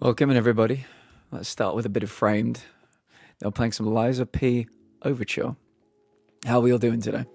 Welcome in, everybody. Let's start with a bit of Framed. They're playing some Liza P. Overture. How are we all doing today?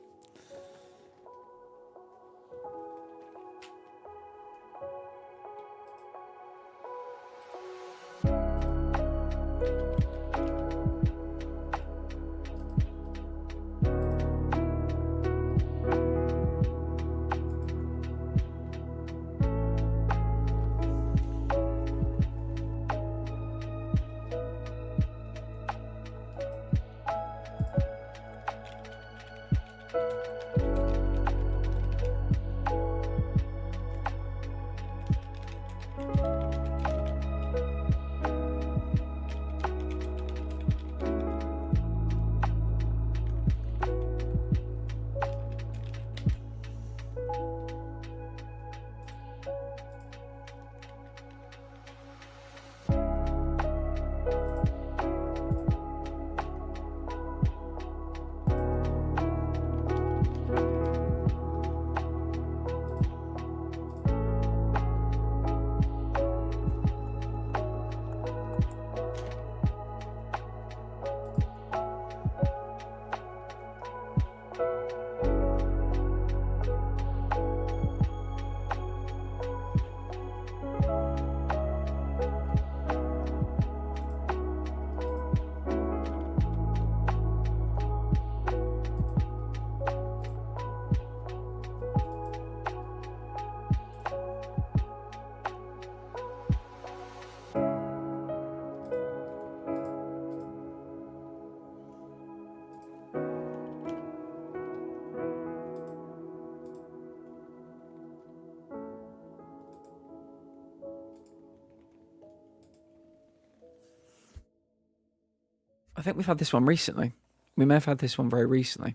I think we've had this one recently. We may have had this one very recently.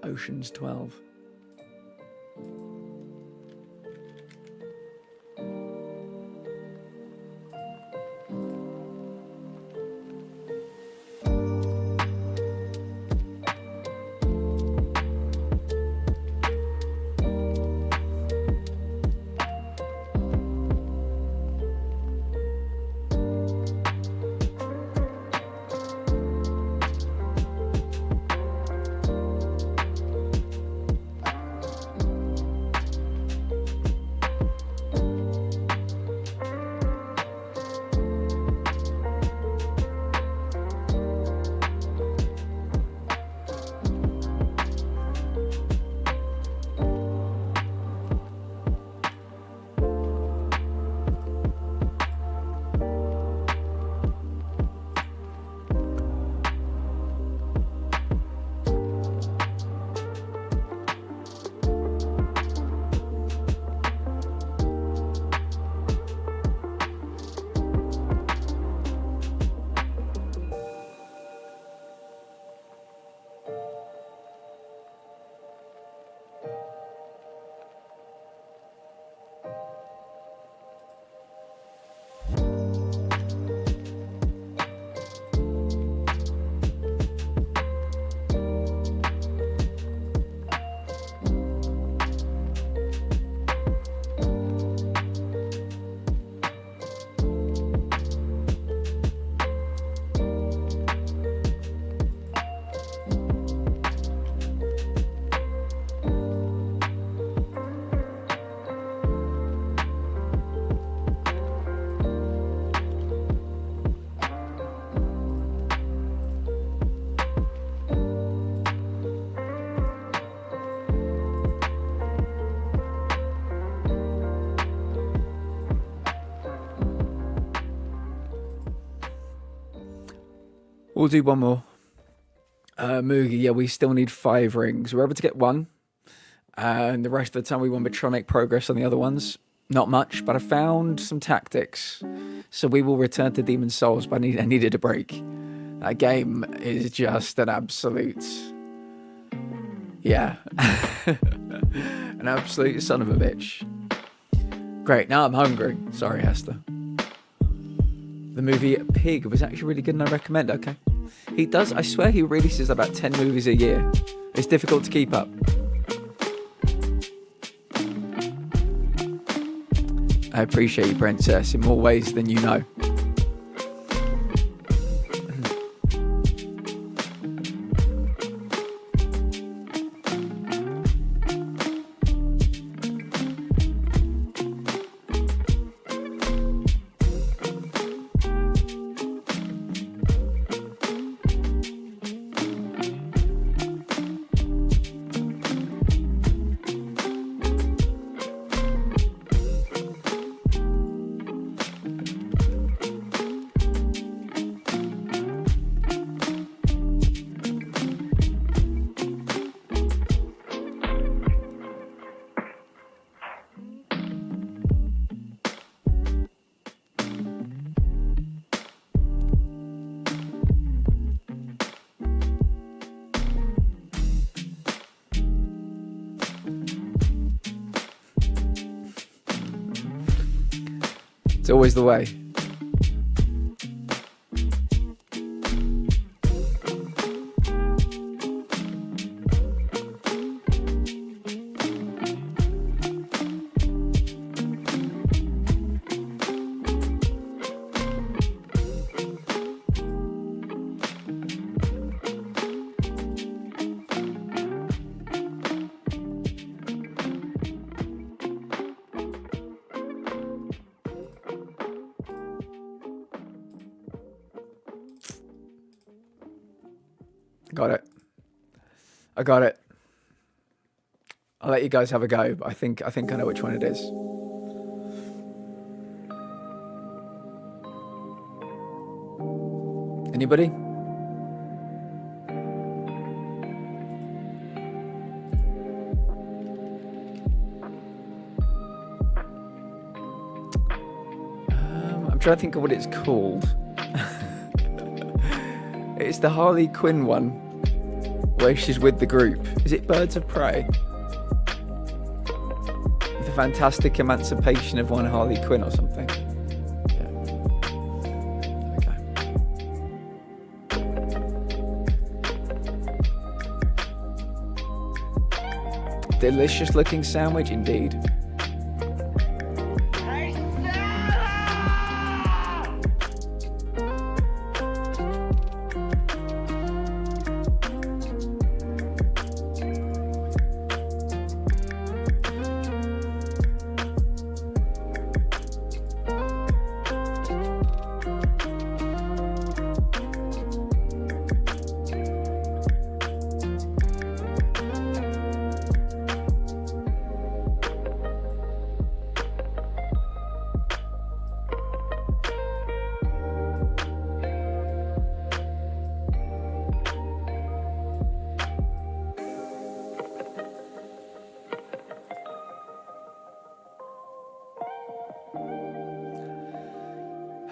Ocean's 12. We'll do one more. Moogie, yeah, we still need 5 rings. We're able to get 1. And the rest of the time we want to try to make progress on the other ones. Not much, but I found some tactics. So we will return to Demon Souls, but I needed a break. That game is just an absolute... Yeah. An absolute son of a bitch. Great, now I'm hungry. Sorry, Hester. The movie Pig was actually really good and I recommend it, okay? He does, I swear he releases about 10 movies a year. It's difficult to keep up. I appreciate you, Princess, in more ways than you know. It's always the way. I got it. I'll let you guys have a go, but I think I know which one it is. Anybody? I'm trying to think of what it's called. It's the Harley Quinn one, where she's with the group. Is it Birds of Prey? The Fantastic Emancipation of One Harley Quinn or something. Yeah. Okay. Delicious looking sandwich indeed.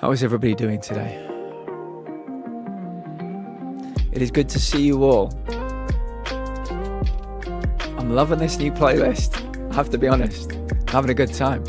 How is everybody doing today? It is good to see you all. I'm loving this new playlist. I have to be honest. I'm having a good time.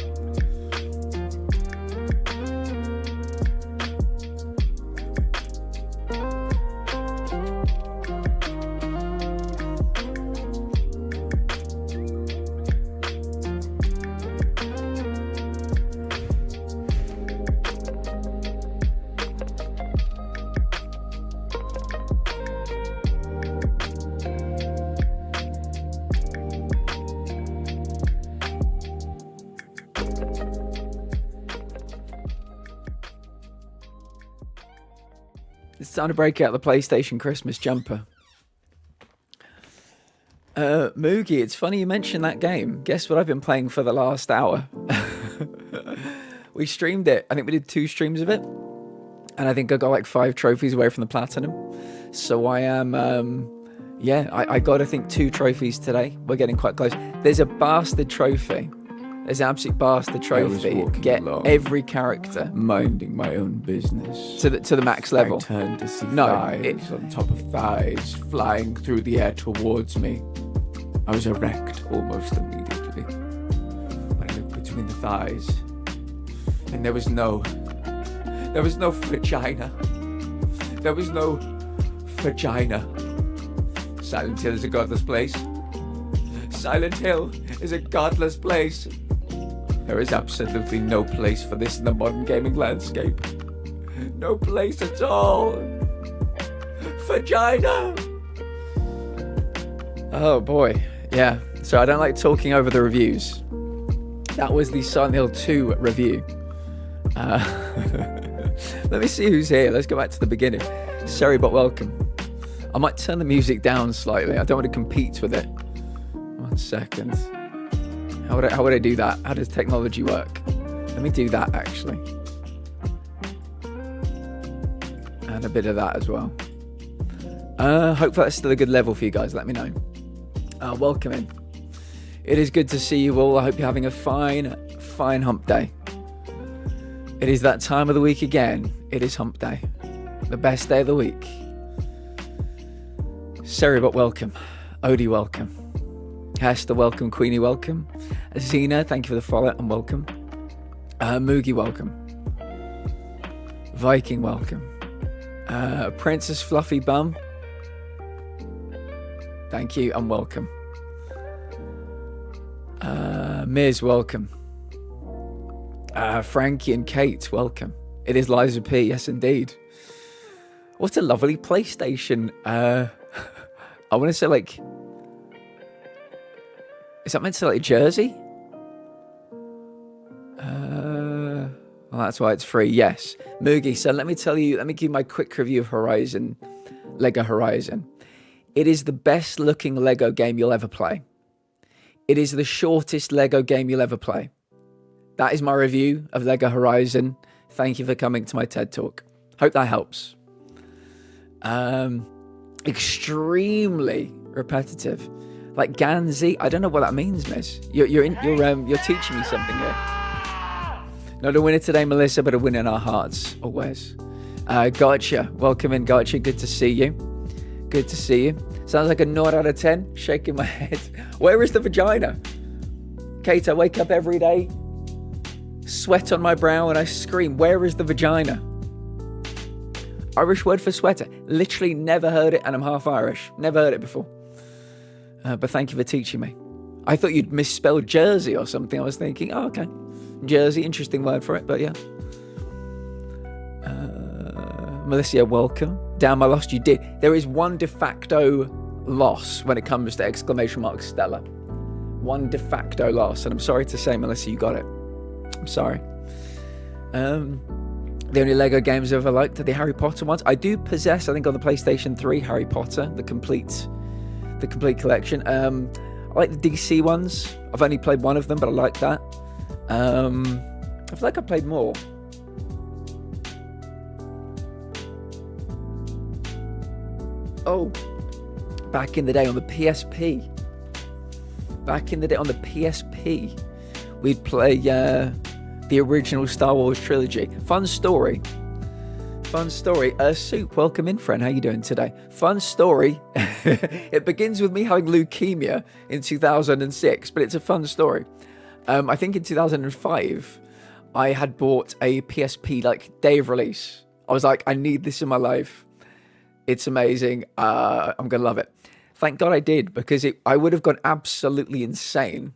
It's time to break out the PlayStation Christmas jumper. Moogie, it's funny you mentioned that game. Guess what I've been playing for the last hour? We streamed it. I think we did 2 streams of it. And I think I got like 5 trophies away from the platinum. So I am, I got, I think, 2 trophies today. We're getting quite close. There's a bastard trophy. There's an absolute bastard trophy. Get every character. Minding my own business. To the max level. I turned to see thighs on top of thighs flying through the air towards me. I was erect almost immediately. When I looked between the thighs, and there was no vagina. There was no vagina. Silent Hill is a godless place. Silent Hill is a godless place. There is absolutely no place for this in the modern gaming landscape. No place at all. Vagina! Oh boy, yeah. So I don't like talking over the reviews. That was the Silent Hill 2 review. Let me see who's here. Let's go back to the beginning. Sorry, but welcome. I might turn the music down slightly. I don't want to compete with it. 1 second. How would I do that? How does technology work? Let me do that, actually. And a bit of that as well. Hopefully that's still a good level for you guys. Let me know. Welcome in. It is good to see you all. I hope you're having a fine hump day. It is that time of the week again. It is hump day. The best day of the week. Seri, but welcome. Odie, welcome. Hester, welcome. Queenie, welcome. Zena, thank you for the follow and welcome. Moogie, welcome. Viking, welcome. Princess Fluffy Bum, thank you and welcome. Miz, welcome. Frankie and Kate, welcome. It is Liza P, yes indeed. What a lovely PlayStation. I want to say like, is that meant to like Jersey? Well, that's why it's free. Yes, Moogie. So let me give you my quick review of Lego Horizon. It is the best looking Lego game you'll ever play. It is the shortest Lego game you'll ever play. That is my review of Lego Horizon. Thank you for coming to my TED Talk. Hope that helps. Extremely repetitive, like Ganzi. I don't know what that means, miss. You're teaching me something here. Not a winner today, Melissa, but a winner in our hearts always. Gotcha. Welcome in, Gotcha. Good to see you. Good to see you. Sounds like a 0 out of 10. Shaking my head. Where is the vagina? Kate, I wake up every day, sweat on my brow, and I scream, where is the vagina? Irish word for sweater. Literally never heard it, and I'm half Irish. Never heard it before. But thank you for teaching me. I thought you'd misspelled Jersey or something. I was thinking, oh, okay. Jersey, interesting word for it, but yeah. Melissa, welcome. Damn, I lost you did. There is one de facto loss when it comes to exclamation mark Stella. One de facto loss, and I'm sorry to say, Melissa, you got it. I'm sorry. The only Lego games I've ever liked are the Harry Potter ones. I do possess, I think on the PlayStation 3, Harry Potter, the complete collection. I like the DC ones. I've only played one of them, but I like that. I feel like I played more. Oh, back in the day on the PSP. We'd play the original Star Wars trilogy. Fun story. Soup, welcome in, friend. How you doing today? Fun story. It begins with me having leukemia in 2006, but it's a fun story. I think in 2005, I had bought a PSP like day of release. I was like, I need this in my life. It's amazing. I'm going to love it. Thank God I did, because I would have gone absolutely insane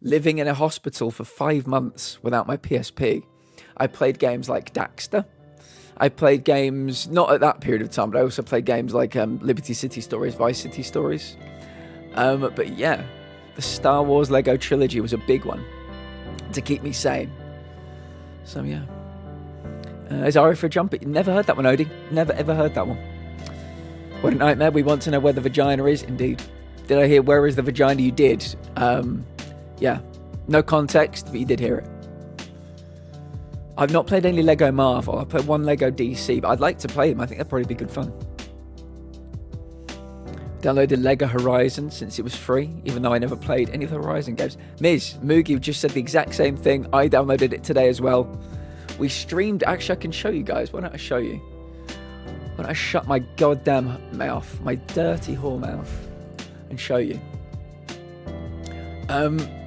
living in a hospital for 5 months without my PSP. I played games like Daxter. I played games, not at that period of time, but I also played games like Liberty City Stories, Vice City Stories. But yeah, the Star Wars Lego trilogy was a big one to keep me sane. So yeah. Is Ari for a jumper? Never heard that one, Odie. Never ever heard that one. What a nightmare. We want to know where the vagina is. Indeed. Did I hear where is the vagina? You did. Yeah. No context, but you did hear it. I've not played any Lego Marvel. I've played one Lego DC, but I'd like to play them. I think that'd probably be good fun. Downloaded Lego Horizon since it was free, even though I never played any of the Horizon games. Ms. Moogie just said the exact same thing. I downloaded it today as well. We streamed. Actually, I can show you guys. Why don't I show you? Why don't I shut my goddamn mouth, my dirty whore mouth, and show you?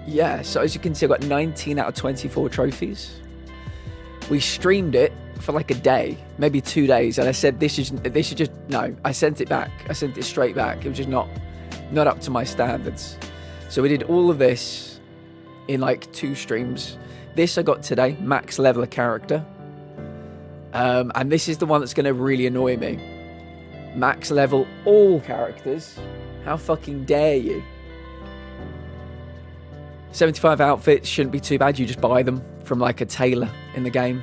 Yeah, so as you can see, I've got 19 out of 24 trophies. We streamed it for like a day, maybe 2 days, and I said, this is just, no, I sent it back. I sent it straight back. It was just not up to my standards. So we did all of this in like 2 streams. This I got today, max level a character. And this is the one that's going to really annoy me. Max level all characters. How fucking dare you? 75 outfits shouldn't be too bad. You just buy them from like a tailor in the game.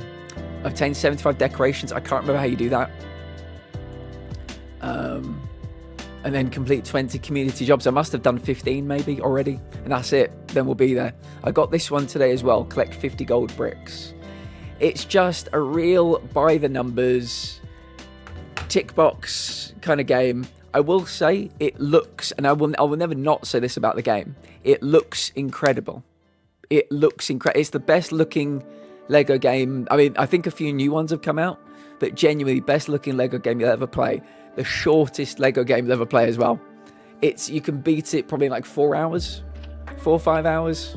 Obtain 75 decorations. I can't remember how you do that. And then complete 20 community jobs. I must have done 15 maybe already. And that's it. Then we'll be there. I got this one today as well. Collect 50 gold bricks. It's just a real by the numbers, tick box kind of game. I will say it looks, and I will never not say this about the game. It looks incredible. It looks incredible. It's the best looking Lego game. I mean, I think a few new ones have come out, but genuinely best looking Lego game you'll ever play. The shortest Lego game you'll ever play as well. You can beat it probably in like 4 hours, 4 or 5 hours.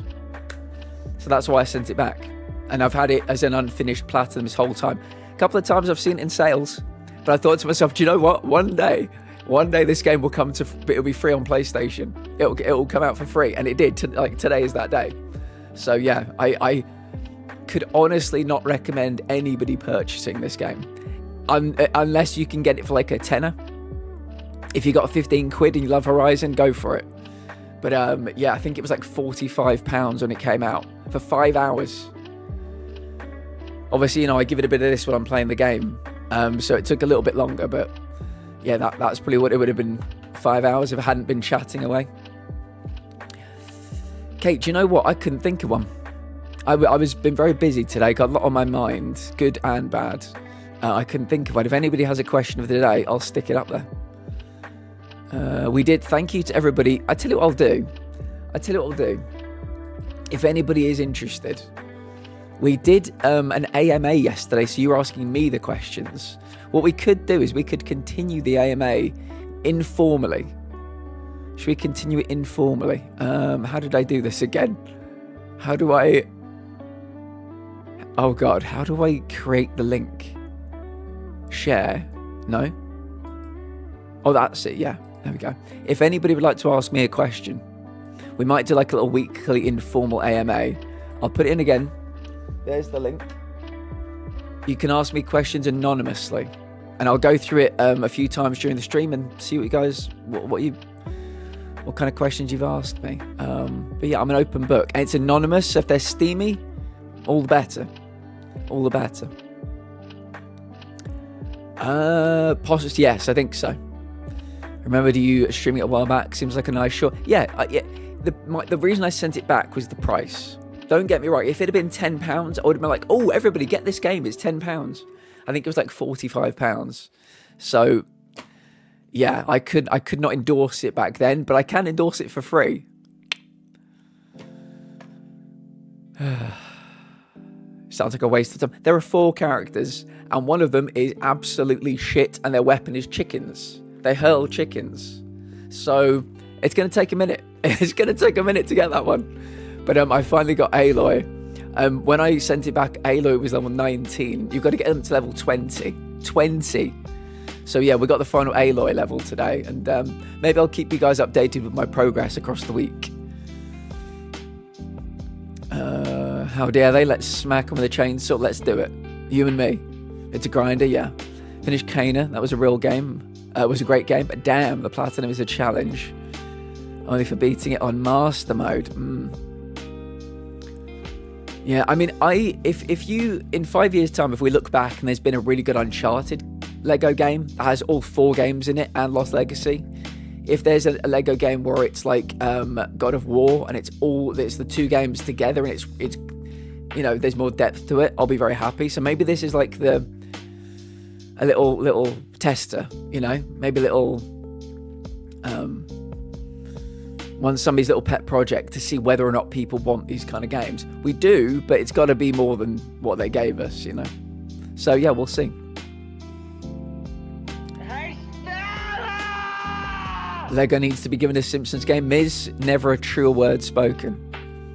So that's why I sent it back. And I've had it as an unfinished platinum this whole time. A couple of times I've seen it in sales, but I thought to myself, do you know what? One day this game will come to, it'll be free on PlayStation. It'll come out for free, and it did. Today is that day. So yeah, I could honestly not recommend anybody purchasing this game, unless you can get it for like a tenner. If you got 15 quid and you love Horizon, go for it. But yeah, I think it was like £45 when it came out for 5 hours. Obviously, I give it a bit of this when I'm playing the game, so it took a little bit longer, but yeah, that's probably what it would have been, 5 hours if I hadn't been chatting away. Kate, do you know what? I couldn't think of one. I was been very busy today, got a lot on my mind, good and bad. I couldn't think of one. If anybody has a question of the day, I'll stick it up there. We did. Thank you to everybody. I tell you what I'll do. If anybody is interested, we did an AMA yesterday, so you were asking me the questions. What we could do is we could continue the AMA informally. Should we continue it informally? How did I do this again? Oh God, how do I create the link? Share? No? Oh, that's it, yeah. There we go. If anybody would like to ask me a question, we might do like a little weekly informal AMA. I'll put it in again. There's the link. You can ask me questions anonymously, and I'll go through it a few times during the stream and see what you guys, what kind of questions you've asked me. But yeah, I'm an open book, and it's anonymous. So if they're steamy, all the better. All the better. Possibly, yes, I think so. Remembered you streaming it a while back. Seems like a nice shot. Yeah. The reason I sent it back was the price. Don't get me right. If it had been £10, I would have been like, oh, everybody get this game. It's £10. I think it was like £45. So yeah, I could not endorse it back then, but I can endorse it for free. Sounds like a waste of time. There are 4 characters, and one of them is absolutely shit, and their weapon is chickens. They hurl chickens. So it's going to take a minute. It's going to take a minute to get that one. But I finally got Aloy. When I sent it back, Aloy was level 19. You've got to get them to level 20. 20. So yeah, we got the final Aloy level today, and maybe I'll keep you guys updated with my progress across the week. How dare they? Let's smack them with a chainsaw. Let's do it. You and me. It's a grinder, yeah. Finished Kana. That was a real game. It was a great game, but damn, the platinum is a challenge. Only for beating it on master mode. Yeah, I mean, if you, in 5 years' time, if we look back and there's been a really good Uncharted Lego game that has all 4 games in it and Lost Legacy, if there's a Lego game where it's like God of War and it's the 2 games together and it's there's more depth to it, I'll be very happy. So maybe this is like a little tester, maybe a little somebody's little pet project to see whether or not people want these kind of games. We do, but it's got to be more than what they gave us, So yeah, we'll see. Lego needs to be given a Simpsons game. Miz, never a truer word spoken.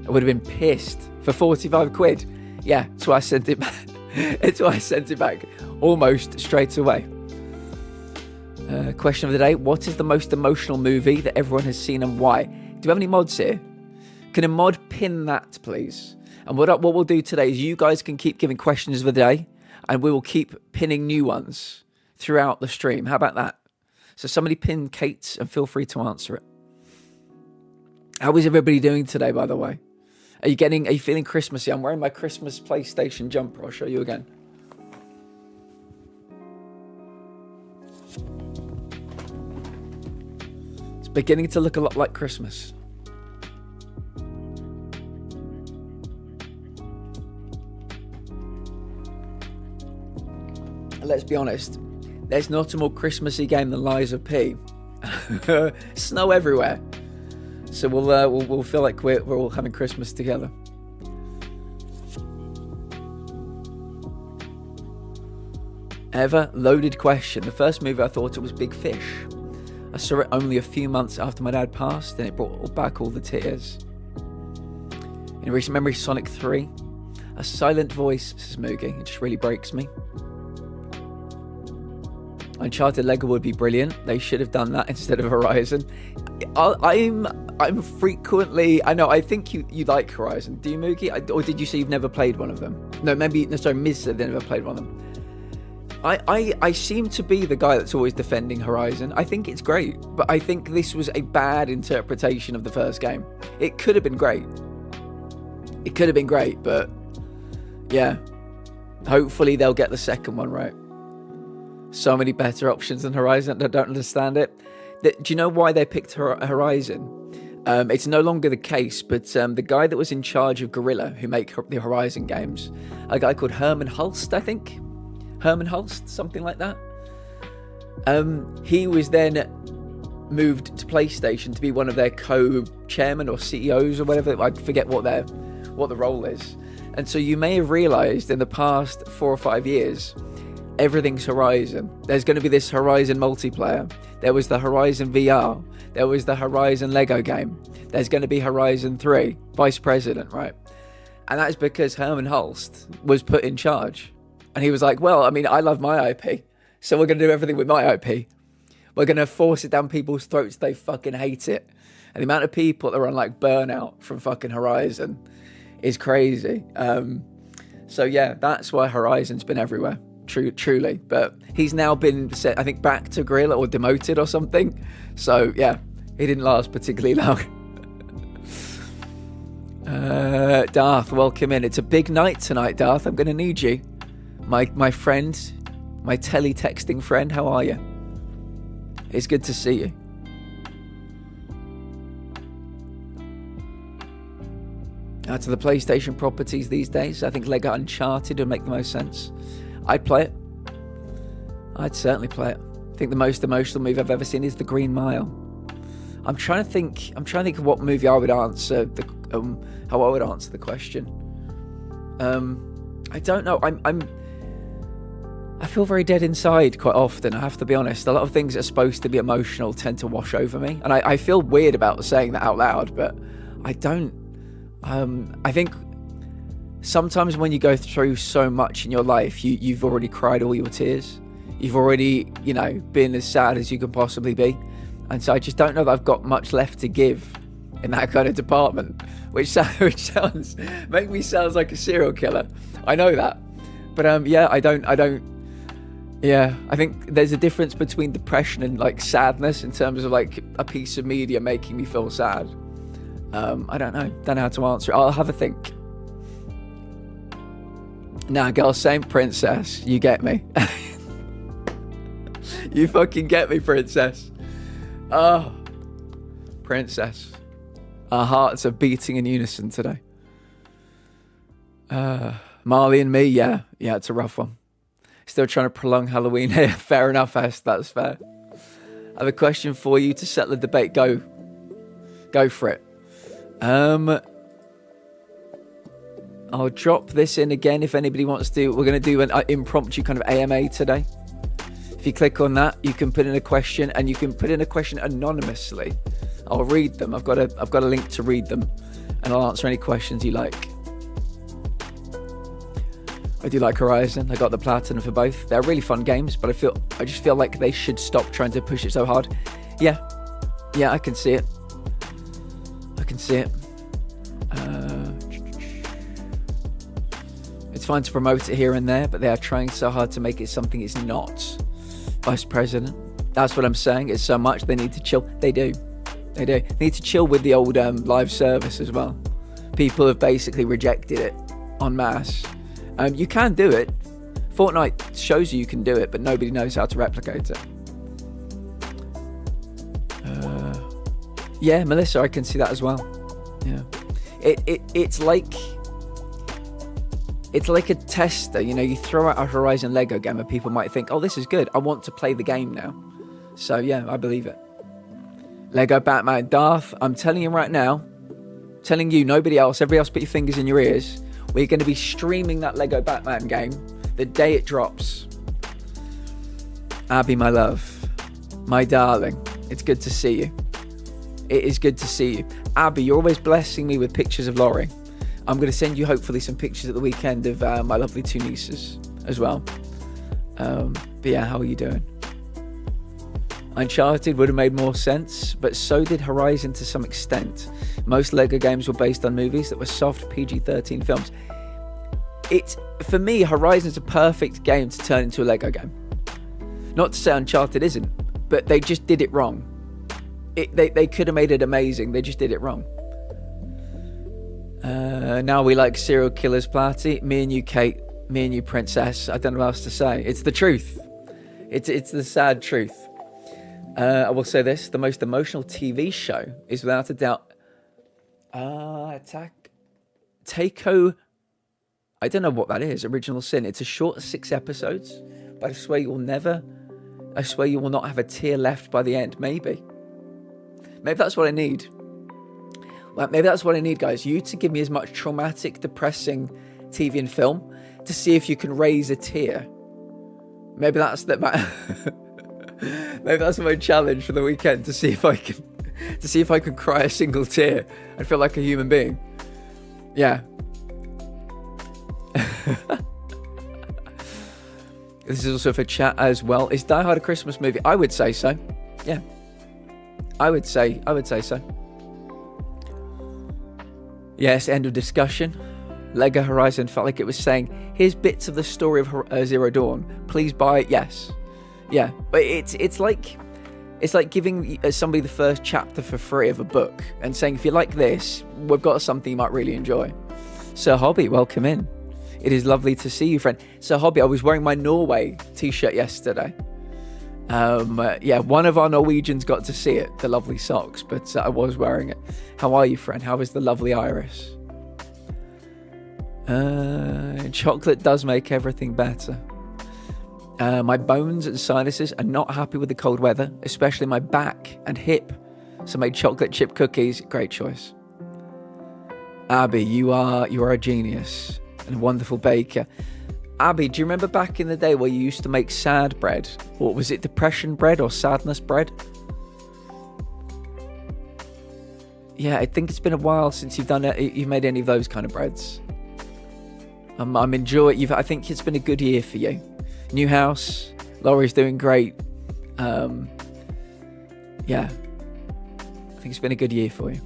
I would have been pissed for 45 quid. Yeah, that's why I sent it back. It's why I sent it back almost straight away. Question of the day: what is the most emotional movie that everyone has seen and why? Do we have any mods here? Can a mod pin that, please? And what we'll do today is you guys can keep giving questions of the day, and we will keep pinning new ones throughout the stream. How about that? So somebody pin Kate's and feel free to answer it. How is everybody doing today, by the way? Are you feeling Christmassy? I'm wearing my Christmas PlayStation jumper. I'll show you again. It's beginning to look a lot like Christmas. Let's be honest, there's not a more Christmassy game than Lies of P. Snow everywhere, so we'll feel like we're all having Christmas together. Ever loaded question. The first movie I thought it was Big Fish. I saw it only a few months after my dad passed, and it brought back all the tears. In recent memory, Sonic 3. A silent voice, says Moogie. It just really breaks me. Uncharted Lego would be brilliant. They should have done that instead of Horizon. I'm frequently... I know, I think you like Horizon. Do you, Moogie? Or did you say you've never played one of them? No, sorry, Miz said they never played one of them. I seem to be the guy that's always defending Horizon. I think it's great, but I think this was a bad interpretation of the first game. It could have been great. It could have been great, but yeah. Hopefully they'll get the second one right. So many better options than Horizon. I don't understand it. Do you know why they picked Horizon? It's no longer the case, but the guy that was in charge of Guerrilla, who make the Horizon games, a guy called Herman Hulst, I think. Herman Hulst, something like that. He was then moved to PlayStation to be one of their co-chairman or CEOs or whatever. I forget what the role is. And so you may have realized in the past 4 or 5 years, everything's Horizon. There's going to be this Horizon multiplayer. There was the Horizon VR. There was the Horizon Lego game. There's going to be Horizon 3, Vice President, right? And that is because Herman Hulst was put in charge. And he was like, well, I mean, I love my IP, so we're going to do everything with my IP. We're going to force it down people's throats. They fucking hate it. And the amount of people that are on like burnout from fucking Horizon is crazy. So yeah, that's why Horizon's been everywhere. Truly. But he's now been sent, I think, back to Guerrilla or demoted or something. So yeah, he didn't last particularly long. Darth, welcome in. It's a big night tonight, Darth. I'm going to need you. My friend, my tele-texting friend, how are you? It's good to see you. To the PlayStation properties these days, I think Lego Uncharted would make the most sense. I'd play it. I'd certainly play it. I think the most emotional movie I've ever seen is The Green Mile. I'm trying to think of what movie I would answer how I would answer the question. I don't know. I feel very dead inside quite often, I have to be honest. A lot of things that are supposed to be emotional tend to wash over me. And I feel weird about saying that out loud, but I don't. I think sometimes when you go through so much in your life, you've already cried all your tears. You've already, been as sad as you can possibly be. And so I just don't know that I've got much left to give in that kind of department, which sounds make me sound like a serial killer. I know that. But yeah, I don't. Yeah, I think there's a difference between depression and like sadness in terms of like a piece of media making me feel sad. I don't know how to answer it. I'll have a think. Nah, girl, same princess. You get me. You fucking get me, princess. Oh, princess. Our hearts are beating in unison today. Marley and me, yeah, it's a rough one. Still trying to prolong Halloween here. Fair enough, Hest, that's fair. I have a question for you to settle the debate. Go for it. I'll drop this in again if anybody wants to. We're going to do an impromptu kind of AMA today. If you click on that, you can put in a question, and you can put in a question anonymously. I'll read them. I've got a link to read them, and I'll answer any questions you like. I do like Horizon. I got the platinum for both. They're really fun games, but I just feel like they should stop trying to push it so hard. Yeah, I can see it. It's fine to promote it here and there, but they are trying so hard to make it something it's not. Vice President. That's what I'm saying. It's so much they need to chill. They do. They need to chill with the old live service as well. People have basically rejected it en masse. You can do it. Fortnite shows you can do it, but nobody knows how to replicate it. Yeah, Melissa, I can see that as well. Yeah, it's like a tester. You know, you throw out a Horizon Lego game and people might think, oh, this is good. I want to play the game now. So yeah, I believe it. Lego Batman. Darth, I'm telling you right now, telling you, nobody else, everybody else put your fingers in your ears. We're going to be streaming that Lego Batman game the day it drops. Abby, my love, my darling, it's good to see you. It is good to see you. Abby, you're always blessing me with pictures of Laurie. I'm going to send you hopefully some pictures at the weekend of my lovely two nieces as well. But yeah, how are you doing? Uncharted would have made more sense, but so did Horizon to some extent. Most Lego games were based on movies that were soft PG-13 films. For me, Horizon's a perfect game to turn into a Lego game. Not to say Uncharted isn't, but they just did it wrong. They could have made it amazing. They just did it wrong. Now we like serial killers, Platty. Me and you, Kate. Me and you, Princess. I don't know what else to say. It's the truth. It's the sad truth. I will say this. The most emotional TV show is without a doubt... Takeo... I don't know what that is. Original Sin. It's a short 6 episodes. But I swear you will not have a tear left by the end. Maybe that's what I need. Well, maybe that's what I need, guys. You to give me as much traumatic, depressing TV and film to see if you can raise a tear. Maybe that's maybe that's my challenge for the weekend, to see if I can cry a single tear and feel like a human being. Yeah. This is also for chat as well. Is Die Hard a Christmas movie? I would say so. Yeah. I would say so. Yes, end of discussion. Lego Horizon felt like it was saying, here's bits of the story of Zero Dawn. Please buy it. Yes. Yeah. But it's like giving somebody the first chapter for free of a book and saying, if you like this, we've got something you might really enjoy. Sir Hobby, welcome in. It is lovely to see you, friend. Sir Hobby, I was wearing my Norway t-shirt yesterday. Yeah, one of our Norwegians got to see it, the lovely socks, but I was wearing it. How are you, friend? How is the lovely Iris? Chocolate does make everything better. My bones and sinuses are not happy with the cold weather, especially my back and hip. So I made chocolate chip cookies. Great choice. Abby, you are a genius and a wonderful baker. Abby, do you remember back in the day where you used to make sad bread? Or was it depression bread or sadness bread? Yeah, I think it's been a while since you've made any of those kind of breads. I'm enjoying. I think it's been a good year for you. New house, Laurie's doing great. Yeah, I think it's been a good year for you.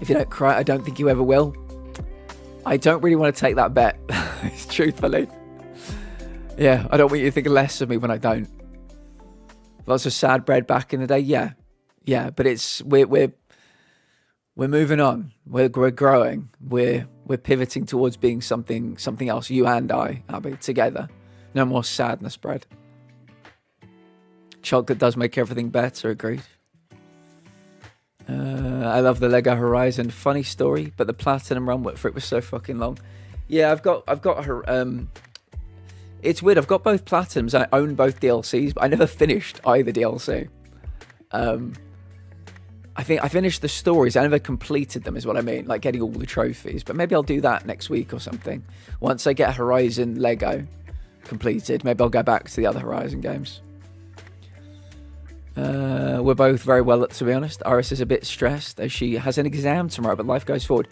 If you don't cry, I don't think you ever will. I don't really want to take that bet. Truthfully. Yeah, I don't want you to think less of me when I don't. Lots of sad bread back in the day. Yeah, but we're moving on. We're growing. We're pivoting towards being something else. You and I, Abby, together. No more sadness bread. Chocolate does make everything better. Agreed. I love the Lego Horizon. Funny story, but the platinum run for it was so fucking long. Yeah, I've got her. It's weird. I've got both platinums. I own both DLCs, but I never finished either DLC. I think I finished the stories. I never completed them, is what I mean. Like getting all the trophies. But maybe I'll do that next week or something. Once I get Horizon Lego completed, maybe I'll go back to the other Horizon games. We're both very well, to be honest. Iris is a bit stressed as she has an exam tomorrow, but life goes forward.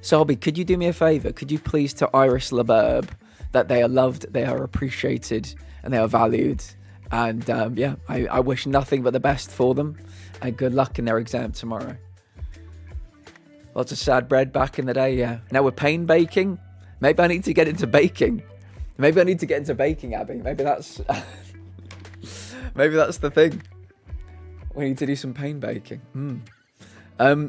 So, Hobby, could you do me a favour? Could you please tell Iris LeBurb that they are loved, they are appreciated, and they are valued? And yeah, I wish nothing but the best for them, and good luck in their exam tomorrow. Lots of sad bread back in the day, yeah. Now we're pain baking. Maybe I need to get into baking. Maybe I need to get into baking, Abby. Maybe that's maybe that's the thing. We need to do some pain baking. I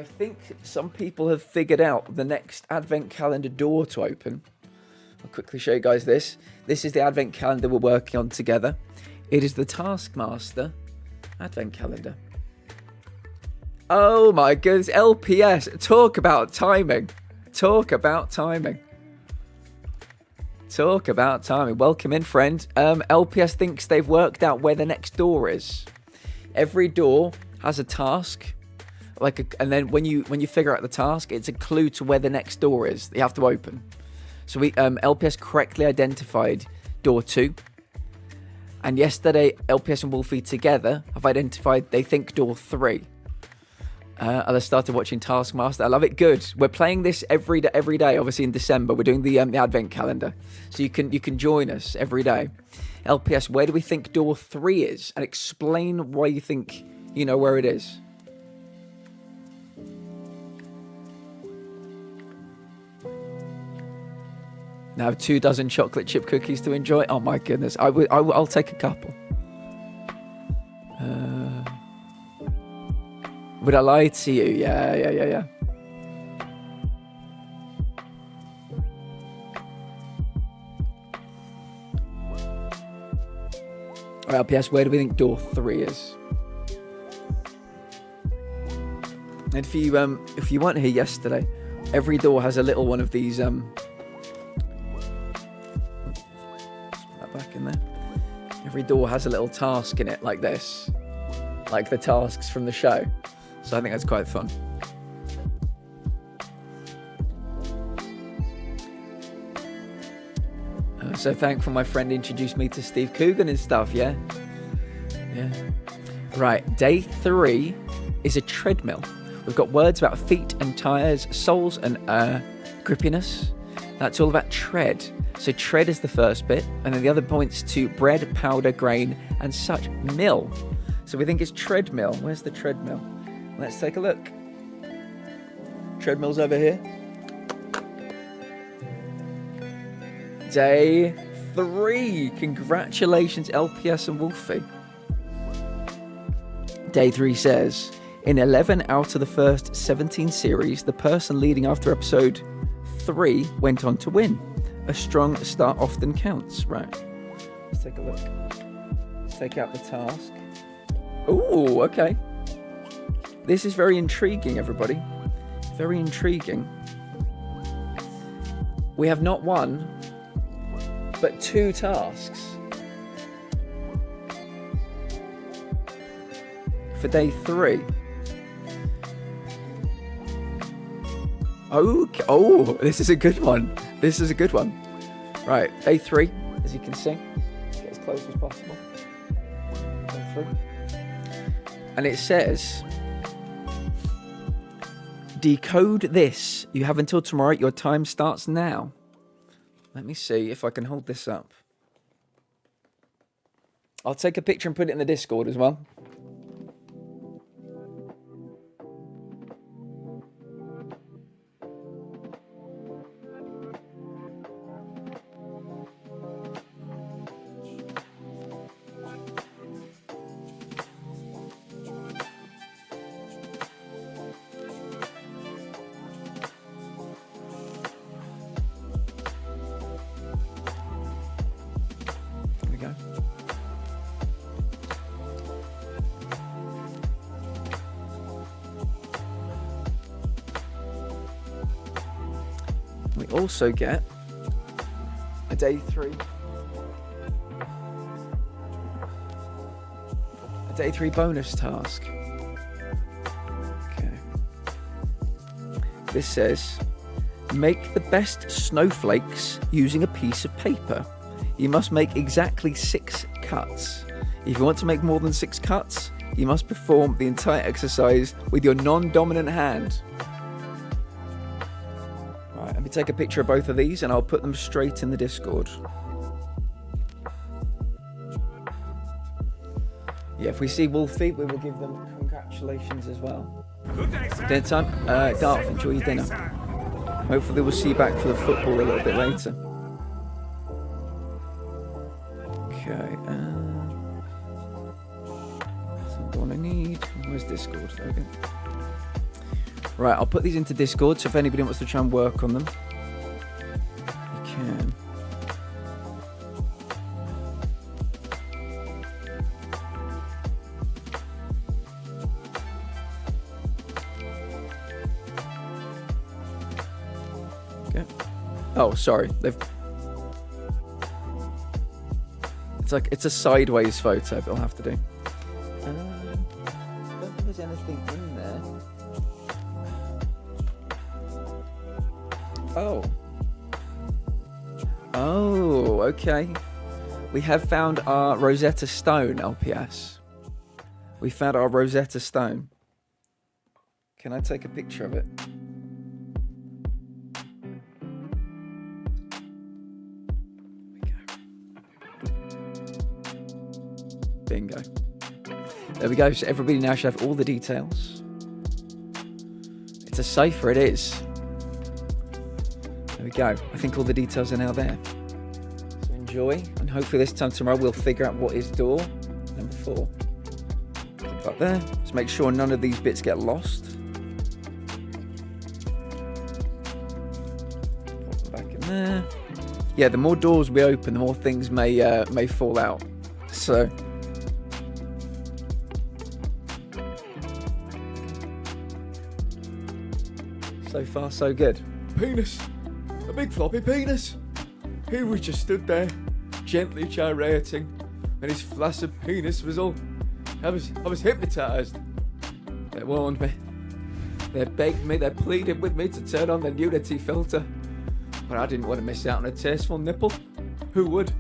think some people have figured out the next advent calendar door to open. I'll quickly show you guys this. This is the advent calendar we're working on together. It is the Taskmaster advent calendar. Oh my goodness, LPS, talk about timing. Talk about timing. Talk about timing. Welcome in, friend. LPS thinks they've worked out where the next door is. Every door has a task. And then when you figure out the task, it's a clue to where the next door is that you have to open. So LPS correctly identified door 2. And yesterday, LPS and Wolfie together have identified they think door 3. And I started watching Taskmaster. I love it. Good. We're playing this every day. Obviously in December, we're doing the advent calendar, so you can join us every day. LPS, where do we think door 3 is? And explain why you think you know where it is. Now 24 chocolate chip cookies to enjoy. Oh my goodness, I'll take a couple. Would I lie to you? Yeah. Alright, LPS, where do we think door 3 is? And if you weren't here yesterday, every door has a little one of these put that back in there. Every door has a little task in it like this. Like the tasks from the show. So I think that's quite fun. So thankful my friend introduced me to Steve Coogan and stuff, yeah? Yeah. Right, day 3 is a treadmill. We've got words about feet and tyres, soles and grippiness. That's all about tread. So tread is the first bit, and then the other points to bread, powder, grain, and such. Mill. So we think it's treadmill. Where's the treadmill? Let's take a look. Treadmill's over here. Day 3. Congratulations, LPS and Wolfie. Day 3 says, in 11 out of the first 17 series, the person leading after episode 3 went on to win. A strong start often counts. Right. Let's take a look. Let's take out the task. Ooh, okay. This is very intriguing, everybody. Very intriguing. We have not one, but 2 tasks. For day 3. Okay. Oh, this is a good one. This is a good one. Right, day 3, as you can see. Get as close as possible. Day 3. And it says, decode this. You have until tomorrow. Your time starts now. Let me see if I can hold this up. I'll take a picture and put it in the Discord as well. Also get a day 3. A day 3 bonus task. Okay. This says, make the best snowflakes using a piece of paper. You must make exactly 6 cuts. If you want to make more than 6 cuts, you must perform the entire exercise with your non-dominant hand. Let me take a picture of both of these and I'll put them straight in the Discord. Yeah, if we see Wolfie, we will give them congratulations as well. Dinner time? Darth, enjoy your dinner. Hopefully we'll see you back for the football a little bit later. Okay, that's the one I need. Where's Discord? There we go. Right, I'll put these into Discord, so if anybody wants to try and work on them, you can. Okay. Oh, sorry. It's a sideways photo, but I'll have to do. I don't think there's anything in there. Oh. Oh, okay. We have found our Rosetta Stone, LPS. We found our Rosetta Stone. Can I take a picture of it? Bingo. There we go. So everybody now should have all the details. It's a cipher, it is. There we go. I think all the details are now there. So enjoy, and hopefully this time tomorrow we'll figure out what is door number 4. Keep that there. Let's make sure none of these bits get lost. Pop them back in there. Yeah, the more doors we open, the more things may fall out. So. So far, so good. Penis. A big floppy penis. He was just stood there, gently gyrating, and his flaccid penis was all... I was hypnotised. They warned me. They begged me, they pleaded with me to turn on the nudity filter. But I didn't want to miss out on a tasteful nipple. Who would?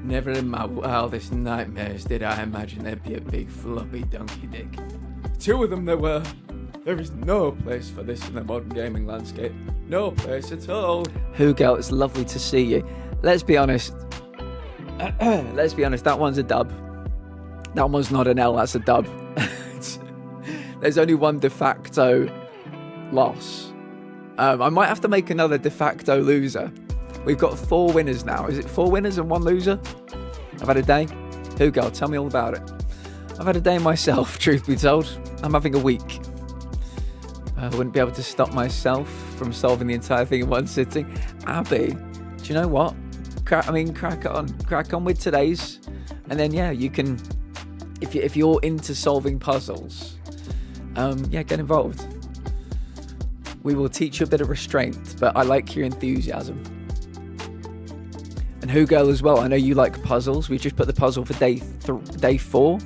Never in my wildest nightmares did I imagine there'd be a big floppy donkey dick. 2 of them there were. There is no place for this in the modern gaming landscape. No place at all. Hugel, it's lovely to see you. Let's be honest. Let's be honest, that one's a dub. That one's not an L, that's a dub. There's only one de facto loss. I might have to make another de facto loser. We've got 4 winners now. Is it 4 winners and 1 loser? I've had a day. Hugel, tell me all about it. I've had a day myself, truth be told. I'm having a week. I wouldn't be able to stop myself from solving the entire thing in one sitting. Abby, do you know what? Crack on with today's, and then yeah, you can, if you're into solving puzzles, yeah, get involved. We will teach you a bit of restraint, but I like your enthusiasm. And Hugel as well. I know you like puzzles. We just put the puzzle for day 4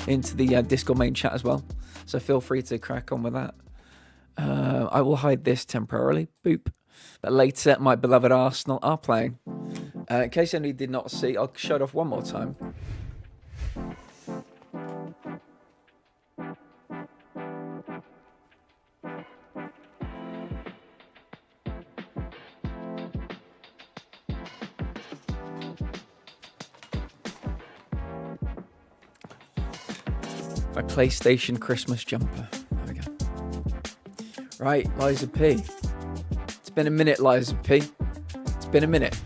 into the Discord main chat as well. So feel free to crack on with that. I will hide this temporarily. Boop. But later, my beloved Arsenal are playing. In case anybody did not see, I'll show it off one more time. My PlayStation Christmas jumper. There we go. Right, Liza P. It's been a minute, Liza P. It's been a minute.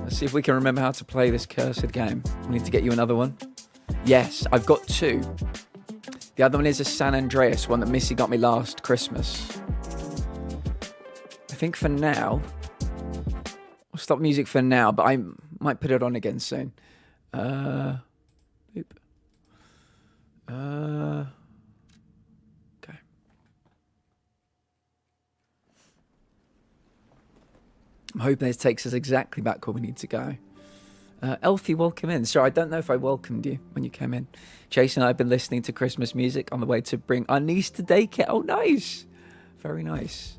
Let's see if we can remember how to play this cursed game. We need to get you another one. Yes, I've got 2. The other one is a San Andreas one that Missy got me last Christmas. I think for now, I'll stop music for now, but I might put it on again soon. Boop. Okay. I'm hoping this takes us exactly back where we need to go. Elfie, welcome in. Sorry, I don't know if I welcomed you when you came in. Jason and I have been listening to Christmas music on the way to bring our niece to daycare. Oh, nice. Very nice.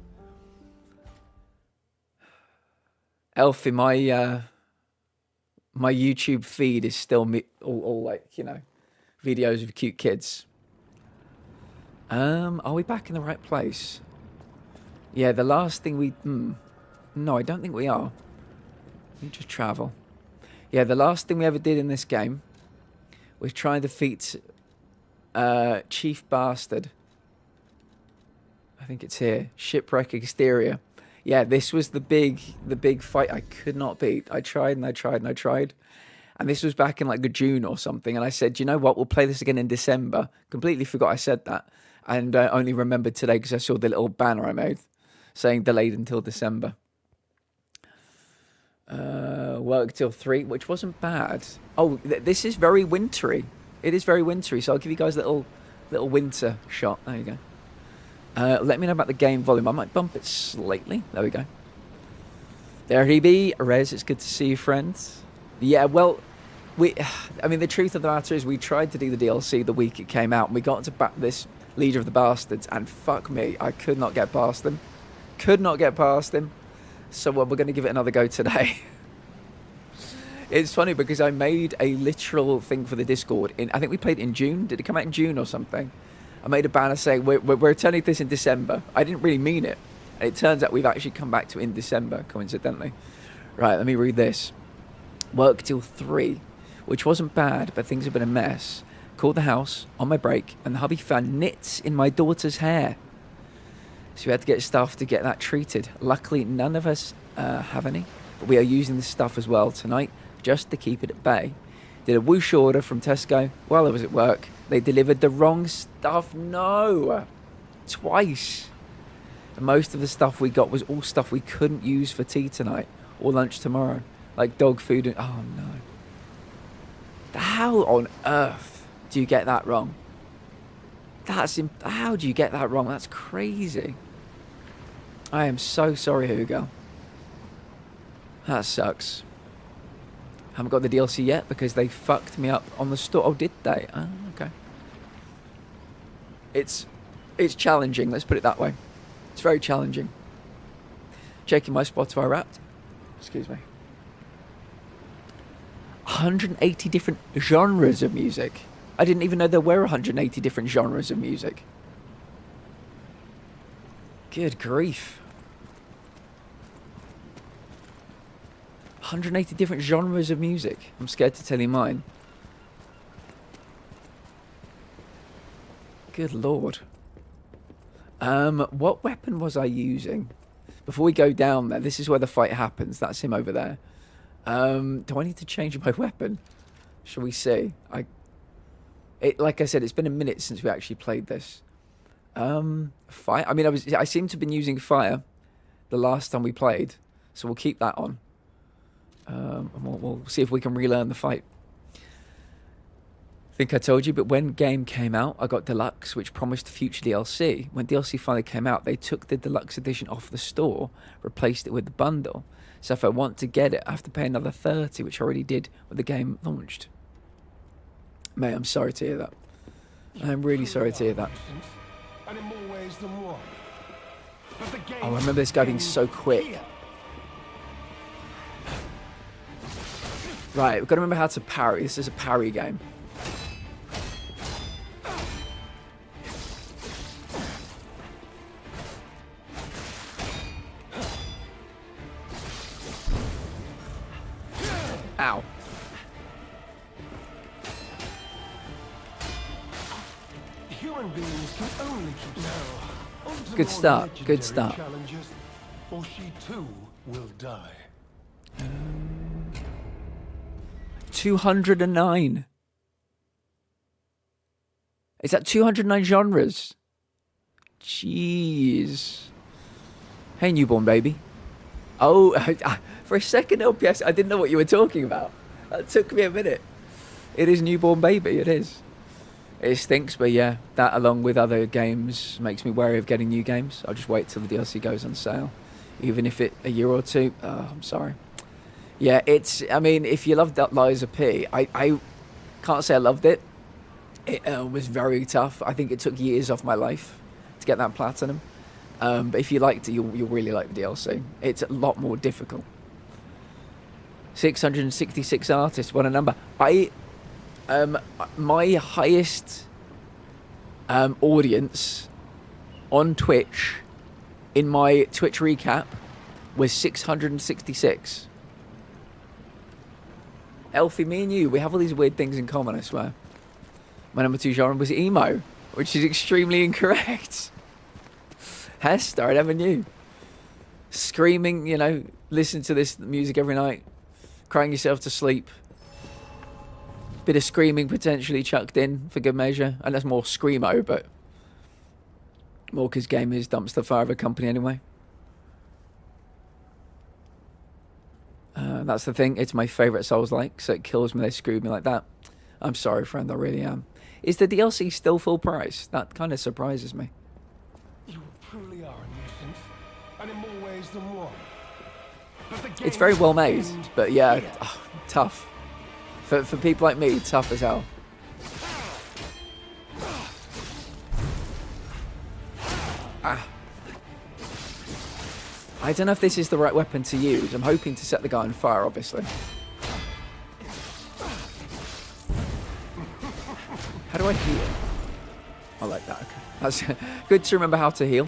Elfie, my YouTube feed is still all like, you know, videos of cute kids. Are we back in the right place? Yeah, the last thing we... No, I don't think we are. We just travel. Yeah, the last thing we ever did in this game was try and defeat Chief Bastard. I think it's here. Shipwreck exterior. Yeah, this was the big fight I could not beat. I tried and I tried and I tried. And this was back in like the June or something. And I said, you know what? We'll play this again in December. Completely forgot I said that. And I only remembered today because I saw the little banner I made saying delayed until December. Work till 3, which wasn't bad. Oh, this is very wintry. It is very wintry. So I'll give you guys a little winter shot. There you go. Let me know about the game volume. I might bump it slightly. There we go. There he be. Rez, it's good to see you, friends. Yeah, well, I mean, the truth of the matter is we tried to do the DLC the week it came out, and we got to back this Leader of the Bastards, and fuck me, I could not get past him. Could not get past him. So we're going to give it another go today. It's funny because I made a literal thing for the Discord. I think we played it in June. Did it come out in June or something? I made a banner saying we're returning this in December. I didn't really mean it. And it turns out we've actually come back to it in December, coincidentally. Right, let me read this. Work till 3, which wasn't bad, but things have been a mess. Called the house on my break, and the hubby found nits in my daughter's hair. So we had to get stuff to get that treated. Luckily, none of us have any, but we are using this stuff as well tonight, just to keep it at bay. Did a whoosh order from Tesco while I was at work. They delivered the wrong stuff. No! Twice. And most of the stuff we got was all stuff we couldn't use for tea tonight or lunch tomorrow. Like dog food and... Oh, no. How on earth do you get that wrong? How do you get that wrong? That's crazy. I am so sorry, Hugo. That sucks. Haven't got the DLC yet because they fucked me up on the store. Oh, did they? Oh, okay. It's challenging, let's put it that way. It's very challenging. Checking my Spotify Wrapped. Excuse me. 180 different genres of music. I didn't even know there were 180 different genres of music. Good grief. 180 different genres of music. I'm scared to tell you mine. Good lord. What weapon was I using? Before we go down there, this is where the fight happens. That's him over there. Do I need to change my weapon? Shall we see? Like I said, it's been a minute since we actually played this. Fire. I mean, I seem to have been using fire the last time we played, so we'll keep that on. And we'll see if we can relearn the fight. I think I told you, but when game came out, I got Deluxe, which promised future DLC. When DLC finally came out, they took the Deluxe edition off the store, replaced it with the bundle. So if I want to get it, I have to pay another $30, which I already did when the game launched. Mate, I'm sorry to hear that. I'm really sorry to hear that. Oh, I remember this guy being so quick. Right, we've got to remember how to parry. This is a parry game. Ow. Human beings can only keep Good start. Good start. Or she too will die. 209. Is that 209 genres? Jeez. Hey, newborn baby. Oh, for a second, LPS, I didn't know what you were talking about. That took me a minute. It is newborn baby, it is. It stinks, but yeah, that along with other games makes me wary of getting new games. I'll just wait till the DLC goes on sale. Even if it a year or two. Oh, I'm sorry. Yeah, I mean, if you loved that Liza P, I can't say I loved it. It was very tough. I think it took years off my life to get that platinum. But if you liked it, you'll really like the DLC. It's a lot more difficult. 666 artists, what a number. My highest audience on Twitch in my Twitch recap was 666. Elfie, me and you, we have all these weird things in common, I swear. My number 2 genre was emo, which is extremely incorrect. Hester, I never knew. Screaming, you know, listen to this music every night. Crying yourself to sleep. Bit of screaming potentially chucked in for good measure. And that's more screamo, but more because gamers dumpster fire of a company anyway. That's the thing. It's my favourite Souls-like, so it kills me they screwed me like that. I'm sorry, friend. I really am. Is the DLC still full price? That kind of surprises me. You truly are a nuisance, and in more ways than one. But the It's game very well made, ends but yeah, here. tough. For people like me, tough as hell. I don't know if this is the right weapon to use. I'm hoping to set the guy on fire, obviously. How do I heal? I like that. Okay. That's good to remember how to heal.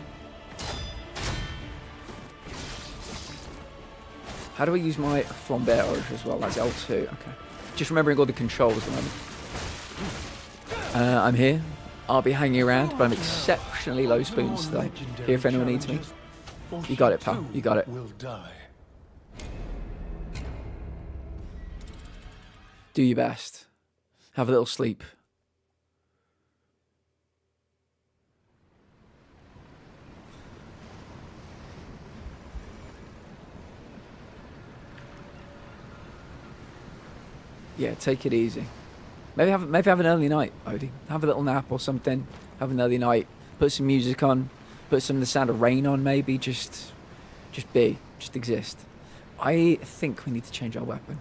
How do I use my flambeau as well? That's L2. Okay. Just remembering all the controls at the moment. I'm here. I'll be hanging around, but I'm exceptionally low spoons today. Here if anyone needs me. You got it, pal. You got it. Will die. Do your best. Have a little sleep. Yeah, take it easy. Maybe have an early night, Odie. Have a little nap or something. Have an early night. Put some music on. Put some of the sound of rain on, maybe. Just exist. I think we need to change our weapon.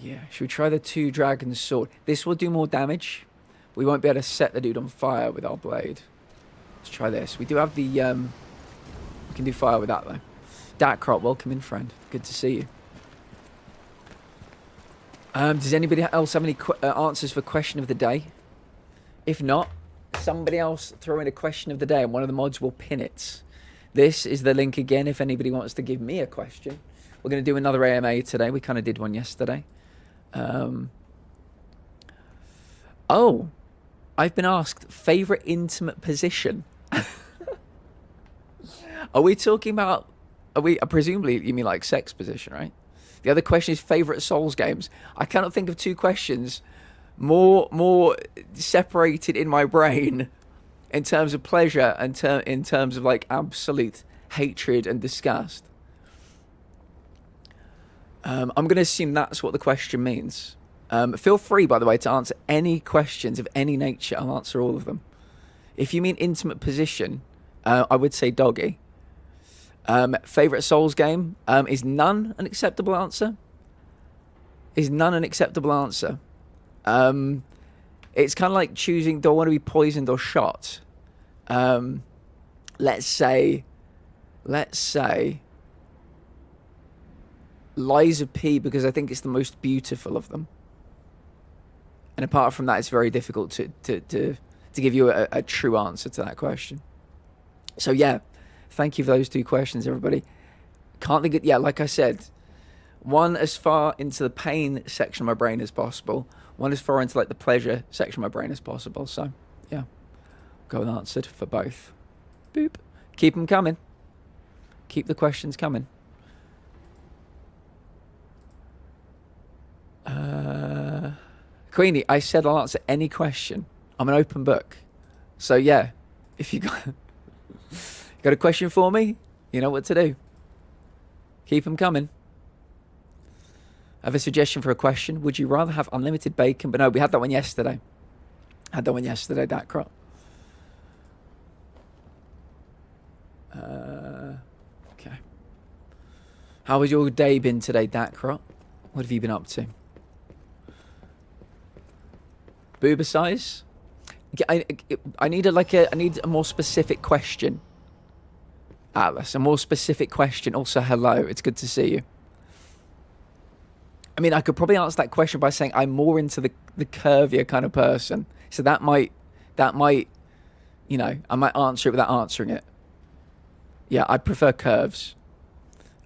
Yeah, should we try the 2 dragon sword? This will do more damage. We won't be able to set the dude on fire with our blade. Let's try this. We do have the, we can do fire with that though. Darkrot, welcome in, friend. Good to see you. Does anybody else have any answers for question of the day? If not, somebody else throw in a question of the day and one of the mods will pin it. This is the link again if anybody wants to give me a question. We're going to do another AMA today. We kind of did one yesterday. Oh, I've been asked favourite intimate position. Are we talking about... presumably you mean like sex position, right? The other question is favourite Souls games. I cannot think of 2 questions more separated in my brain in terms of pleasure and in terms of like absolute hatred and disgust. I'm going to assume that's what the question means. Feel free, by the way, to answer any questions of any nature. I'll answer all of them. If you mean intimate position, I would say doggy. Favourite Souls game? Is none an acceptable answer? Is none an acceptable answer? It's kind of like choosing, do I want to be poisoned or shot? Let's say Lies of P, because I think it's the most beautiful of them. And apart from that, it's very difficult to give you a true answer to that question. So yeah, thank you for those 2 questions, everybody. Can't think of, yeah, like I said, one as far into the pain section of my brain as possible, one as far into like the pleasure section of my brain as possible. So yeah, go answered for both. Boop. Keep them coming. Keep the questions coming. Queenie, I said I'll answer any question. I'm an open book. So yeah, if you got a question for me, you know what to do. Keep them coming. I have a suggestion for a question. Would you rather have unlimited bacon? But no, we had that one yesterday. Darkrot. Okay. How has your day been today, Darkrot? What have you been up to? Booba size? I need a more specific question. Atlas, a more specific question. Also, hello. It's good to see you. I mean, I could probably answer that question by saying I'm more into the curvier kind of person. So that might, you know, I might answer it without answering it. Yeah, I prefer curves.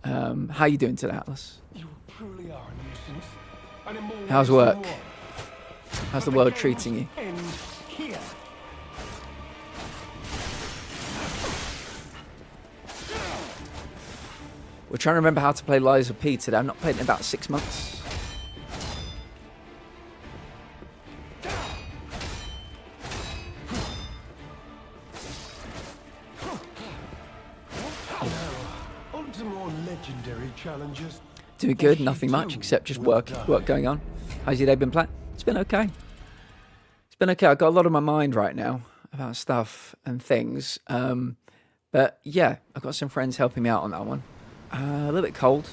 How you doing today, Atlas? You truly are a nuisance, And in more How's ways than work? one. How's But the world games treating you? end here. We're trying to remember how to play Liza P today. I've not played in about 6 months. On to more legendary challenges. Doing good, nothing much except just work going on. How's your day been playing? It's been okay. It's been okay. I've got a lot on my mind right now about stuff and things. But yeah, I've got some friends helping me out on that one. A little bit cold.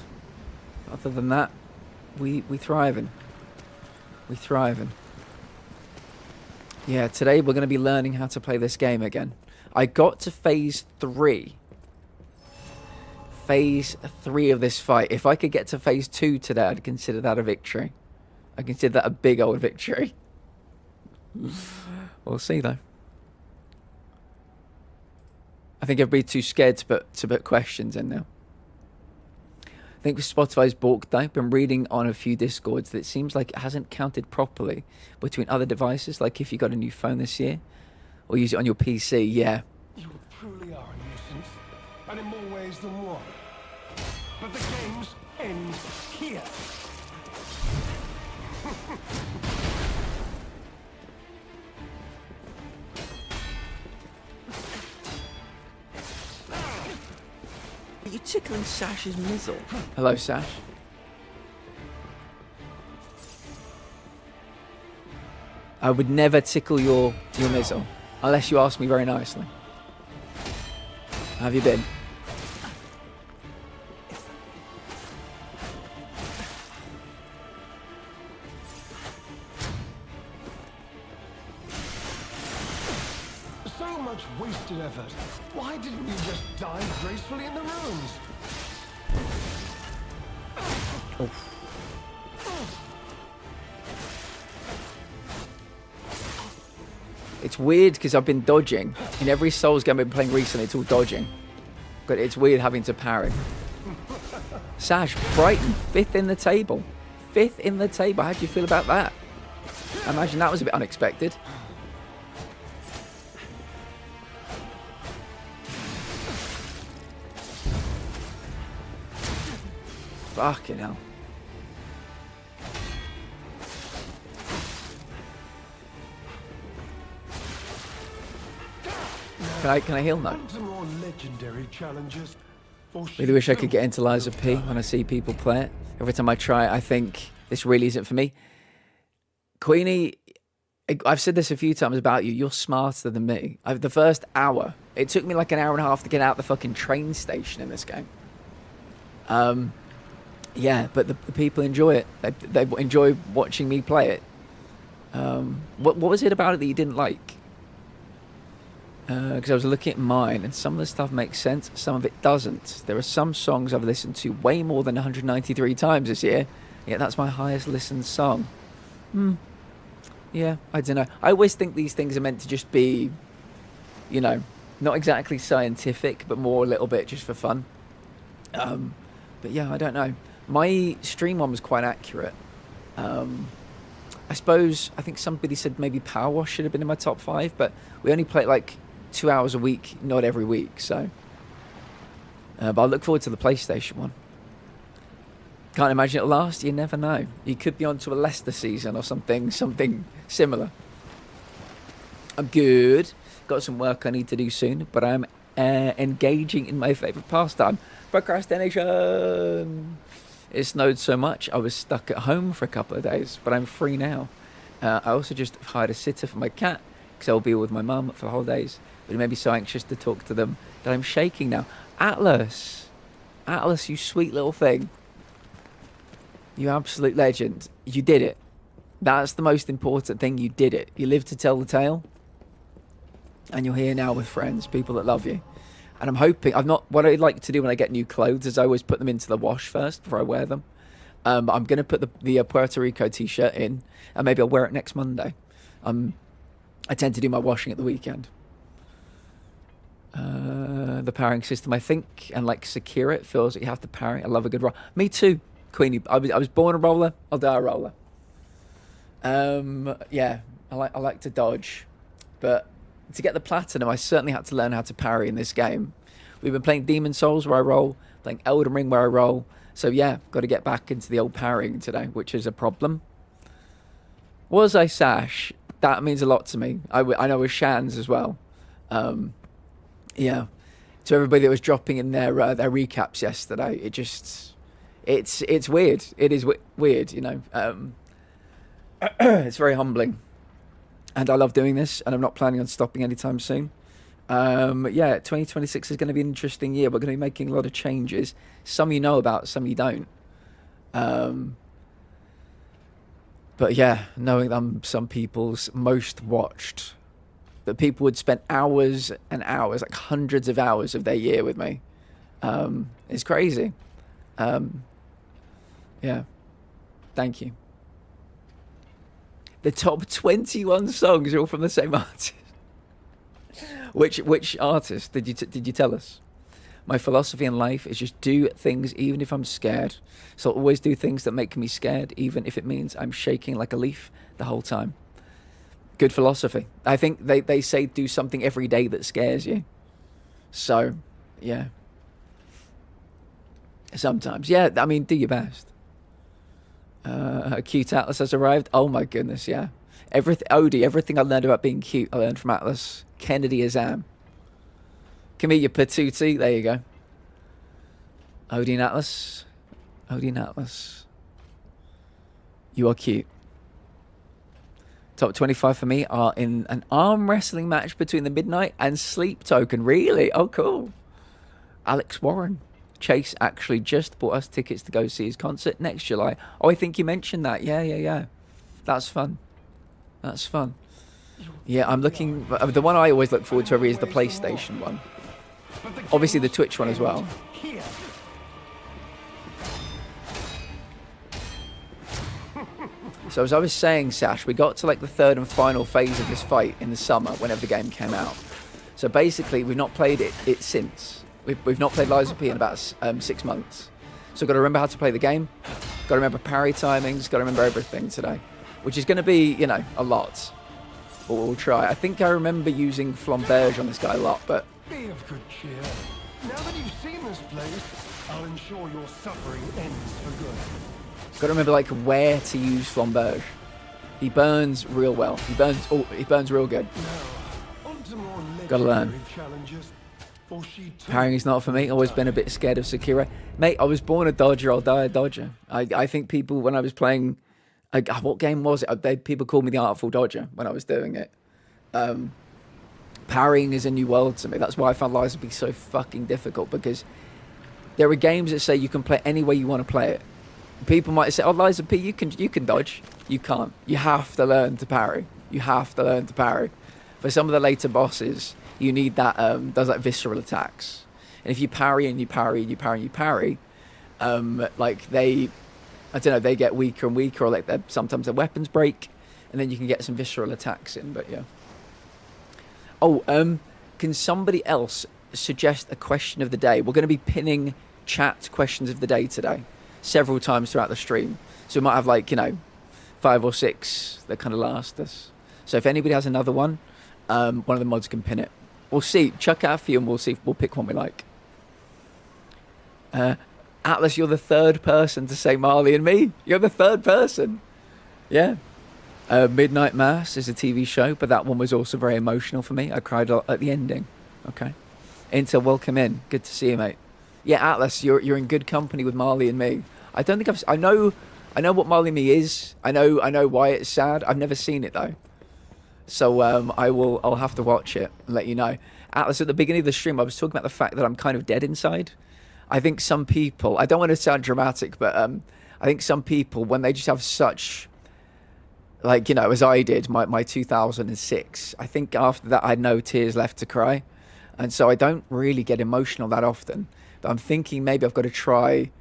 Other than that, we thriving. We thriving. Yeah, today we're going to be learning how to play this game again. I got to phase 3. Phase 3 of this fight. If I could get to phase 2 today, I'd consider that a victory. I consider that a big old victory. We'll see though. I think everybody's too scared to put questions in now. I think with Spotify's balked though. Been reading on a few Discords that it seems like it hasn't counted properly between other devices. Like if you got a new phone this year or use it on your PC, yeah. You truly are a nuisance. And in more ways than one. But the games end here. Are you tickling Sash's mizzle? Hello, Sash. I would never tickle your mizzle unless you ask me very nicely. How have you been? So much wasted effort. Why didn't you just die gracefully in the ruins? It's weird because I've been dodging. In every Souls game I've been playing recently, it's all dodging. But it's weird having to parry. Sash, Brighton, 5th in the table. 5th in the table. How do you feel about that? I imagine that was a bit unexpected. Fucking hell. Can I heal now? On to more legendary challenges. Really wish I could get into Liza P when I see people play it. Every time I try it, I think this really isn't for me. Queenie, I've said this a few times about you. You're smarter than me. The first hour, it took me like an hour and a half to get out the fucking train station in this game. Yeah, but the people enjoy it. They enjoy watching me play it. What was it about it that you didn't like? Because I was looking at mine, and some of the stuff makes sense, some of it doesn't. There are some songs I've listened to way more than 193 times this year, yet that's my highest listened song. Yeah, I don't know. I always think these things are meant to just be, you know, not exactly scientific, but more a little bit just for fun. But yeah, I don't know. My stream one was quite accurate. I think somebody said maybe Power Wash should have been in my top 5, but we only play it like 2 hours a week, not every week, so. But I look forward to the PlayStation one. Can't imagine it'll last, you never know. You could be onto a Leicester season or something similar. I'm good. Got some work I need to do soon, but I'm engaging in my favourite pastime, procrastination. It snowed so much, I was stuck at home for a couple of days, but I'm free now. I also just hired a sitter for my cat, because I'll be with my mum for the holidays, but it made me so anxious to talk to them that I'm shaking now. Atlas, you sweet little thing. You absolute legend. You did it. That's the most important thing, you did it. You lived to tell the tale, and you're here now with friends, people that love you. And I'm hoping, what I like to do when I get new clothes is I always put them into the wash first before I wear them. I'm going to put the Puerto Rico t-shirt in, and maybe I'll wear it next Monday. I tend to do my washing at the weekend. The powering system, I think, and like secure it, feels like you have to parry. I love a good run. Me too. Queenie, I was born a roller. I'll die a roller. Yeah, I like to dodge, but to get the platinum, I certainly had to learn how to parry in this game. We've been playing Demon Souls where I roll, playing Elden Ring where I roll. So yeah, got to get back into the old parrying today, which is a problem. Was I Sash? That means a lot to me. I know it was Shans as well. Yeah. To everybody that was dropping in their recaps yesterday, it's weird. It is weird, you know. It's very humbling, and I love doing this, and I'm not planning on stopping anytime soon. Yeah, 2026 is going to be an interesting year. We're going to be making a lot of changes. Some you know about, some you don't. But yeah, knowing I'm some people's most watched, that people would spend hours and hours, like hundreds of hours of their year with me, is crazy. Yeah, thank you. The top 21 songs are all from the same artist. Which artist did you tell us? My philosophy in life is just do things even if I'm scared. So I'll always do things that make me scared, even if it means I'm shaking like a leaf the whole time. Good philosophy. I think they say do something every day that scares you. So, yeah. Sometimes. Yeah, I mean, do your best. A cute Atlas has arrived. Oh my goodness, yeah. Odie, everything I learned about being cute, I learned from Atlas. Kennedy Azam. Come here, you patootie. There you go. Odie and Atlas. Odie and Atlas. You are cute. Top 25 for me are in an arm wrestling match between the Midnight and Sleep Token. Really? Oh, cool. Alex Warren. Chase actually just bought us tickets to go see his concert next July. Oh, I think you mentioned that. Yeah. That's fun. That's fun. Yeah, I'm looking... The one I always look forward to every is the PlayStation one. Obviously the Twitch one as well. So as I was saying, Sash, we got to like the third and final phase of this fight in the summer whenever the game came out. So basically we've not played it since. We've not played Lies of P in about 6 months. So got to remember how to play the game. Got to remember parry timings. Got to remember everything today. Which is going to be, you know, a lot. But we'll try. I think I remember using Flamberge on this guy a lot, but... Be of good cheer. Now that you've seen this place, I'll ensure your suffering ends for good. Got to remember, like, where to use Flamberge. He burns real well. He burns real good. Got to learn. Parrying is not for me. Always been a bit scared of Sekiro. Mate, I was born a dodger. I'll die a dodger. I think people, when I was playing... what game was it? People called me the Artful Dodger when I was doing it. Parrying is a new world to me. That's why I found Lies of P so fucking difficult, because there are games that say you can play any way you want to play it. People might say, "Oh, Lies of P, you can dodge." You can't. You have to learn to parry. You have to learn to parry. For some of the later bosses, you need that does like visceral attacks. And if you parry and you parry and you parry and you parry, like they, I don't know, they get weaker and weaker, or like sometimes their weapons break, and then you can get some visceral attacks in. But yeah. Oh, can somebody else suggest a question of the day? We're going to be pinning chat questions of the day today, several times throughout the stream. So we might have like, you know, 5 or 6 that kind of last us. So if anybody has another one of the mods can pin it. We'll see. Chuck out a few and we'll see if we'll pick one we like. Atlas, you're the third person to say Marley and me. You're the third person. Yeah. Midnight Mass is a TV show, but that one was also very emotional for me. I cried a lot at the ending. Okay. Intel, welcome in. Good to see you, mate. Yeah, Atlas, you're in good company with Marley and me. I don't think I know what Marley and me is. I know why it's sad. I've never seen it though. So I'll have to watch it and let you know. Atlas, at the beginning of the stream, I was talking about the fact that I'm kind of dead inside. I think some people, I don't want to sound dramatic, but I think some people, when they just have such, like, you know, as I did, my 2006, I think after that I had no tears left to cry. And so I don't really get emotional that often. But I'm thinking maybe I've got to try,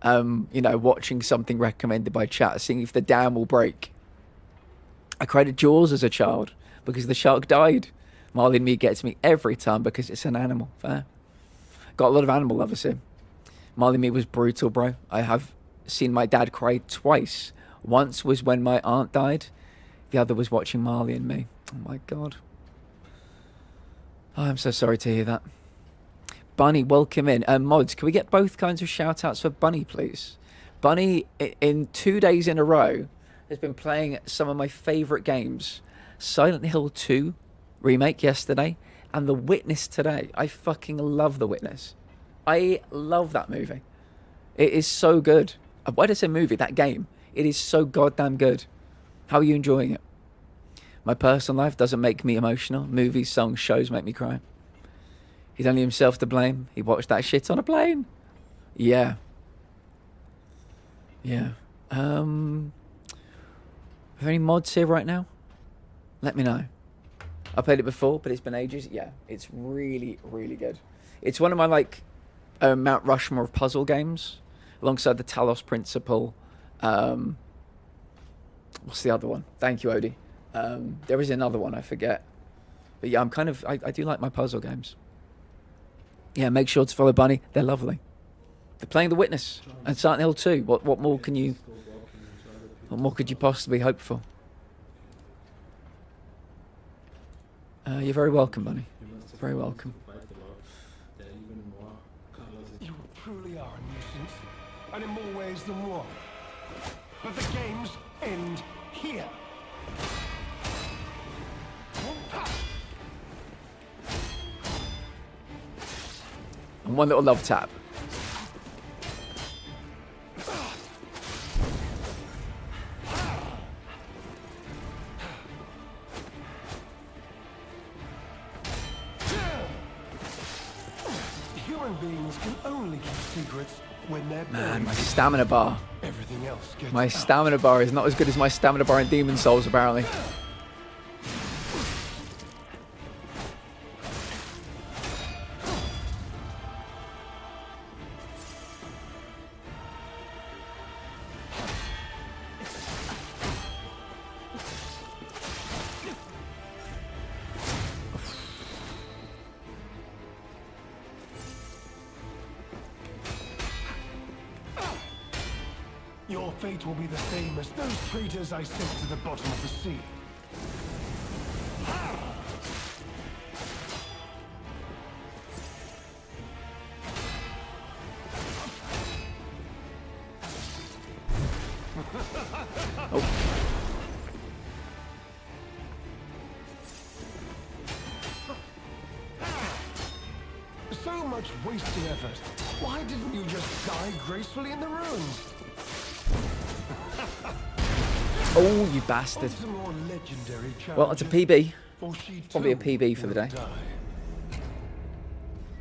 you know, watching something recommended by chat, seeing if the dam will break. I cried at Jaws as a child because the shark died. Marley and me gets me every time because it's an animal. Fair. Got a lot of animal lovers here. Marley and me was brutal, bro. I have seen my dad cry twice. Once was when my aunt died. The other was watching Marley and me. Oh my God. Oh, I'm so sorry to hear that. Bunny, welcome in. Mods, can we get both kinds of shout outs for Bunny, please? Bunny, in 2 days in a row, has been playing some of my favourite games. Silent Hill 2 remake yesterday, and The Witness today. I fucking love The Witness. I love that movie. It is so good. Why did I say movie? That game. It is so goddamn good. How are you enjoying it? My personal life doesn't make me emotional. Movies, songs, shows make me cry. He's only himself to blame. He watched that shit on a plane. Yeah. Yeah. Are there any mods here right now? Let me know. I played it before, but it's been ages. Yeah, it's really, really good. It's one of my, like, Mount Rushmore of puzzle games, alongside the Talos Principle. What's the other one? Thank you, Odie. There is another one, I forget. But yeah, I do like my puzzle games. Yeah, make sure to follow Bunny. They're lovely. They're playing The Witness and Silent Hill 2. What more could you possibly hope for? You're very welcome, Bunny. Very welcome. You truly are a nuisance, and in more ways than one. But the games end here. And one little love tap. Human beings can only keep secrets when they're Man, my buried. stamina bar. Everything else gets My out. stamina bar is not as good as my stamina bar in Demon Souls, apparently. Your fate will be the same as those traitors I sent to the bottom of the sea. So much wasted effort. Why didn't you just die gracefully in the ruins? Oh, you bastard. On to more legendary Well, it's a challenges, PB. for she Probably a too PB for the will day. die.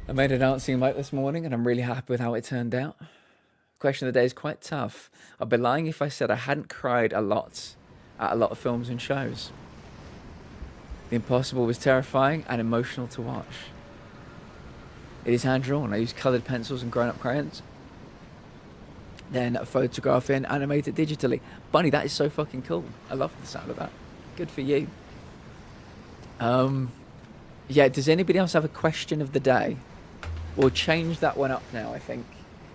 I made a dancing light this morning, and I'm really happy with how it turned out. Question of the day is quite tough. I'd be lying if I said I hadn't cried a lot at a lot of films and shows. The Impossible was terrifying and emotional to watch. It is hand-drawn. I use coloured pencils and grown-up crayons. Then photograph and animate it digitally. Bunny, that is so fucking cool. I love the sound of that. Good for you. Yeah, does anybody else have a question of the day? We'll change that one up now, I think.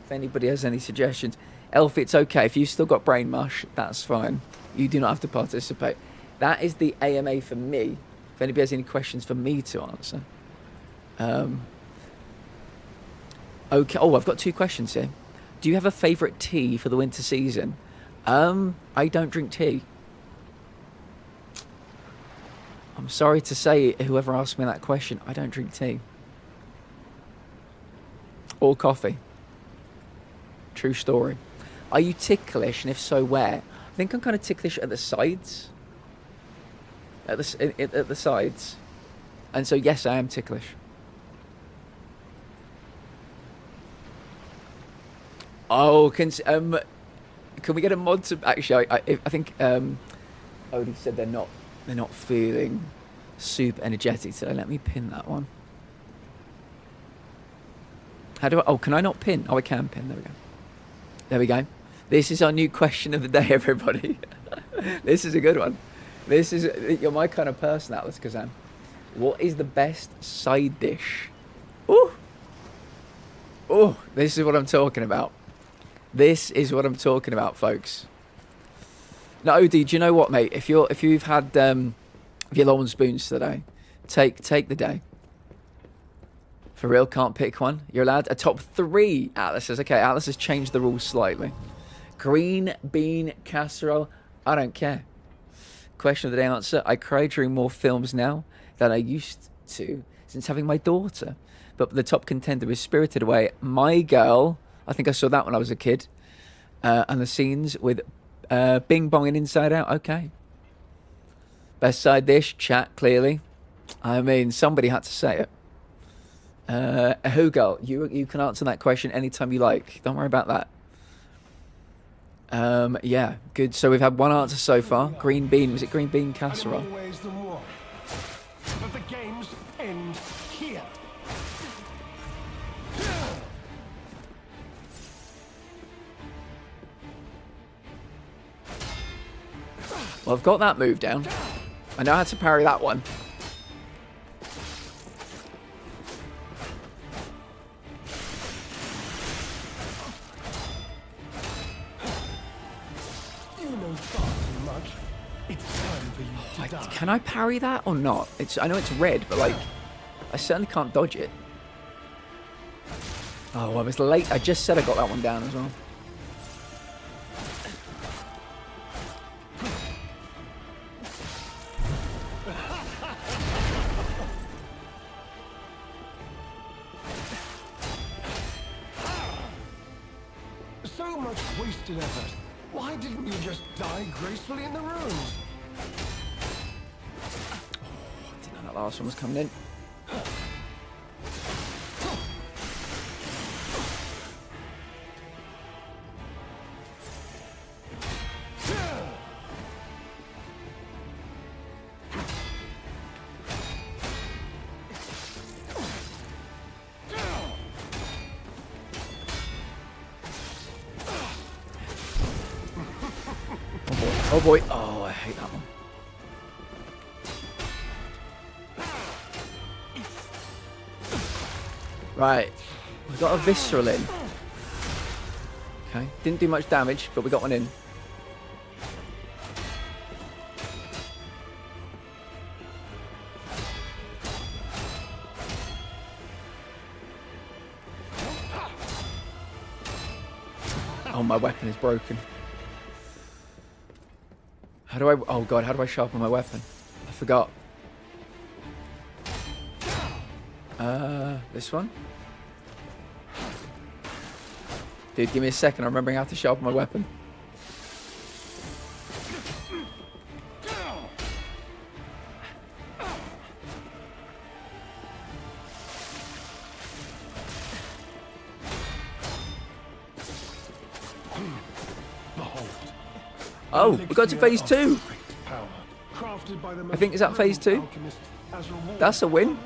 If anybody has any suggestions. Elf, it's okay. If you've still got brain mush, that's fine. You do not have to participate. That is the AMA for me. If anybody has any questions for me to answer. Okay. Oh, I've got 2 questions here. Do you have a favourite tea for the winter season? I don't drink tea. I'm sorry to say, whoever asked me that question, I don't drink tea. Or coffee. True story. Are you ticklish, and if so, where? I think I'm kind of ticklish at the sides. At the sides. And so, yes, I am ticklish. Oh, can we get a mod to... Actually, I think Odie said they're not feeling super energetic today. Let me pin that one. How do I... Oh, can I not pin? Oh, I can pin. There we go. There we go. This is our new question of the day, everybody. This is a good one. This is... You're my kind of person, Atlas Kazan. What is the best side dish? Ooh! Oh, this is what I'm talking about. This is what I'm talking about, folks. Now, Odie, do you know what, mate? If you've had if you're low on spoons today, take the day. For real, can't pick one. You're allowed a top 3. Atlas says, okay, Atlas has changed the rules slightly. Green bean casserole. I don't care. Question of the day answer. I cry during more films now than I used to since having my daughter. But the top contender is Spirited Away. My Girl. I think I saw that when I was a kid. And the scenes with Bing Bong and Inside Out. Okay. Best side dish. Chat, clearly. I mean, somebody had to say it. Hugo, you can answer that question anytime you like. Don't worry about that. Yeah, good. So we've had one answer so far. Green bean. Was it green bean casserole? And in more ways than one. But the games end here. Well, I've got that move down. I know how to parry that one. You know far too much. It's time for you to die. Can I parry that or not? I know it's red, but like, I certainly can't dodge it. Oh, I was late. I just said I got that one down as well. So much wasted effort. Why didn't you just die gracefully in the rooms? Didn't know that last one was coming in. Oh boy. Oh, I hate that one. Right. We got a visceral in. Okay. Didn't do much damage, but we got one in. Oh, my weapon is broken. How do I... Oh, God. How do I sharpen my weapon? I forgot. This one? Dude, give me a second. I'm remembering how to sharpen my weapon. Oh, we got to phase 2. I think, is that phase 2? That's a win.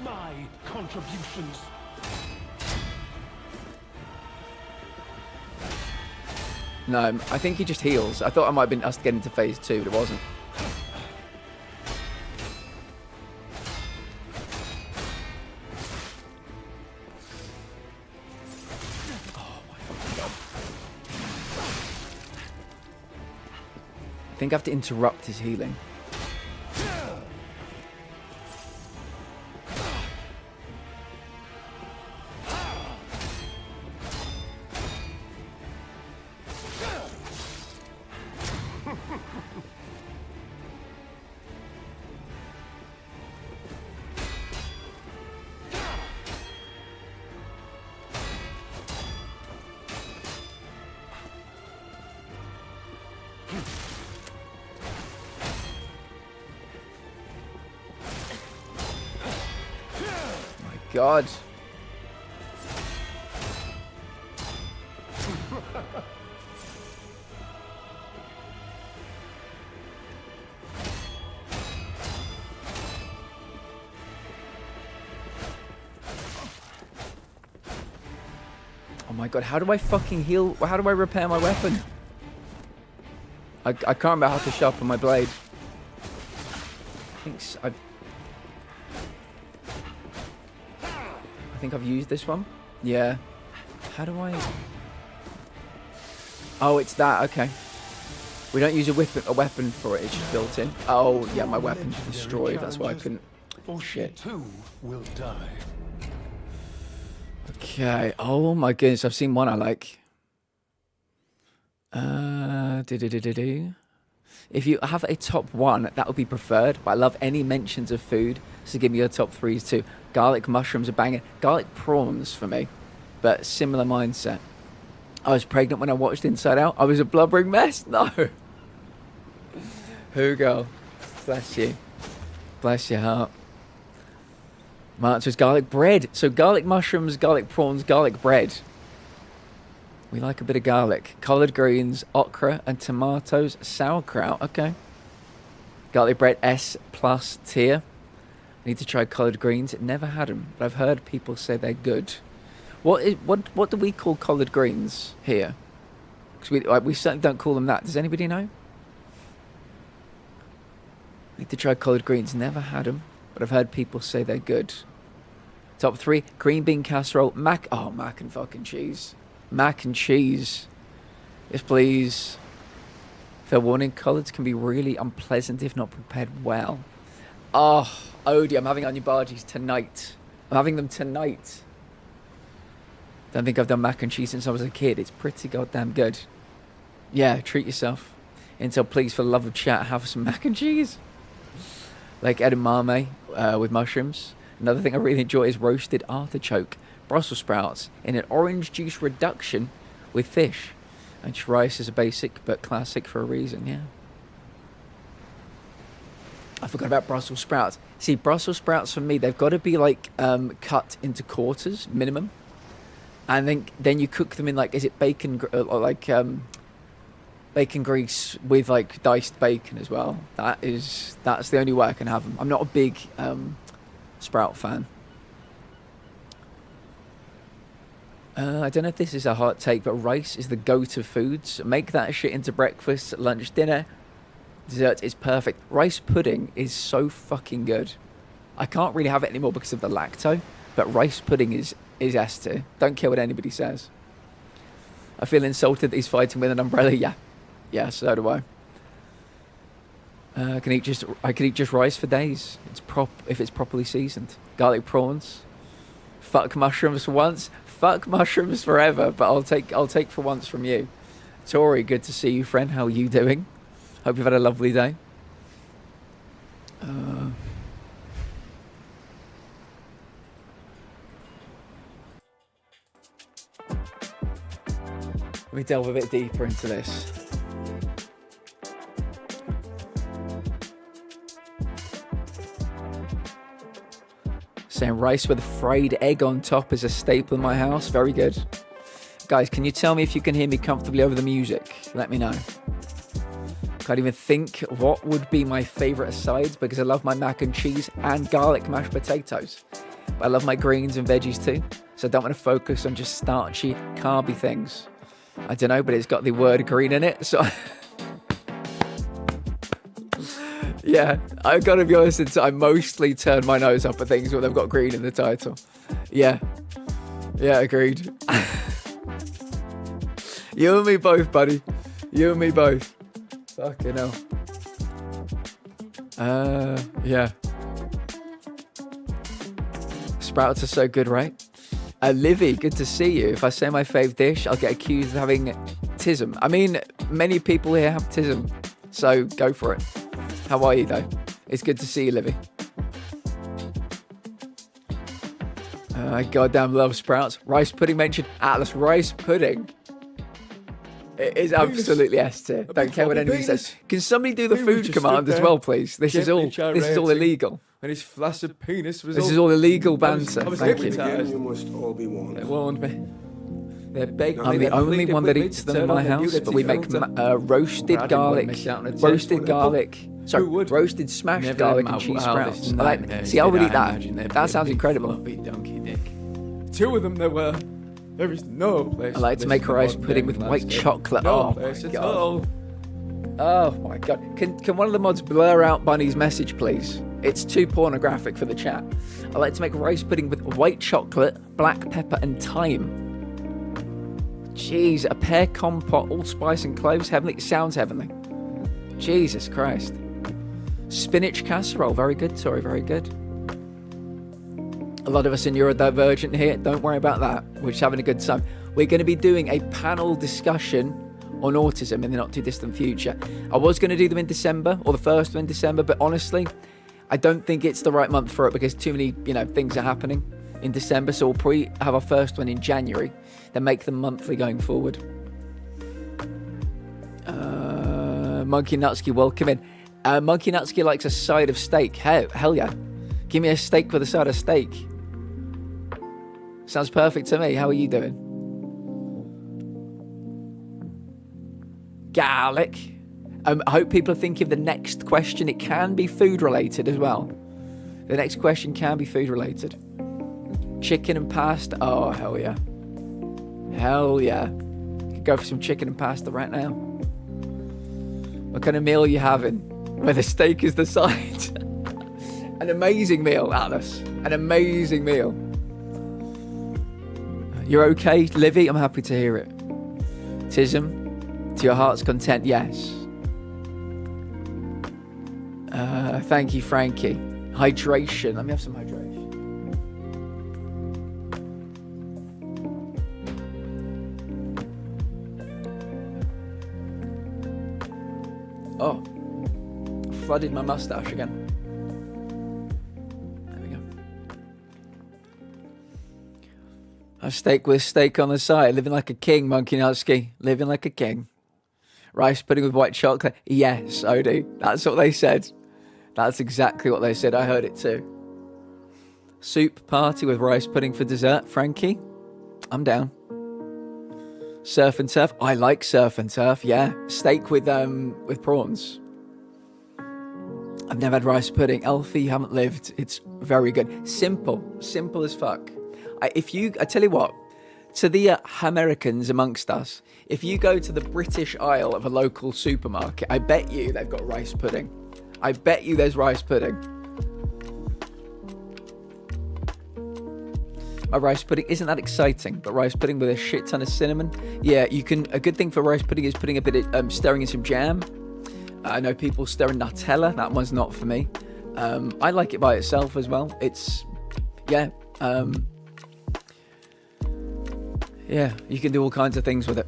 No, I think he just heals. I thought it might have been us getting to phase 2, but it wasn't. Oh my fucking God. I think I have to interrupt his healing. God. Oh my God, how do I fucking heal? How do I repair my weapon? I can't remember how to sharpen my blade. I think I've used this one. Yeah. How do I... Oh, it's that. Okay. We don't use a weapon for it. It's just built in. Oh, yeah, my weapon's destroyed. That's why I couldn't. Or she too will die. Okay. Oh my goodness, I've seen one I like. If you have a top one, that would be preferred. But I love any mentions of food, so give me your top threes too. Garlic mushrooms are banging. Garlic prawns for me, but similar mindset. I was pregnant when I watched Inside Out. I was a blubbering mess. No. Hugo, bless you. Bless your heart. My answer is garlic bread. So garlic mushrooms, garlic prawns, garlic bread. We like a bit of garlic. Collard greens, okra and tomatoes, sauerkraut. Okay. Garlic bread, S+ tier. Need to try collard greens. Never had them, but I've heard people say they're good. What do we call collard greens here? Because we certainly don't call them that. Does anybody know? Need to try collard greens. Never had them, but I've heard people say they're good. Top three: green bean casserole, mac and fucking cheese. Mac and cheese. Yes, please. Fair warning, collards can be really unpleasant if not prepared well. Oh, Odie, I'm having onion bhajis tonight. I'm having them tonight. Don't think I've done mac and cheese since I was a kid. It's pretty goddamn good. Yeah, treat yourself. Intel, please, for the love of chat, have some mac and cheese. Like edamame with mushrooms. Another thing I really enjoy is roasted artichoke, Brussels sprouts in an orange juice reduction with fish. And just rice is a basic but classic for a reason, yeah. I forgot about Brussels sprouts. See, Brussels sprouts for me, they've got to be like cut into quarters minimum. And then you cook them in like, is it bacon or like bacon grease with like diced bacon as well. That's the only way I can have them. I'm not a big sprout fan. I don't know if this is a hot take, but rice is the go-to foods. Make that shit into breakfast, lunch, dinner, dessert is perfect. Rice pudding is so fucking good. I can't really have it anymore because of the lacto, but rice pudding is S tier. Don't care what anybody says. I feel insulted that he's fighting with an umbrella. Yeah, so do I. I can eat just rice for days. If it's properly seasoned. Garlic prawns. Fuck mushrooms for once. Fuck mushrooms forever. But I'll take for once from you. Tori, good to see you, friend. How are you doing? Hope you've had a lovely day. Let me delve a bit deeper into this. Saying rice with a fried egg on top is a staple in my house. Very good. Guys, can you tell me if you can hear me comfortably over the music? Let me know. Can't even think what would be my favourite sides because I love my mac and cheese and garlic mashed potatoes. But I love my greens and veggies too. So I don't want to focus on just starchy, carby things. I don't know, but it's got the word green in it. So yeah, I've got to be honest, I mostly turn my nose up at things when they've got green in the title. Yeah, agreed. You and me both, buddy. You and me both. Fucking hell. Yeah. Sprouts are so good, right? Livy, good to see you. If I say my fave dish, I'll get accused of having tism. I mean, many people here have tism, so go for it. How are you, though? It's good to see you, Livy. I goddamn love sprouts. Rice pudding mentioned. Atlas, rice pudding. It is absolutely S tier. Don't care what anybody says. Can somebody do the food command as well, please? This is all illegal. And his flaccid penis was This is all illegal banter. Thank you. You must all be warned. They warned me. They're begging I'm me. the only one that eats them in my house, but we make roasted garlic, roasted smashed garlic and cheese sprouts. See, I would eat that. That sounds incredible. Donkey dick. Two of them there were. There is no place. I like to make rice pudding with white chocolate. No Oh place my at god. all. Oh my god. Can one of the mods blur out Bunny's message, please? It's too pornographic for the chat. I like to make rice pudding with white chocolate, black pepper and thyme. Jeez, a pear compote, allspice and cloves, heavenly. It sounds heavenly. Jesus Christ. Spinach casserole, very good, Tori, very good. A lot of us in neurodivergent here, don't worry about that. We're just having a good time. We're going to be doing a panel discussion on autism in the not too distant future. I was going to do them in December, or the first one in December, but honestly, I don't think it's the right month for it because too many, things are happening in December. So we'll probably have our first one in January, then make them monthly going forward. Monkey Nutsky, welcome in. Monkey Nutsky likes a side of steak. Hell yeah. Give me a steak with a side of steak. Sounds perfect to me. How are you doing? Garlic. I hope people are thinking of the next question. It can be food related as well. The next question can be food related. Chicken and pasta. Oh, hell yeah. Hell yeah. You could go for some chicken and pasta right now. What kind of meal are you having? Where the steak is the side. An amazing meal, Alice. An amazing meal. You're okay, Livy? I'm happy to hear it. Tism, to your heart's content, yes. Thank you, Frankie. Hydration. Let me have some hydration. Oh, flooded my mustache again. There we go. A steak with steak on the side. Living like a king, Monkey Nutsky. Living like a king. Rice pudding with white chocolate. Yes, Odie. That's what they said. That's exactly what they said. I heard it too. Soup party with rice pudding for dessert. Frankie, I'm down. Surf and turf. I like surf and turf. Yeah, steak with prawns. I've never had rice pudding. Elfie, you haven't lived. It's very good. Simple as fuck. I tell you what, to the Americans amongst us, if you go to the British aisle of a local supermarket, I bet you they've got rice pudding. I bet you there's rice pudding. My rice pudding isn't that exciting, but rice pudding with a shit ton of cinnamon. Yeah, you can. A good thing for rice pudding is putting a bit of stirring in some jam. I know people stir in Nutella. That one's not for me. I like it by itself as well. It's, yeah. Yeah, you can do all kinds of things with it.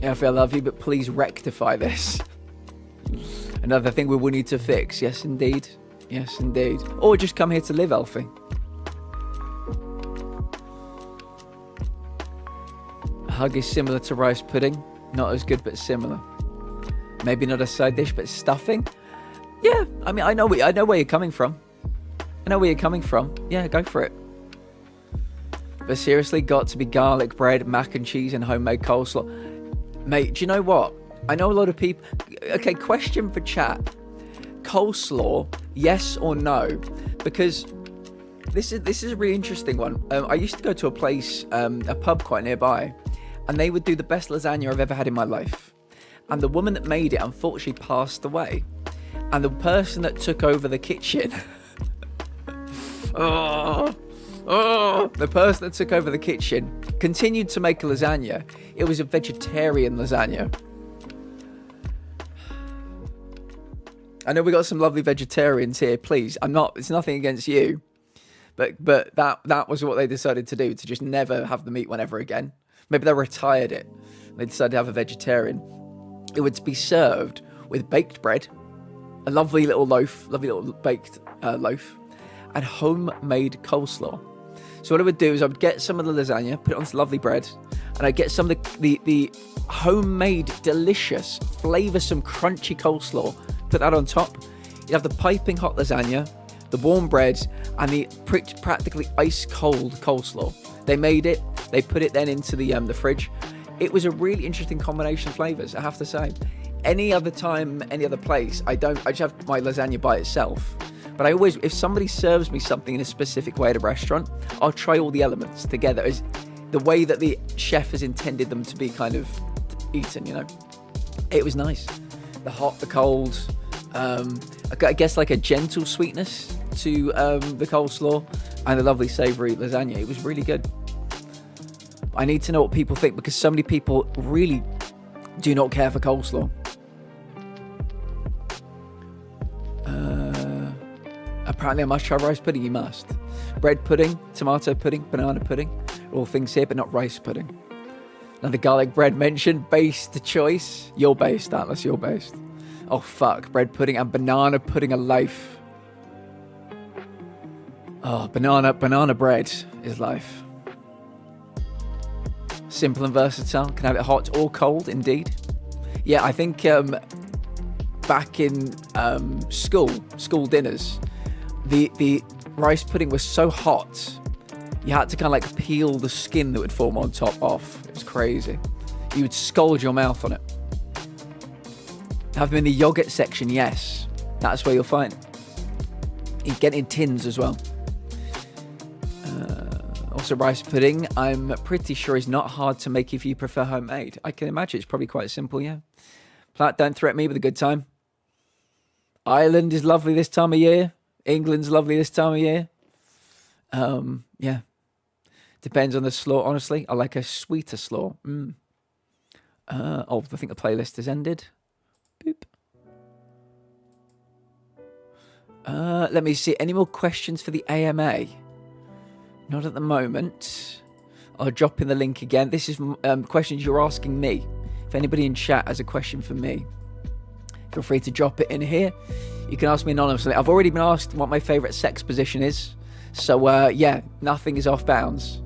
Yeah, I love you, but please rectify this. Another thing we will need to fix. Yes, indeed. Yes, indeed. Or just come here to live, Alfie. A hug is similar to rice pudding. Not as good, but similar. Maybe not a side dish, but stuffing. Yeah, I mean, I know where you're coming from. Yeah, go for it. But seriously, got to be garlic bread, mac and cheese, and homemade coleslaw. Mate, do you know what? I know a lot of people... Okay, question for chat. Coleslaw, yes or no? Because this is a really interesting one. I used to go to a place, a pub quite nearby, and they would do the best lasagna I've ever had in my life. And the woman that made it unfortunately passed away. And the person that took over the kitchen... the person that took over the kitchen continued to make a lasagna. It was a vegetarian lasagna. I know we got some lovely vegetarians here. Please, it's nothing against you, but that was what they decided to do, to just never have the meat one ever again. Maybe they retired it. They decided to have a vegetarian. It would be served with baked bread, a lovely little baked loaf, and homemade coleslaw. So what I would do is I would get some of the lasagna, put it on some lovely bread, and I'd get some of the homemade, delicious, flavoursome, crunchy coleslaw, put that on top. You'd have the piping hot lasagna, the warm bread, and the practically ice cold coleslaw. They made it, they put it then into the fridge. It was a really interesting combination of flavours, I have to say. Any other time, any other place, I just have my lasagna by itself. But I always, if somebody serves me something in a specific way at a restaurant, I'll try all the elements together as the way that the chef has intended them to be kind of eaten, you know. It was nice. The hot, the cold, I guess like a gentle sweetness to the coleslaw. and a lovely savoury lasagna. It was really good. I need to know what people think, because so many people really do not care for coleslaw. Apparently I must try rice pudding. You must. Bread pudding, tomato pudding, banana pudding, all things here, but not rice pudding. Another garlic bread mentioned. Based choice. You're based, Atlas, you're based. Oh fuck, bread pudding and banana pudding are life. Oh, banana bread is life. Simple and versatile. Can have it hot or cold, indeed. Yeah, I think back in school dinners, the rice pudding was so hot, you had to kind of like peel the skin that would form on top off. It was crazy. You would scald your mouth on it. Have them in the yogurt section, yes. That's where you'll find it. You get it in tins as well. Also, rice pudding, I'm pretty sure is not hard to make if you prefer homemade. I can imagine it's probably quite simple, yeah. Platt, don't threaten me with a good time. Ireland is lovely this time of year. England's lovely this time of year. Yeah. Depends on the slaw, honestly. I like a sweeter slaw. I think the playlist has ended. Boop. Let me see. Any more questions for the AMA? Not at the moment. I'll drop in the link again. This is questions you're asking me. If anybody in chat has a question for me, feel free to drop it in here. You can ask me anonymously. I've already been asked what my favourite sex position is. So, yeah, nothing is off bounds.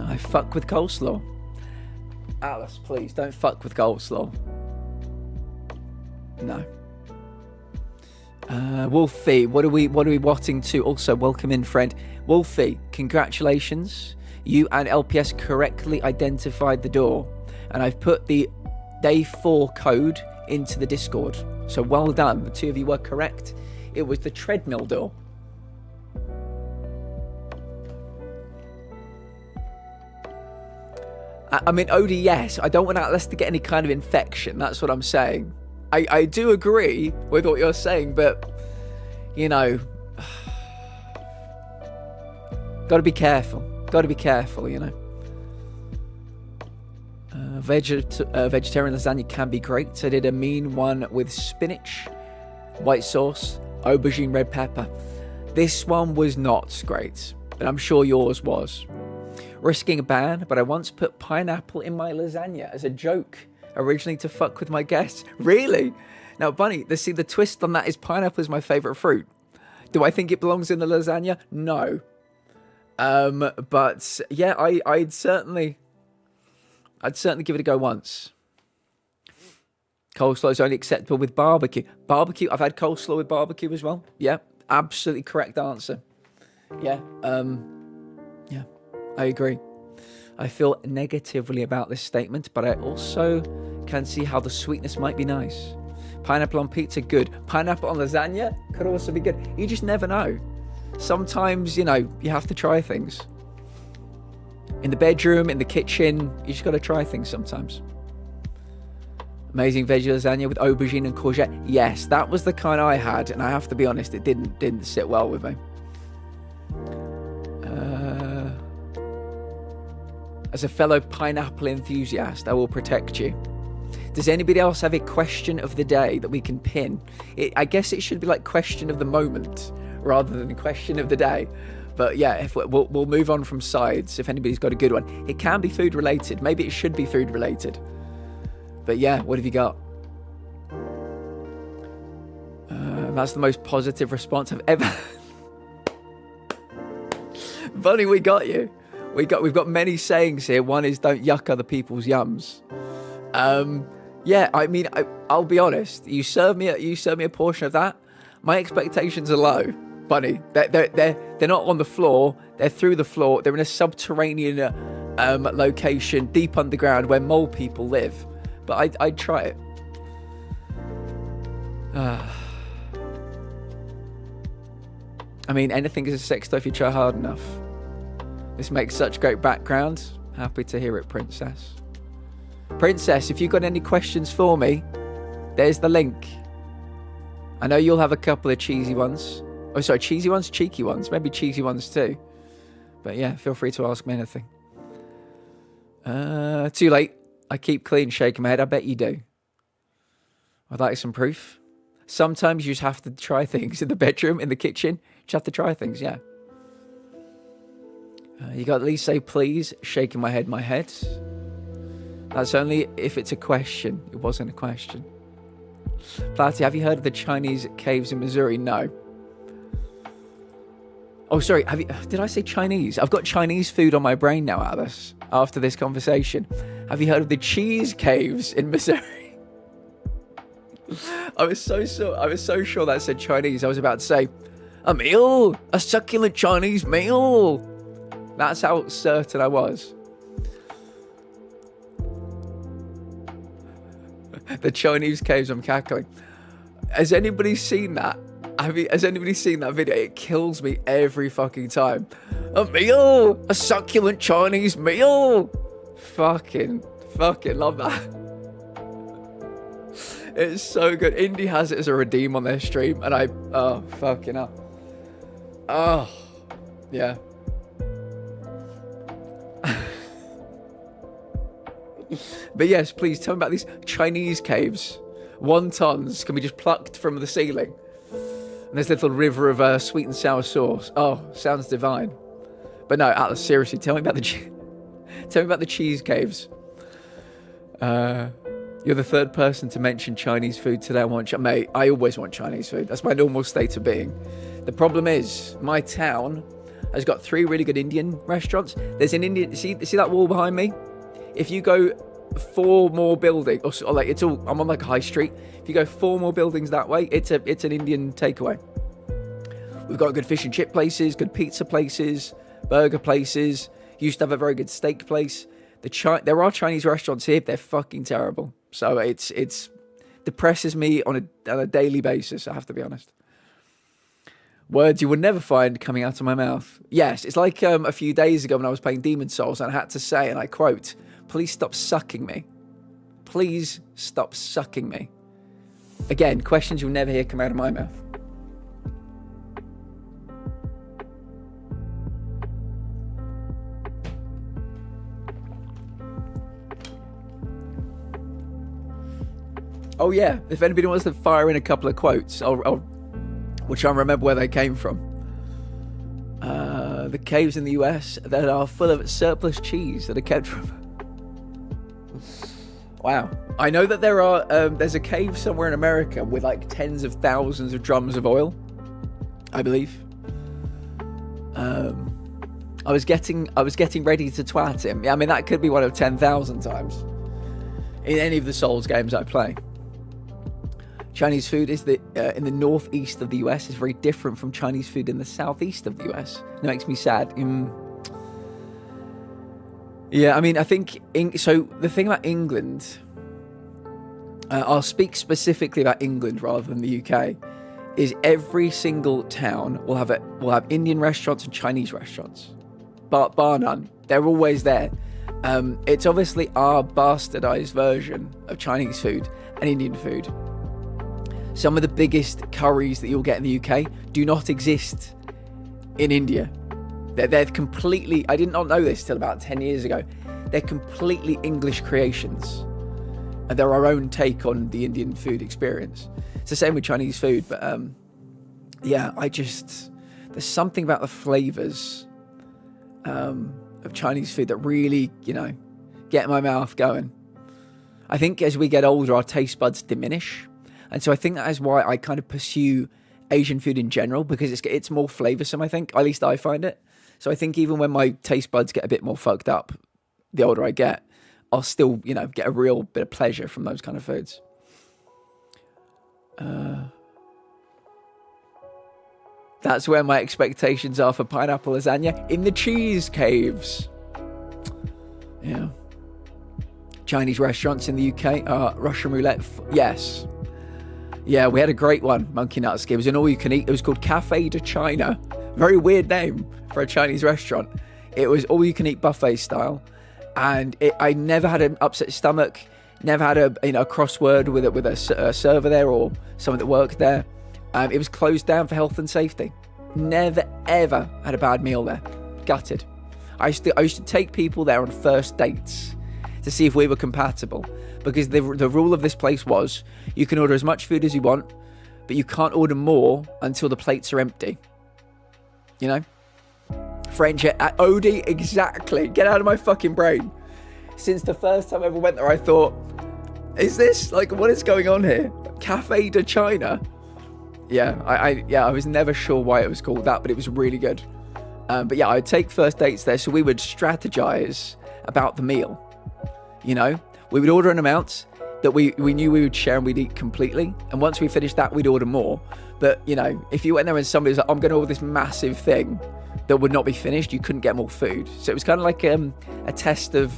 I fuck with coleslaw. Alice, please don't fuck with coleslaw. No. Wolfie, what are we watching to? Also, welcome in, friend. Wolfie, congratulations. You and LPS correctly identified the door, and I've put the day 4 code into the Discord. So well done. The two of you were correct. It was the treadmill door. I mean, Odie, yes. I don't want Atlas to get any kind of infection. That's what I'm saying. I do agree with what you're saying, but, you know, got to be careful. Got to be careful, you know. Vegetarian lasagna can be great. I did a mean one with spinach, white sauce, aubergine, red pepper. This one was not great, but I'm sure yours was. Risking a ban, but I once put pineapple in my lasagna as a joke, originally to fuck with my guests. Really? Now, Bunny, the twist on that is pineapple is my favourite fruit. Do I think it belongs in the lasagna? No. But yeah, I'd certainly give it a go once. Coleslaw is only acceptable with barbecue. Barbecue, I've had coleslaw with barbecue as well. Yeah, absolutely correct answer. Yeah, yeah, I agree. I feel negatively about this statement, but I also can see how the sweetness might be nice. Pineapple on pizza, good. Pineapple on lasagna could also be good. You just never know. Sometimes, you know, you have to try things. In the bedroom, in the kitchen, you just got to try things sometimes. Amazing veggie lasagna with aubergine and courgette. Yes, that was the kind I had, and I have to be honest, it didn't sit well with me. As a fellow pineapple enthusiast, I will protect you. Does anybody else have a question of the day that we can pin? I guess it should be like question of the moment rather than question of the day. But yeah, if we'll move on from sides if anybody's got a good one. It can be food related. Maybe it should be food related. But yeah, what have you got? That's the most positive response I've ever... Bunny, we got you. We've got many sayings here. One is don't yuck other people's yums. Yeah, I mean, I'll be honest. You serve me a portion of that. My expectations are low, Bunny. They're not on the floor. They're through the floor. They're in a subterranean location deep underground where mole people live. But I'd try it. I mean, anything is a sex toy if you try hard enough. This makes such great background. Happy to hear it, Princess. Princess, if you've got any questions for me, there's the link. I know you'll have a couple of cheesy ones. Oh, sorry, cheesy ones? Cheeky ones. Maybe cheesy ones too. But yeah, feel free to ask me anything. Too late. I keep clean, shaking my head. I bet you do. I'd like some proof. Sometimes you just have to try things in the bedroom, in the kitchen. You just have to try things, yeah. You got to at least say please, shaking my head. That's only if it's a question. It wasn't a question. Platty, have you heard of the Chinese caves in Missouri? No. Oh, sorry. Did I say Chinese? I've got Chinese food on my brain now, Alice, after this conversation. Have you heard of the cheese caves in Missouri? I was so sure that said Chinese. I was about to say, a meal, a succulent Chinese meal. That's how certain I was. The Chinese caves, I'm cackling. Has anybody seen that? Has anybody seen that video? It kills me every fucking time. A meal, a succulent Chinese meal. Fucking love that. It's so good. Indy has it as a redeem on their stream, and oh, fucking hell. Oh, yeah. But yes, please tell me about these Chinese caves. Wontons can be just plucked from the ceiling. And there's a little river of sweet and sour sauce. Oh, sounds divine. But no, Atlas, seriously, tell me about the cheese caves. You're the third person to mention Chinese food today. Mate, I always want Chinese food. That's my normal state of being. The problem is, my town has got 3 really good Indian restaurants. There's an Indian. See that wall behind me? If you go 4 more buildings, or like it's all, I'm on like a high street. If you go 4 more buildings that way, it's an Indian takeaway. We've got good fish and chip places, good pizza places, burger places. Used to have a very good steak place. There are Chinese restaurants here, but they're fucking terrible. So it's depresses me on a daily basis, I have to be honest. Words you would never find coming out of my mouth. Yes, it's like a few days ago when I was playing Demon's Souls and I had to say, and I quote, "Please stop sucking me. Please stop sucking me." Again, questions you'll never hear come out of my mouth. Oh yeah, if anybody wants to fire in a couple of quotes, I'll try and remember where they came from. The caves in the US that are full of surplus cheese that are kept from... Wow. I know that there's a cave somewhere in America with like tens of thousands of drums of oil, I believe. I was getting ready to twat him. I mean, that could be one of 10,000 times in any of the Souls games I play. Chinese food is in the northeast of the US is very different from Chinese food in the southeast of the US. It makes me sad. Yeah, I mean, I think... So, the thing about England... I'll speak specifically about England rather than the UK, is every single town will have Indian restaurants and Chinese restaurants. Bar none. They're always there. It's obviously our bastardized version of Chinese food and Indian food. Some of the biggest curries that you'll get in the UK do not exist in India. They're completely... I did not know this till about 10 years ago. They're completely English creations. And they're our own take on the Indian food experience. It's the same with Chinese food, but yeah, there's something about the flavors of Chinese food that really, get my mouth going. I think as we get older, our taste buds diminish. And so I think that is why I kind of pursue Asian food in general, because it's more flavoursome, I think. At least I find it. So I think even when my taste buds get a bit more fucked up, the older I get, I'll still, get a real bit of pleasure from those kind of foods. That's where my expectations are for pineapple lasagna, in the cheese caves. Yeah. Chinese restaurants in the UK, Russian roulette, yes. Yeah, we had a great one, Monkey Nuts. It was an all-you-can-eat. It was called Cafe de China. Very weird name for a Chinese restaurant. It was all-you-can-eat buffet style, and I never had an upset stomach. Never had a crossword with a server there or someone that worked there. It was closed down for health and safety. Never ever had a bad meal there. Gutted. I used to take people there on first dates to see if we were compatible, because the rule of this place was you can order as much food as you want, but you can't order more until the plates are empty. You know? French at Odie, exactly. Get out of my fucking brain. Since the first time I ever went there, I thought, is this, like, what is going on here? Cafe de China? Yeah, I was never sure why it was called that, but it was really good. But yeah, I'd take first dates there, so we would strategize about the meal. You know, we would order an amount that we knew we would share and we'd eat completely. And once we finished that, we'd order more. But, you know, if you went there and somebody was like, I'm going to order this massive thing that would not be finished, you couldn't get more food. So it was kind of like a test of,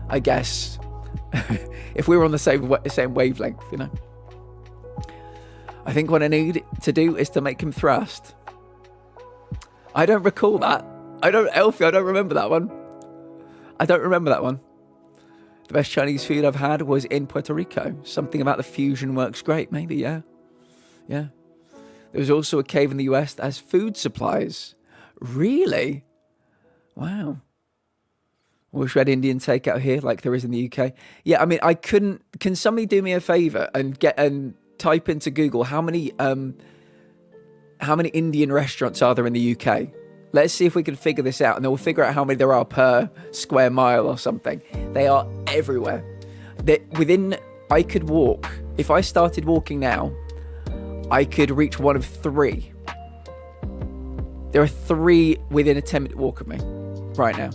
I guess, if we were on the same wavelength, you know. I think what I need to do is to make him thrust. I don't recall that. Elfie, I don't remember that one. I don't remember that one. The best Chinese food I've had was in Puerto Rico. Something about the fusion works great. Maybe, yeah. Yeah. There was also a cave in the US that has food supplies. Really? Wow. I wish we had Indian takeout here like there is in the UK. Yeah, I mean, I couldn't... Can somebody do me a favour and type into Google how many Indian restaurants are there in the UK? Let's see if we can figure this out, and then we'll figure out how many there are per square mile or something. They are everywhere. I could walk. If I started walking now, I could reach one of 3. There are 3 within a 10-minute walk of me right now.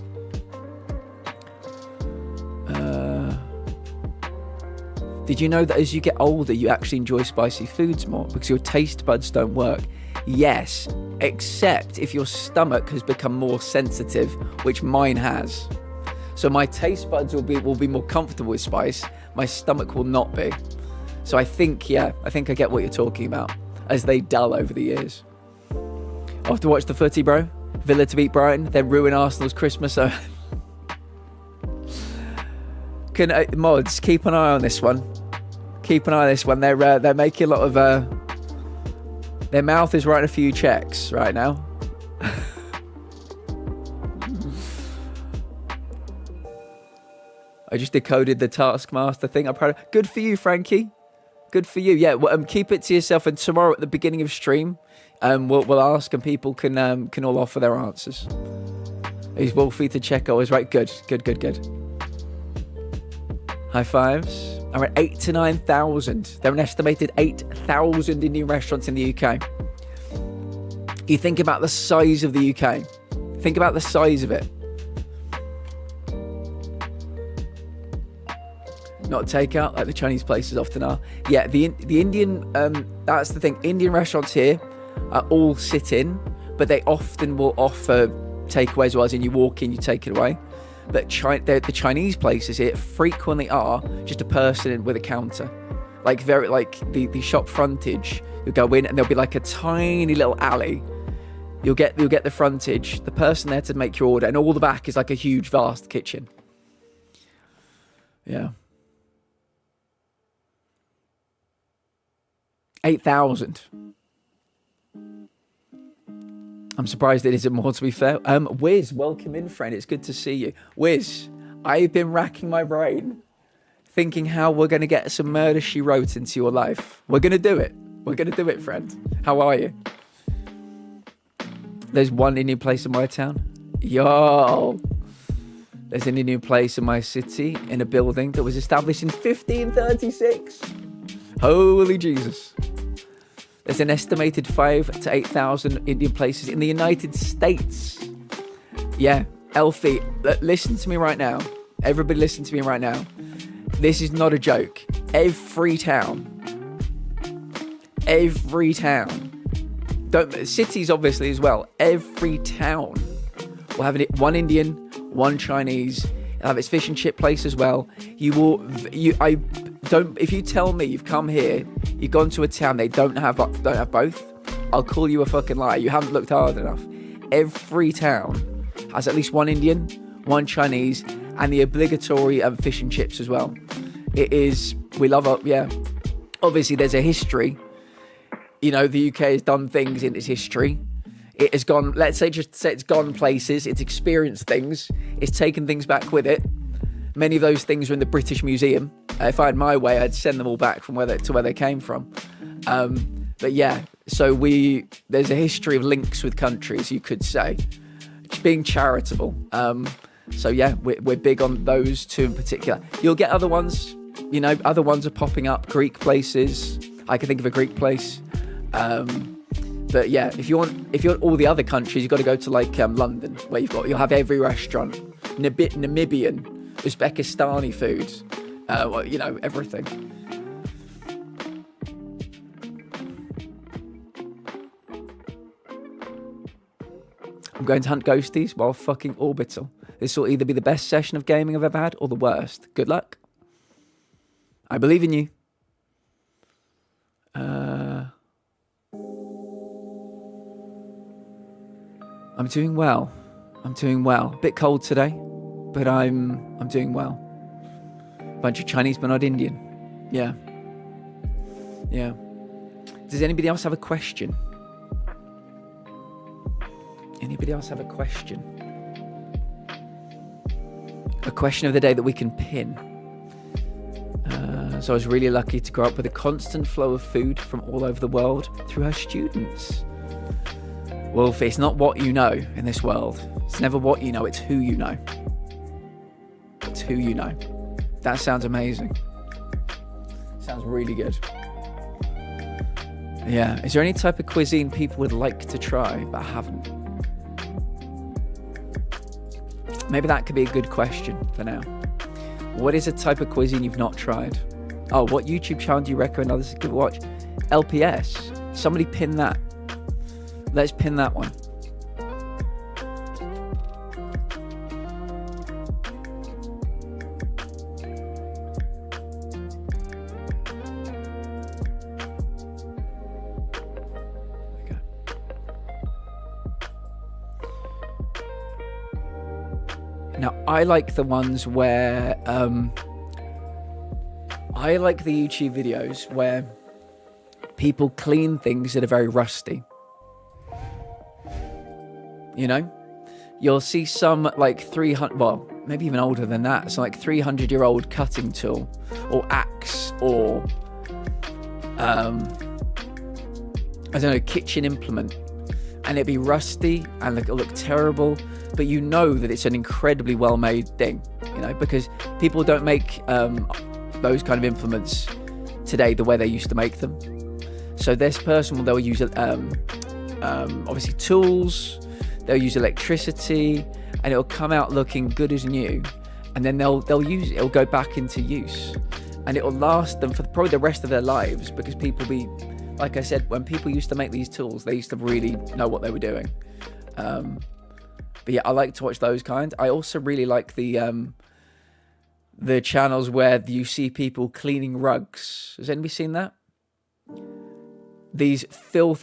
Did you know that as you get older, you actually enjoy spicy foods more because your taste buds don't work? Yes, except if your stomach has become more sensitive, which mine has. So my taste buds will be more comfortable with spice. My stomach will not be. So I think I get what you're talking about, as they dull over the years. I'll have to watch the footy, bro. Villa to beat Brighton, then ruin Arsenal's Christmas. So can mods keep an eye on this one? Keep an eye on this one. They're making a lot of their mouth is writing a few checks right now. I just decoded the Taskmaster thing. I'm proud of. Good for you, Frankie. Good for you. Yeah, well, keep it to yourself. And tomorrow at the beginning of stream, we'll ask, and people can all offer their answers. He's Wolfie to Checo is right. Good. High fives. I'm at 8,000 to 9,000. There are an estimated 8,000 Indian restaurants in the UK. You think about the size of the UK. Think about the size of it. Not takeout like the Chinese places often are. Yeah, the Indian, that's the thing. Indian restaurants here are all sit-in, but they often will offer takeaways, as in you walk in, you take it away. But the Chinese places here frequently are just a person with a counter, like the shop frontage. You'll go in and there'll be like a tiny little alley. You'll get the frontage, the person there to make your order, and all the back is like a huge, vast kitchen. Yeah. 8,000. I'm surprised it isn't more, to be fair. Wiz, welcome in, friend. It's good to see you. Wiz, I've been racking my brain thinking how we're going to get some Murder, She Wrote into your life. We're going to do it. We're going to do it, friend. How are you? There's one Indian place in my town. Yo. There's an Indian place in my city in a building that was established in 1536. Holy Jesus. There's an estimated 5,000 to 8,000 Indian places in the United States. Yeah, Elfie, listen to me right now. Everybody listen to me right now. This is not a joke. Every town. Cities obviously as well. Every town will have one Indian, one Chinese. It'll have its fish and chip place as well. If you tell me you've come here, you've gone to a town they don't have both, I'll call you a fucking liar. You haven't looked hard enough. every town has at least one Indian, one Chinese, and the obligatory fish and chips as well. It is, we love it, yeah. Obviously, there's a history. You know, the UK has done things in its history. It has gone, let's say, just say it's gone places, it's experienced things, it's taken things back with it. Many of those things are in the British Museum. If I had my way, I'd send them all back from where they came from. But yeah, so there's a history of links with countries, you could say. Just being charitable. So yeah, we're big on those two in particular. You'll get other ones, you know, other ones are popping up, Greek places. I can think of a Greek place. But yeah, if you want all the other countries, you've got to go to like London, where you'll have every restaurant, Namibian, Uzbekistani foods, well, you know, everything. I'm going to hunt ghosties while fucking Orbital. This will either be the best session of gaming I've ever had or the worst. Good luck. I believe in you. I'm doing well. A bit cold today, but I'm doing well. Bunch of Chinese, but not Indian. Yeah. Does anybody else have a question? A question of the day that we can pin. So I was really lucky to grow up with a constant flow of food from all over the world through her students. Well, it's not what you know in this world. It's never what you know, it's who you know. It's who you know. That sounds amazing. Sounds really good. Yeah. Is there any type of cuisine people would like to try but haven't? Maybe that could be a good question for now. What is a type of cuisine you've not tried? Oh, what YouTube channel do you recommend others to give a watch? LPS. Somebody pin that. Let's pin that one. Okay. Now, I like the ones where I like the YouTube videos where people clean things that are very rusty. You know, you'll see some like 300, well, maybe even older than that. So like 300-year-old cutting tool or axe or, I don't know, kitchen implement. And it'd be rusty and it'll look terrible. But you know that it's an incredibly well-made thing, you know, because people don't make those kind of implements today the way they used to make them. So this person, they'll use obviously tools. They'll use electricity, and it'll come out looking good as new. And then they'll use it. It'll go back into use, and it'll last them for probably the rest of their lives, because like I said, when people used to make these tools, they used to really know what they were doing. But yeah, I like to watch those kind. I also really like the channels where you see people cleaning rugs. Has anybody seen that? These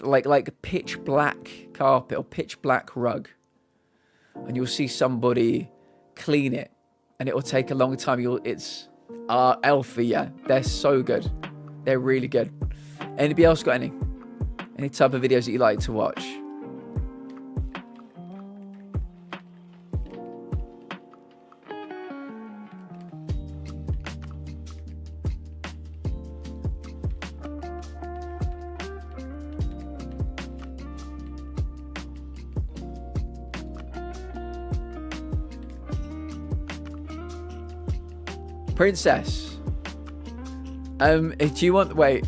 like pitch black carpet or pitch black rug, and you'll see somebody clean it, and it will take a long time. It's Elfie, yeah, they're so good, they're really good. Anybody else got any type of videos that you like to watch? Princess, do you want, wait,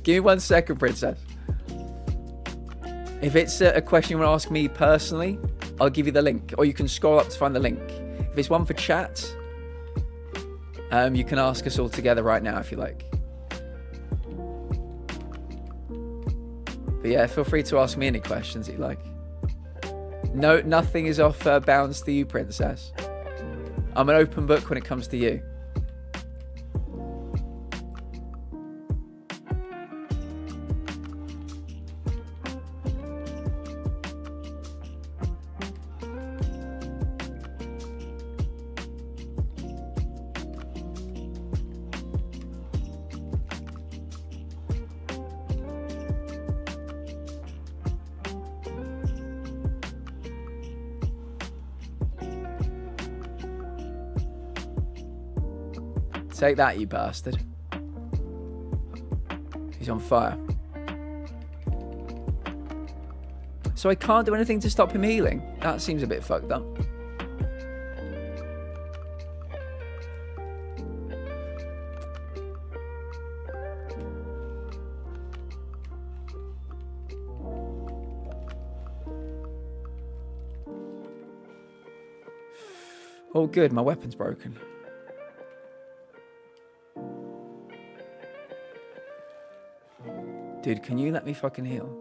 give me 1 second, Princess. If it's a question you want to ask me personally, I'll give you the link, or you can scroll up to find the link. If it's one for chat, you can ask us all together right now if you like. But yeah, feel free to ask me any questions that you like. No, nothing is off bounds to you, Princess. I'm an open book when it comes to you. Take that, you bastard. He's on fire. So I can't do anything to stop him healing. That seems a bit fucked up. Oh good, my weapon's broken. Dude, can you let me fucking heal?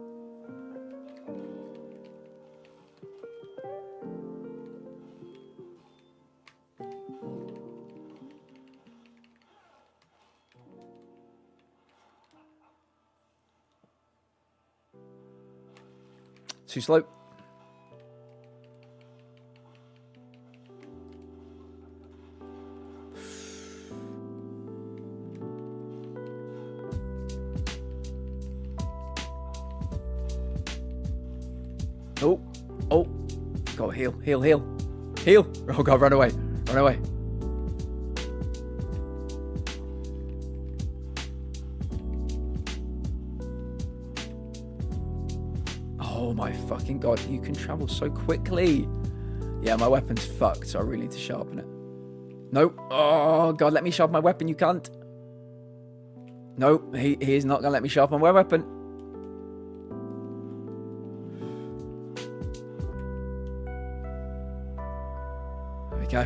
Too slow. Oh, oh, go heal, heal, heal, heal. Oh God, run away, run away. Oh my fucking God, you can travel so quickly. Yeah, my weapon's fucked, so I really need to sharpen it. Nope. Oh God, let me sharpen my weapon, you cunt. Nope, he is not gonna let me sharpen my weapon. There we go.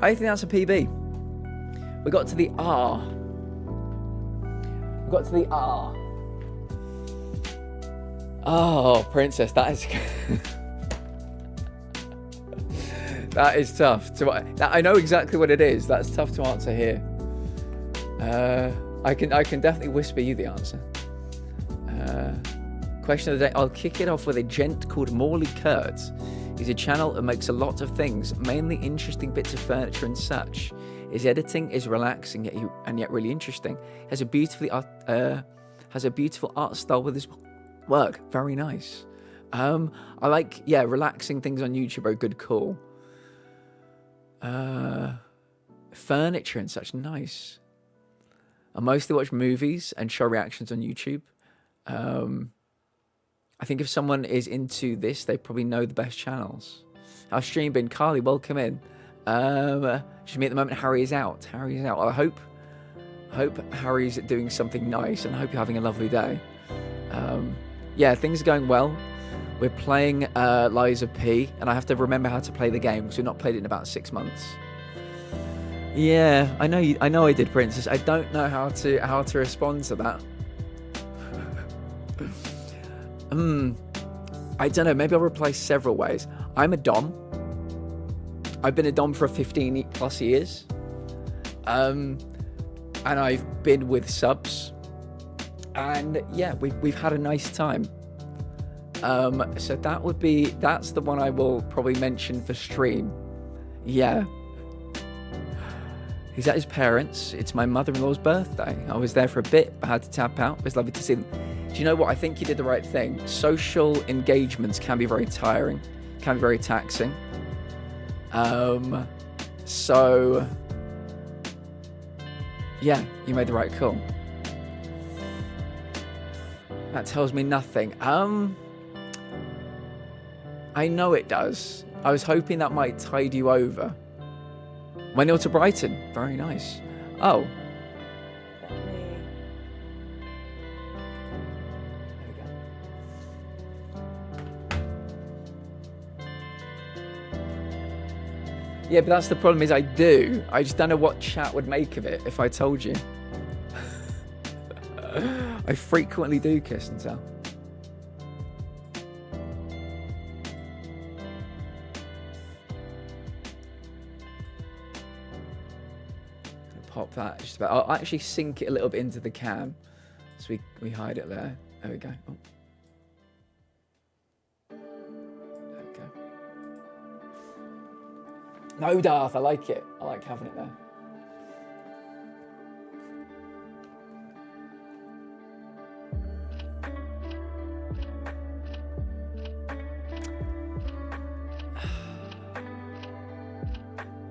I think that's a PB. We got to the R. We got to the R. Oh, princess, that is that is tough. I know exactly what it is. That's tough to answer here. I can definitely whisper you the answer. Question of the day. I'll kick it off with a gent called Morley Kurtz. He's a channel that makes a lot of things, mainly interesting bits of furniture and such. His editing is relaxing and yet really interesting. Has a beautiful art style with his work. Very nice. I like, yeah, relaxing things on YouTube are a good call. Furniture and such, nice. I mostly watch movies and show reactions on YouTube. I think if someone is into this, they probably know the best channels. Our stream bin, Carly, welcome in. Just me at the moment, Harry is out. Harry is out. I hope Harry's doing something nice, and I hope you're having a lovely day. Yeah, things are going well. We're playing Lies of P, and I have to remember how to play the game because we've not played it in about 6 months. Yeah, I know I did, Princess. I don't know how to respond to that. I don't know, maybe I'll reply several ways. I'm a Dom. I've been a Dom for 15 plus years. And I've been with subs. And yeah, we've had a nice time. So that's the one I will probably mention for stream. Yeah. He's at his parents'. It's my mother-in-law's birthday. I was there for a bit, but had to tap out. It was lovely to see them. Do you know what? I think you did the right thing. Social engagements can be very tiring, can be very taxing. So yeah, you made the right call. That tells me nothing. I know it does. I was hoping that might tide you over. When you're to Brighton, very nice. Oh. Yeah, but that's the problem is I just don't know what chat would make of it if I told you. I frequently do kiss and tell. Pop that just about. I'll actually sink it a little bit into the cam so we hide it there. There we go. Oh. No, Darth, I like it. I like having it there.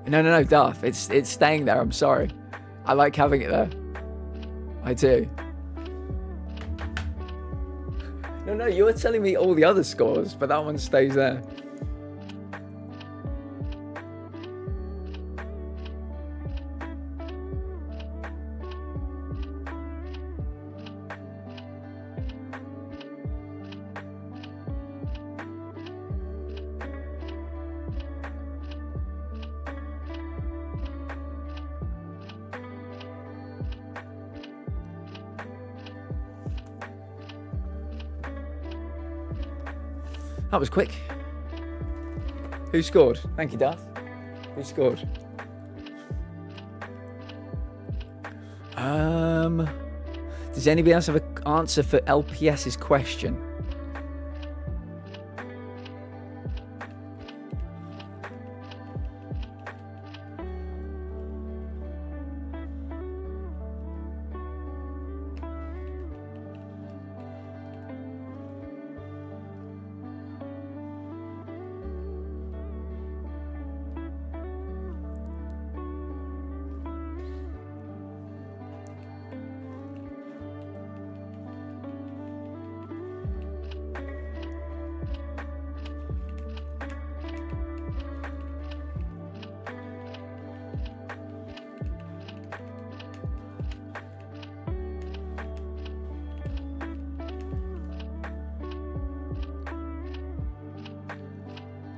No, Darth. It's staying there. I'm sorry. I like having it there. I do. No, you're telling me all the other scores, but that one stays there. That was quick. Who scored? Thank you, Darth. Who scored? Does anybody else have an answer for LPS's question?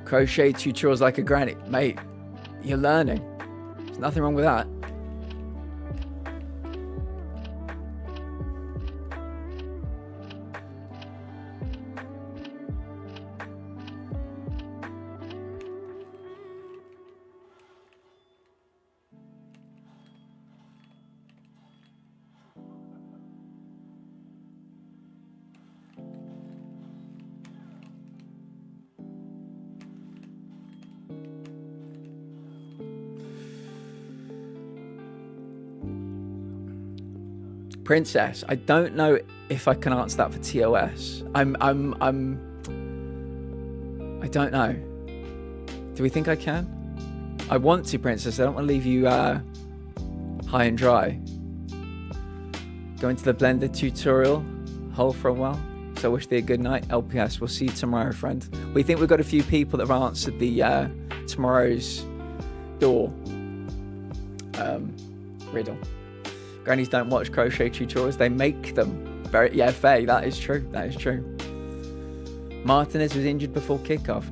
Crochet tutorials like a granny. Mate, you're learning. There's nothing wrong with that. Princess, I don't know if I can answer that for TOS. I don't know. Do we think I can? I want to, Princess. I don't want to leave you high and dry. Go into the Blender tutorial hole for a while. So I wish thee a good night. LPS, we'll see you tomorrow, friend. We think we've got a few people that have answered the tomorrow's door riddle. Grannies don't watch crochet tutorials, they make them. Yeah, Faye, that is true. That is true. Martinez was injured before kickoff.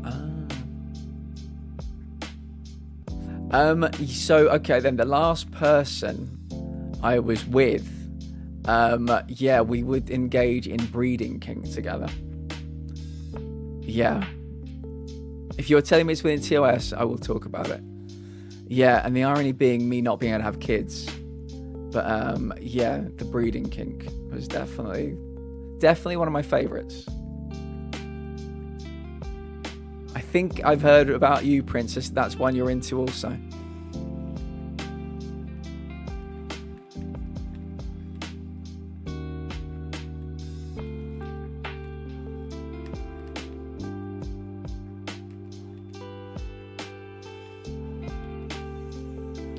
So okay, then the last person I was with, yeah, we would engage in breeding kink together. Yeah. If you're telling me it's within TOS, I will talk about it. Yeah, and the irony being me not being able to have kids. But yeah, the breeding kink was definitely one of my favorites. I think I've heard about you, Princess. That's one you're into also.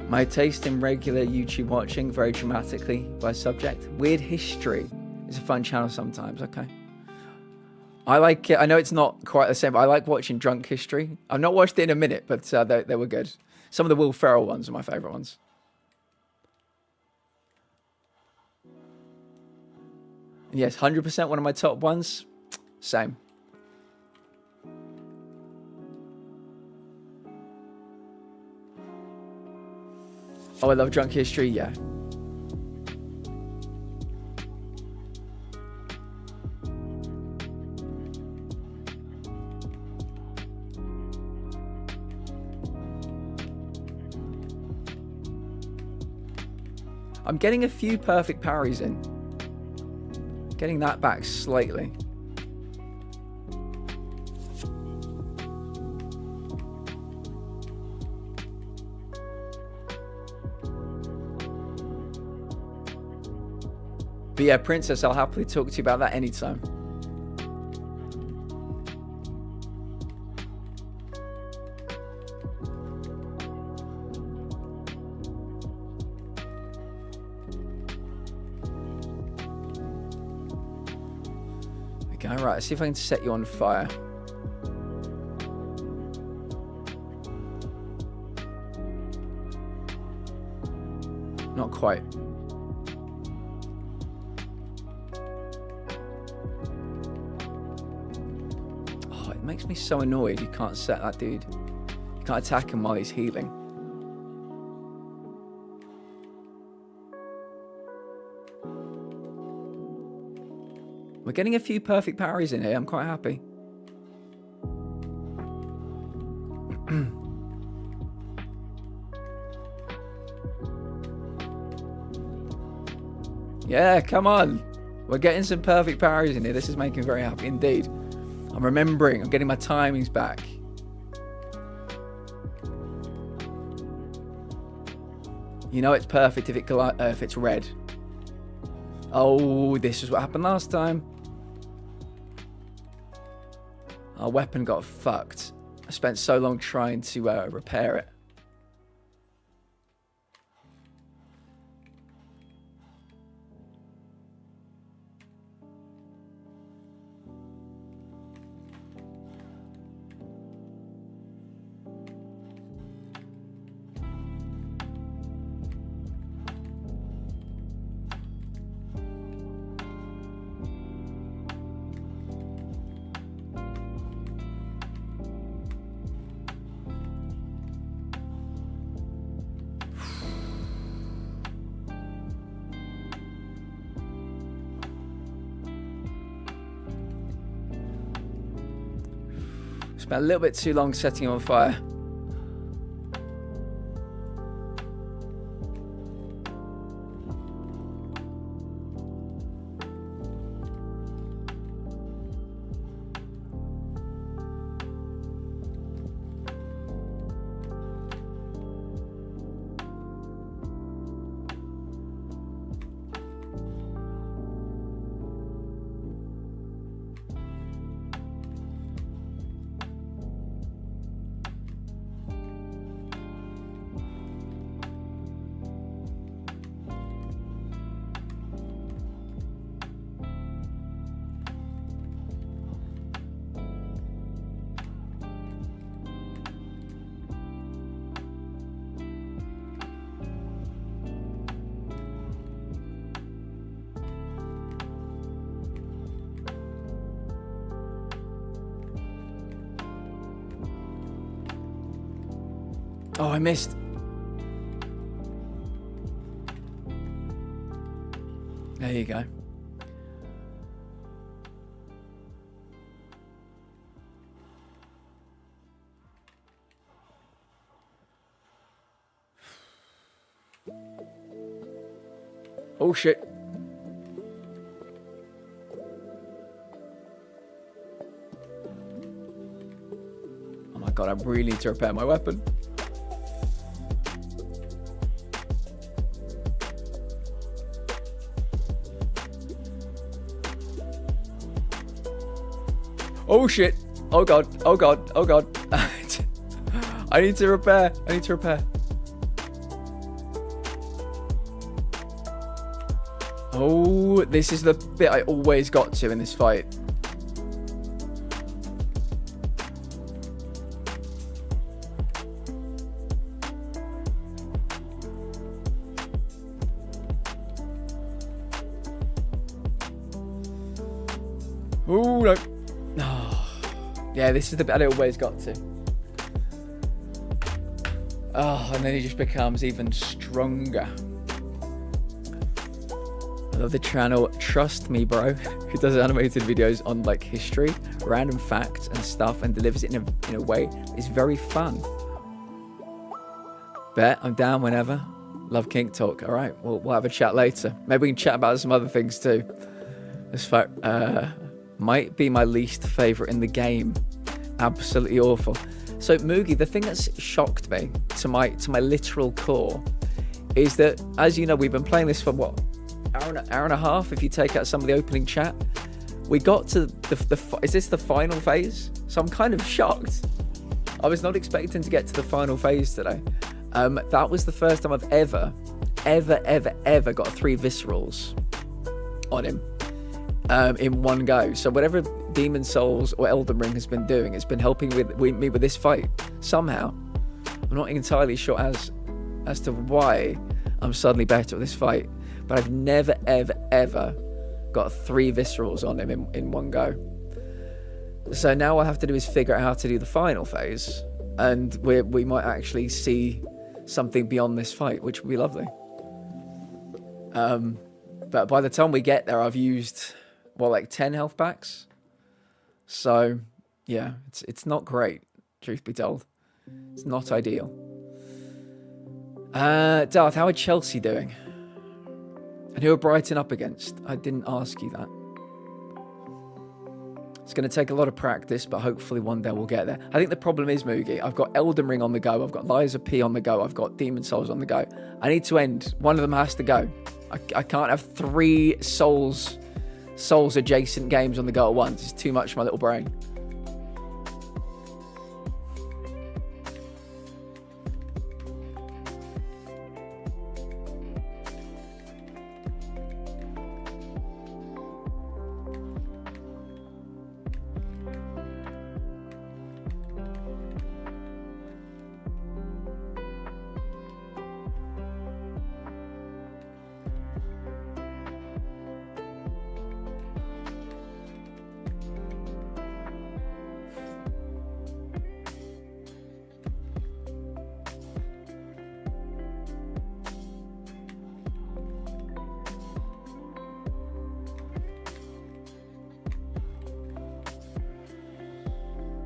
My taste in regular YouTube watching very dramatically by subject. Weird History is a fun channel sometimes. Okay. I like it. I know it's not quite the same, but I like watching Drunk History. I've not watched it in a minute, but they were good. Some of the Will Ferrell ones are my favorite ones. And yes, 100% one of my top ones. Same. Oh, I love Drunk History, yeah. I'm getting a few perfect parries in. Getting that back slightly. But yeah, Princess, I'll happily talk to you about that anytime. go. Right, let's see if I can set you on fire. Not quite. Oh, it makes me so annoyed you can't set that dude. You can't attack him while he's healing. We're getting a few perfect parries in here. I'm quite happy. Yeah, come on. We're getting some perfect parries in here. This is making me very happy indeed. I'm remembering. I'm getting my timings back. You know it's perfect if it's red. Oh, this is what happened last time. Our weapon got fucked. I spent so long trying to repair it. Spent a little bit too long setting him on fire. Oh, I missed. There you go. Oh shit. Oh my god, I really need to repair my weapon. Oh shit. Oh god. Oh god. Oh god. I need to repair. I need to repair. Oh, this is the bit I always got to in this fight. Oh, no. Yeah, this is the bit I always got to. Oh, and then he just becomes even stronger. I love the channel. Trust me, bro. Who does animated videos on like history, random facts and stuff, and delivers it in a way that's very fun. Bet I'm down whenever. Love kink talk. All right, we'll have a chat later. Maybe we can chat about some other things too. This fight might be my least favorite in the game. Absolutely awful. So Moogie, the thing that's shocked me to my literal core is that, as you know, we've been playing this for what, hour and a half if you take out some of the opening chat. We got to is this the final phase? So I'm kind of shocked. I was not expecting to get to the final phase today. That was the first time I've ever got 3 viscerals on him. in one go. So whatever Demon Souls or Elden Ring has been doing, it's been helping me with this fight somehow. I'm not entirely sure as to why I'm suddenly better at this fight, but I've never ever got 3 viscerals on him in one go. So now all I have to do is figure out how to do the final phase, and we might actually see something beyond this fight, which would be lovely. But by the time we get there, I've used, like 10 health packs. So, yeah, it's not great, truth be told. It's not ideal. Darth, how are Chelsea doing? And who are Brighton up against? I didn't ask you that. It's going to take a lot of practice, but hopefully one day we'll get there. I think the problem is, Moogie, I've got Elden Ring on the go, I've got Liza P on the go, I've got Demon Souls on the go. I need to end. One of them has to go. I can't have 3 Souls adjacent games on the go at once. It's too much for my little brain.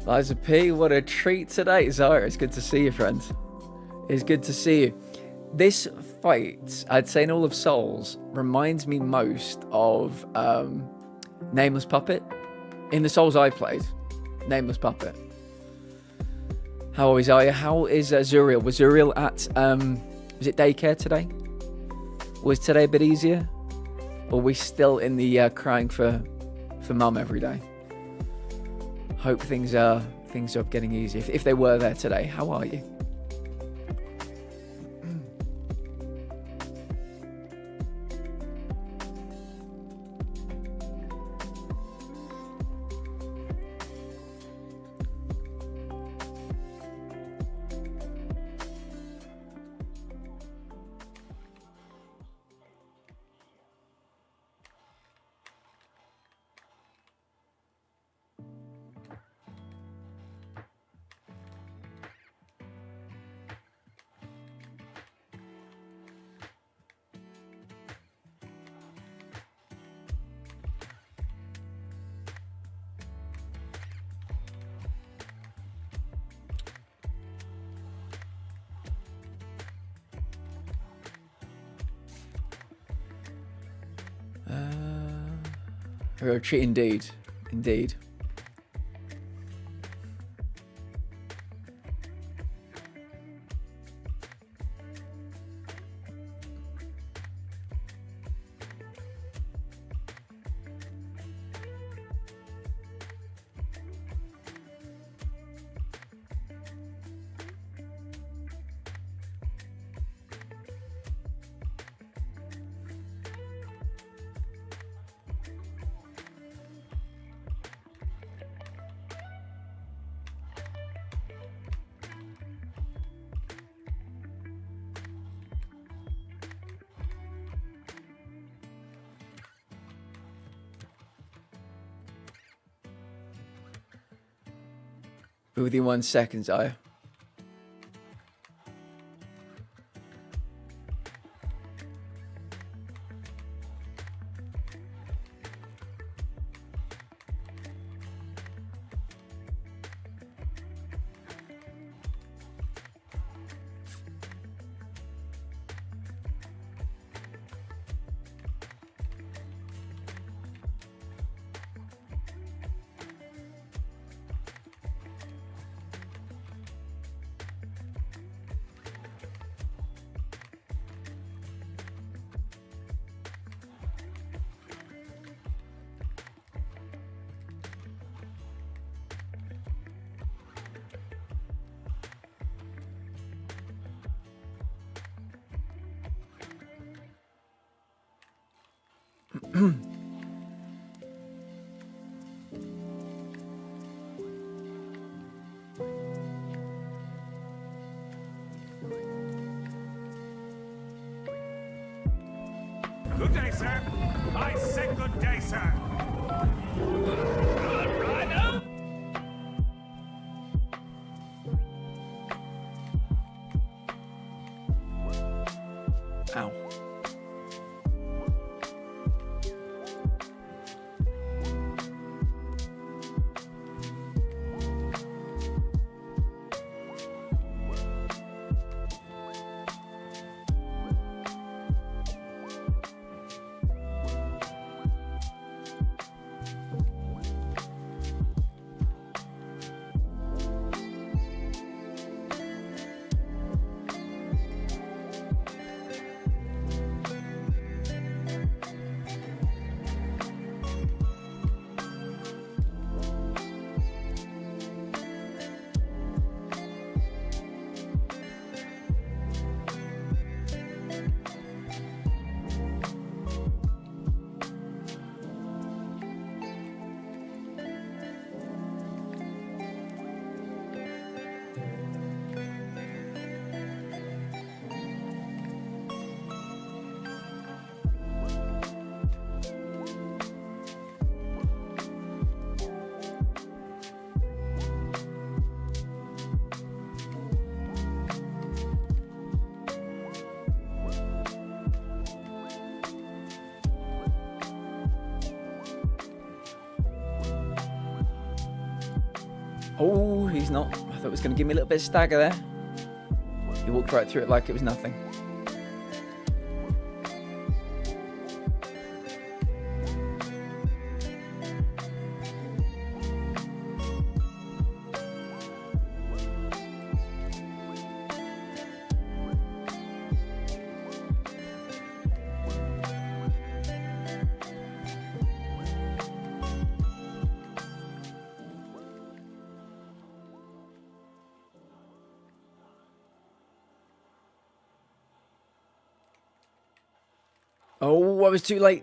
Liza P, what a treat today. Zara, it's good to see you, friend. It's good to see you. This fight, I'd say in all of Souls, reminds me most of Nameless Puppet. In the Souls I've played, Nameless Puppet. How are you? How is Zuriel? Was Zuriel at, was it daycare today? Was today a bit easier? Or are we still in the crying for mum every day? Hope things are getting easier. If they were there today, how are you? A treat indeed. Indeed. Be with you in 1 second, Zaya. Good day, sir. I said good day, sir. Good rhino. Ow. Oh, he's not. I thought it was going to give me a little bit of stagger there. He walked right through it like it was nothing. Oh, I was too late.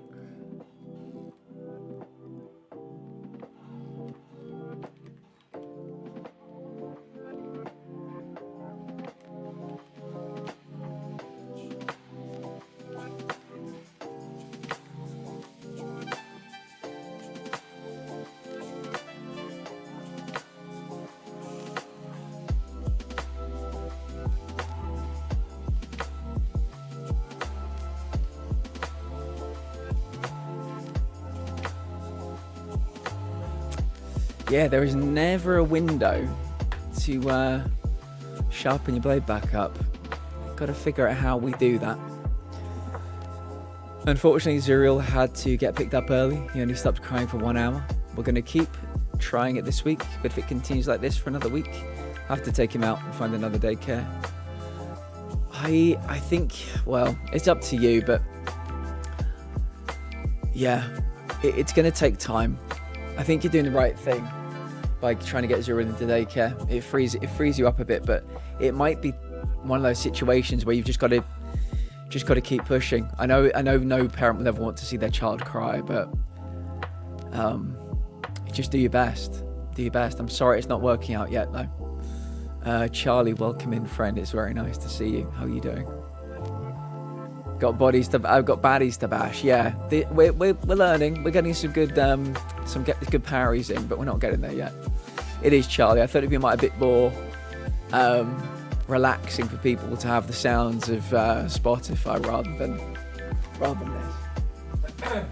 Yeah, there is never a window to sharpen your blade back up. Got to figure out how we do that. Unfortunately, Zuriel had to get picked up early. He only stopped crying for 1 hour. We're going to keep trying it this week, but if it continues like this for another week, I have to take him out and find another daycare. I think, well, it's up to you, but yeah, it's going to take time. I think you're doing the right thing by trying to get Zuriel into daycare. It frees you up a bit, but it might be one of those situations where you've just got to keep pushing. I know no parent will ever want to see their child cry, but just do your best. Do your best. I'm sorry it's not working out yet, though. Charlie, welcome in, friend. It's very nice to see you. How are you doing? I've got baddies to bash. Yeah, we're learning. We're getting some good good parries in, but we're not getting there yet. It is Charlie. I thought it'd be a bit more relaxing for people to have the sounds of Spotify rather than this.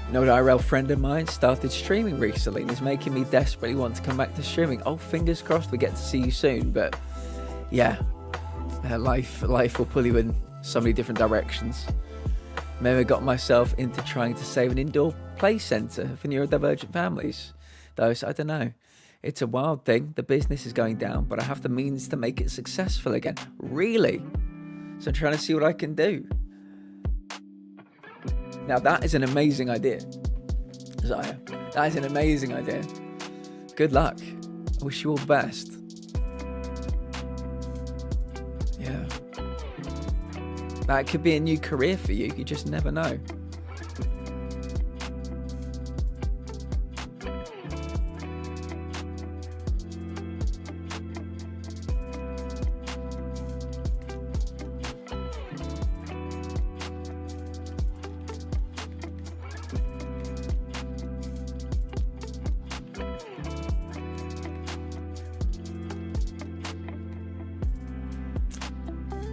You know, an IRL friend of mine started streaming recently and is making me desperately want to come back to streaming. Oh, fingers crossed we get to see you soon. But yeah, life will pull you in so many different directions. Maybe I got myself into trying to save an indoor play centre for neurodivergent families. Though, so I don't know. It's a wild thing. The business is going down, but I have the means to make it successful again. Really? So I'm trying to see what I can do. Now that is an amazing idea, Zaya. That is an amazing idea. Good luck. I wish you all the best. Yeah. That could be a new career for you. You just never know.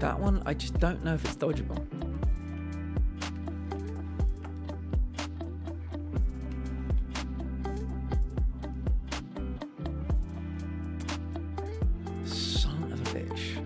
That one, I just don't know if it's dodgeable. Son of a bitch.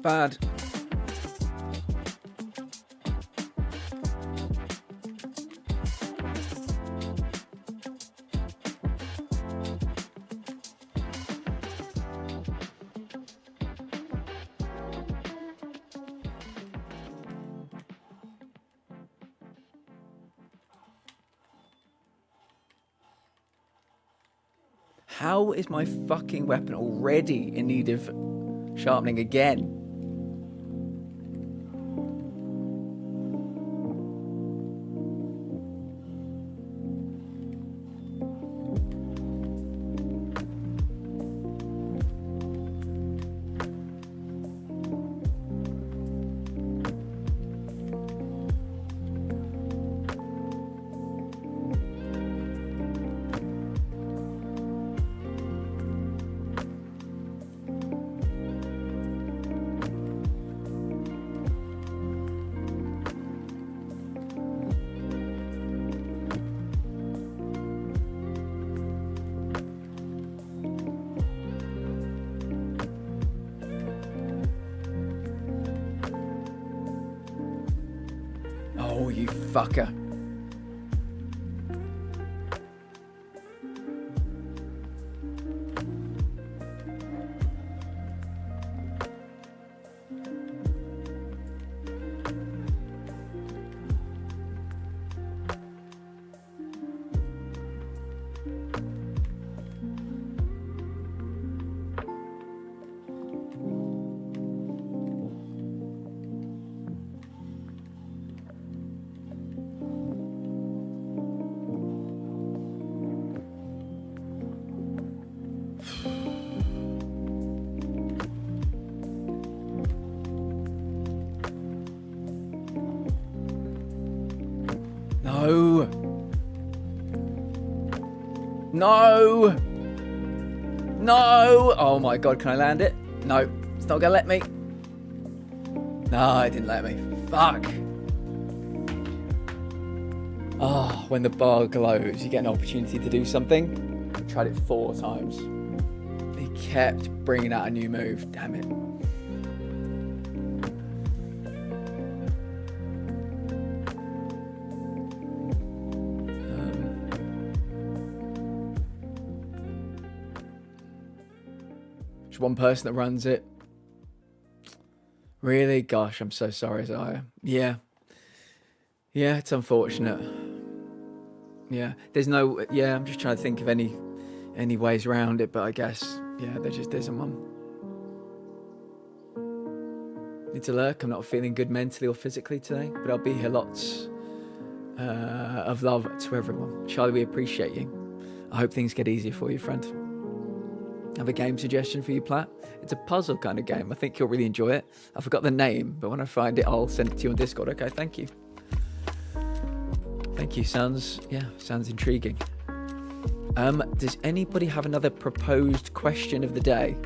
Bad. How is my fucking weapon already in need of sharpening again? Oh, you fucker. No! No! Oh my god, can I land it? No, it's not gonna let me. No, it didn't let me. Fuck. Oh, when the bar glows, you get an opportunity to do something. I tried it 4 times. He kept bringing out a new move. Damn it. Just one person that runs it. Really? Gosh, I'm so sorry, Zaya. Yeah. Yeah, it's unfortunate. Yeah. There's no... Yeah, I'm just trying to think of any ways around it, but I guess, yeah, there just isn't one. Need to lurk. I'm not feeling good mentally or physically today, but I'll be here. Lots of love to everyone. Charlie, we appreciate you. I hope things get easier for you, friend. I have a game suggestion for you, Platt. It's a puzzle kind of game. I think you'll really enjoy it. I forgot the name, but when I find it, I'll send it to you on Discord. Okay, thank you. Thank you. Sounds intriguing. Does anybody have another proposed question of the day?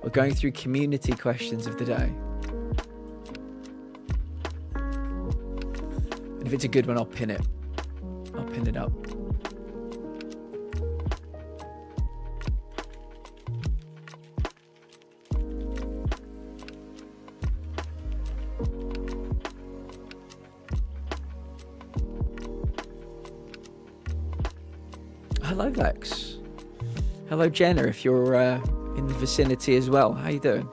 We're going through community questions of the day. And if it's a good one, I'll pin it. I'll pin it up. Hello, Lex. Hello, Jenna, if you're in the vicinity as well. How you doing?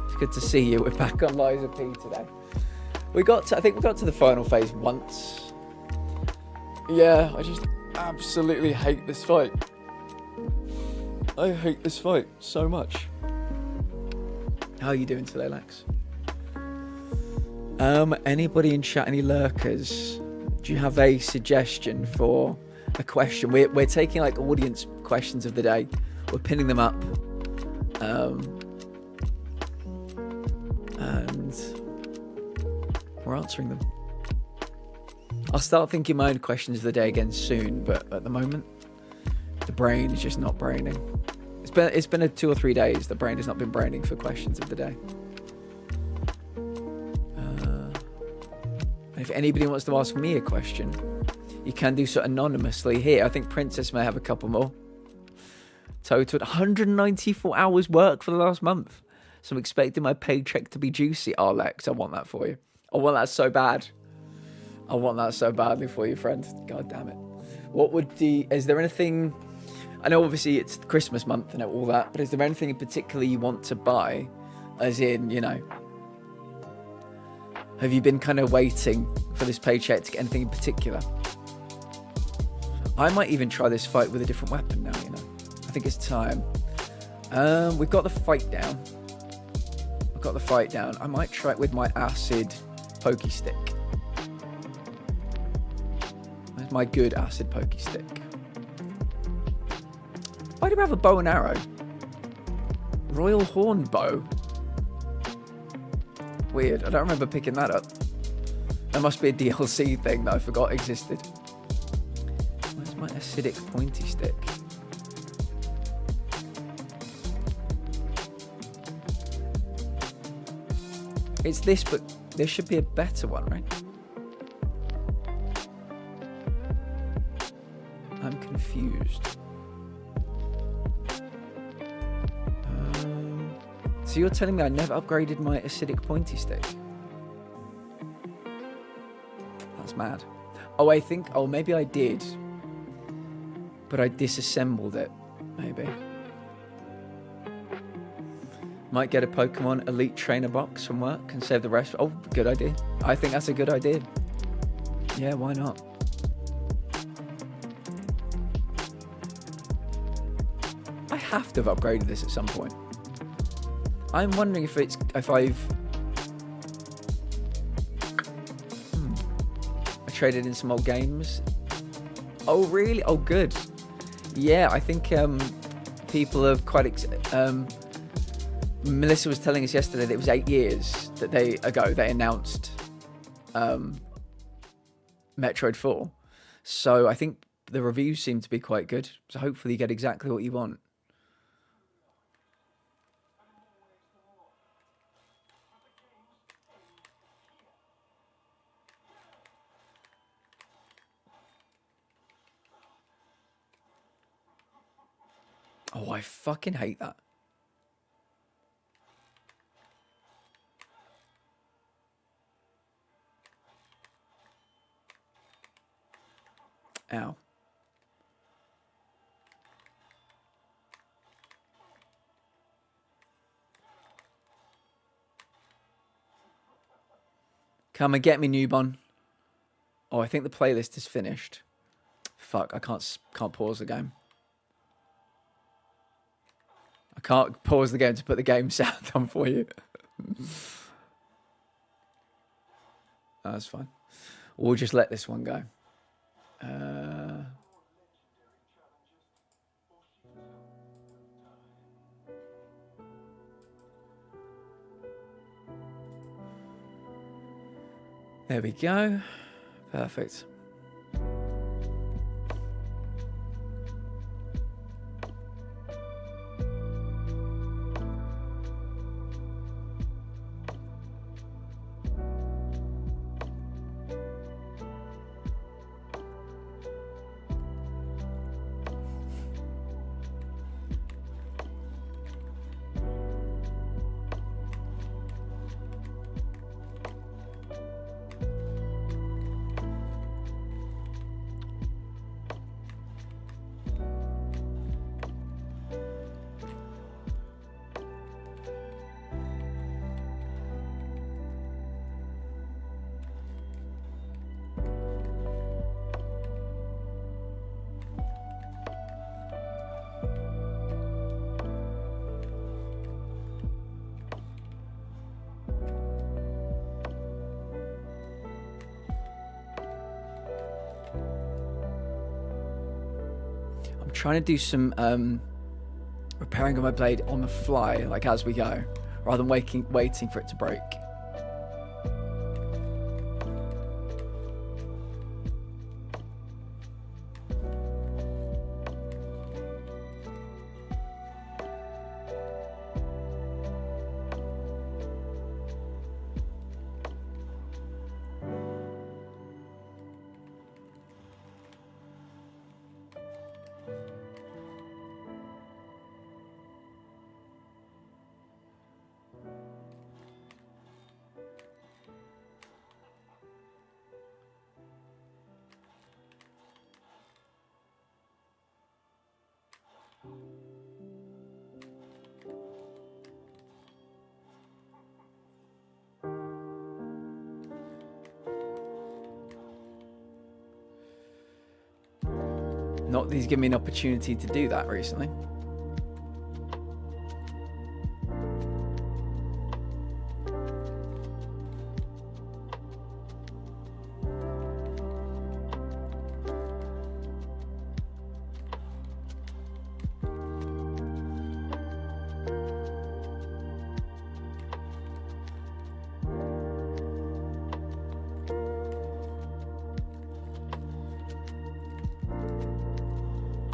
It's good to see you. We're back on Liza P today. I think we got to the final phase once. Yeah, I just absolutely hate this fight. I hate this fight so much. How are you doing today, Lex? Anybody in chat, any lurkers? Do you have a suggestion for a question? We're taking like audience questions of the day. We're pinning them up. And we're answering them. I'll start thinking my own questions of the day again soon, but at the moment, the brain is just not braining. It's been a 2 or 3 days. The brain has not been braining for questions of the day. And if anybody wants to ask me a question, you can do so anonymously here. I think Princess may have a couple more. Total 194 hours work for the last month. So I'm expecting my paycheck to be juicy. Oh, Lex, I want that for you. I want that so bad. I want that so badly for you, friend. God damn it. Is there anything... I know obviously it's Christmas month and all that, but is there anything in particular you want to buy? As in, you know... Have you been kind of waiting for this paycheck to get anything in particular? I might even try this fight with a different weapon now, you know. I think it's time. We've got the fight down. I might try it with my acid pokey stick. Where's my good acid pokey stick? Why do we have a bow and arrow? Royal Horn Bow. Weird. I don't remember picking that up. That must be a DLC thing that I forgot existed. Where's my acidic pointy stick? It's this, but there should be a better one, right? I'm confused. So you're telling me I never upgraded my acidic pointy stick? That's mad. Oh, I think... Oh, maybe I did. But I disassembled it. Maybe. Might get a Pokemon Elite Trainer box from work and save the rest. Oh, good idea. I think that's a good idea. Yeah, why not? I have to have upgraded this at some point. I'm wondering if I've... I traded in some old games. Oh, really? Oh, good. Yeah, I think people are quite... Melissa was telling us yesterday that it was 8 years ago they announced Metroid 4. So I think the reviews seem to be quite good. So hopefully you get exactly what you want. Oh, I fucking hate that. Ow. Come and get me, newborn. Oh, I think the playlist is finished. Fuck, I can't pause the game. I can't pause the game to put the game sound on for you. That's fine. We'll just let this one go. There we go. Perfect. I'm trying to do some repairing of my blade on the fly, like as we go, rather than waiting for it to break. Not that he's given me an opportunity to do that recently.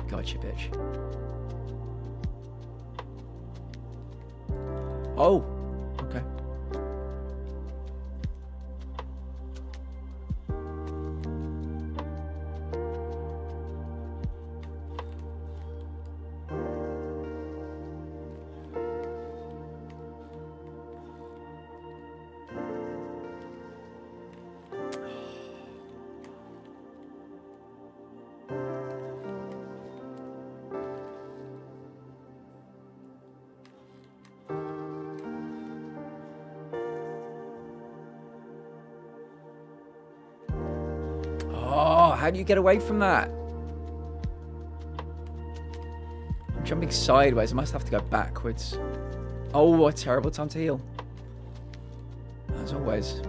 Gotcha, bitch. Oh, okay. Oh, how do you get away from that? I'm jumping sideways. I must have to go backwards. Oh, what a terrible time to heal. As always.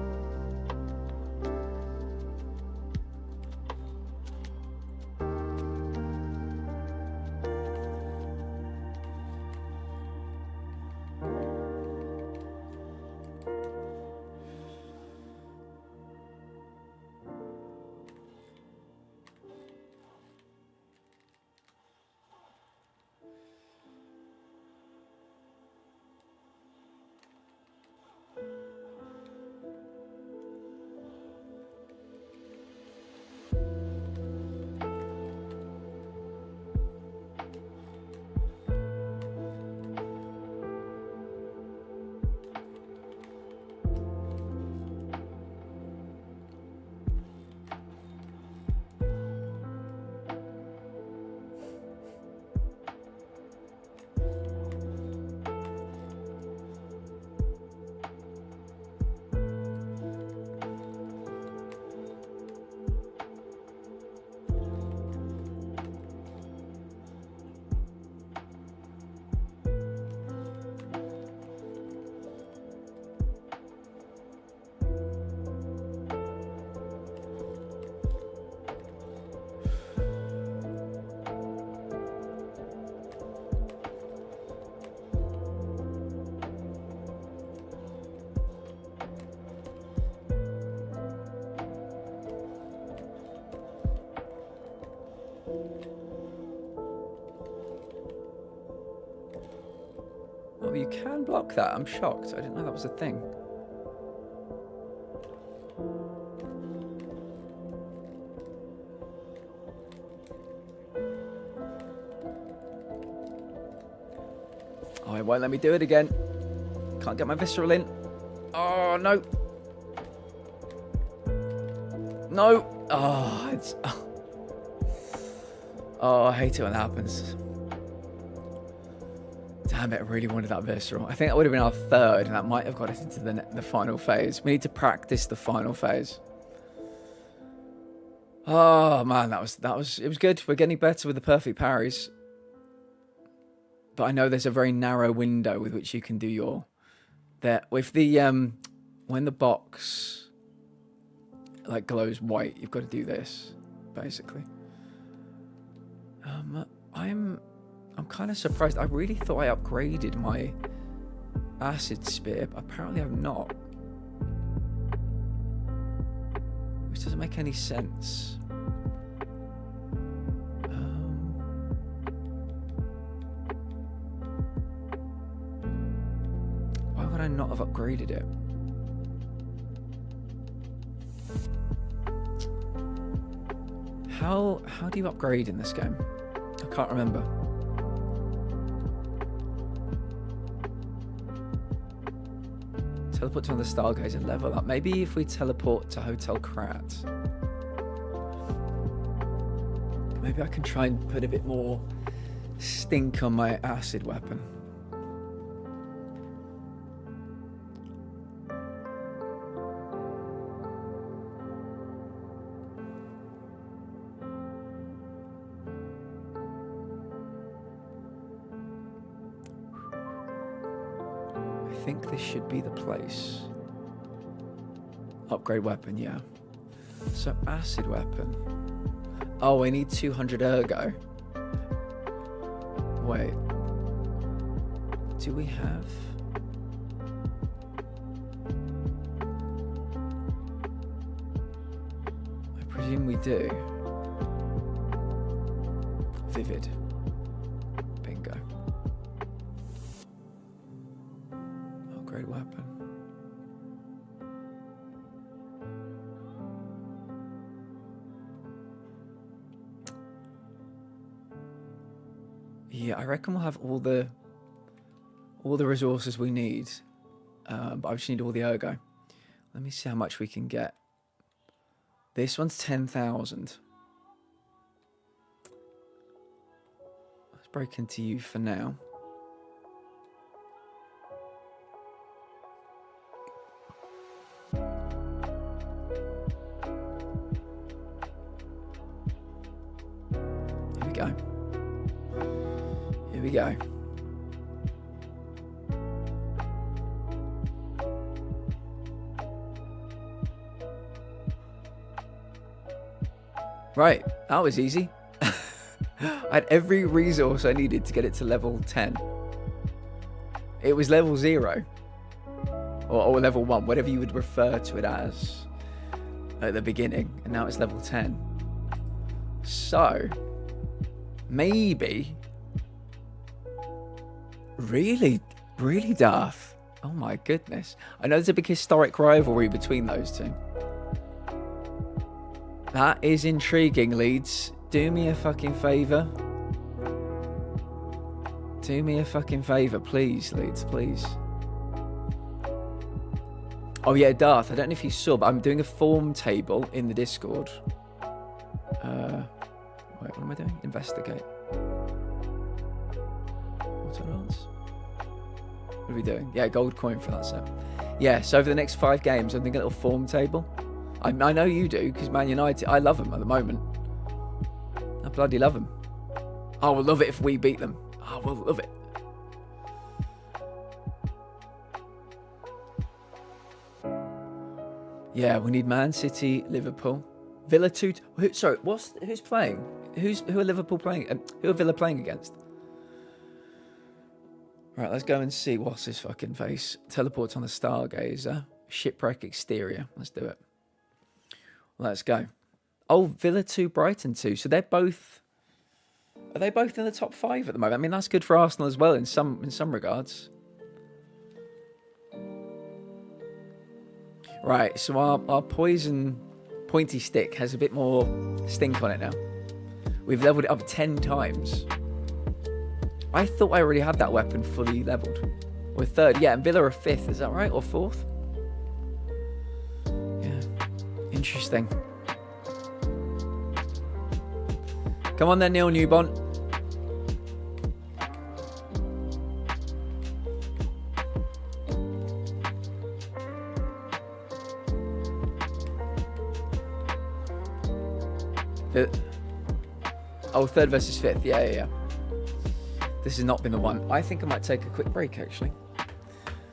Oh, you can block that. I'm shocked. I didn't know that was a thing. Oh, it won't let me do it again. Can't get my visceral in. Oh, no. No. Oh, it's... Oh, I hate it when that happens. Damn it, I really wanted that visceral. I think that would have been our third, and that might have got us into the final phase. We need to practice the final phase. Oh, man, it was good. We're getting better with the perfect parries. But I know there's a very narrow window with which you can do your... With the, when the box, like, glows white, you've got to do this, basically. I'm kind of surprised. I really thought I upgraded my acid spear, but apparently I've not. Which doesn't make any sense. Why would I not have upgraded it? How do you upgrade in this game? I can't remember. Teleport to the Stargazer, level up. Maybe if we teleport to Hotel Krat. Maybe I can try and put a bit more stink on my acid weapon. I think this should be the place. Upgrade weapon, yeah. So acid weapon. Oh, I need 200 ergo. Wait. Do we have... I presume we do. Vivid. Bingo. Upgrade weapon. Yeah, I reckon we'll have all the resources we need, but I just need all the ergo. Let me see how much we can get. This one's 10,000. Let's break into you for now. Here we go. Here we go. Right, that was easy. I had every resource I needed to get it to level 10. It was level 0. Or level 1, whatever you would refer to it as at the beginning. And now it's level 10. So, maybe... Really, Darth? Oh my goodness. I know there's a big historic rivalry between those two. That is intriguing, Leeds. Do me a fucking favour. Do me a fucking favour, please, Leeds, please. Oh yeah, Darth, I don't know if you saw, but I'm doing a form table in the Discord. Wait, what am I doing? Investigate. Auto-dance? What are we doing? Yeah, gold coin for that set. Yeah, so over the next 5 games, I'm doing a little form table. I know you do, because Man United, I love them at the moment. I bloody love them. I will love it if we beat them. I will love it. Yeah, we need Man City, Liverpool, Villa 2. Sorry, who's playing? Who are Liverpool playing? Who are Villa playing against? Right, let's go and see what's his fucking face. Teleports on the Stargazer. Shipwreck exterior. Let's do it. Let's go. Oh, Villa 2, Brighton 2. So they're both Are they both in the top 5 at the moment? I mean, that's good for Arsenal as well in some regards. Right, so our poison pointy stick has a bit more stink on it now. We've leveled it up 10 times. I thought I already had that weapon fully leveled. We're 3rd, yeah, and Villa are 5th, is that right? Or 4th? Yeah, interesting. Come on then, Neil Newbon. Oh, 3rd versus 5th. Yeah. This has not been the one. I think I might take a quick break, actually.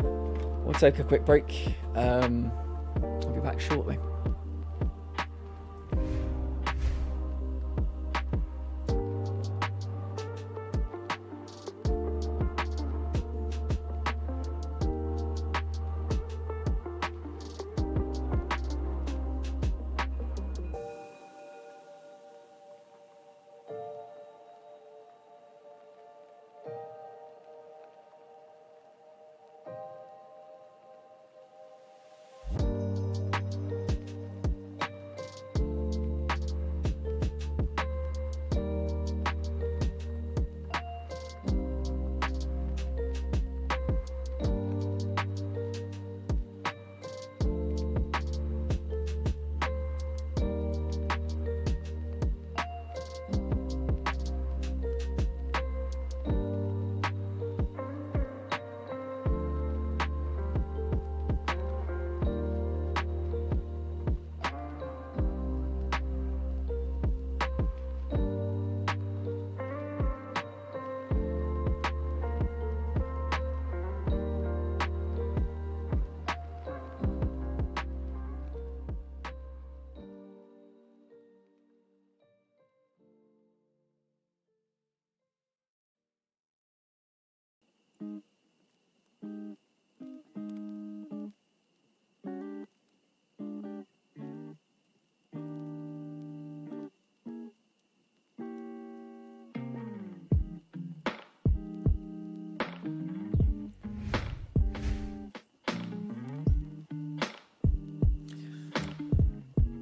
We'll take a quick break. I'll be back shortly.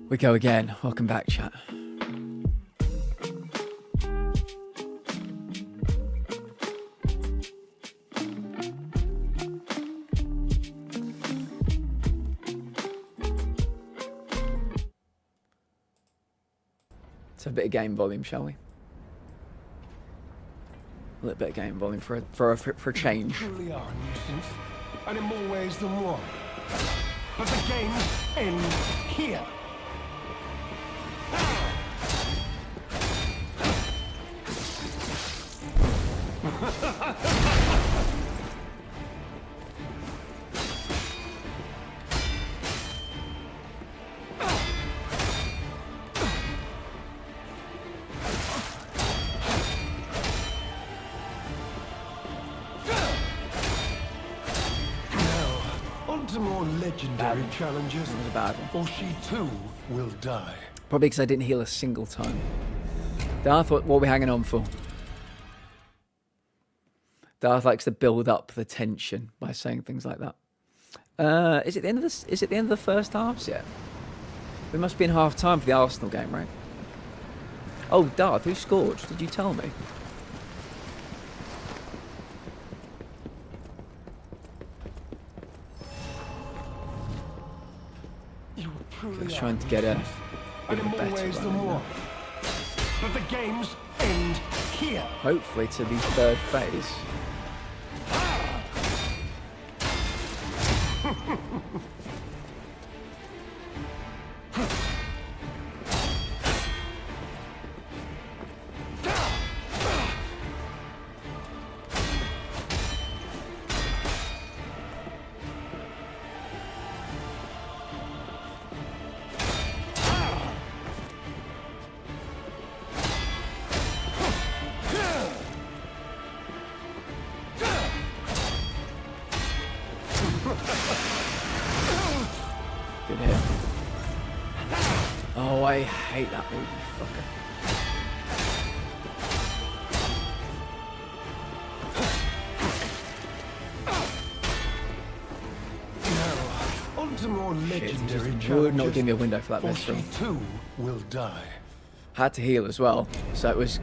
We go again. Welcome back, chat. Let's have a bit of game volume, shall we? A little bit of game volume for a change. Truly are a nuisance, and in more ways than one. But the games end here. More legendary challenges, That was a bad one. or she too will die. Probably because I didn't heal a single time. Darth, what are we hanging on for? Darth likes to build up the tension by saying things like that. Is it the end of this? Is it the end of the first halves yet? We must be in half time for the Arsenal game, right? Oh, Darth, who scored? Did you tell me? I was trying to get a bit of a better run. But the games end here. Hopefully to the 3rd phase. Good hit. Oh, I hate that movie, fucker. to more legendary Just would not challenges, give me a window for that or visceral. she too will die. Had to heal as well, so it was.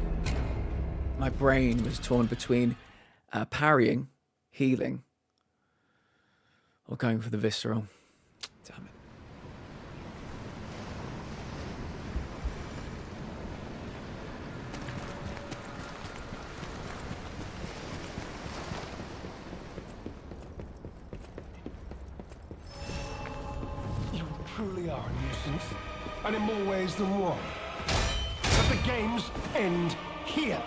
My brain was torn between parrying, healing, or going for the visceral. Damn it. You truly are a nuisance, and in more ways than one. But the games end here.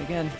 Again.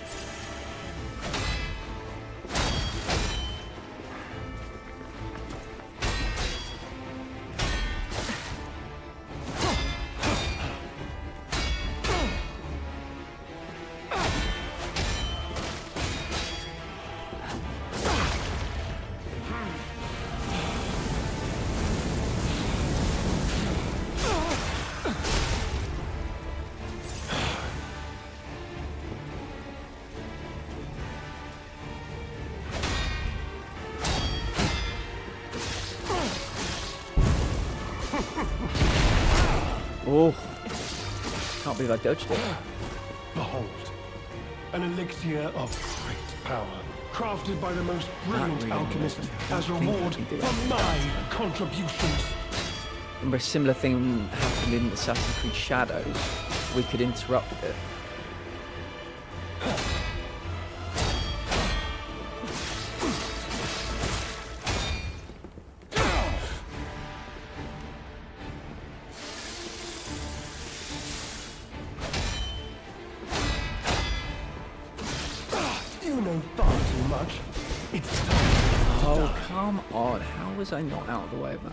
Oh, can't believe I dodged it. Behold, an elixir of great power, crafted by the most brilliant really alchemist amazing. as I think reward I can do for it. my contributions. Remember a similar thing happened in Assassin's Creed Shadows. We could interrupt it. You know far too much. It's time. Oh, come on. How was I not out of the way of that?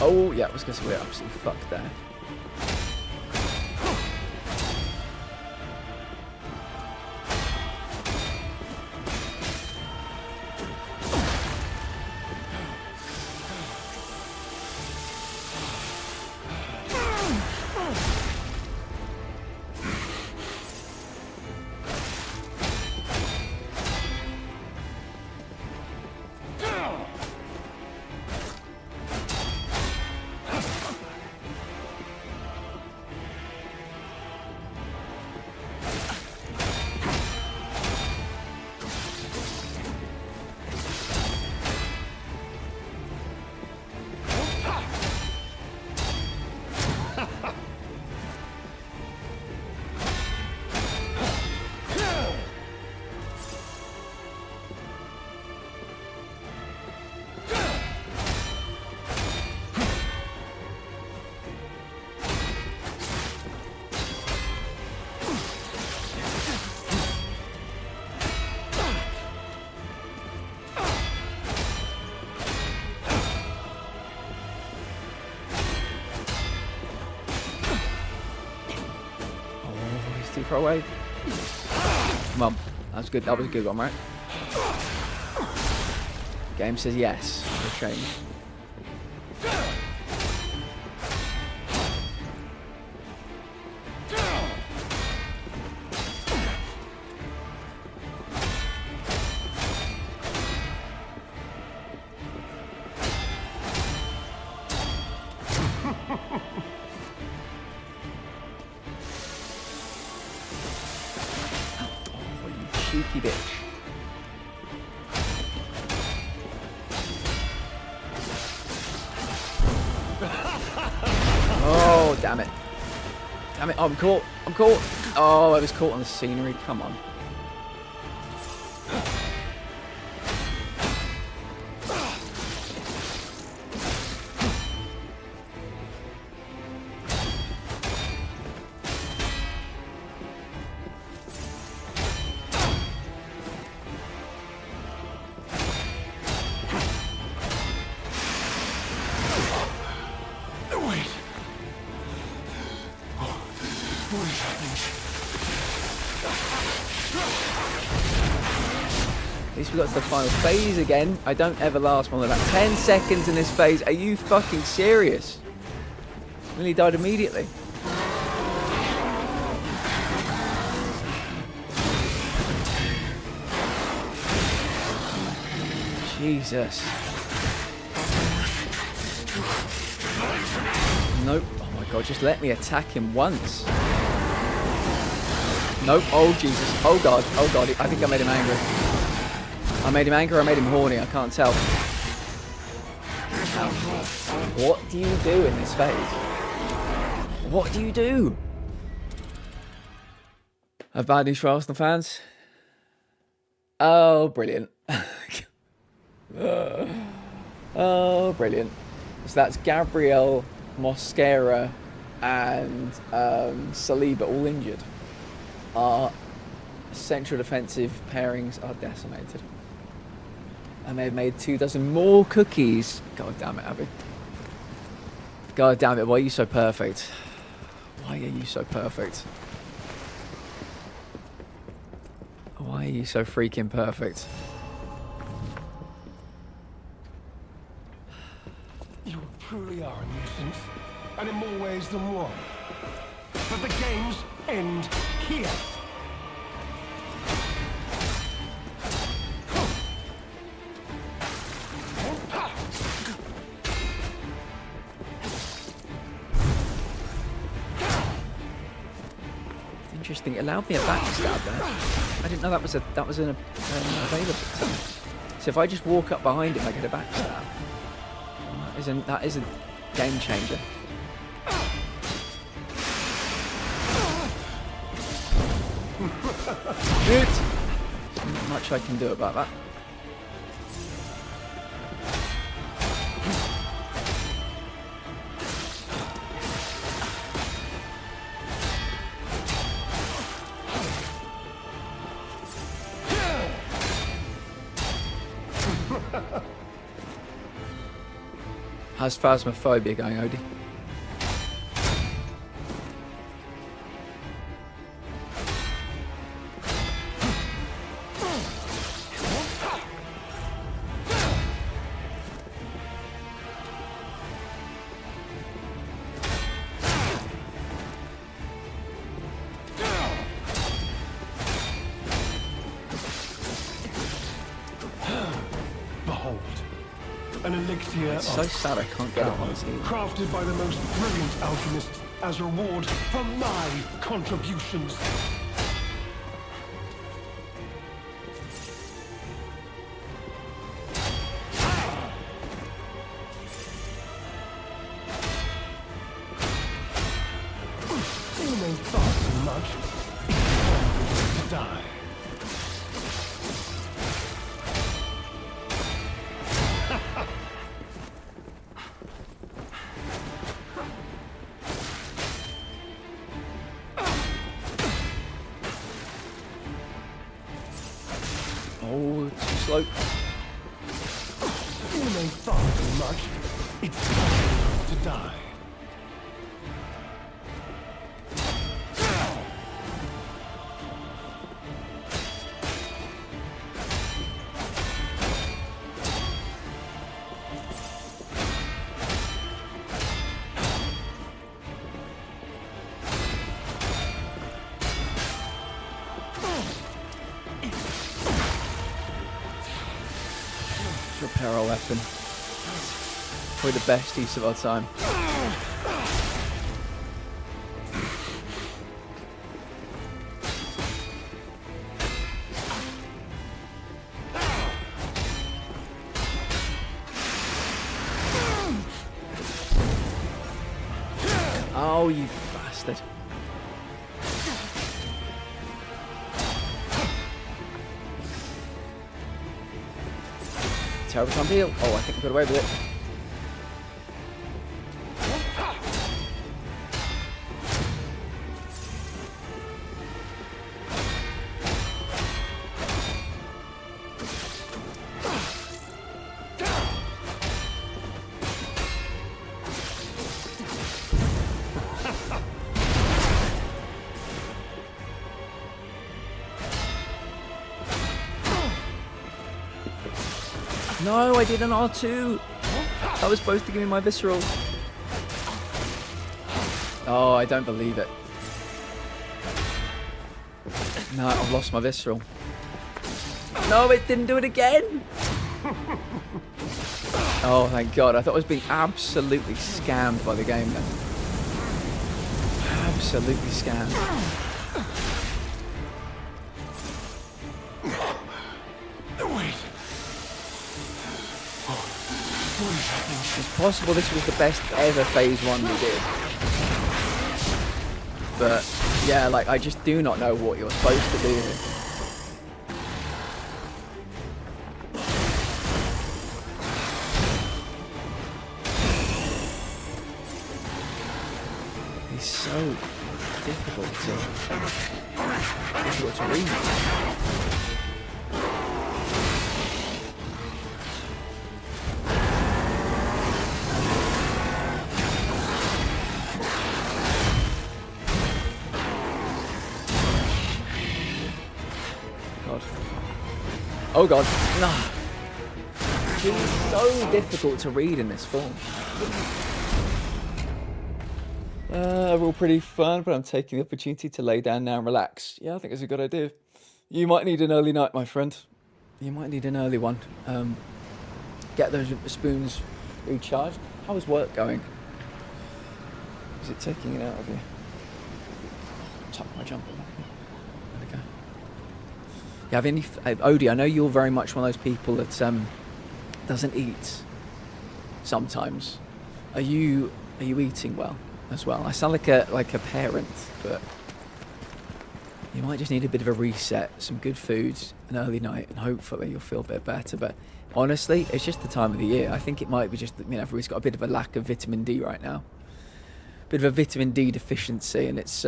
Oh, yeah, I was going to say we're absolutely fucked there. Too far away. Come on. That was good. That was a good one, right? Game says yes. For a change. Cheeky bitch. Oh, damn it. Damn it. Oh, I'm caught. I'm caught. Oh, I was caught on the scenery. Come on. Wait. What is happening? At least we got to the final phase again. I don't ever last more than about 10 seconds in this phase. Are you fucking serious? Nearly died immediately. Jesus. Nope. Oh my god, just let me attack him once. Nope. Oh Jesus. Oh god. Oh god. I think I made him angry. I made him angry or I made him horny. I can't tell. What do you do in this phase? What do you do? I have bad news for Arsenal fans. Oh, brilliant. Oh, brilliant. So that's Gabriel, Mosquera, and Saliba all injured. Our central defensive pairings are decimated. I may have made 24 more cookies. God damn it, Abby. God damn it, why are you so perfect? Why are you so perfect? Why are you so freaking perfect? You truly are a nuisance, and in more ways than one. But the games end here. Interesting. It allowed me a backstab there. I didn't know that was an available thing. So if I just walk up behind him, I get a backstab. That is a game changer. Good. There's not much I can do about that. How's Phasmophobia going, Odie? Behold, an elixir It's so of sad I can't get it on his heel. crafted by the most brilliant alchemists as reward for my contributions. You may thought too much. It's time to die. Oh, too slow. You may thought too much. It's time to die. Repair our weapon. Probably the best use of our time. No, you bastard. Terrible time to heal. Oh, I think we got away with it. No, I did an R2. That was supposed to give me my visceral. Oh, I don't believe it. No, I've lost my visceral. No, it didn't do it again. Oh, thank God. I thought I was being absolutely scammed by the game then. Absolutely scammed. It's possible this was the best ever phase 1 we did. But, yeah, like, I just do not know what you're supposed to do here. It's so difficult to read. Oh God, no. It's so difficult to read in this form. We're all pretty fun, but I'm taking the opportunity to lay down now and relax. Yeah, I think it's a good idea. You might need an early night, my friend. You might need an early one. Get those spoons recharged. How is work going? Is it taking it out of you? Tuck my jumper. There we go. You have any Odie? I know you're very much one of those people that doesn't eat. Sometimes, are you eating well as well? I sound like a parent, but you might just need a bit of a reset, some good food, an early night, and hopefully you'll feel a bit better. But honestly, it's just the time of the year. I think it might be just that, everybody's got a bit of a lack of vitamin D right now, bit of a vitamin D deficiency, and it's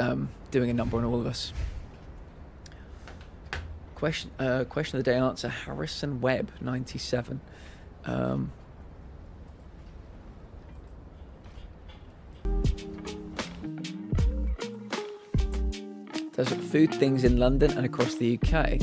doing a number on all of us. Question of the day answer, Harrison Webb, 97. Does food things in London and across the UK.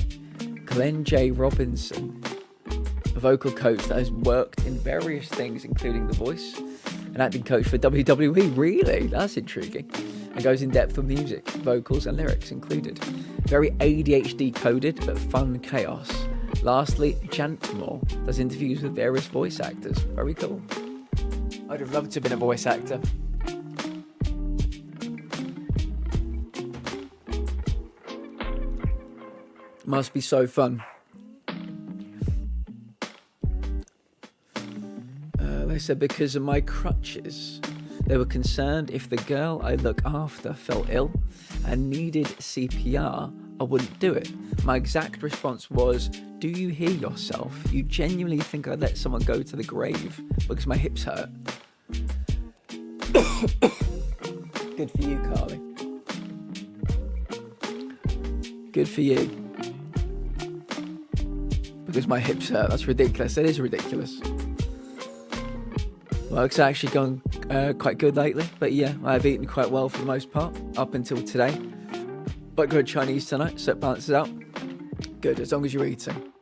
Glenn J. Robinson, a vocal coach that has worked in various things, including The Voice, an acting coach for WWE. Really? That's intriguing. And goes in depth with music, vocals and lyrics included. Very ADHD coded, but fun chaos. Lastly, Jantmore does interviews with various voice actors. Very cool. I'd have loved to have been a voice actor. Must be so fun. They said because of my crutches. They were concerned if the girl I look after fell ill and needed CPR, I wouldn't do it. My exact response was, do you hear yourself? You genuinely think I'd let someone go to the grave because my hips hurt? Good for you, Carly. Good for you. Because my hips hurt. That's ridiculous. It is ridiculous. Work's actually gone quite good lately, but yeah, I've eaten quite well for the most part up until today. But good Chinese tonight, so it balances out. Good, as long as you're eating.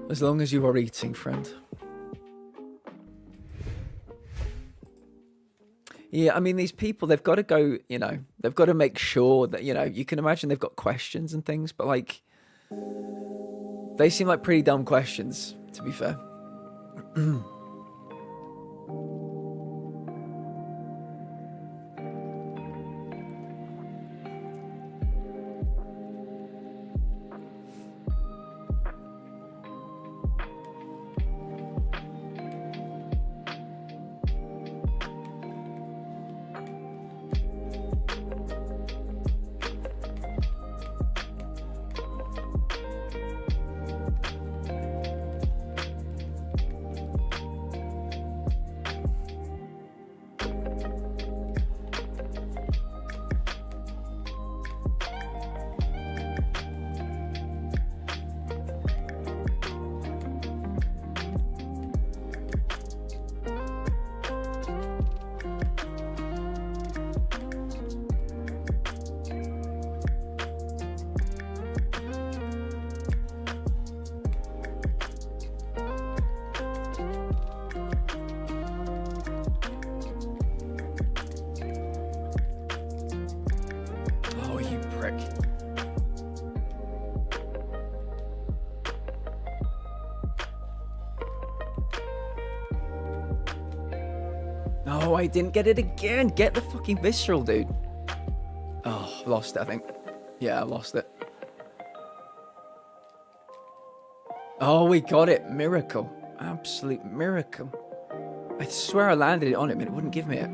As long as you are eating, friend. Yeah, I mean, these people, they've got to go, they've got to make sure that, you can imagine they've got questions and things, but like, they seem like pretty dumb questions, to be fair. Oh, I didn't get it again. Get the fucking visceral, dude. Oh, lost it, I think. Yeah, I lost it. Oh, we got it. Miracle. Absolute miracle. I swear I landed it on it, but it wouldn't give me it.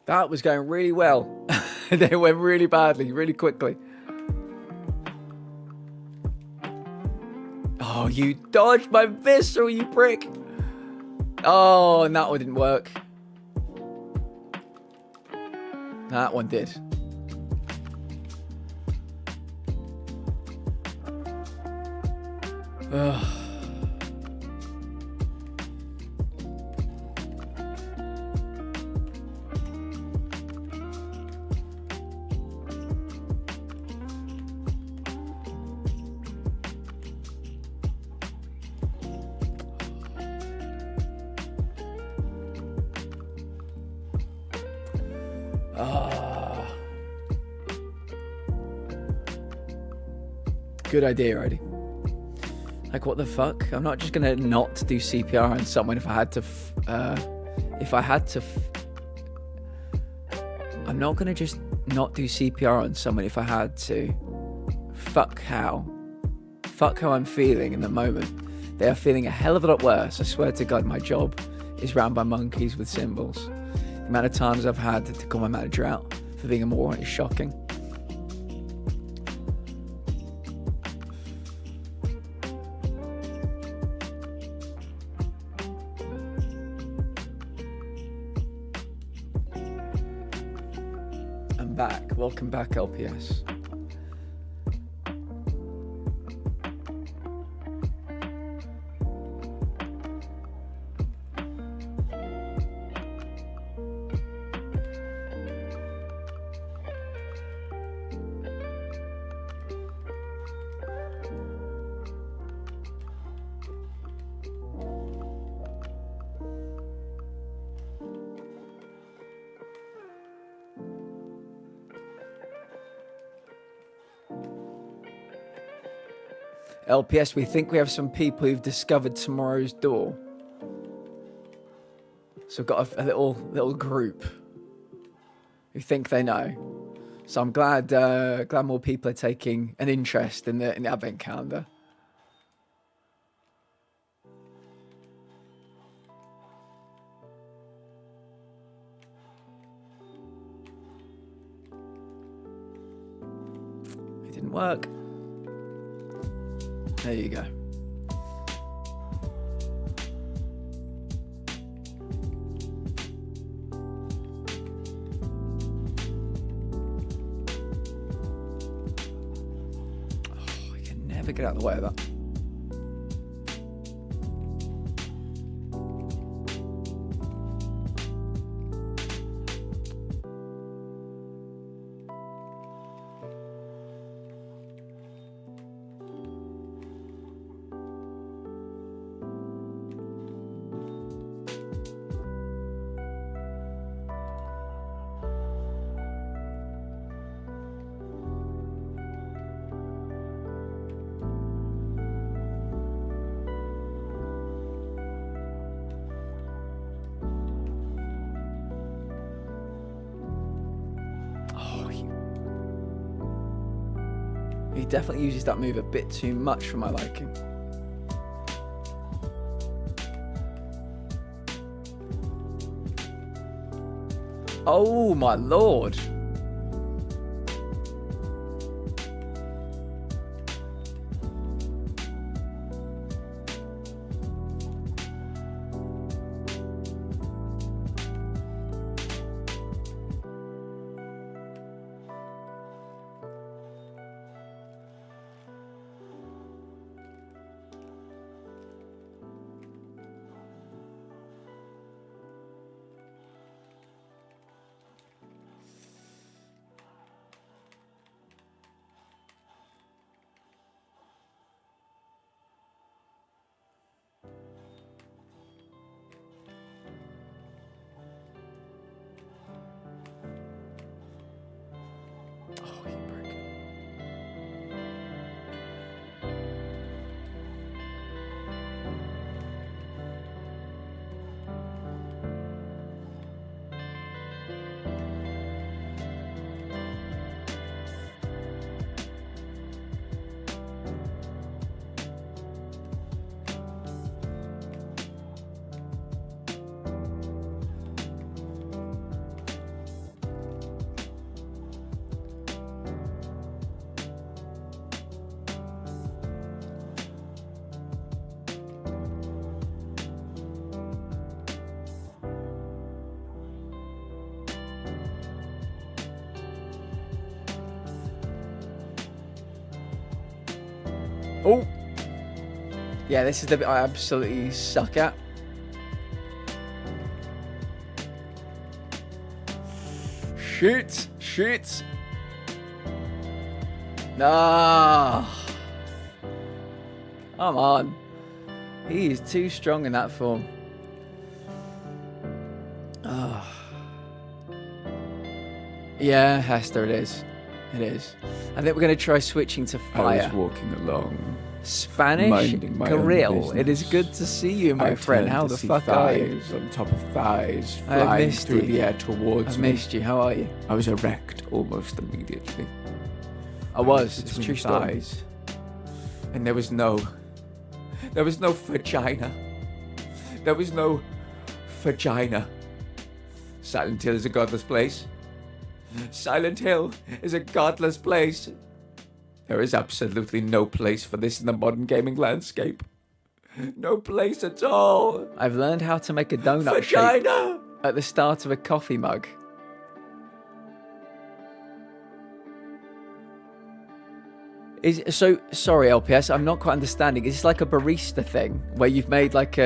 That was going really well. They went really badly, really quickly. Oh, you dodged my visceral, you prick. Oh, and that one didn't work. That one did. Ugh. Good idea, Roddy. Like, what the fuck? I'm not just gonna not do CPR on someone if I had to. I'm not gonna just not do CPR on someone if I had to. Fuck how I'm feeling in the moment. They are feeling a hell of a lot worse. I swear to God, my job is ran by monkeys with cymbals. The amount of times I've had to call my manager out for being a moron is shocking. I'm back. Welcome back, LPS. LPS, we think we have some people who've discovered tomorrow's door. So we've got a little group who think they know. So I'm glad more people are taking an interest in the advent calendar. It didn't work. There you go. Oh, I can never get out of the way of that. He definitely uses that move a bit too much for my liking. Oh my lord. Oh, you prick. Oh! Yeah, this is the bit I absolutely suck at. Shit! Shit! Nah! Come on. He is too strong in that form. Ah. Yeah, Hester, it is. It is. I think we're going to try switching to I fire. was walking along, Spanish minding my own Kirill. It is business. good to see you, my I friend. turned How to the see fuck are you? thighs on top of thighs I have flying missed through you. the air towards I've me. missed you. How are you? I was erect almost immediately. I was. It's a Between true the story. thighs. And there was no vagina. There was no vagina. Silent Hill is a godless place. Silent Hill is a godless place. There is absolutely no place for this in the modern gaming landscape. No place at all. I've learned how to make a donut shape Vagina! at the start of a coffee mug. Sorry, LPS, I'm not quite understanding. Is this like a barista thing where you've made like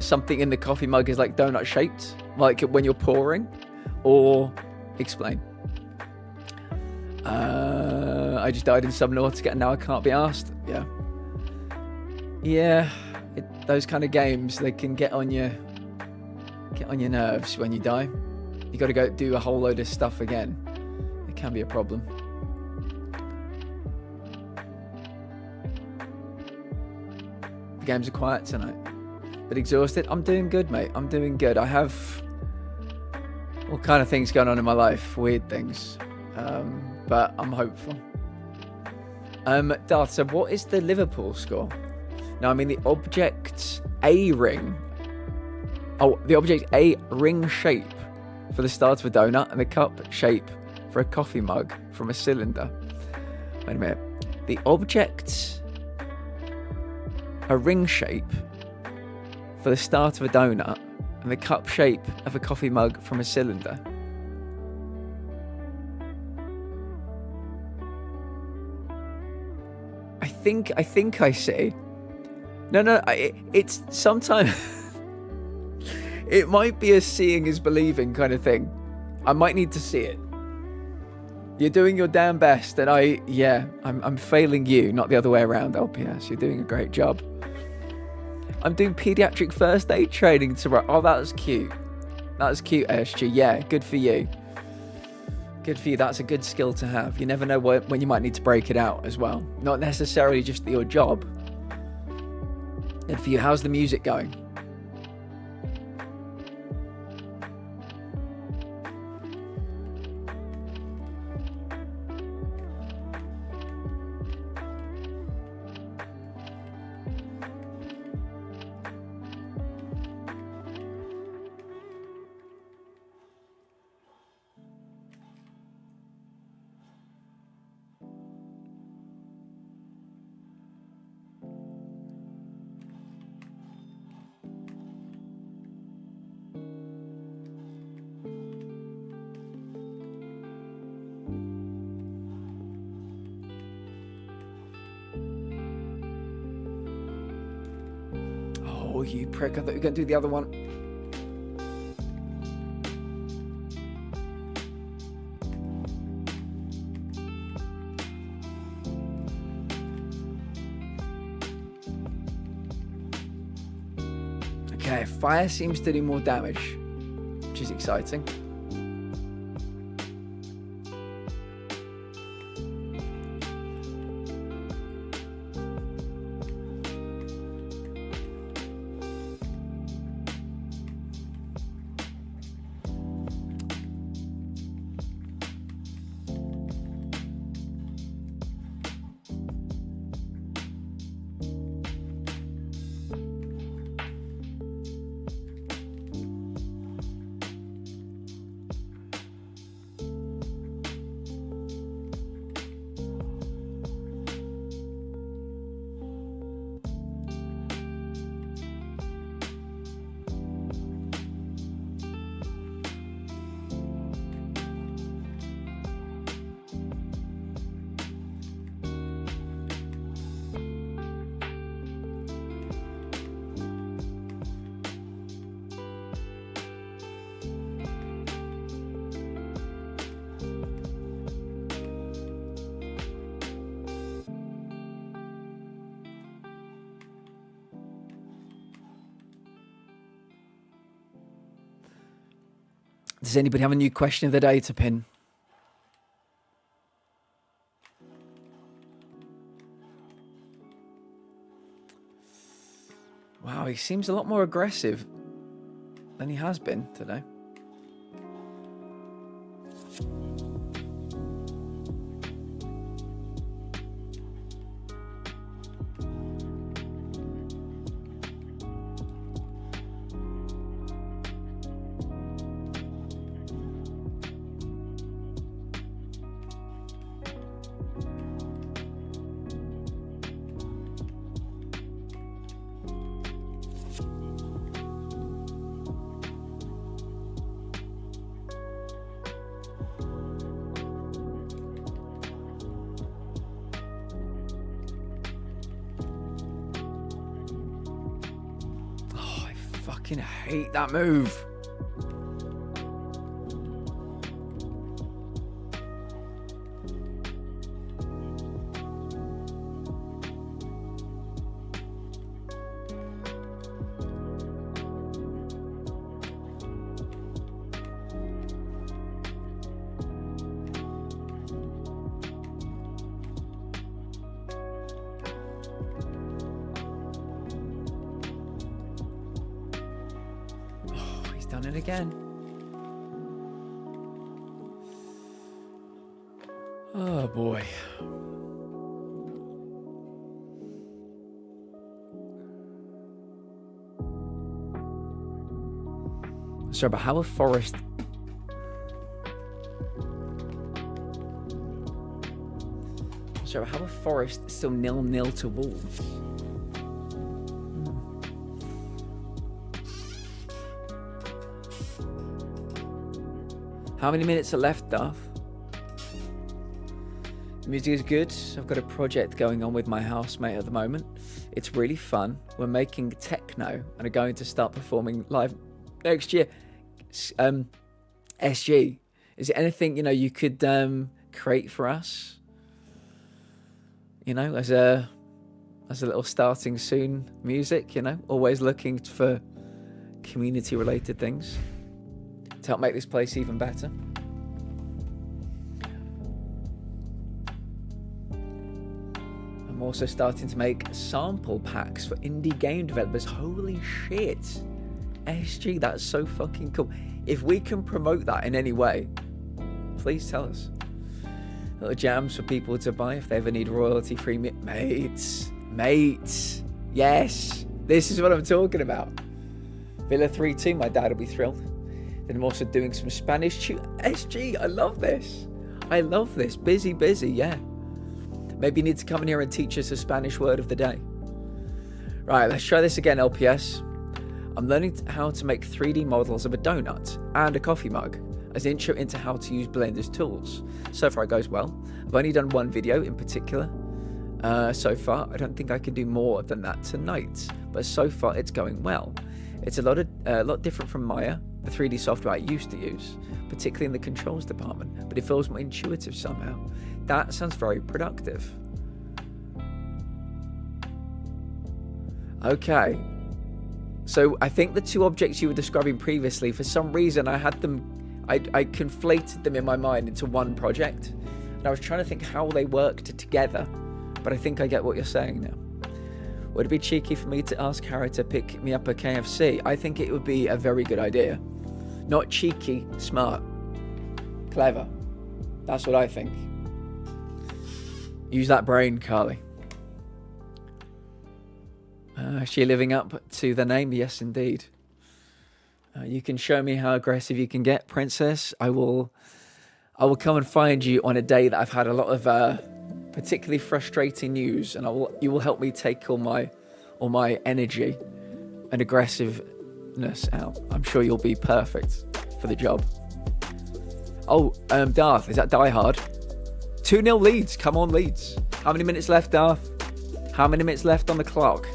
something in the coffee mug is like donut shaped, like when you're pouring? Or explain. I just died in Subnautica and now I can't be asked. Yeah. Yeah, those kind of games, they can get on your nerves when you die. You got to go do a whole load of stuff again. It can be a problem. The games are quiet tonight. But exhausted. I'm doing good, mate. I'm doing good. I have all kind of things going on in my life, weird things. But I'm hopeful. Darth, so what is the Liverpool score? Now, I mean, the object A ring. Oh, the object A ring shape for the start of a donut and the cup shape for a coffee mug from a cylinder. Wait a minute. The object a ring shape for the start of a donut and the cup shape of a coffee mug from a cylinder. I think I see. No, it's sometimes it might be a seeing is believing kind of thing. I might need to see it. You're doing your damn best, and I'm failing you, not the other way around, LPS. You're doing a great job. I'm doing pediatric first aid training tomorrow. Oh, that was cute. That was cute, SG. Yeah, good for you. Good for you. That's a good skill to have. You never know when you might need to break it out as well. Not necessarily just your job. Good for you. How's the music going? Oh, you prick. I thought you were going to do the other one. Okay, fire seems to do more damage, which is exciting. Does anybody have a new question of the day to pin? Wow, he seems a lot more aggressive than he has been today. I fucking hate that move. Done it again. Oh boy. Sorry, but how a forest... Sorry, but how a forest is still 0-0 to Wolves? How many minutes are left, Duff? The music is good. I've got a project going on with my housemate at the moment. It's really fun. We're making techno and are going to start performing live next year. SG, is there anything, you could create for us? As a little starting soon music, always looking for community related things to help make this place even better. I'm also starting to make sample packs for indie game developers. Holy shit. SG, that's so fucking cool. If we can promote that in any way, please tell us. Little jams for people to buy if they ever need royalty-free mates. Yes, this is what I'm talking about. Villa 3-2, my dad will be thrilled. Then I'm also doing some Spanish SG, I love this. Busy, yeah. Maybe you need to come in here and teach us a Spanish word of the day. Right, let's try this again, LPS. I'm learning how to make 3D models of a donut and a coffee mug as an intro into how to use Blender's tools. So far it goes well. I've only done one video in particular, so far. I don't think I can do more than that tonight, but so far it's going well. It's a lot different from Maya, the 3D software I used to use, particularly in the controls department, but it feels more intuitive somehow. That sounds very productive. Okay. So I think the two objects you were describing previously, for some reason I had them, I conflated them in my mind into one project. And I was trying to think how they worked together, but I think I get what you're saying now. Would it be cheeky for me to ask Harry to pick me up a KFC? I think it would be a very good idea. Not cheeky, smart. Clever. That's what I think. Use that brain, Carly. Is she living up to the name? Yes, indeed. You can show me how aggressive you can get, Princess. I will come and find you on a day that I've had a lot of particularly frustrating news, and you will help me take all my energy and aggressiveness out. I'm sure you'll be perfect for the job. Oh, Darth, is that Die Hard? 2-0 Leeds. Come on, Leeds. How many minutes left, Darth? How many minutes left on the clock?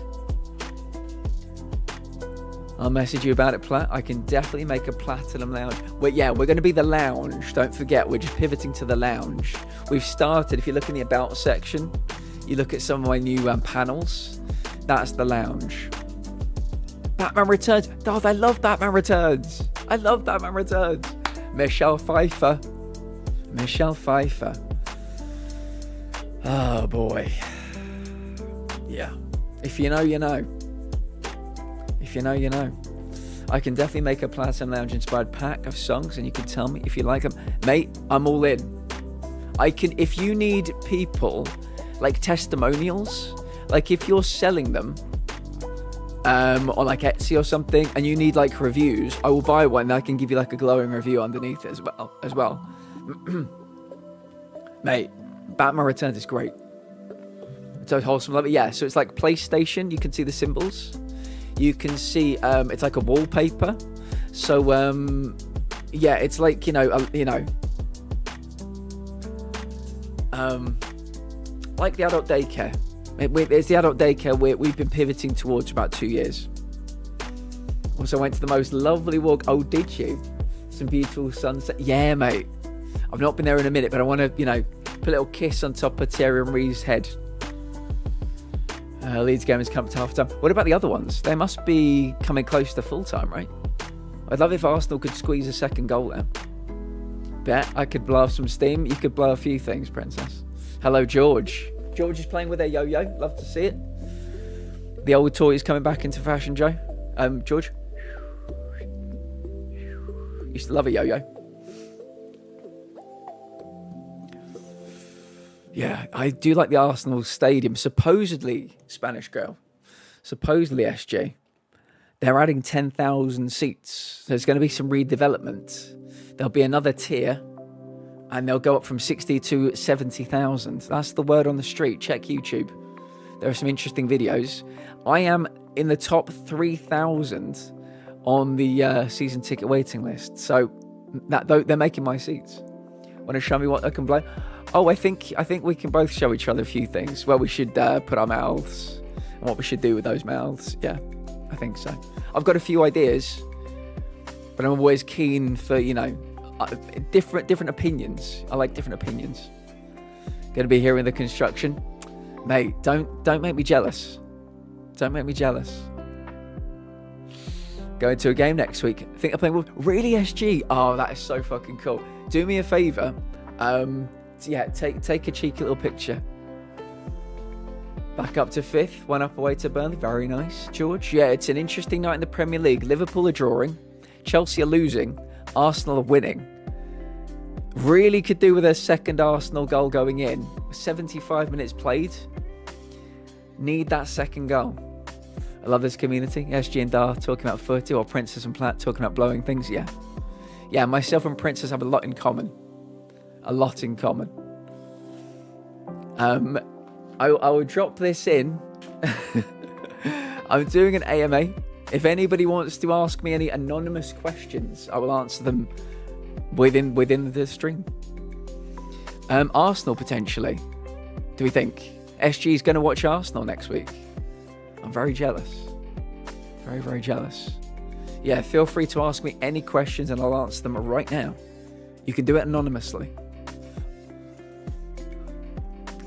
I'll message you about it, Plat. I can definitely make a Platinum Lounge. We're going to be the lounge. Don't forget, we're just pivoting to the lounge. We've started, if you look in the About section, you look at some of my new panels. That's the lounge. Batman Returns. Darth, I love Batman Returns. I love Batman Returns. Michelle Pfeiffer. Oh, boy. Yeah. If you know, you know. If you know, you know. I can definitely make a Platinum Lounge inspired pack of songs, and you can tell me if you like them. Mate, I'm all in. If you need people, like testimonials, like if you're selling them on like Etsy or something, and you need like reviews, I will buy one and I can give you like a glowing review underneath it as well. Mate, Batman Returns is great. It's so wholesome, love it. Yeah, so it's like PlayStation, you can see the symbols. You can see it's like a wallpaper. So yeah, it's like like the adult daycare. It's the adult daycare we've been pivoting towards for about 2 years. Also went to the most lovely walk. Oh, did you? Some beautiful sunset. Yeah, mate. I've not been there in a minute, but I want to put a little kiss on top of Thierry Henry's head. Leeds game has come to half time. What about the other ones? They must be coming close to full time, right? I'd love if Arsenal could squeeze a second goal there. Bet I could blow off some steam. You could blow a few things, Princess. Hello, George. George is playing with their yo-yo. Love to see it. The old toy is coming back into fashion, Joe. George. Used to love a yo-yo. Yeah, I do like the Arsenal stadium. Supposedly, Spanish girl. Supposedly, SG. They're adding 10,000 seats. There's going to be some redevelopment. There'll be another tier. And they'll go up from 60 to 70,000. That's the word on the street. Check YouTube. There are some interesting videos. I am in the top 3,000 on the season ticket waiting list. So they're making my seats. Want to show me what I can play? Oh, I think we can both show each other a few things. Well, we should put our mouths and what we should do with those mouths. Yeah, I think so. I've got a few ideas, but I'm always keen for, different opinions. I like different opinions. Going to be here in the construction. Mate, don't make me jealous. Don't make me jealous. Going to a game next week. I think I'm playing with... Really, SG? Oh, that is so fucking cool. Do me a favour. Yeah, take a cheeky little picture. Back up to 5th, 1 up away to Burnley. Very nice, George. Yeah, it's an interesting night in the Premier League. Liverpool are drawing. Chelsea are losing. Arsenal are winning. Really could do with a second Arsenal goal going in. 75 minutes played. Need that second goal. I love this community. SG and Dar talking about footy, or Princess and Platt talking about blowing things. Yeah. Yeah, myself and Princess have a lot in common. A lot in common. I will drop this in. I'm doing an AMA. If anybody wants to ask me any anonymous questions, I will answer them within the stream. Arsenal potentially. Do we think? SG is going to watch Arsenal next week. I'm very jealous. Very, very jealous. Yeah, feel free to ask me any questions and I'll answer them right now. You can do it anonymously.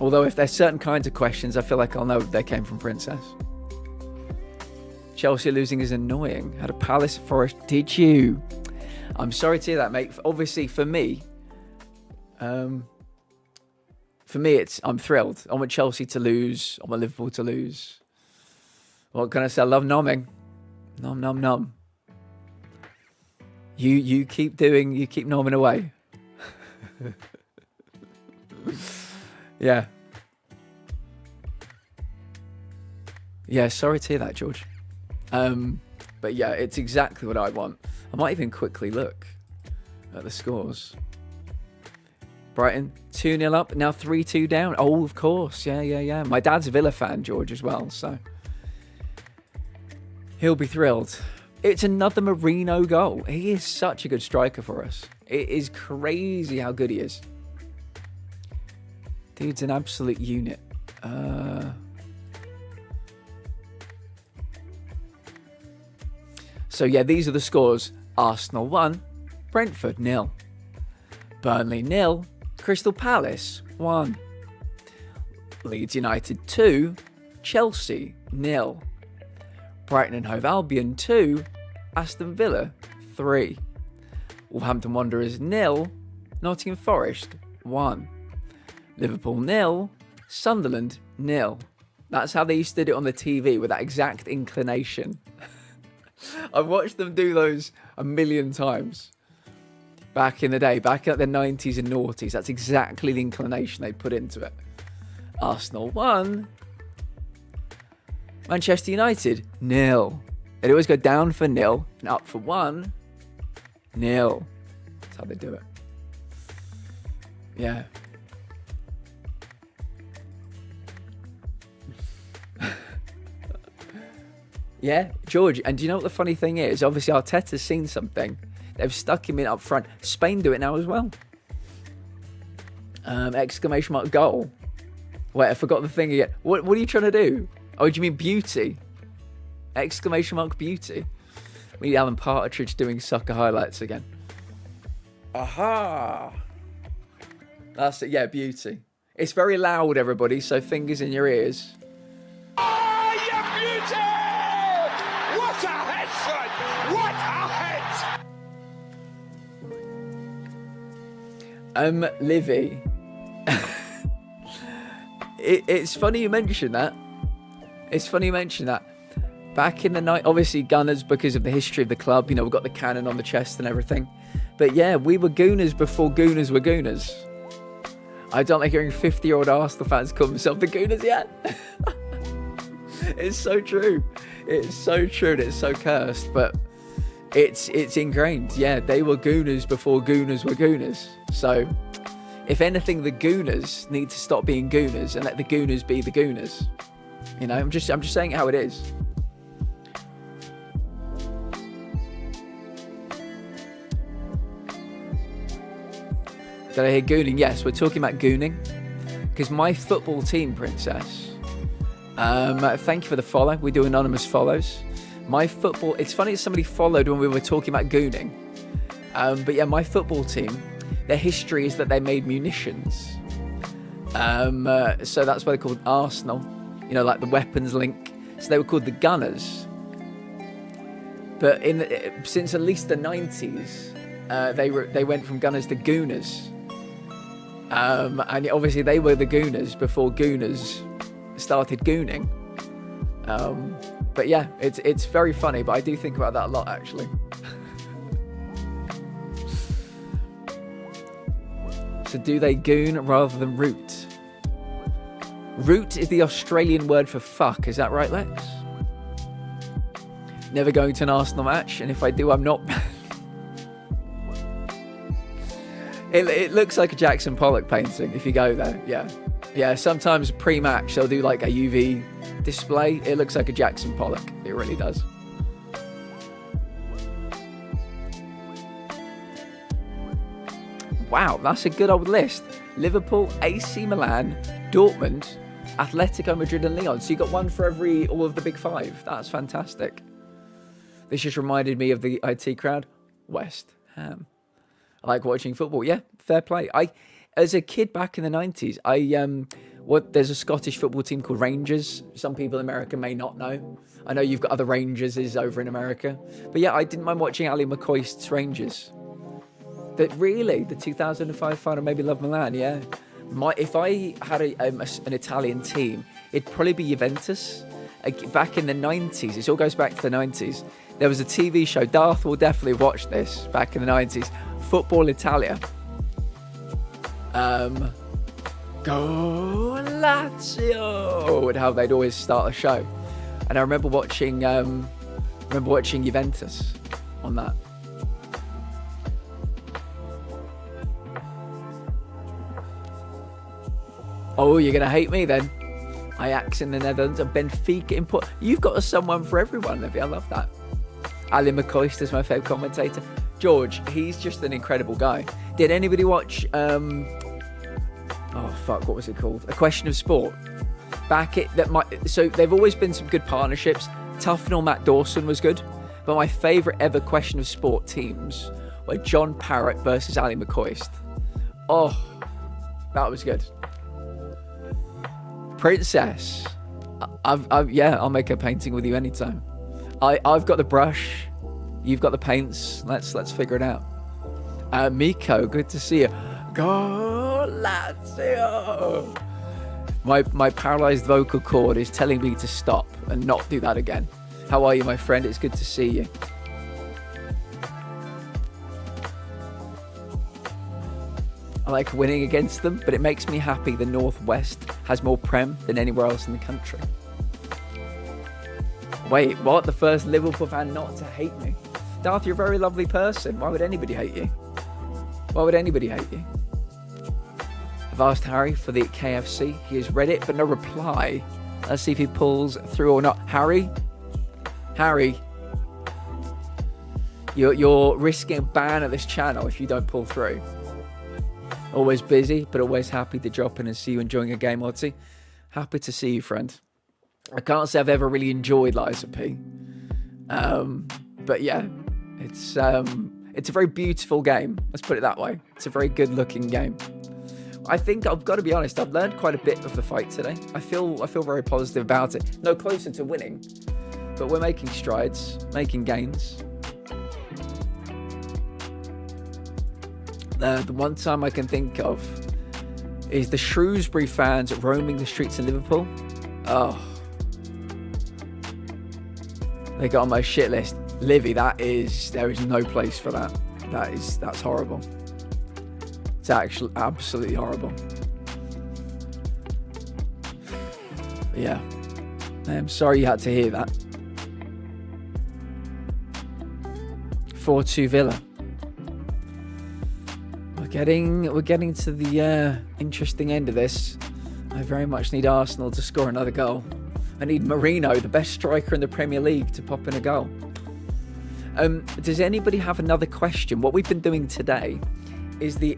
Although if there's certain kinds of questions, I feel like I'll know if they came from Princess. Chelsea losing is annoying. Had a Palace at Forest. Did you? I'm sorry to hear that, mate. Obviously, for me, I'm thrilled. I want Chelsea to lose. I want Liverpool to lose. What can I say? I love nomming. Nom, nom, nom. You keep nomming away. Yeah. Yeah, sorry to hear that, George. But yeah, it's exactly what I want. I might even quickly look at the scores. Brighton 2-0 up, now 3-2 down. Oh, of course. Yeah. My dad's a Villa fan, George, as well, so he'll be thrilled. It's another Marino goal. He is such a good striker for us. It is crazy how good he is. Dude's an absolute unit. So yeah, these are the scores. Arsenal 1, Brentford 0. Burnley 0, Crystal Palace 1. Leeds United 2, Chelsea 0. Brighton and Hove Albion 2, Aston Villa 3. Wolverhampton Wanderers 0, Nottingham Forest 1. Liverpool 0, Sunderland 0. That's how they used to do it on the TV, with that exact inclination. I've watched them do those a million times. Back in the day, back at the 90s and noughties, that's exactly the inclination they put into it. Arsenal 1, Manchester United 0. They'd always go down for 0 and up for 1, 0. That's how they do it. Yeah. Yeah, George. And do you know what the funny thing is? Obviously, Arteta's seen something. They've stuck him in up front. Spain do it now as well. Exclamation mark goal. Wait, I forgot the thing again. What are you trying to do? Oh, do you mean beauty? Exclamation mark beauty. We need Alan Partridge doing soccer highlights again. Aha! That's it. Yeah, beauty. It's very loud, everybody, so fingers in your ears. Livy. It's funny you mention that. Back in the night, obviously Gunners because of the history of the club. You know, we've got the cannon on the chest and everything. But yeah, we were Gooners before Gooners were Gooners. I don't like hearing 50-year-old Arsenal fans call themselves the Gooners yet. It's so true. It's so true and it's so cursed, but it's ingrained. Yeah, they were Gooners before Gooners were Gooners. So, if anything, the Gooners need to stop being Gooners and let the Gooners be the Gooners. You know, I'm just saying how it is. Did I hear gooning? Yes, we're talking about gooning. Because my football team, Princess. Thank you for the follow. We do anonymous follows. My football... It's funny that somebody followed when we were talking about gooning. But yeah, my football team, their history is that they made munitions. So that's why they're called Arsenal. You know, like the weapons link. So they were called the Gunners. But since at least the 90s, they went from Gunners to Gooners. And obviously they were the Gooners before Gooners started gooning. But yeah, it's very funny, but I do think about that a lot, actually. So do they goon rather than root? Root is the Australian word for fuck, is that right, Lex? Never going to an Arsenal match, and if I do, I'm not... It looks like a Jackson Pollock painting if you go there, yeah. Yeah, sometimes pre-match they'll do like a UV display. It looks like a Jackson Pollock, it really does. Wow, that's a good old list. Liverpool, AC Milan, Dortmund, Atletico Madrid and Lyon. So you got one for all of the big five. That's fantastic. This just reminded me of the IT crowd. West Ham. I like watching football. Yeah, fair play. As a kid back in the 90s, there's a Scottish football team called Rangers. Some people in America may not know. I know you've got other Rangerses over in America. But yeah, I didn't mind watching Ali McCoist's Rangers. The 2005 final made me love Milan, yeah. If I had an Italian team, it'd probably be Juventus. Back in the 90s, it all goes back to the 90s. There was a TV show, Darth will definitely watch this, back in the 90s. Football Italia. Go Lazio, and how they'd always start a show. And I remember watching Juventus on that. Oh, you're gonna hate me then. Ajax in the Netherlands and Benfica input. You've got someone for everyone, Livy. I love that. Ali McCoist is my favourite commentator. George, he's just an incredible guy. Did anybody watch what was it called? A Question of Sport. So they've always been some good partnerships. Tufnell Matt Dawson was good, but my favourite ever Question of Sport teams were John Parrott versus Ali McCoist. Oh, that was good. Princess, I'll make a painting with you anytime. I've got the brush, you've got the paints. Let's figure it out. Miko, good to see you. Go Lazio. My paralysed vocal cord is telling me to stop and not do that again. How are you, my friend? It's good to see you. I like winning against them, but it makes me happy the Northwest has more Prem than anywhere else in the country. Wait, what? The first Liverpool fan not to hate me? Darth, you're a very lovely person. Why would anybody hate you? Why would anybody hate you? I've asked Harry for the KFC. He has read it, but no reply. Let's see if he pulls through or not. Harry, you're risking a ban at this channel if you don't pull through. Always busy, but always happy to drop in and see you enjoying a game or two. Happy to see you, friend. I can't say I've ever really enjoyed Liza P. But yeah, it's a very beautiful game. Let's put it that way. It's a very good-looking game. I think I've got to be honest. I've learned quite a bit of the fight today. I feel very positive about it. No closer to winning, but we're making strides, making gains. The one time I can think of is the Shrewsbury fans roaming the streets in Liverpool. Oh, they got on my shit list. Livy, there is no place for that. That's horrible. It's actually absolutely horrible. But yeah, I'm sorry you had to hear that. 4-2 Villa. We're getting to the interesting end of this. I very much need Arsenal to score another goal. I need Marino, the best striker in the Premier League, to pop in a goal. Does anybody have another question? What we've been doing today is the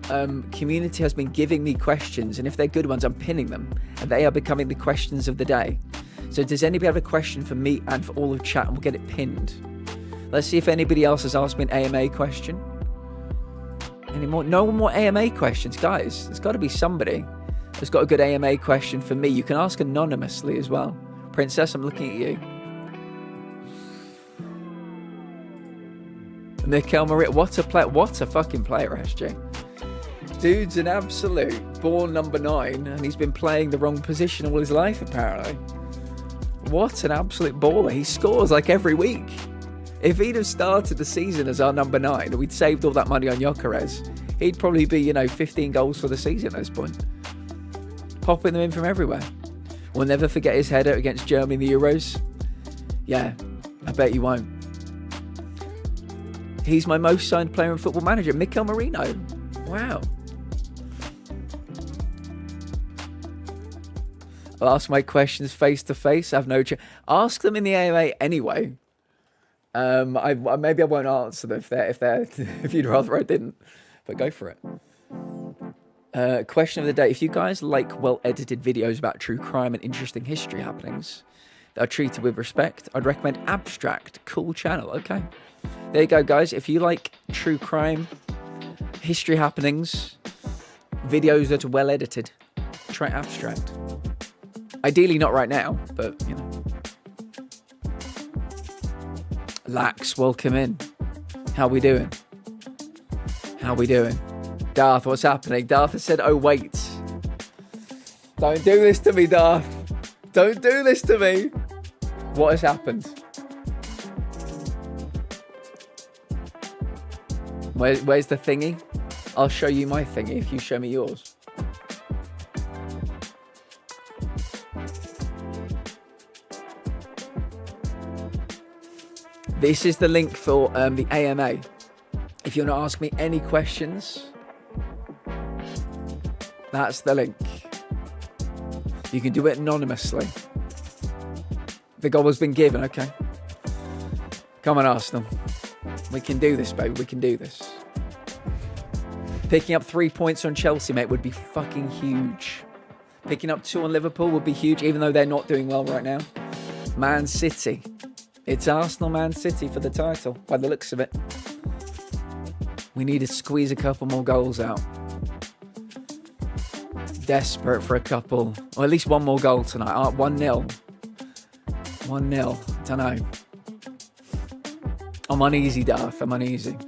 community has been giving me questions, and if they're good ones, I'm pinning them, and they are becoming the questions of the day. So does anybody have a question for me and for all of chat, and we'll get it pinned? Let's see if anybody else has asked me an AMA question. Any more? No more AMA questions, guys. There's got to be somebody that's got a good AMA question for me. You can ask anonymously as well. Princess, I'm looking at you. Mikel Maria, what a fucking player, SJ. Dude's an absolute born number 9, and he's been playing the wrong position all his life, apparently. What an absolute baller. He scores like every week. If he'd have started the season as our number 9 and we'd saved all that money on Gyökeres, he'd probably be, 15 goals for the season at this point. Popping them in from everywhere. We'll never forget his header against Germany in the Euros. Yeah, I bet you won't. He's my most signed player in Football Manager, Mikel Marino. Wow. I'll ask my questions face to face. I have no chance. Ask them in the AMA anyway. Maybe I won't answer them if you'd rather I didn't. But go for it. Question of the day. If you guys like well-edited videos about true crime and interesting history happenings that are treated with respect, I'd recommend Abstract. Cool channel. Okay. There you go, guys. If you like true crime, history happenings, videos that are well-edited, try Abstract. Ideally not right now, but, you know. Lax, welcome in. How we doing? How we doing? Darth, what's happening? Darth has said, oh, wait. Don't do this to me, Darth. Don't do this to me. What has happened? Where's the thingy? I'll show you my thingy if you show me yours. This is the link for the AMA. If you want to ask me any questions, that's the link. You can do it anonymously. The goal has been given, okay? Come on, Arsenal. We can do this, baby. We can do this. Picking up 3 points on Chelsea, mate, would be fucking huge. Picking up 2 on Liverpool would be huge, even though they're not doing well right now. Man City. It's Arsenal, Man City for the title, by the looks of it. We need to squeeze a couple more goals out. Desperate for a couple, or at least one more goal tonight. 1-0. 1-0. Don't know. I'm uneasy, Darth. I'm uneasy.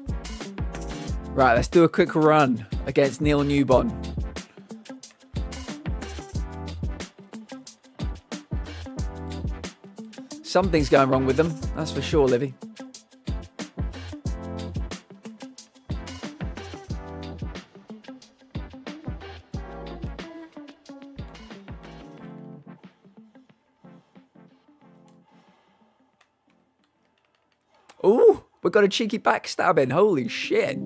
Right, let's do a quick run against Neil Newbon. Something's going wrong with them, that's for sure, Livy. Ooh, we got a cheeky backstabbing. Holy shit.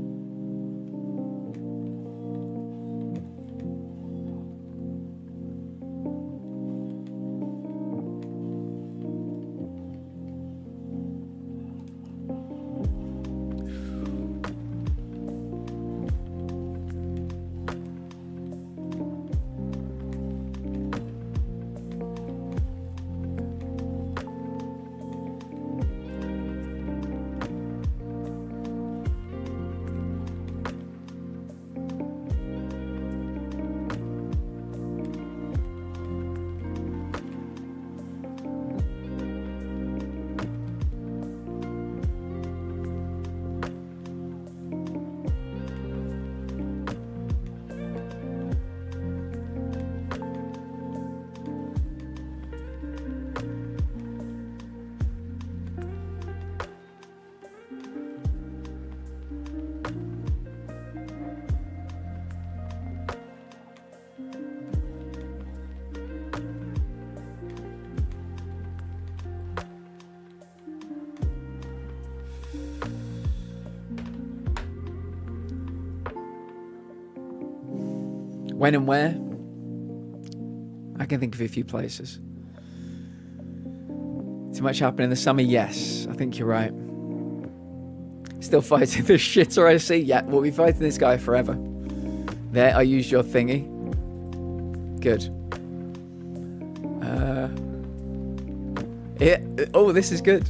When and where? I can think of a few places. Too much happened in the summer? Yes, I think you're right. Still fighting this shitter I see? Yeah, we'll be fighting this guy forever. There, I used your thingy. Good. Oh, this is good.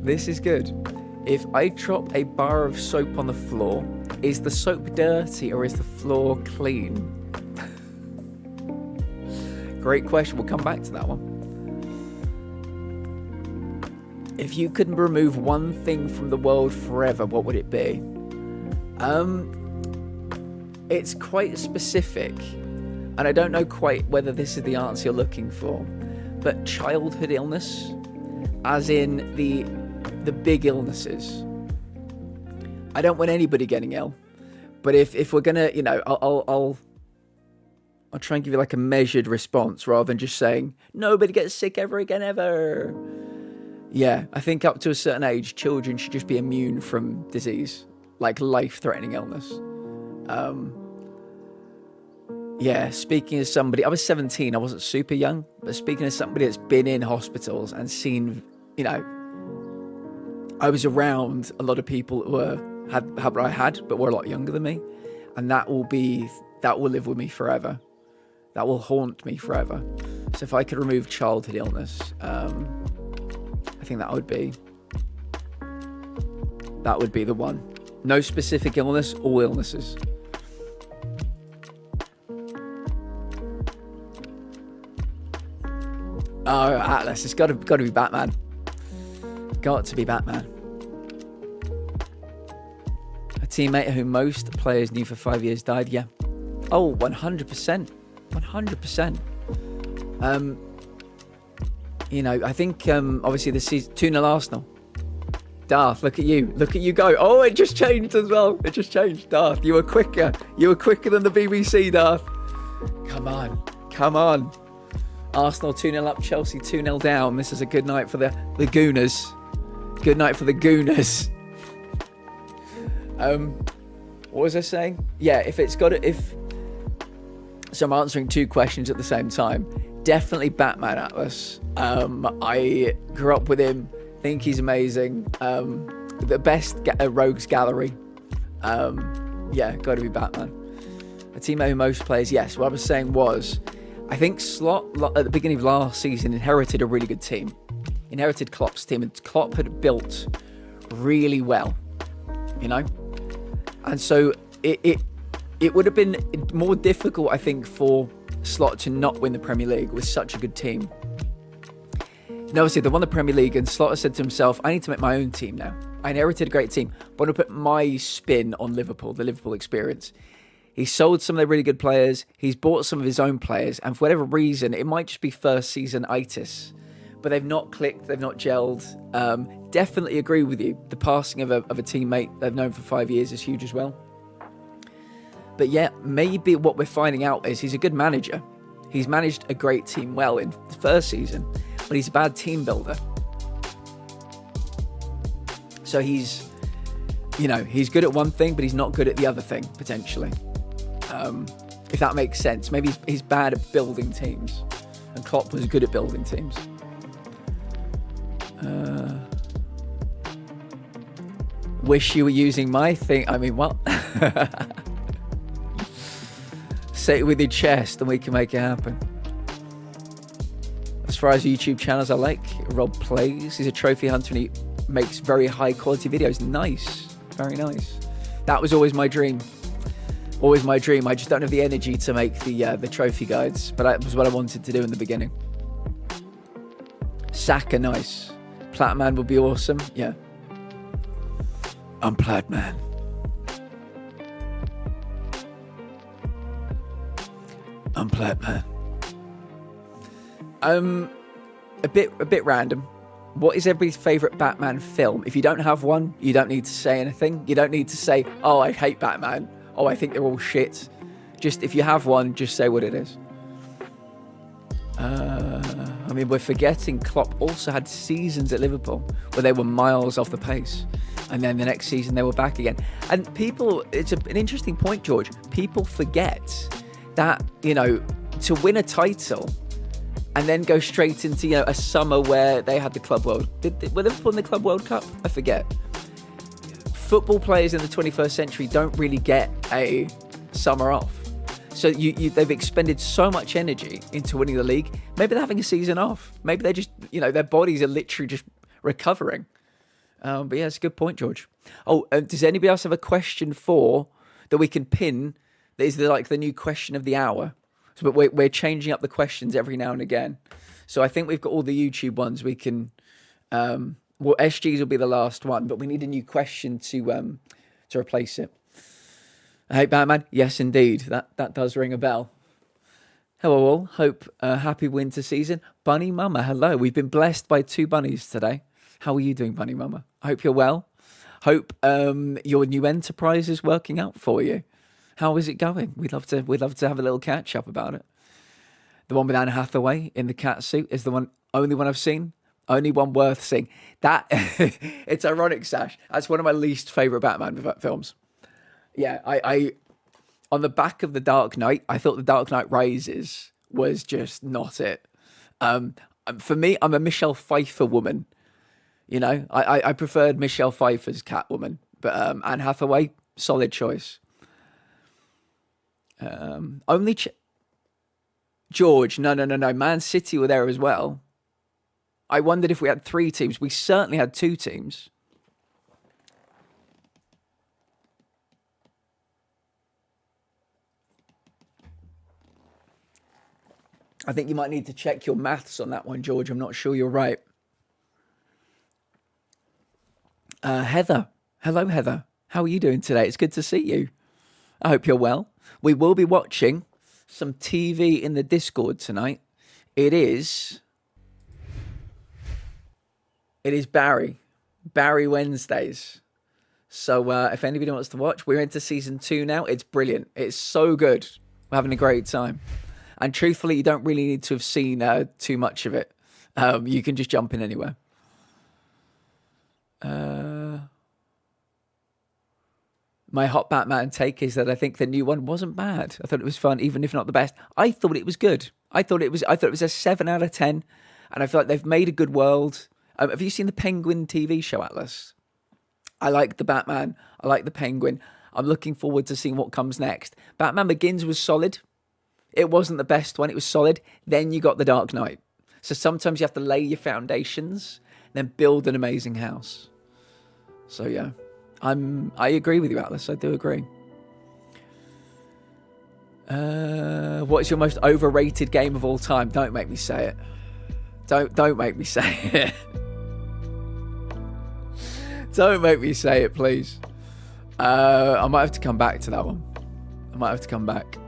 This is good. If I drop a bar of soap on the floor, is the soap dirty or is the floor clean? Great question. We'll come back to that one. If you could remove one thing from the world forever, what would it be? It's quite specific, and I don't know quite whether this is the answer you're looking for, but childhood illness, as in the big illnesses. I don't want anybody getting ill, but if we're gonna, you know, I'll try and give you like a measured response rather than just saying nobody gets sick ever again ever. Yeah, I think up to a certain age, children should just be immune from disease, like life-threatening illness. Yeah, speaking as somebody, I was 17, I wasn't super young, but speaking as somebody that's been in hospitals and seen, you know, I was around a lot of people who had what I had, but were a lot younger than me. And that will be that will live with me forever. That will haunt me forever. So if I could remove childhood illness, I think that would be the one. No specific illness, all illnesses. Oh, Atlas, it's got to be Batman. Got to be Batman. A teammate who most players knew for 5 years died. Yeah. Oh, 100%. 100%. You know, I think obviously the season 2-0 Arsenal. Darth, look at you. Look at you go. Oh, it just changed as well. It just changed. Darth, you were quicker. You were quicker than the BBC, Darth. Come on. Come on. Arsenal 2-0 up, Chelsea 2-0 down. This is a good night for the Gooners. Good night for the Gooners. What was I saying? Yeah, so I'm answering two questions at the same time. Definitely Batman Atlas. I grew up with him. Think he's amazing. The best rogues gallery. Yeah, got to be Batman. A teammate who most players. Yes, what I was saying was, I think Slot at the beginning of last season inherited a really good team. Inherited Klopp's team, and Klopp had built really well, you know. And so it would have been more difficult, I think, for Slot to not win the Premier League with such a good team. Now, obviously, they won the Premier League, and Slot said to himself, I need to make my own team now. I inherited a great team, but I want to put my spin on Liverpool, the Liverpool experience. He's sold some of their really good players. He's bought some of his own players. And for whatever reason, it might just be first season itis, but they've not clicked. They've not gelled. Definitely agree with you. The passing of a teammate they've known for 5 years is huge as well. But yeah, maybe what we're finding out is he's a good manager. He's managed a great team well in the first season, but he's a bad team builder. So he's good at one thing, but he's not good at the other thing, potentially. If that makes sense. Maybe he's bad at building teams, and Klopp was good at building teams. Wish you were using my thing. I mean, what? Say it with your chest and we can make it happen. As far as YouTube channels I like, Rob Plays. He's a trophy hunter and he makes very high quality videos. Nice. Very nice. That was always my dream. Always my dream. I just don't have the energy to make the trophy guides, but that was what I wanted to do in the beginning. Saka, nice. Platman would be awesome. Yeah. I'm Platman. I'm Platman. A bit random. What is everybody's favourite Batman film? If you don't have one, you don't need to say anything. You don't need to say, oh, I hate Batman. Oh, I think they're all shit. Just, if you have one, just say what it is. I mean, we're forgetting Klopp also had seasons at Liverpool where they were miles off the pace. And then the next season they were back again. And people, it's an interesting point, George. People forget that, you know, to win a title and then go straight into, you know, a summer where they had the Club World. Were Liverpool in the Club World Cup? I forget. Football players in the 21st century don't really get a summer off. So they've expended so much energy into winning the league. Maybe they're having a season off. Maybe they're just, you know, their bodies are literally just recovering. But yeah, it's a good point, George. Oh, does anybody else have a question that we can pin? That is like the new question of the hour. So we're changing up the questions every now and again. So I think we've got all the YouTube ones we can. Well, SG's will be the last one, but we need a new question to replace it. Hey, Batman. Yes, indeed. That does ring a bell. Hello all. Hope happy winter season. Bunny Mama, hello. We've been blessed by 2 bunnies today. How are you doing, Bunny Mama? I hope you're well. Hope your new enterprise is working out for you. How is it going? We'd love to have a little catch up about it. The one with Anne Hathaway in the cat suit is the only one I've seen. Only one worth seeing. That it's ironic, Sash. That's one of my least favorite Batman films. Yeah, I on the back of The Dark Knight, I thought The Dark Knight Rises was just not it. For me, I'm a Michelle Pfeiffer woman. You know, I preferred Michelle Pfeiffer's Catwoman, but Anne Hathaway, solid choice. Only George. No. Man City were there as well. I wondered if we had 3 teams. We certainly had 2 teams. I think you might need to check your maths on that one, George. I'm not sure you're right. Heather. Hello, Heather. How are you doing today? It's good to see you. I hope you're well. We will be watching some TV in the Discord tonight. It is Barry Wednesdays. So if anybody wants to watch, we're into season 2 now. It's brilliant. It's so good. We're having a great time. And truthfully, you don't really need to have seen too much of it. You can just jump in anywhere. My hot Batman take is that I think the new one wasn't bad. I thought it was fun, even if not the best. I thought it was good. I thought it was a 7 out of 10, and I feel like they've made a good world. Have you seen the Penguin TV show, Atlas? I like the Batman. I like the Penguin. I'm looking forward to seeing what comes next. Batman Begins was solid. It wasn't the best one. It was solid. Then you got The Dark Knight. So sometimes you have to lay your foundations, then build an amazing house. So yeah, I agree with you, Atlas. I do agree. What is your most overrated game of all time? Don't make me say it. Don't make me say it. Don't make me say it, please. I might have to come back to that one. I might have to come back.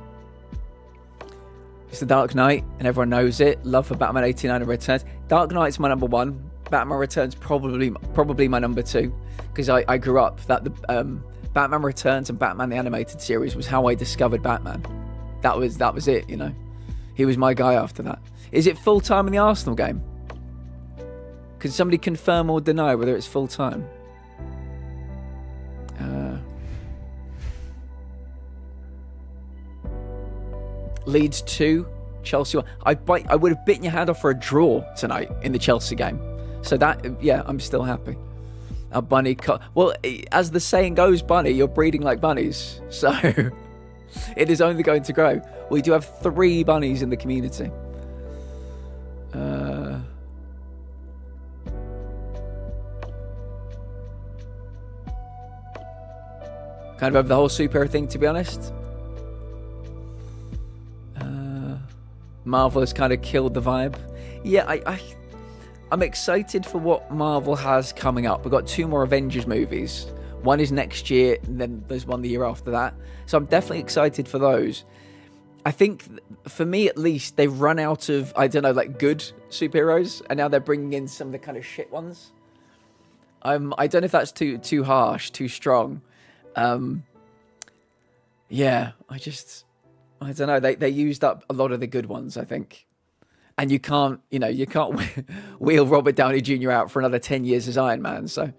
It's The Dark Knight, and everyone knows it. Love for Batman 89 and Returns. Dark Knight's my number 1. Batman Returns probably my number 2, because I grew up that the Batman Returns and Batman the Animated Series was how I discovered Batman. That was it, you know. He was my guy after that. Is it full time in the Arsenal game? Can somebody confirm or deny whether it's full time? Leeds 2, Chelsea 1. I would have bitten your hand off for a draw tonight in the Chelsea game. So that, yeah, I'm still happy. A bunny well, as the saying goes, Bunny, you're breeding like bunnies. So it is only going to grow. We do have 3 bunnies in the community. Kind of over the whole superhero thing, to be honest. Marvel has kind of killed the vibe. Yeah, I'm excited for what Marvel has coming up. We've got 2 more Avengers movies. One is next year, and then there's one the year after that. So I'm definitely excited for those. I think, for me at least, they've run out of, I don't know, like good superheroes, and now they're bringing in some of the kind of shit ones. I don't know if that's too harsh, too strong. Yeah, I don't know. They used up a lot of the good ones, I think. And you can't wheel Robert Downey Jr. out for another 10 years as Iron Man. So,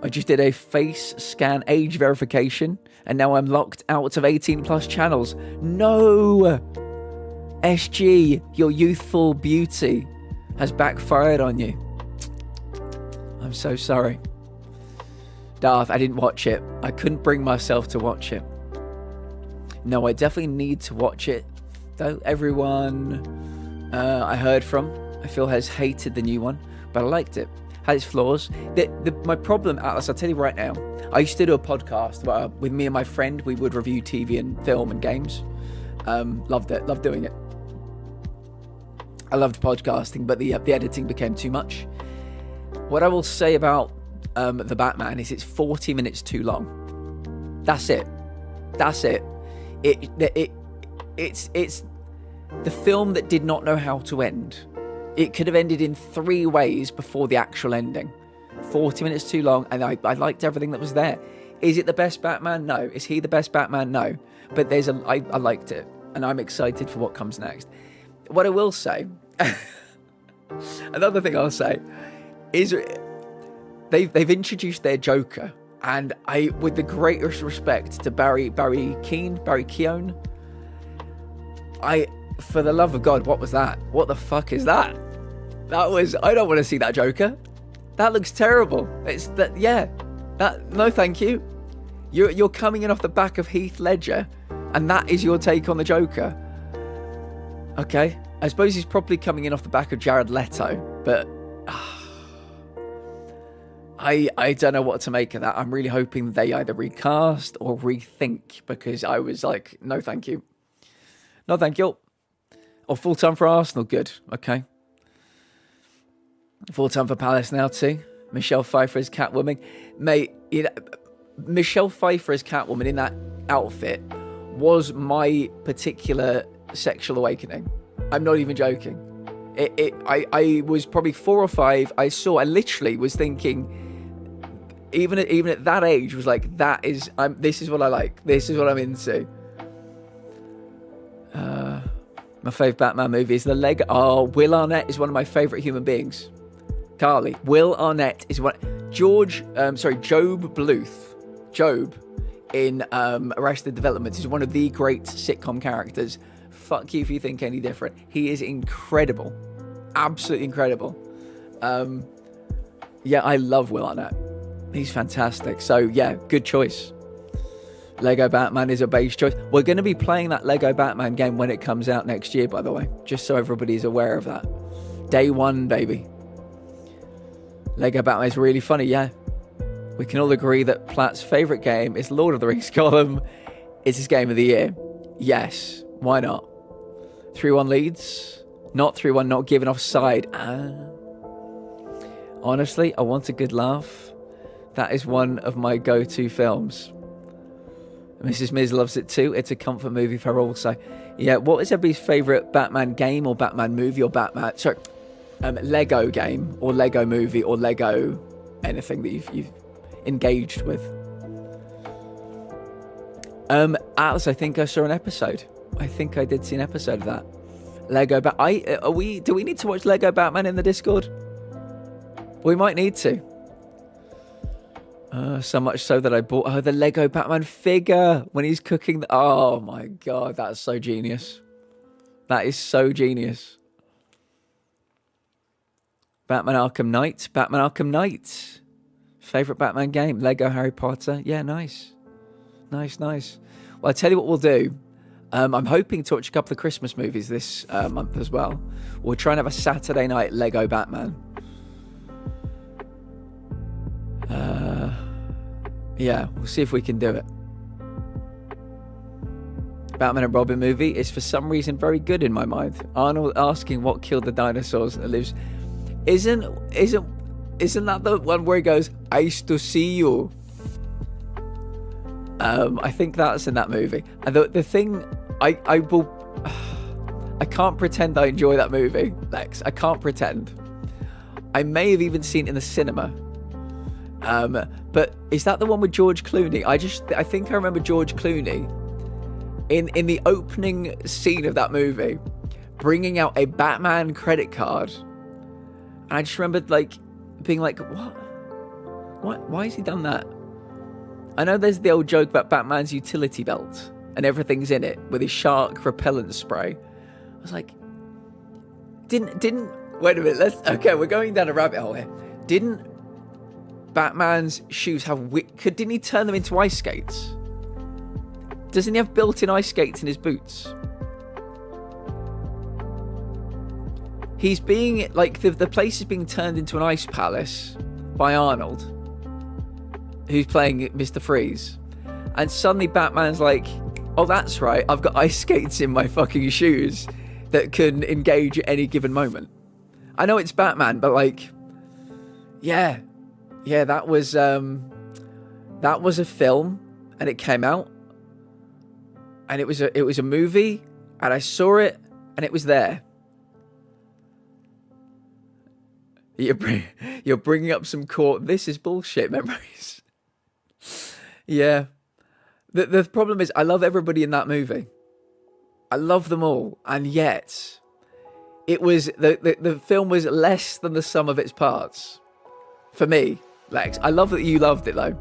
I just did a face scan age verification, and now I'm locked out of 18 plus channels. No! SG, your youthful beauty has backfired on you. I'm so sorry. Darth, I didn't watch it. I couldn't bring myself to watch it. No, I definitely need to watch it. Though everyone I heard from, I feel, has hated the new one, but I liked it. Had its flaws. My problem, Atlas, I'll tell you right now. I used to do a podcast with me and my friend. We would review TV and film and games. Loved it. Loved doing it. I loved podcasting, but the editing became too much. What I will say about the Batman is it's 40 minutes too long. That's it. It's the film that did not know how to end. It could have ended in 3 ways before the actual ending. 40 minutes too long, and I liked everything that was there. Is it the best Batman? No. Is he the best Batman? No. But I liked it, and I'm excited for what comes next. What I will say, another thing I'll say, is they've introduced their Joker, and with the greatest respect to Barry Keoghan, for the love of God, what was that? What the fuck is that? I don't want to see that Joker. That looks terrible. No thank you. You're coming in off the back of Heath Ledger, and that is your take on the Joker. Okay, I suppose he's probably coming in off the back of Jared Leto, but I don't know what to make of that. I'm really hoping they either recast or rethink, because I was like, no thank you. No thank you. Or full-time for Arsenal, good, okay. Full-time for Palace now too. Michelle Pfeiffer as Catwoman. Mate, you know, Michelle Pfeiffer as Catwoman in that outfit was my particular sexual awakening. I'm not even joking. I was probably 4 or 5. I literally was thinking, even at that age, was like, this is what I like. This is what I'm into. My favourite Batman movie is the Lego. Oh, Will Arnett is one of my favourite human beings. Carly, Will Arnett is one. Job Bluth. Job in Arrested Development is one of the great sitcom characters. Fuck you if you think any different. He is incredible. Absolutely incredible. Yeah, I love Will Arnett. He's fantastic. So, yeah, good choice. Lego Batman is a base choice. We're going to be playing that Lego Batman game when it comes out next year, by the way. Just so everybody's aware of that. Day 1, baby. Lego Batman is really funny, yeah. We can all agree that Platt's favourite game is Lord of the Rings column. It's his game of the year. Yes, why not? 3-1 leads. Not 3-1, not giving offside. Honestly, I want a good laugh. That is one of my go-to films. Mrs. Miz loves it too. It's a comfort movie for her also. Yeah, what is everybody's favourite Batman game or Batman movie or Batman... Sorry, Lego game or Lego movie or Lego anything that you've engaged with? Atlas, I think I saw an episode. I think I did see an episode of that. Lego do we need to watch Lego Batman in the Discord? We might need to. So much so that I bought the Lego Batman figure when he's cooking. Oh my god, that's so genius. That is so genius. Batman Arkham Knight. Favorite Batman game? Lego Harry Potter. Yeah, nice. Nice. Well, I tell you what we'll do. I'm hoping to watch a couple of Christmas movies this month as well. We'll try and have a Saturday night Lego Batman. Yeah, we'll see if we can do it. Batman and Robin movie is for some reason very good in my mind. Arnold asking what killed the dinosaurs that lives. Isn't that the one where he goes, "I used to see you"? I think that's in that movie. And the thing, I can't pretend I enjoy that movie, Lex. I can't pretend. I may have even seen it in the cinema. But is that the one with George Clooney? I think I remember George Clooney in the opening scene of that movie bringing out a Batman credit card. And I just remembered being like, what? Why has he done that? I know there's the old joke about Batman's utility belt and everything's in it with his shark repellent spray. I was like, didn't wait a minute, okay, we're going down a rabbit hole here. Didn't Batman's shoes have didn't he turn them into ice skates? Doesn't he have built-in ice skates in his boots? He's being the place is being turned into an ice palace by Arnold, who's playing Mr. Freeze, and suddenly Batman's like, oh, that's right, I've got ice skates in my fucking shoes that can engage at any given moment. I know it's Batman, but yeah, that was a film, and it came out, and it was a movie, and I saw it, and it was there. You're bringing up some this is bullshit memories. Yeah. The problem is I love everybody in that movie. I love them all. And yet it was the film was less than the sum of its parts. For me, Lex. I love that you loved it though.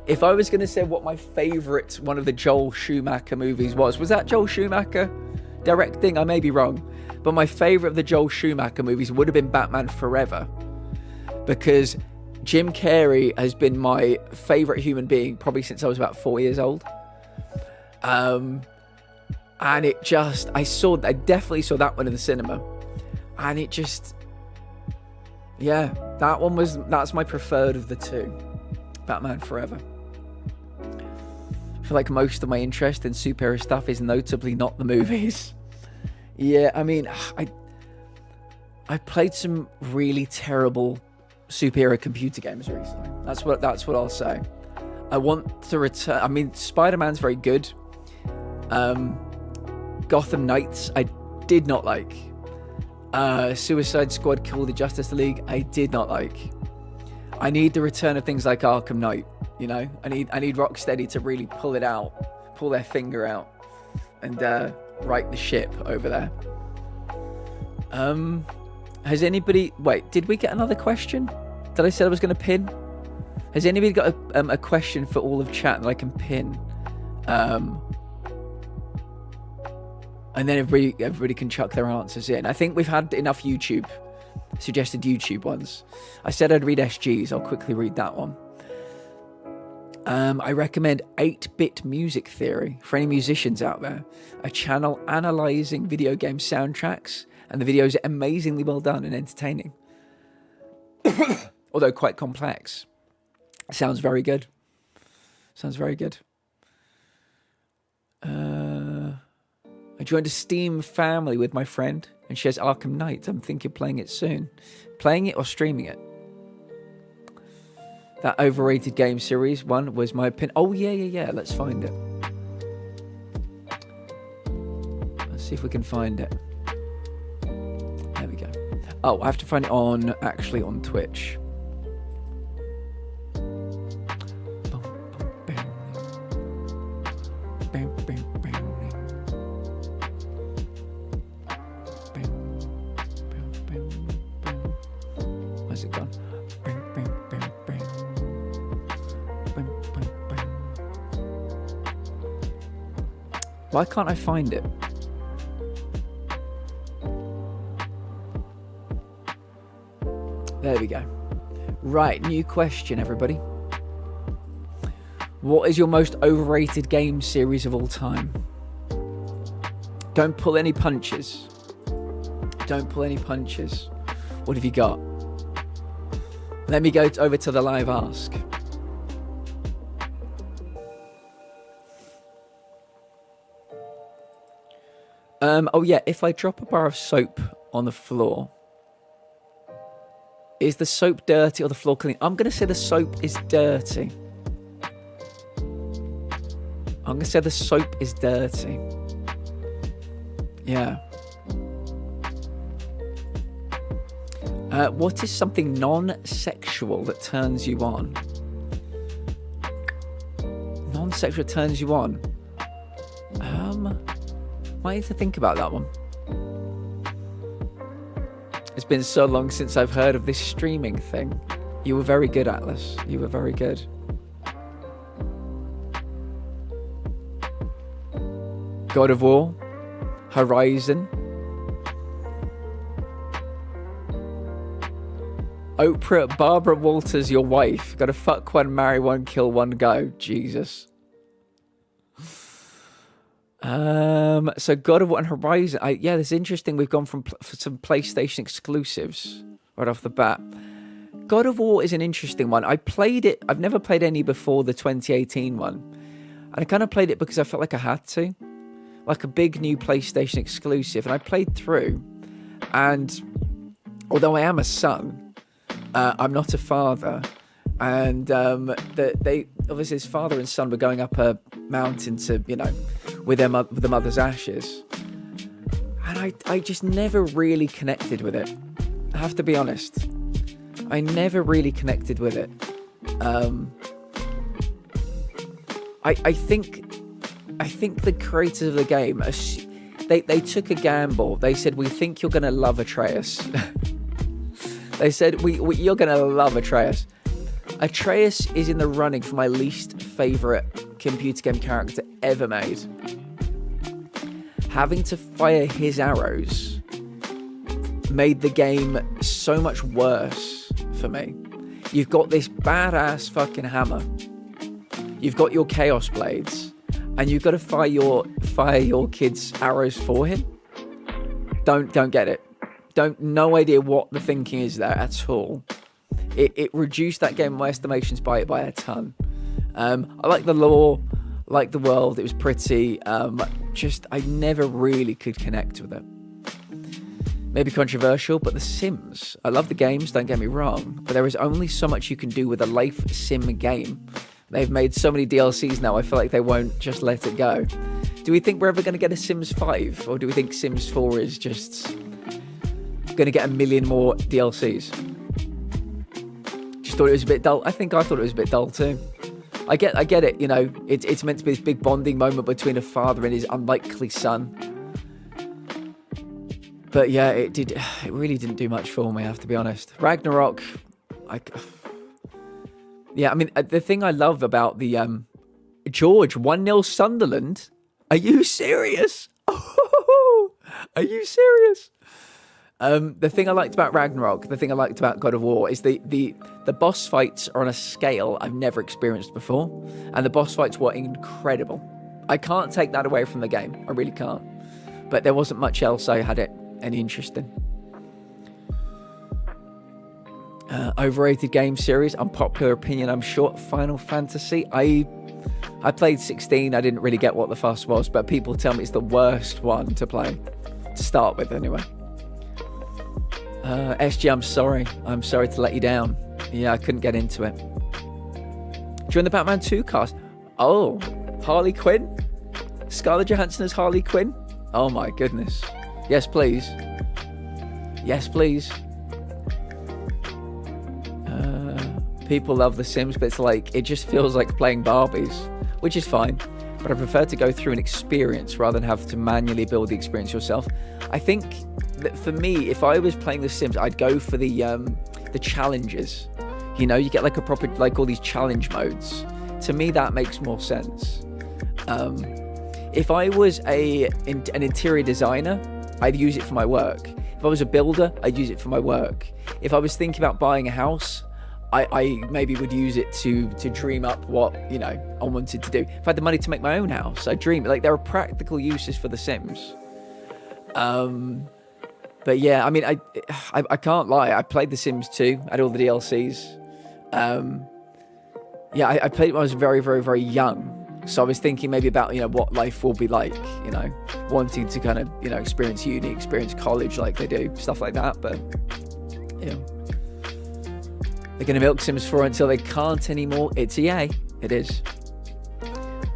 If I was going to say what my favourite one of the Joel Schumacher movies was that Joel Schumacher directing? I may be wrong. But my favourite of the Joel Schumacher movies would have been Batman Forever. Because Jim Carrey has been my favorite human being probably since I was about 4 years old. And it just, I definitely saw that one in the cinema, and it just, yeah, that's my preferred of the two. Batman Forever. I feel like most of my interest in superhero stuff is notably not the movies. Yeah, I mean, I played some really terrible superhero computer games recently. That's what I'll say. I want to return. I mean, Spider-Man's very good. Gotham Knights, I did not like. Suicide Squad Kill the Justice League, I did not like. I need the return of things like Arkham Knight. You know, I need Rocksteady to really pull their finger out, and right the ship over there. Has anybody... Wait, did we get another question? Did I say I was going to pin? Has anybody got a question for all of chat that I can pin? And then everybody can chuck their answers in. I think we've had enough suggested YouTube ones. I said I'd read SG's. I'll quickly read that one. I recommend 8-Bit Music Theory for any musicians out there. A channel analysing video game soundtracks, and the videos are amazingly well done and entertaining. Although quite complex. Sounds very good. I joined a Steam family with my friend, and she has Arkham Knight. I'm thinking of playing it soon. Playing it or streaming it? That overrated game series one was my opinion. Oh, yeah. Let's find it. Let's see if we can find it. There we go. Oh, I have to find it on Twitch. Where's it gone? Why can't I find it? There we go. Right, new question, everybody. What is your most overrated game series of all time? Don't pull any punches. What have you got? Let me go over to the live ask. Oh yeah, if I drop a bar of soap on the floor, is the soap dirty or the floor clean? I'm going to say the soap is dirty. Yeah. What is something non-sexual that turns you on? Non-sexual turns you on? Might need to think about that one. It's been so long since I've heard of this streaming thing. You were very good, Atlas. You were very good. God of War, Horizon, Oprah, Barbara Walters, your wife. Gotta fuck one, marry one, kill one, go. Jesus. So God of War and Horizon. Yeah, that's interesting. We've gone for some PlayStation exclusives right off the bat. God of War is an interesting one. I played it. I've never played any before the 2018 one. And I kind of played it because I felt like I had to. Like a big new PlayStation exclusive. And I played through. And although I am a son, I'm not a father. And they obviously his father and son were going up a mountain to, with the mother's ashes. And I just never really connected with it. I have to be honest. I never really connected with it. I think the creators of the game, they took a gamble. They said, we think you're going to love Atreus. They said, you're going to love Atreus. Atreus is in the running for my least favourite computer game character ever made. Having to fire his arrows made the game so much worse for me. You've got this badass fucking hammer. You've got your chaos blades, and you've got to fire your kid's arrows for him. Don't get it. No idea what the thinking is there at all. It reduced that game in my estimations by a ton. I like the lore, like the world. It was pretty. I never really could connect with it. Maybe controversial, but The Sims. I love the games, don't get me wrong, but there is only so much you can do with a life sim game. They've made so many DLCs now, I feel like they won't just let it go. Do we think we're ever going to get a Sims 5? Or do we think Sims 4 is just going to get a million more DLCs? Just thought it was a bit dull. I thought it was a bit dull too. I get it, you know, it's meant to be this big bonding moment between a father and his unlikely son. But yeah, it really didn't do much for me, I have to be honest. Ragnarok, yeah, I mean, the thing I love about the, George, 1-0 Sunderland. Are you serious? Oh, are you serious? The thing I liked about Ragnarok, the thing I liked about God of War is the boss fights are on a scale I've never experienced before. And the boss fights were incredible. I can't take that away from the game. I really can't. But there wasn't much else I had it any interest in. Overrated game series, unpopular opinion, I'm sure. Final Fantasy. I played 16. I didn't really get what the fuss was, but people tell me it's the worst one to play. To start with, anyway. SG, I'm sorry. I'm sorry to let you down. Yeah, I couldn't get into it. During the Batman 2 cast. Oh, Harley Quinn? Scarlett Johansson as Harley Quinn? Oh my goodness. Yes, please. Yes, please. People love The Sims, but it's like, it just feels like playing Barbies, which is fine. But I prefer to go through an experience rather than have to manually build the experience yourself. I think that for me, if I was playing The Sims, I'd go for the challenges. You know, you get like a proper, like all these challenge modes. To me, that makes more sense. If I was an interior designer, I'd use it for my work. If I was a builder, I'd use it for my work. If I was thinking about buying a house, I maybe would use it to dream up what, you know, I wanted to do. If I had the money to make my own house, I'd dream. Like, there are practical uses for The Sims. But yeah, I mean, I can't lie. I played The Sims 2. I had all the DLCs. Yeah, I played it when I was very, very, very young. So I was thinking maybe about, you know, what life will be like, you know, wanting to kind of, you know, experience uni, experience college like they do, stuff like that. But, you know, they're going to milk Sims 4 until they can't anymore. It's EA. It is.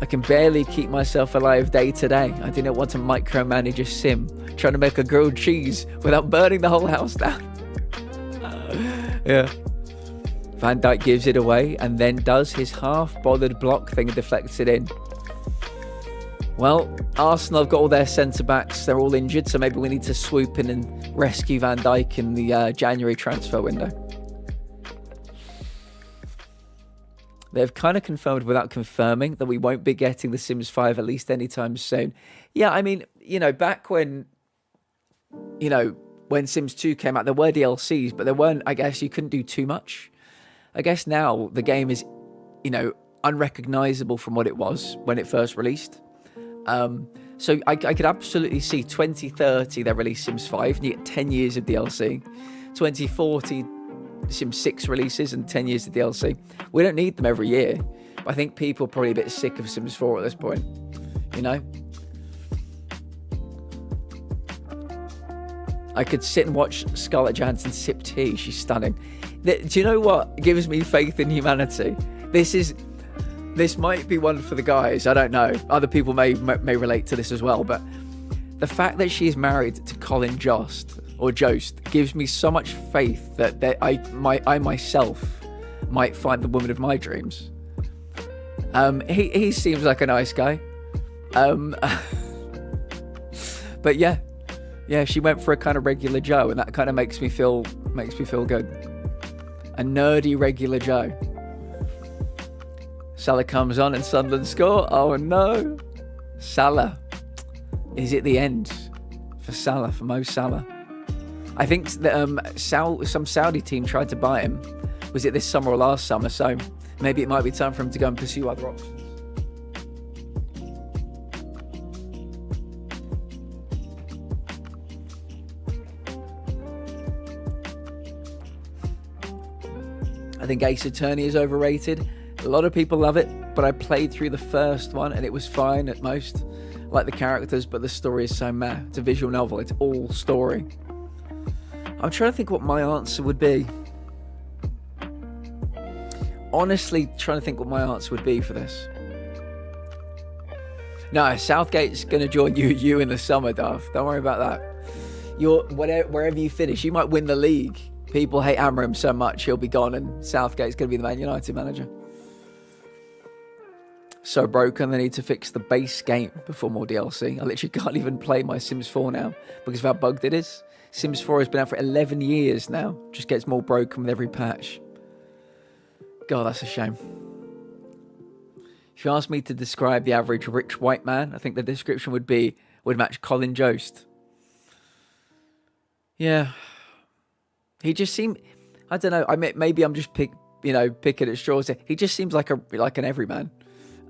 I can barely keep myself alive day to day. I do not want to micromanage a sim, trying to make a grilled cheese without burning the whole house down. Yeah. Van Dijk gives it away and then does his half-bothered block thing and deflects it in. Well, Arsenal have got all their centre-backs. They're all injured, so maybe we need to swoop in and rescue Van Dijk in the January transfer window. They've kind of confirmed without confirming that we won't be getting The Sims 5 at least anytime soon. Yeah, I mean, you know, back when, you know, when Sims 2 came out, there were DLCs, but there weren't, I guess, you couldn't do too much. I guess now the game is, you know, unrecognizable from what it was when it first released. So I could absolutely see 2030 they release Sims 5 and you get 10 years of DLC. 2040 Sims 6 releases and 10 years of DLC. We don't need them every year. But I think people are probably a bit sick of Sims 4 at this point. You know? I could sit and watch Scarlett Johansson sip tea. She's stunning. Do you know what gives me faith in humanity? This might be one for the guys. I don't know. Other people may relate to this as well. But the fact that she's married to Colin Jost gives me so much faith that I myself might find the woman of my dreams. He seems like a nice guy. But yeah, she went for a kind of regular Joe, and that kind of makes me feel good. A nerdy regular Joe. Salah comes on and Sunderland score. Oh no. Salah. Is it the end for Salah, for Mo Salah? I think that some Saudi team tried to buy him, Was it this summer or last summer? So maybe it might be time for him to go and pursue other options. I think Ace Attorney is overrated. A lot of people love it, but I played through the first one and it was fine at most. I like the characters, but the story is so meh. It's a visual novel. It's all story. I'm trying to think what my answer would be. Honestly, trying to think what my answer would be for this. No, Southgate's going to join you in the summer, Duff. Don't worry about that. Wherever you finish, you might win the league. People hate Amorim so much, he'll be gone, and Southgate's going to be the Man United manager. So broken, they need to fix the base game before more DLC. I literally can't even play my Sims 4 now because of how bugged it is. Sims 4 has been out for 11 years now. Just gets more broken with every patch. God, that's a shame. If you ask me to describe the average rich white man, I think the description would match Colin Jost. Yeah. He just seemed, I don't know, maybe I'm just picking at straws here. He just seems like an everyman.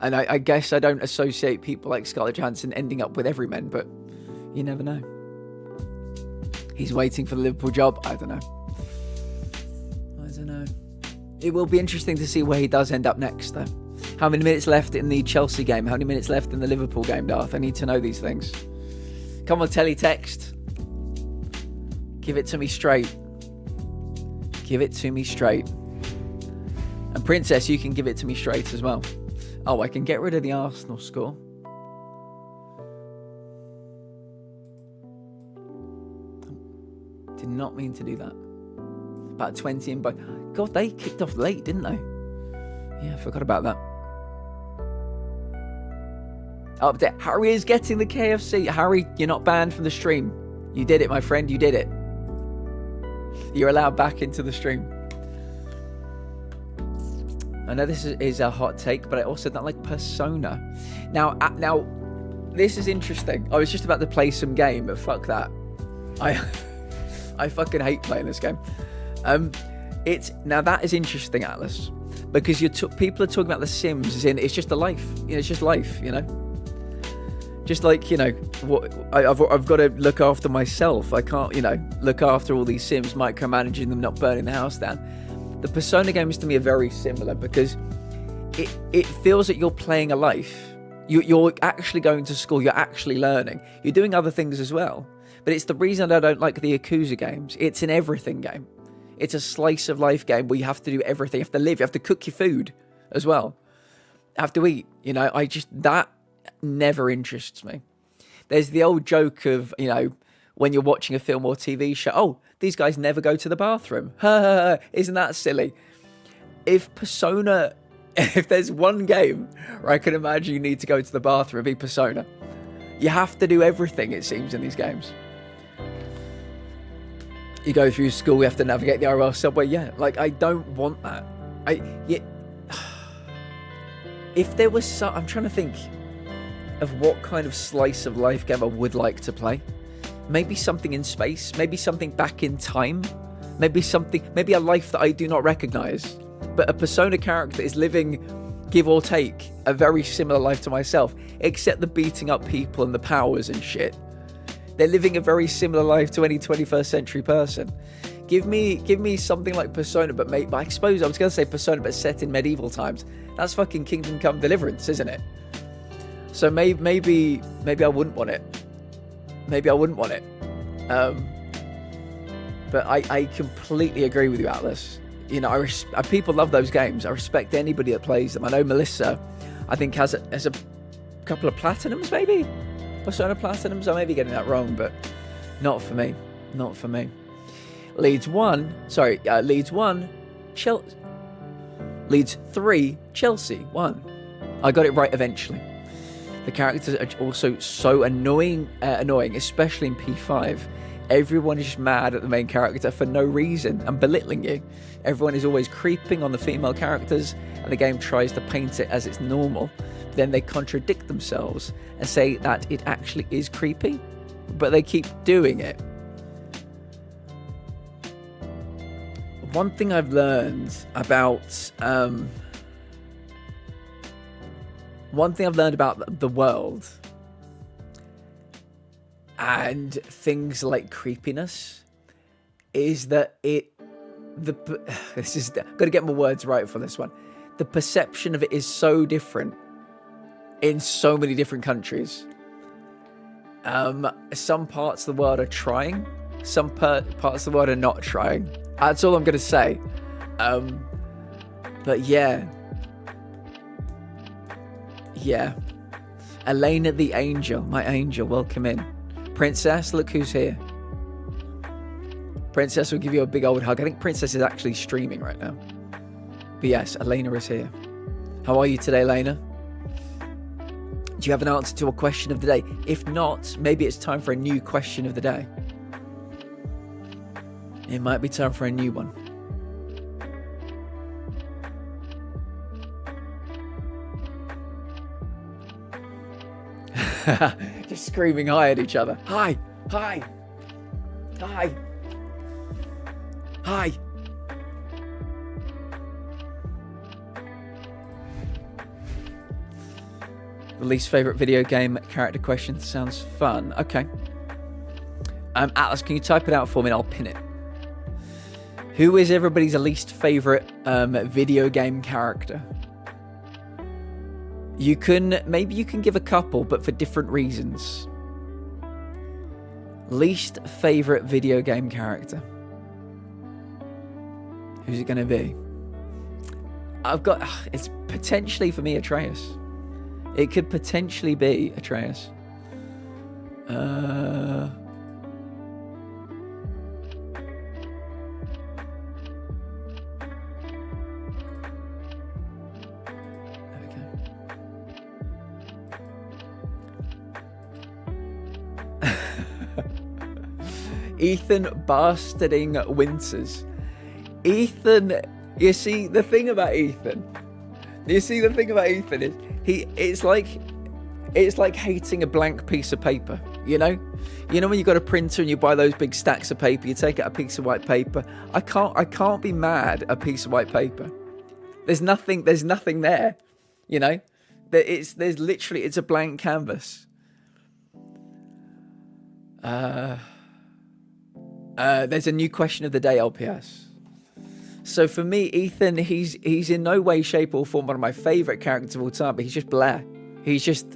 And I guess I don't associate people like Scarlett Johansson ending up with everymen, but you never know. He's waiting for the Liverpool job. I don't know. It will be interesting to see where he does end up next, though. How many minutes left in the Chelsea game? How many minutes left in the Liverpool game, Darth? I need to know these things. Come on, teletext. Give it to me straight. Give it to me straight. And Princess, you can give it to me straight as well. Oh, I can get rid of the Arsenal score. Did not mean to do that. About 20 in by... God, they kicked off late, didn't they? Yeah, I forgot about that. Update. Harry is getting the KFC. Harry, you're not banned from the stream. You did it, my friend. You did it. You're allowed back into the stream. I know this is a hot take, but I also don't like Persona. Now, this is interesting. I was just about to play some game, but fuck that. I fucking hate playing this game. Now that is interesting, Atlas, because people are talking about The Sims as in it's just a life. It's just life. Just like what I've got to look after myself. I can't look after all these Sims, micromanaging them, not burning the house down. The Persona games to me are very similar because it feels that you're playing a life. You're actually going to school. You're actually learning. You're doing other things as well. But it's the reason I don't like the Yakuza games. It's an everything game. It's a slice of life game where you have to do everything. You have to live. You have to cook your food as well. You have to eat. That never interests me. There's the old joke of, when you're watching a film or TV show, oh, these guys never go to the bathroom. Isn't that silly? If there's one game where I can imagine you need to go to the bathroom, it'd be Persona. You have to do everything, it seems, in these games. You go through school, you have to navigate the IRL subway. Yeah, I don't want that. If there was I'm trying to think of what kind of slice of life game I would like to play. Maybe something in space, maybe something back in time, maybe a life that I do not recognize. But a Persona character is living, give or take, a very similar life to myself, except the beating up people and the powers and shit. They're living a very similar life to any 21st century person. Give me something like Persona, but I suppose I was going to say Persona, but set in medieval times. That's fucking Kingdom Come Deliverance, isn't it? So maybe I wouldn't want it. Maybe I wouldn't want it. But I completely agree with you, Atlas. People love those games. I respect anybody that plays them. I know Melissa, I think, has a couple of platinums, maybe? Persona platinums? I may be getting that wrong, but not for me. Not for me. Leeds 3, Chelsea 1. I got it right eventually. The characters are also so annoying, especially in P5. Everyone is just mad at the main character for no reason and belittling you. Everyone is always creeping on the female characters, and the game tries to paint it as it's normal. Then they contradict themselves and say that it actually is creepy, but they keep doing it. one thing I've learned about the world and things like creepiness is that this is got to get my words right for this one. The perception of it is so different in so many different countries. Some parts of the world are trying, some parts of the world are not trying. That's all I'm gonna say. But yeah. Elena the angel, my angel, welcome in. Princess, look who's here. Princess will give you a big old hug. I think Princess is actually streaming right now. But yes, Elena is here. How are you today, Elena? Do you have an answer to a question of the day? If not, maybe it's time for a new question of the day. It might be time for a new one. Just screaming hi at each other. Hi, hi, hi, hi. The least favorite video game character question sounds fun. Okay. Atlas, can you type it out for me and I'll pin it? Who is everybody's least favorite video game character? Maybe you can give a couple, but for different reasons. Least favorite video game character. Who's it going to be? It's potentially for me Atreus. It could potentially be Atreus. Ethan Bastarding Winters. Ethan, you see the thing about Ethan is it's like hating a blank piece of paper, you know when you got a printer and you buy those big stacks of paper, you take out a piece of white paper. I can't be mad at a piece of white paper. There's nothing there, there's literally, it's a blank canvas. There's a new question of the day, LPS. So for me, Ethan, he's in no way, shape, or form one of my favorite characters of all time, but he's just blah. He's just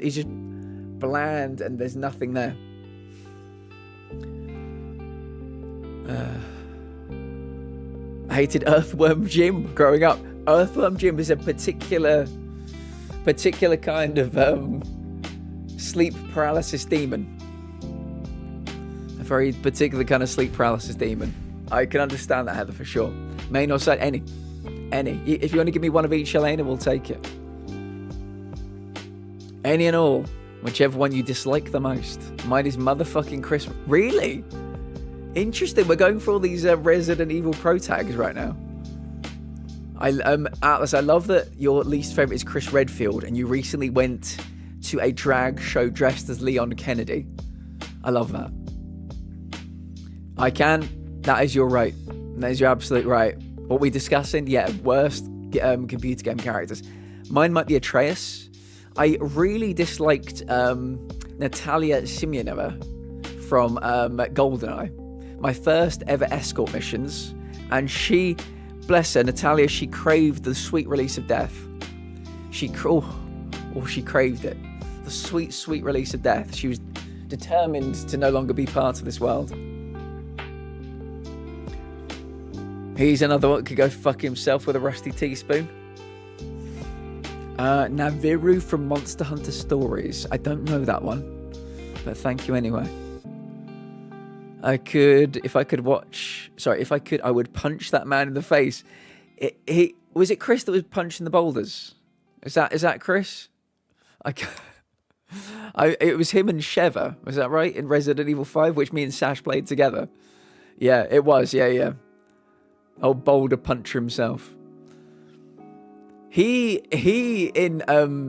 bland, and there's nothing there. I hated Earthworm Jim growing up. Earthworm Jim is a particular kind of sleep paralysis demon. A very particular kind of sleep paralysis demon. I can understand that, Heather, for sure. Main or side, any. If you want to give me one of each, Elena, we'll take it. Any and all, whichever one you dislike the most. Mine is motherfucking Chris. Really? Interesting. We're going for all these Resident Evil Pro tags right now. Atlas, I love that your least favorite is Chris Redfield, and you recently went to a drag show dressed as Leon Kennedy. I love that. That is your right. That is your absolute right. What we discussing? Yeah, worst computer game characters. Mine might be Atreus. I really disliked Natalia Simonova from GoldenEye. My first ever escort missions. And she, bless her, Natalia, she craved the sweet release of death. She craved it. The sweet, sweet release of death. She was determined to no longer be part of this world. He's another one that could go fuck himself with a rusty teaspoon. Naviru from Monster Hunter Stories. I don't know that one, but thank you anyway. I would punch that man in the face. Was it Chris that was punching the boulders? Is that Chris? It was him and Sheva. Was that right? In Resident Evil 5, which me and Sash played together. Yeah, it was. Yeah. Old boulder puncher himself. He in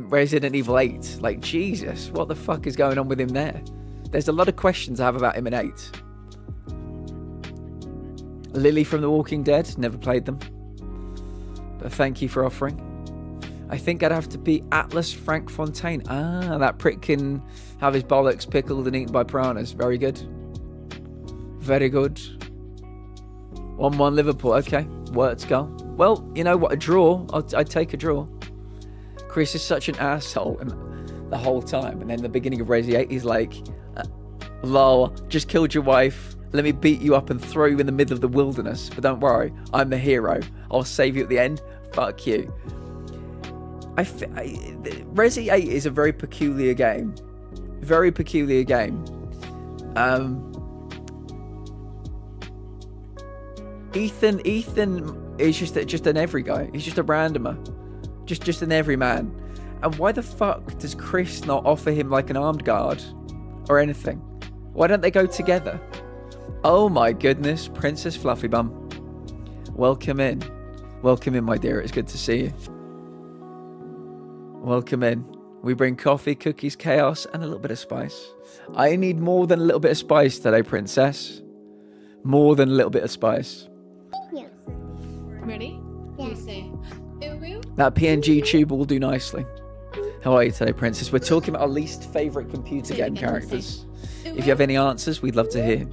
Resident Evil 8. Like, Jesus, what the fuck is going on with him there? There's a lot of questions I have about him in 8. Lily from The Walking Dead. Never played them. But thank you for offering. I think I'd have to be Atlas Frank Fontaine. Ah, that prick can have his bollocks pickled and eaten by piranhas. Very good. Very good. 1-1 Liverpool. Okay, words go. Well, you know what? A draw. I'd take a draw. Chris is such an asshole the whole time. And then the beginning of Resi 8, he's like, lol, just killed your wife. Let me beat you up and throw you in the middle of the wilderness. But don't worry, I'm the hero. I'll save you at the end. Fuck you. Resi 8 is a very peculiar game. Very peculiar game. Ethan is just an every guy. He's just a randomer. Just an everyman. And why the fuck does Chris not offer him like an armed guard or anything? Why don't they go together? Oh my goodness, Princess Fluffy Bum. Welcome in. Welcome in, my dear. It's good to see you. Welcome in. We bring coffee, cookies, chaos, and a little bit of spice. I need more than a little bit of spice today, Princess. More than a little bit of spice. Yeah. Ready? Yeah. You say, ooh. That PNG tube will do nicely. How are you today, Princess? We're talking about our least favourite computer game characters. If you have any answers, we'd love to hear.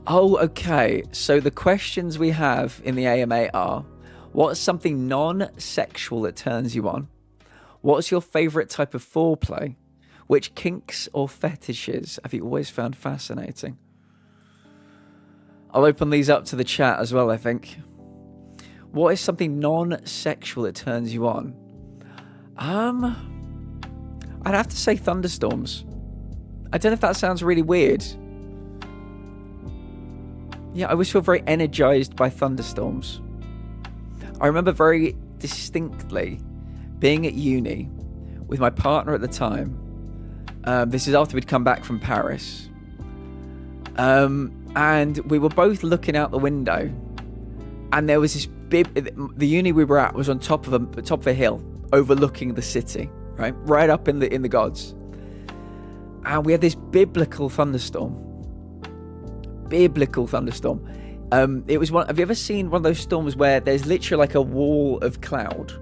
Oh, okay. So the questions we have in the AMA are, what's something non-sexual that turns you on? What's your favourite type of foreplay? Which kinks or fetishes have you always found fascinating? I'll open these up to the chat as well, I think. What is something non-sexual that turns you on? I'd have to say thunderstorms. I don't know if that sounds really weird. Yeah, I always feel very energized by thunderstorms. I remember very distinctly being at uni with my partner at the time. This is after we'd come back from Paris. And we were both looking out the window. And there was this the uni we were at was on top of a hill overlooking the city, right? Right up in the gods. And we had this biblical thunderstorm. Biblical thunderstorm. It was one. Have you ever seen one of those storms where there's literally like a wall of cloud,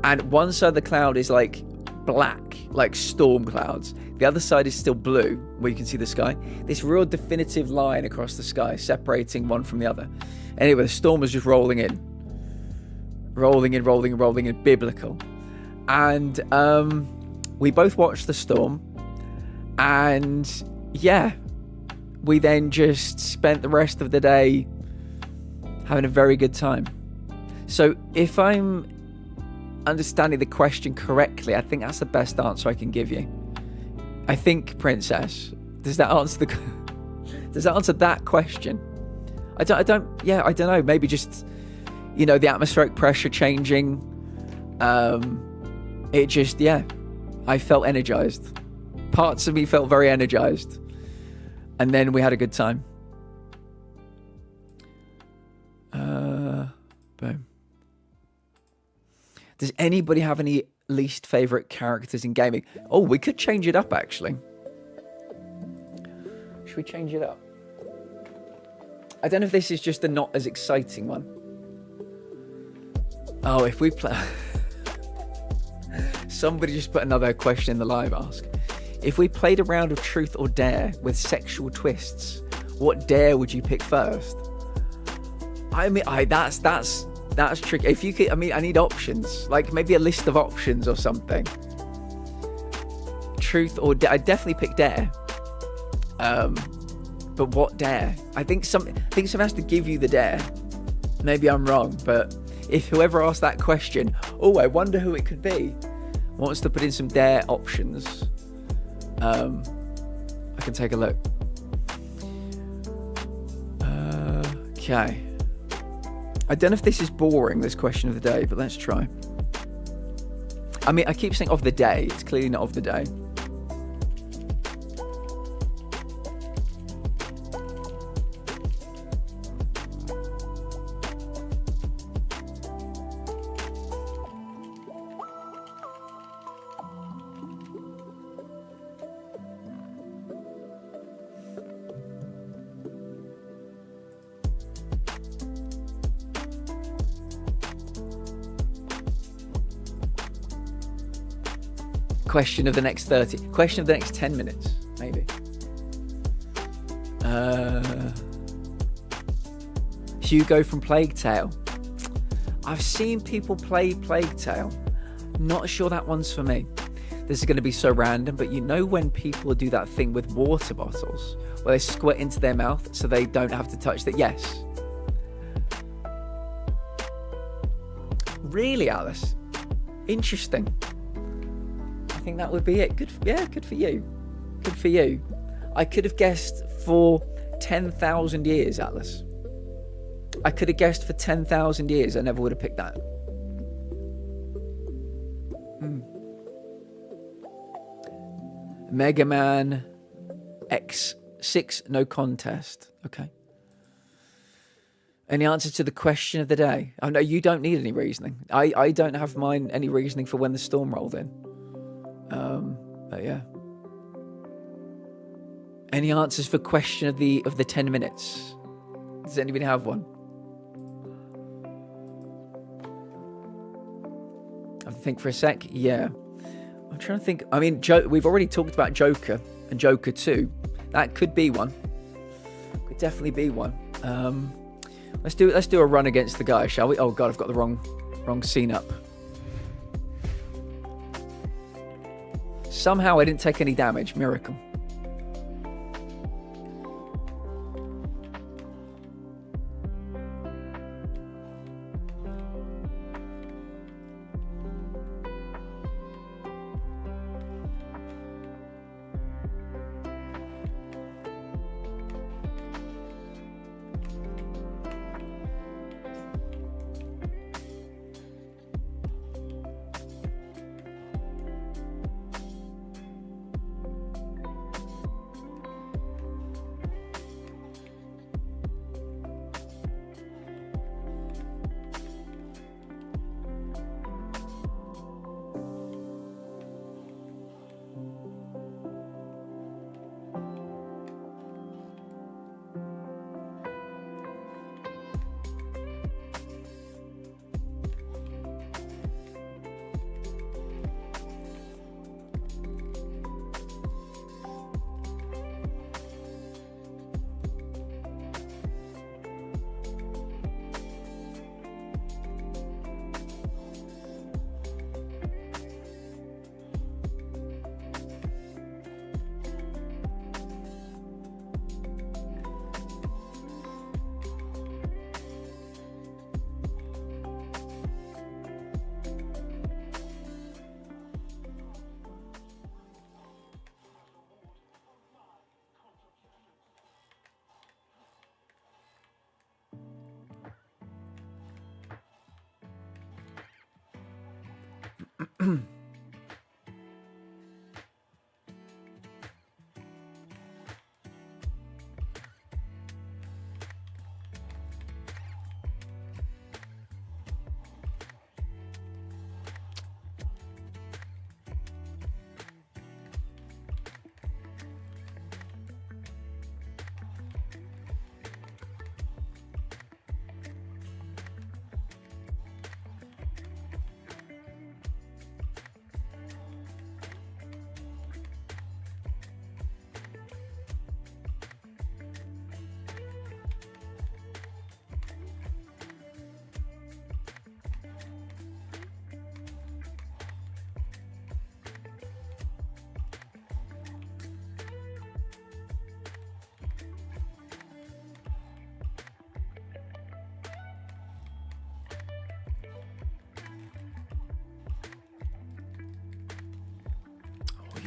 and one side of the cloud is like black, like storm clouds. The other side is still blue, where you can see the sky. This real definitive line across the sky, separating one from the other. Anyway, the storm was just rolling in, biblical, and we both watched the storm, and yeah. We then just spent the rest of the day having a very good time. So if I'm understanding the question correctly, I think that's the best answer I can give you. I think, Princess, does that answer that question? I don't know. Maybe just, the atmospheric pressure changing. It just, I felt energized. Parts of me felt very energized. And then we had a good time. Boom. Does anybody have any least favorite characters in gaming? Oh, we could change it up, actually. Should we change it up? I don't know if this is just a not as exciting one. Oh, if we play... Somebody just put another question in the live ask. If we played a round of truth or dare with sexual twists, what dare would you pick first? I mean, that's tricky. If you could, I need options, like maybe a list of options or something. Truth or dare? I'd definitely pick dare. But what dare? I think someone has to give you the dare. Maybe I'm wrong, but if whoever asked that question, I wonder who it could be, wants to put in some dare options. I can take a look. Okay. I don't know if this is boring, this question of the day, but let's try. I keep saying of the day. It's clearly not of the day. Question of the next 30. Question of the next 10 minutes, maybe. Hugo from Plague Tale. I've seen people play Plague Tale. Not sure that one's for me. This is going to be so random, but you know when people do that thing with water bottles where they squirt into their mouth so they don't have to touch it? Yes. Really, Alice? Interesting. I think that would be it. Good for you. Good for you. I could have guessed for 10,000 years, Atlas. I could have guessed for 10,000 years. I never would have picked that. Mega Man X6, no contest. Okay. Any answer to the question of the day? Oh, no, you don't need any reasoning. I don't have mine any reasoning for when the storm rolled in. But yeah. Any answers for question of the 10 minutes? Does anybody have one? I have to think for a sec. Yeah. I'm trying to think. I mean, we've already talked about Joker and Joker 2. That could be one. Could definitely be one. Let's do a run against the guy, shall we? Oh god, I've got the wrong scene up. Somehow I didn't take any damage. Miracle.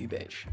You bitch.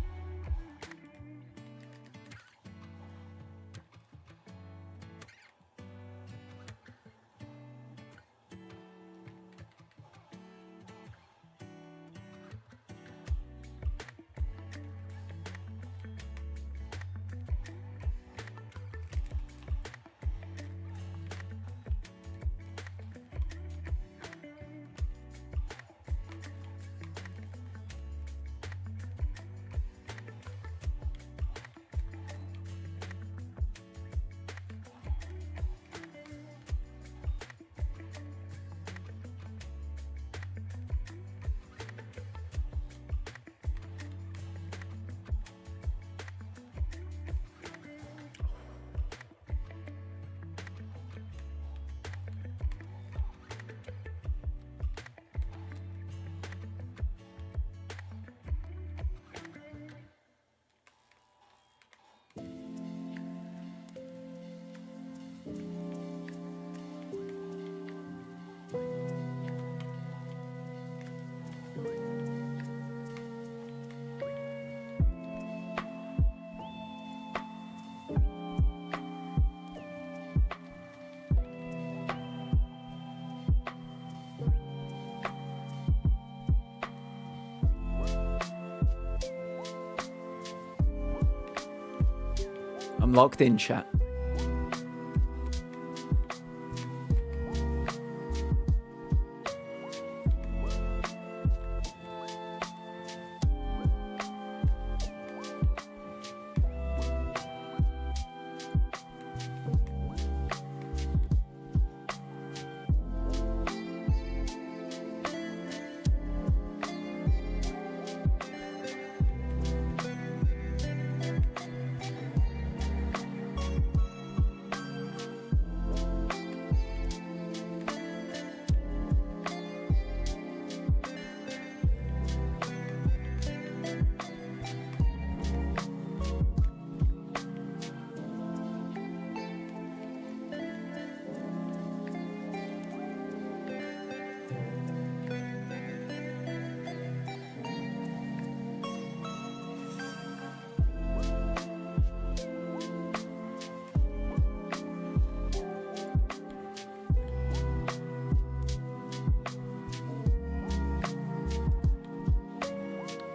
I'm locked in, chat.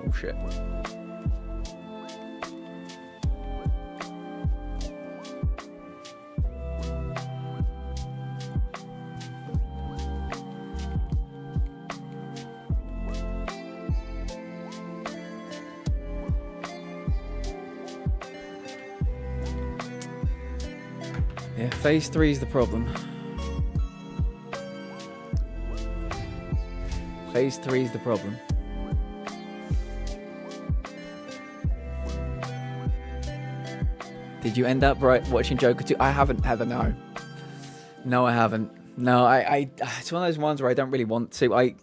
Oh shit. Yeah, phase 3 is the problem. Phase 3 is the problem. Did you end up watching Joker 2? I haven't, Heather, no. No, I haven't. No, I it's one of those ones where I don't really want to. I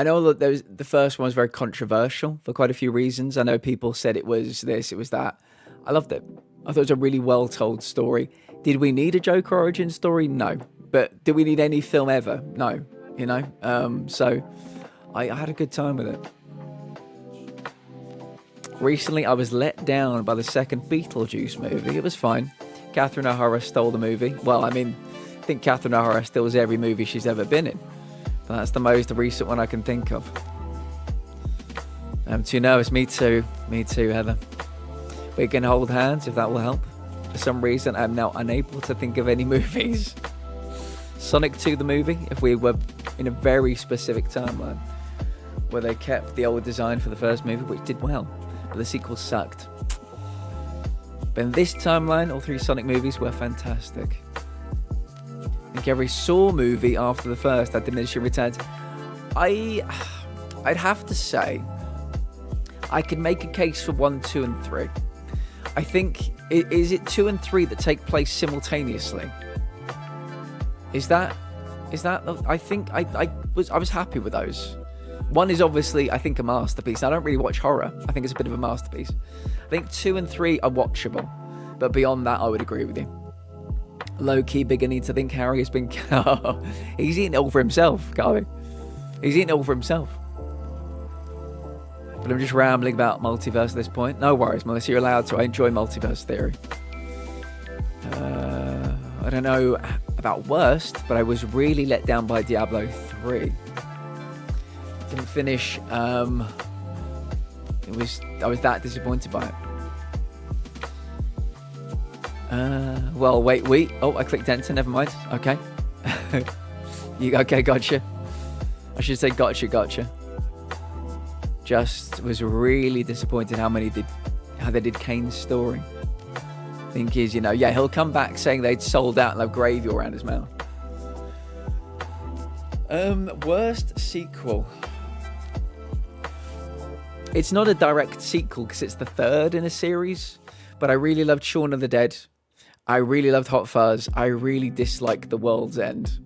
know that the first one was very controversial for quite a few reasons. I know people said it was this, it was that. I loved it. I thought it was a really well-told story. Did we need a Joker origin story? No. But did we need any film ever? No. You know? So I had a good time with it. Recently, I was let down by the second Beetlejuice movie. It was fine. Catherine O'Hara stole the movie. Well, I mean, I think Catherine O'Hara steals every movie she's ever been in. But that's the most recent one I can think of. I'm too nervous. Me too. Me too, Heather. We can hold hands if that will help. For some reason, I'm now unable to think of any movies. Sonic 2, the movie, if we were in a very specific timeline, where they kept the old design for the first movie, which did well, but the sequel sucked. But in this timeline, all 3 Sonic movies were fantastic. I think every Saw movie after the first had diminishing returns. I'd have to say, I could make a case for 1, 2, and 3. I think, is it 2 and 3 that take place simultaneously? Is that? I think I was happy with those. 1 is obviously, I think, a masterpiece. I don't really watch horror. I think it's a bit of a masterpiece. I think 2 and 3 are watchable, but beyond that, I would agree with you. Low-key beginning to think Harry has been... He's eating it all for himself, Carly. He's eating it all for himself. But I'm just rambling about multiverse at this point. No worries, Melissa, you're allowed to. I enjoy multiverse theory. I don't know about worst, but I was really let down by Diablo 3. Didn't finish. I was that disappointed by it. Well, wait. Oh, I clicked enter. Never mind. Okay. Okay, gotcha. I should say gotcha. Just was really disappointed how they did Kane's story. Think is, yeah, he'll come back saying they'd sold out and have gravy all around his mouth. Worst sequel. It's not a direct sequel because it's the 3rd in a series, but I really loved Shaun of the Dead. I really loved Hot Fuzz. I really disliked The World's End.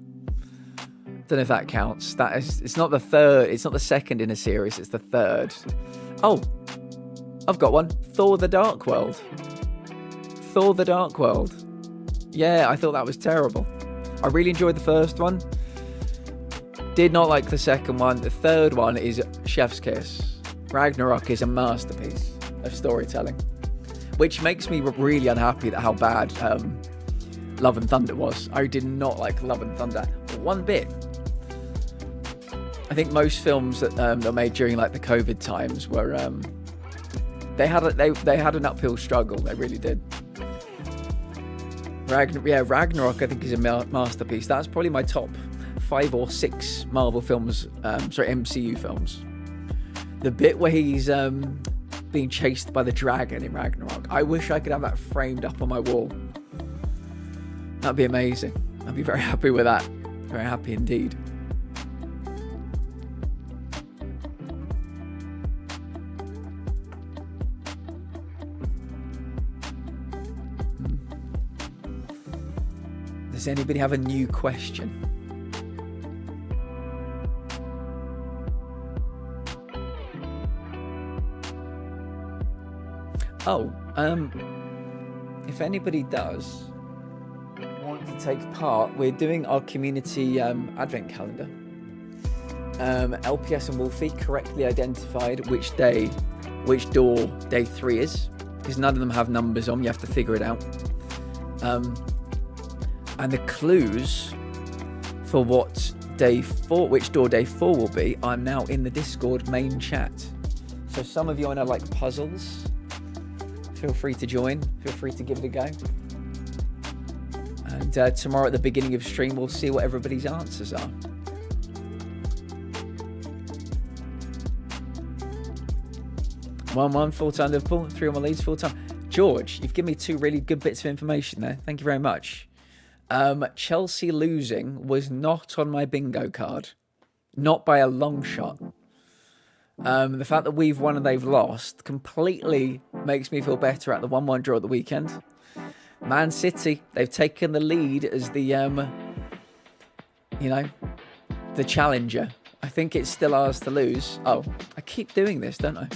Don't know if that counts. It's not the 3rd. It's not the 2nd in a series. It's the 3rd. Oh, I've got one. Thor: The Dark World. Thor: The Dark World. Yeah, I thought that was terrible. I really enjoyed the first one. Did not like the second one. The third one is chef's kiss. Ragnarok is a masterpiece of storytelling, which makes me really unhappy at how bad Love and Thunder was. I did not like Love and Thunder one bit. I think most films that were made during like the COVID times were they had an uphill struggle. They really did. Ragnarok I think is a masterpiece. That's probably my top 5 or 6 Marvel films, MCU films. The bit where he's being chased by the dragon in Ragnarok, I wish I could have that framed up on my wall. That'd be amazing. I'd be very happy with that. Very happy indeed. Does anybody have a new question? Oh, if anybody does want to take part, we're doing our community advent calendar. LPS and Wolfie correctly identified which door day 3 is, because none of them have numbers on. You have to figure it out. And the clues for which door day 4 will be are now in the Discord main chat. So some of you I know like puzzles. Feel free to join. Feel free to give it a go. And tomorrow at the beginning of stream, we'll see what everybody's answers are. One full-time Liverpool, 3 on my leads full-time. George, you've given me 2 really good bits of information there. Thank you very much. Chelsea losing was not on my bingo card. Not by a long shot. The fact that we've won and they've lost completely makes me feel better at the 1-1 draw at the weekend. Man City, they've taken the lead as the, the challenger. I think it's still ours to lose. Oh, I keep doing this, don't I?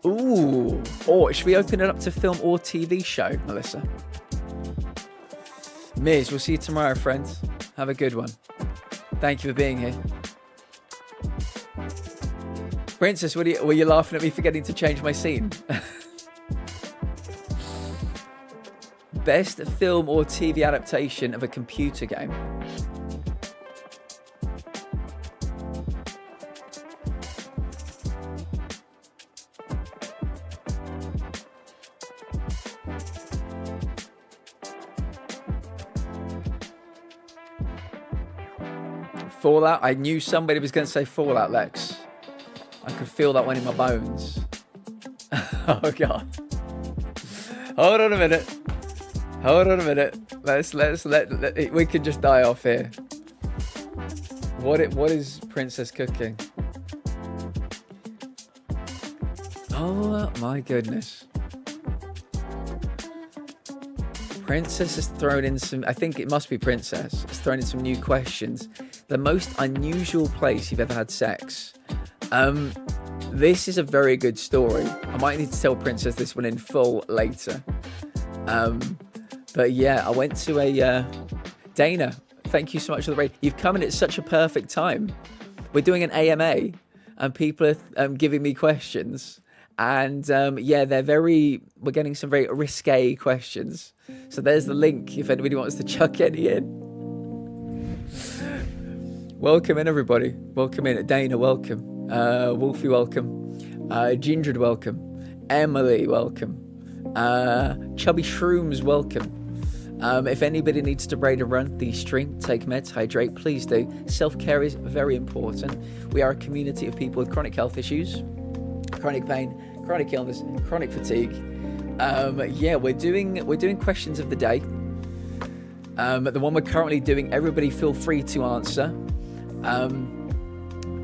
Ooh. Or should we open it up to film or TV show, Melissa? Miz, we'll see you tomorrow, friends. Have a good one. Thank you for being here. Princess, were you laughing at me forgetting to change my scene? Best film or TV adaptation of a computer game? Fallout? I knew somebody was going to say Fallout, Lex. I could feel that one in my bones. Oh, God. Hold on a minute. We can just die off here. What is Princess cooking? Oh, my goodness. Princess has thrown in some... I think it must be Princess. Has thrown in some new questions. The most unusual place you've ever had sex. This is a very good story. I might need to tell Princess this one in full later. But yeah, I went to a... Dana, thank you so much for the raid. You've come in at such a perfect time. We're doing an AMA and people are giving me questions. And yeah, we're getting some very risque questions. So there's the link if anybody wants to chuck any in. Welcome in, everybody. Welcome in. Dana, welcome. Wolfie, welcome. Gindred, welcome. Emily, welcome. Chubby Shrooms, welcome. If anybody needs to raid a run the stream, take meds, hydrate, please do. Self-care is very important. We are a community of people with chronic health issues, chronic pain, chronic illness, chronic fatigue. Yeah, we're doing questions of the day. The one we're currently doing, everybody feel free to answer.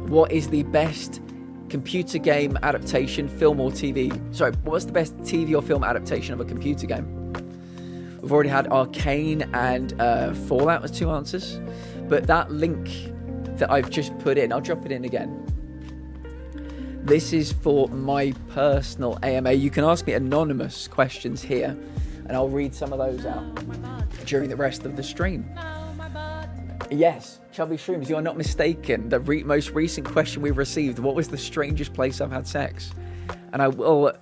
What is the best computer game adaptation, film or TV? Sorry, what's the best TV or film adaptation of a computer game? We've already had Arcane and Fallout as 2 answers. But that link that I've just put in, I'll drop it in again. This is for my personal AMA. You can ask me anonymous questions here, and I'll read some of those out during the rest of the stream. Yes, Chubby Shrooms, you are not mistaken. The most recent question we've received, what was the strangest place I've had sex? And I will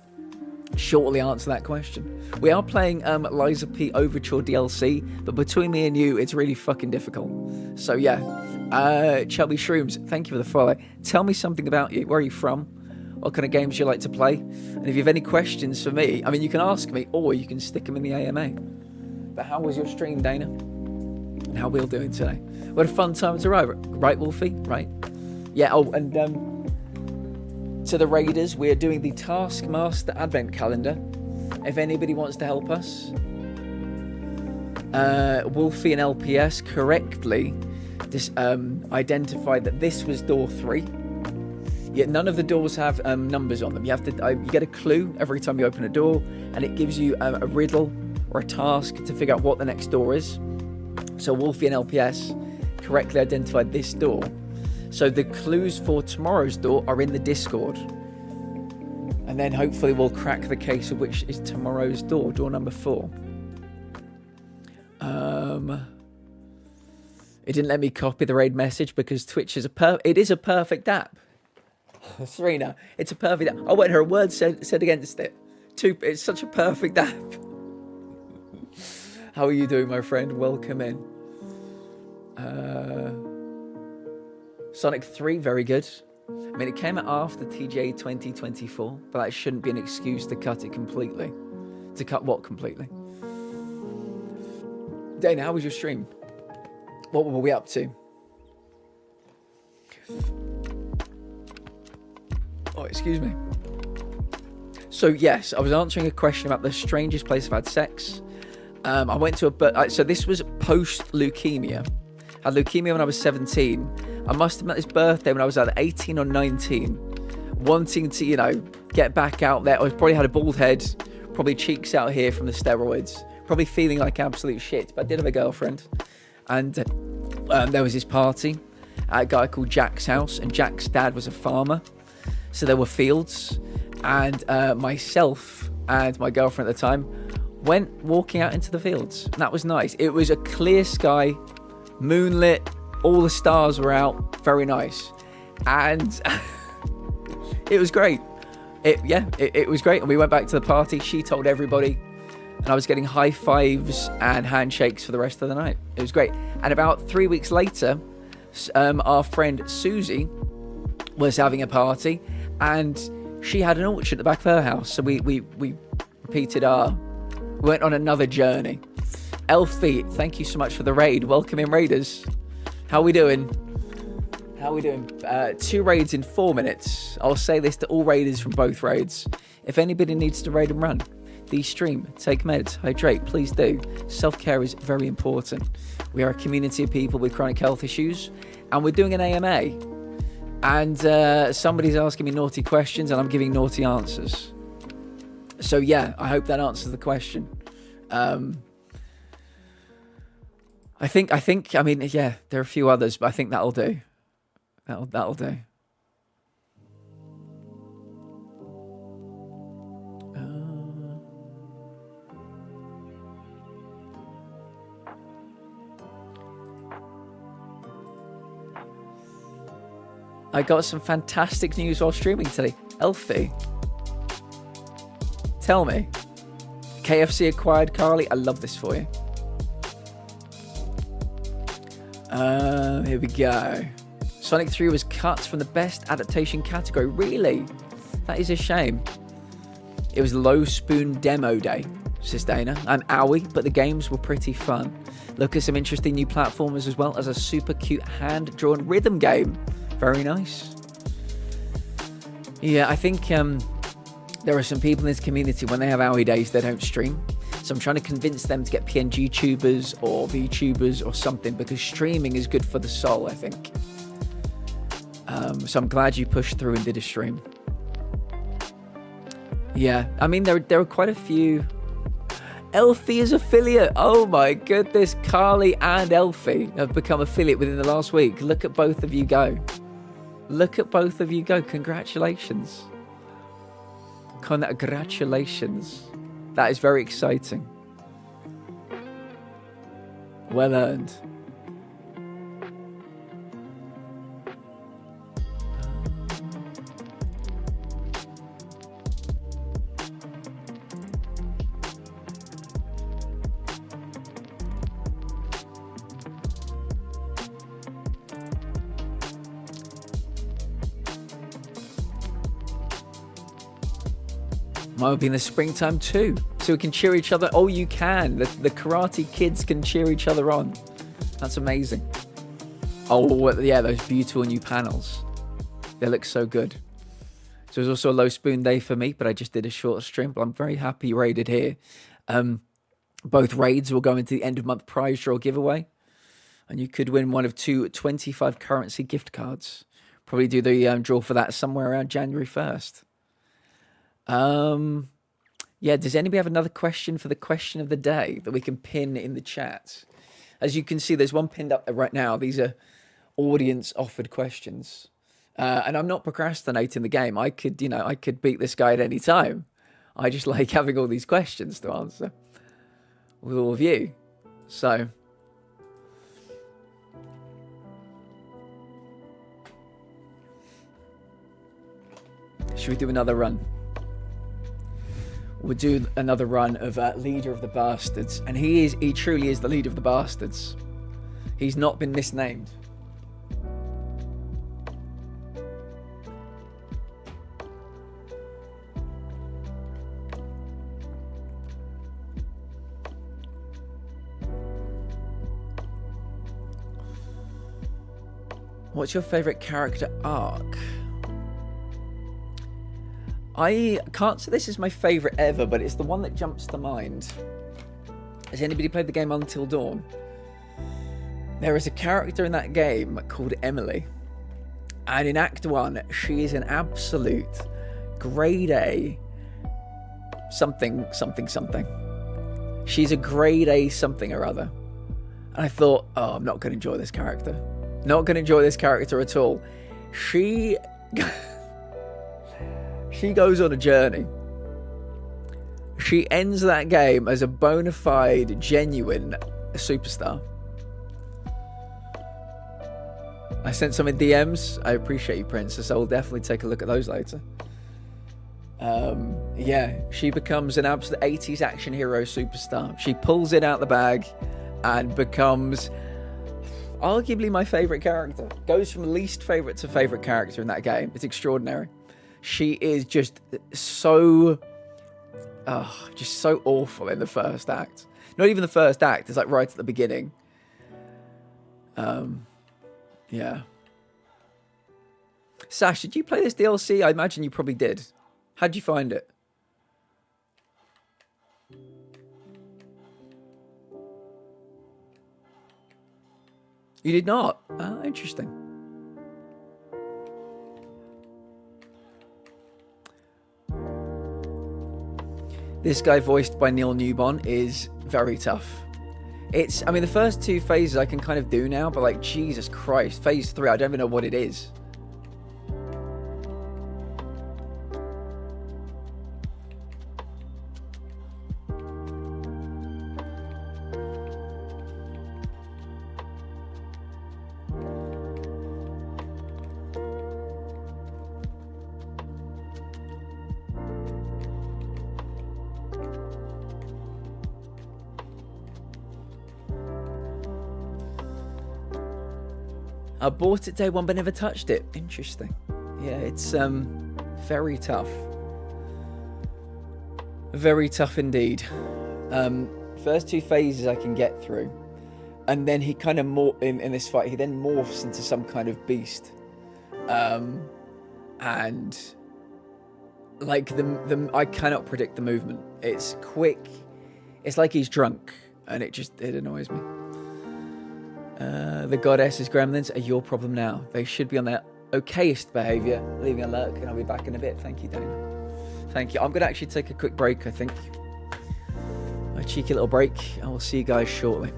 shortly answer that question. We are playing Liza P. Overture DLC, but between me and you, it's really fucking difficult. So yeah, Chubby Shrooms, thank you for the follow. Tell me something about you. Where are you from? What kind of games you like to play? And if you have any questions for me, I mean, you can ask me, or you can stick them in the AMA. But how was your stream, Dana? And how are we all doing today? What a fun time to arrive, right, Wolfie? Right? Yeah. Oh, and to the Raiders, we are doing the Taskmaster Advent Calendar. If anybody wants to help us, Wolfie and LPS correctly identified that this was door 3. Yet none of the doors have numbers on them. You have to you get a clue every time you open a door, and it gives you a riddle or a task to figure out what the next door is. So Wolfie and LPS correctly identified this door. So the clues for tomorrow's door are in the Discord. And then hopefully we'll crack the case of which is tomorrow's door, door number 4. It didn't let me copy the raid message because Twitch is it is a perfect app. Serena, it's a perfect app. I won't hear a word said against it. It's such a perfect app. How are you doing, my friend? Welcome in. Sonic 3, very good. I mean, it came out after TGA 2024, but that shouldn't be an excuse to cut it completely. To cut what completely? Dana, how was your stream? What were we up to? Oh, excuse me. So, yes, I was answering a question about the strangest place I've had sex. I went to so this was post-leukemia. I had leukemia when I was 17. I must have met this birthday when I was either 18 or 19. Wanting to, you know, get back out there. I probably had a bald head. Probably cheeks out here from the steroids. Probably feeling like absolute shit. But I did have a girlfriend. And there was this party at a guy called Jack's house. And Jack's dad was a farmer. So there were fields. And myself and my girlfriend at the time went walking out into the fields. And that was nice. It was a clear sky, moonlit, all the stars were out, very nice. And it was great. It was great. And we went back to the party. She told everybody. And I was getting high fives and handshakes for the rest of the night. It was great. And about 3 weeks later, our friend Susie was having a party. And she had an orchard at the back of her house. So we repeated we went on another journey. Elfie, thank you so much for the raid. Welcome in, Raiders. How we doing? 2 raids in 4 minutes. I'll say this to all Raiders from both raids. If anybody needs to raid and run, de-stream, take meds, hydrate, please do. Self-care is very important. We are a community of people with chronic health issues, and we're doing an AMA. And somebody's asking me naughty questions, and I'm giving naughty answers. So yeah, I hope that answers the question. I think. I mean, yeah, there are a few others, but I think that'll do. That'll do. I got some fantastic news while streaming today. Elfie, tell me. KFC acquired Carly. I love this for you. Here we go. Sonic 3 was cut from the best adaptation category. Really? That is a shame. It was low spoon demo day, says Dana. I'm owie, but the games were pretty fun. Look at some interesting new platformers as well as a super cute hand-drawn rhythm game. Very nice. Yeah, I think there are some people in this community, when they have owie days, they don't stream. So I'm trying to convince them to get PNG tubers or VTubers or something, because streaming is good for the soul, I think. So I'm glad you pushed through and did a stream. Yeah, I mean, there are quite a few. Elfie is affiliate. Oh my goodness, Carly and Elfie have become affiliate within the last week. Look at both of you go. Look at both of you go. Congratulations. Congratulations. That is very exciting. Well earned. Mine will be in the springtime too, so we can cheer each other. Oh, you can. The Karate Kids can cheer each other on. That's amazing. Oh, yeah, those beautiful new panels. They look so good. So it was also a low spoon day for me, but I just did a short stream. But I'm very happy you raided here. Both raids will go into the end of month prize draw giveaway. And you could win one of 2 25 currency gift cards. Probably do the draw for that somewhere around January 1st. Yeah, does anybody have another question for the question of the day that we can pin in the chat? As you can see, there's one pinned up there right now. These are audience offered questions. And I'm not procrastinating the game. I could beat this guy at any time. I just like having all these questions to answer with all of you. So should we do another run? We'll do another run of Leader of the Bastards. And he truly is the Leader of the Bastards. He's not been misnamed. What's your favourite character arc? I can't say this is my favourite ever, but it's the one that jumps to mind. Has anybody played the game Until Dawn? There is a character in that game called Emily. And in Act 1, she is an absolute grade A something. She's a grade A something or other. And I thought, oh, I'm not going to enjoy this character. Not going to enjoy this character at all. She goes on a journey. She ends that game as a bona fide, genuine superstar. I sent some in DMs. I appreciate you, Princess. I will definitely take a look at those later. Yeah, she becomes an absolute 80s action hero superstar. She pulls it out the bag and becomes arguably my favourite character. Goes from least favourite to favourite character in that game. It's extraordinary. She is just so awful in the first act. Not even the first act. It's like right at the beginning. Yeah. Sash, did you play this DLC? I imagine you probably did. How'd you find it? You did not? Ah, interesting. This guy voiced by Neil Newbon is very tough. I mean, the first 2 phases I can kind of do now, but like, Jesus Christ, phase 3, I don't even know what it is. I bought it day 1 but never touched it. Interesting. Yeah, it's very tough. Very tough indeed. First 2 phases I can get through. And then he kind of in this fight, he then morphs into some kind of beast. And like I cannot predict the movement. It's quick. It's like he's drunk, and it annoys me. The goddesses gremlins are your problem now. They should be on their okayest behaviour, leaving a lurk, and I'll be back in a bit. Thank you, Dana. Thank you. I'm going to actually take a quick break, I think. A cheeky little break, and we'll see you guys shortly.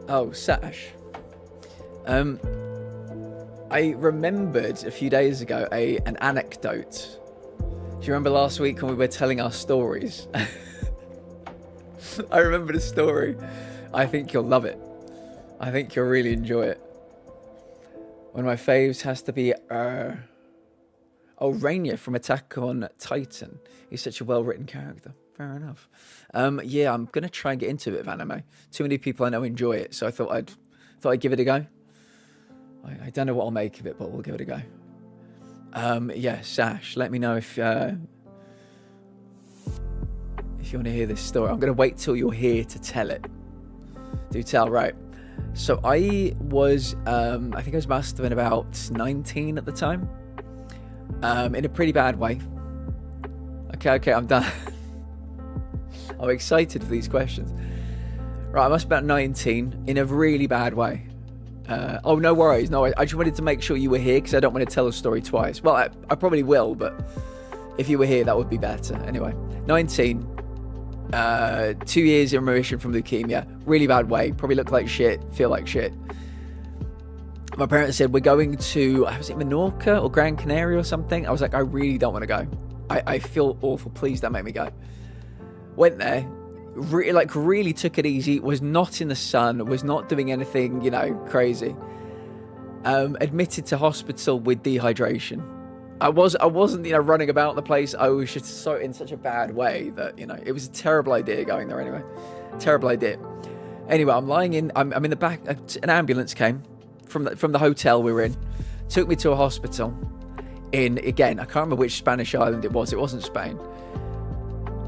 Oh, Sash. I remembered a few days ago an anecdote. Do you remember last week when we were telling our stories? I remember the story. I think you'll love it. I think you'll really enjoy it. One of my faves has to be Rainier from Attack on Titan. He's such a well-written character. Fair enough. Yeah, I'm gonna try and get into a bit of anime. Too many people I know enjoy it, so I thought I'd give it a go. I don't know what I'll make of it, but we'll give it a go. Yeah, Sash, let me know if you want to hear this story. I'm gonna wait till you're here to tell it. Do tell, right? So I was, I think I must have been about 19 at the time. In a pretty bad way. Okay, I'm done. I'm excited for these questions. Right, I must be about 19 in a really bad way. Oh, no worries. No, I just wanted to make sure you were here because I don't want to tell a story twice. Well, I probably will, but if you were here, that would be better. Anyway, 19. 2 years in remission from leukemia. Really bad way. Probably look like shit. Feel like shit. My parents said, we're going to, was it Menorca or Gran Canaria or something? I was like, I really don't want to go. I feel awful. Please don't make me go. Went there. Really took it easy. Was not in the sun. Was not doing anything, crazy. Admitted to hospital with dehydration. I wasn't, running about the place. I was just so in such a bad way that, it was a terrible idea going there anyway. Terrible idea. Anyway, I'm lying in, I'm in the back. An ambulance came from the hotel we were in. Took me to a hospital in, again, I can't remember which Spanish island it was. It wasn't Spain.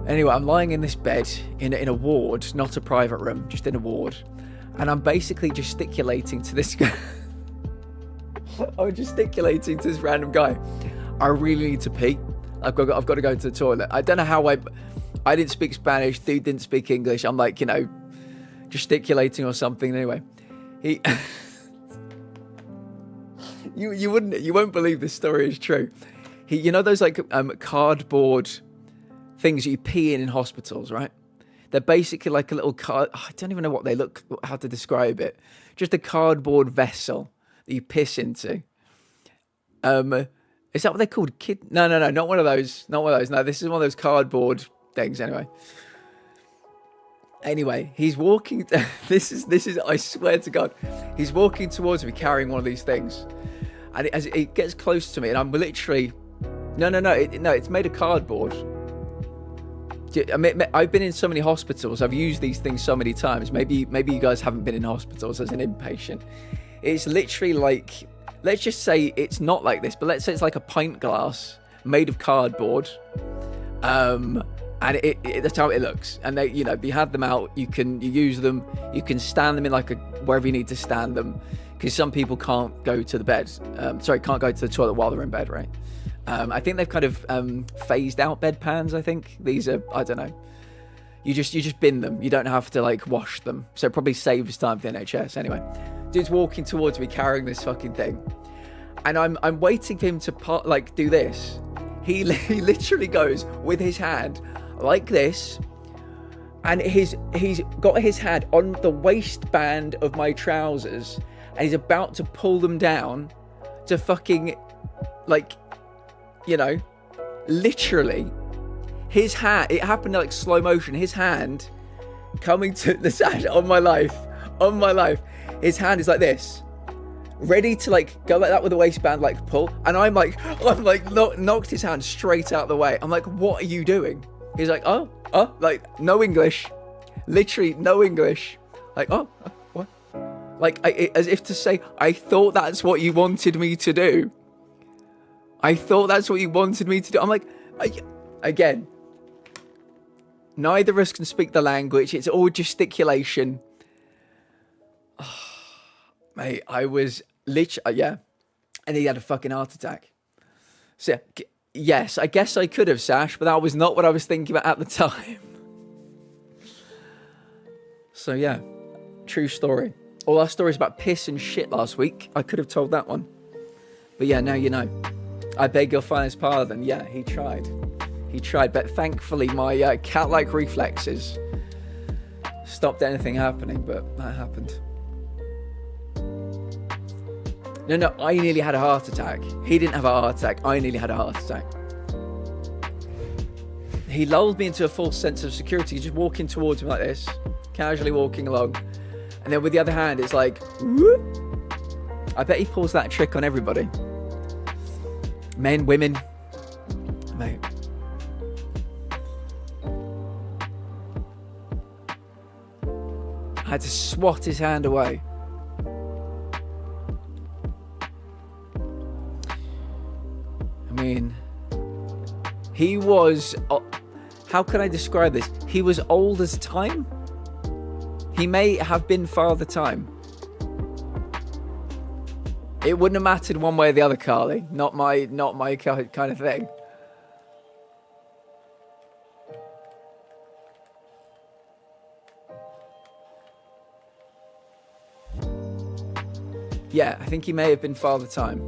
Anyway, I'm lying in this bed in a ward, not a private room, just in a ward. And I'm basically gesticulating to this guy. I'm gesticulating to this random guy. I really need to pee. I've got to go to the toilet. I don't know how I didn't speak Spanish. Dude didn't speak English. I'm like, gesticulating or something. Anyway, he, you won't believe this story is true. He, those cardboard things you pee in hospitals, right? They're basically like a little card. I don't even know what they look, how to describe it. Just a cardboard vessel that you piss into. Is that what they're called? No, not one of those. Not one of those. No, this is one of those cardboard things. Anyway, he's walking. This is. I swear to God, he's walking towards me carrying one of these things, and as it gets close to me, and I'm literally, no. It's made of cardboard. I mean, I've been in so many hospitals. I've used these things so many times. Maybe you guys haven't been in hospitals as an inpatient. It's literally like, let's just say it's not like this, but let's say it's like a pint glass made of cardboard. And that's how it looks. And they, you had them out. You use them. You can stand them in wherever you need to stand them, because some people can't go to the bed. Can't go to the toilet while they're in bed, right? I think they've kind of phased out bedpans. I think these are, I don't know. You just bin them. You don't have to wash them. So it probably saves time for the NHS. Anyway, dude's walking towards me carrying this fucking thing, and I'm waiting for him to do this. He literally goes with his hand like this, and he's got his hand on the waistband of my trousers, and he's about to pull them down to fucking literally, his hand, it happened like slow motion, his hand coming to the sash on my life, his hand is like this, ready to go like that with the waistband, pull, and I'm knocked his hand straight out the way. I'm like, what are you doing? He's like, oh, no English, literally no English, what? As if to say, I thought that's what you wanted me to do. I'm like, again, neither of us can speak the language. It's all gesticulation. Oh, mate, I was literally, yeah. And he had a fucking heart attack. So, yes, I guess I could have, Sash, but that was not what I was thinking about at the time. So, yeah, true story. All our stories about piss and shit last week, I could have told that one. But yeah, now you know. I beg your finest pardon. Yeah, he tried. But thankfully my cat-like reflexes stopped anything happening, but that happened. No, I nearly had a heart attack. He didn't have a heart attack. I nearly had a heart attack. He lulled me into a false sense of security, just walking towards me like this, casually walking along. And then with the other hand, it's like, whoop. I bet he pulls that trick on everybody. Men, women. Mate. I had to swat his hand away. I mean, he was... how can I describe this? He was old as time. He may have been Father Time. It wouldn't have mattered one way or the other, Carly. Not my kind of thing. Yeah, I think he may have been Father Time.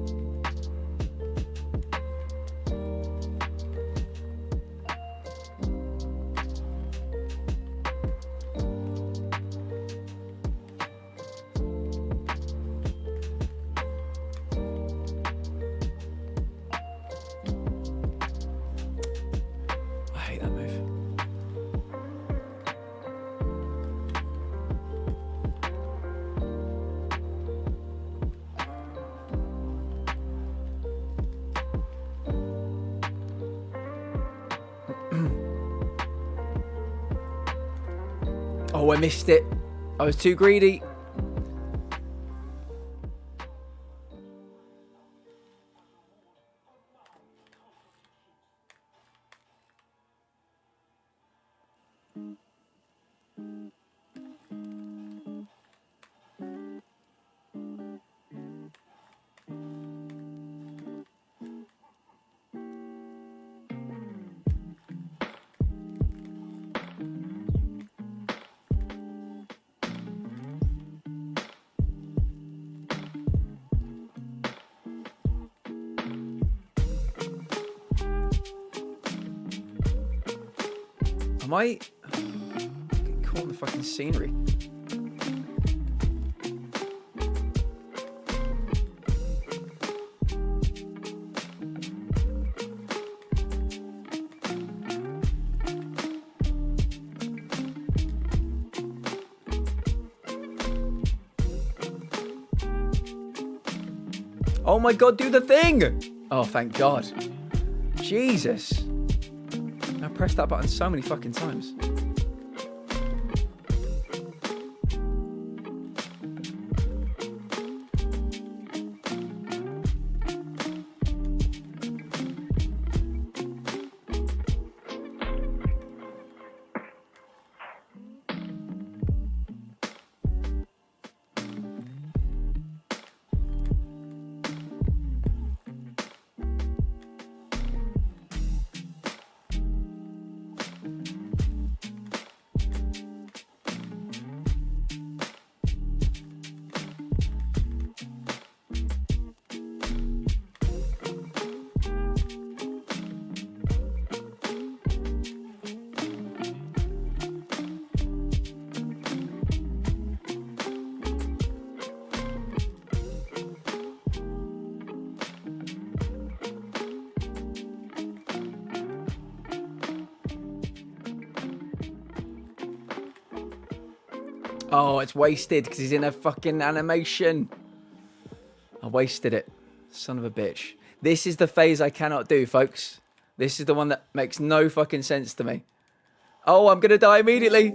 I hate that move. Oh, I missed it. I was too greedy. Am I getting caught in the fucking scenery? Oh my god, do the thing! Oh, thank God. Jesus. I pressed that button so many fucking times. Oh, it's wasted because he's in a fucking animation. I wasted it. Son of a bitch. This is the phase I cannot do, folks. This is the one that makes no fucking sense to me. Oh, I'm going to die immediately.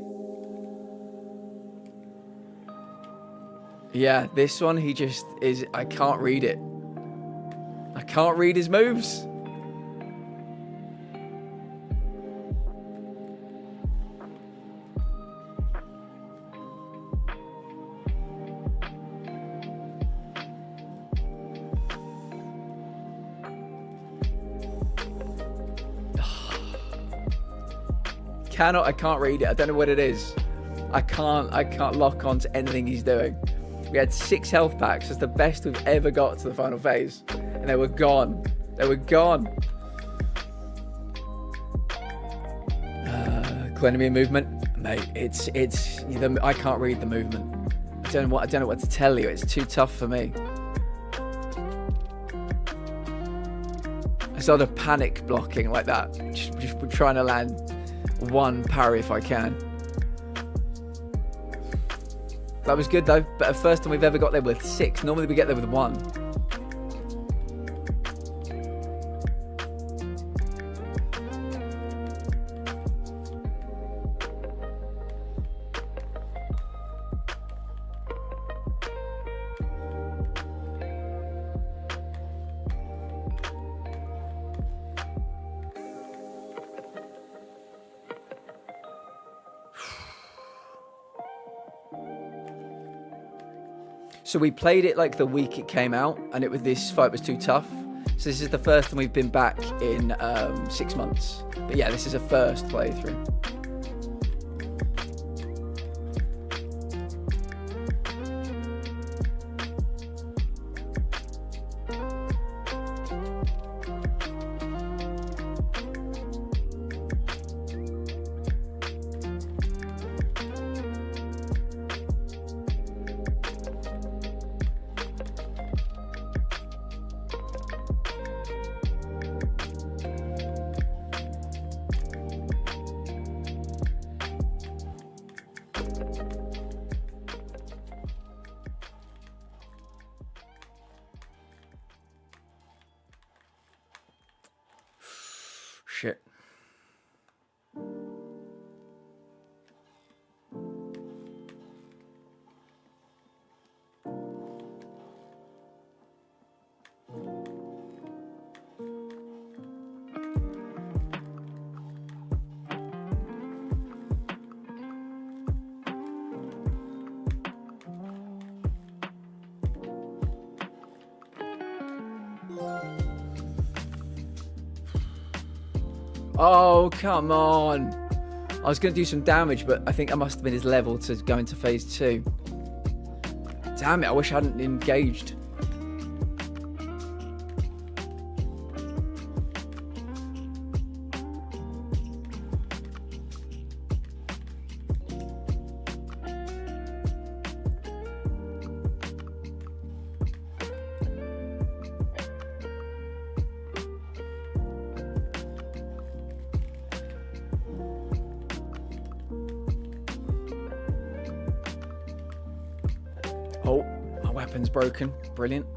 Yeah, this one, he just is... I can't read it. I can't read his moves. I can't read it. I don't know what it is. I can't lock on to anything he's doing. We had 6 health packs. That's the best we've ever got to the final phase. And they were gone. They were gone. Enemy movement. Mate, I can't read the movement. I don't know what to tell you. It's too tough for me. sort of panic blocking like that. Just trying to land one parry if I can. That was good though, but the first time we've ever got there with 6. Normally we get there with 1. So we played it like the week it came out, and this fight was too tough. So this is the first time we've been back in 6 months. But yeah, this is a first playthrough. Shit. Oh, come on. I was going to do some damage, but I think that must have been his level to go into phase 2. Damn it, I wish I hadn't engaged. Oh, my weapon's broken. Brilliant.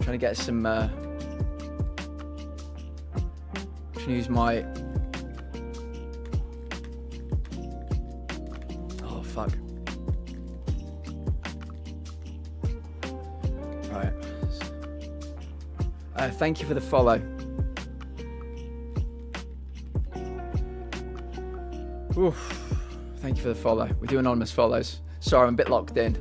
Trying to get some trying to use my fuck. Right. Thank you for the follow. Oof. Thank you for the follow. We do anonymous follows. Sorry, I'm a bit locked in.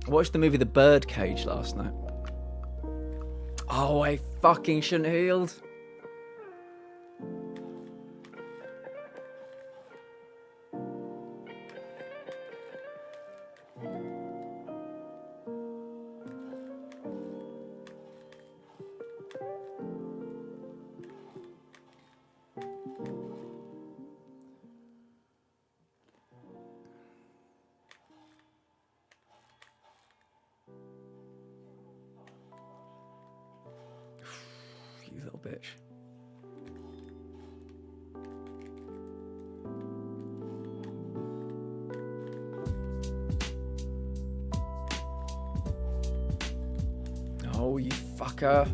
I watched the movie The Birdcage last night. Oh, I fucking shouldn't have healed. You little bitch. Oh, you fucker.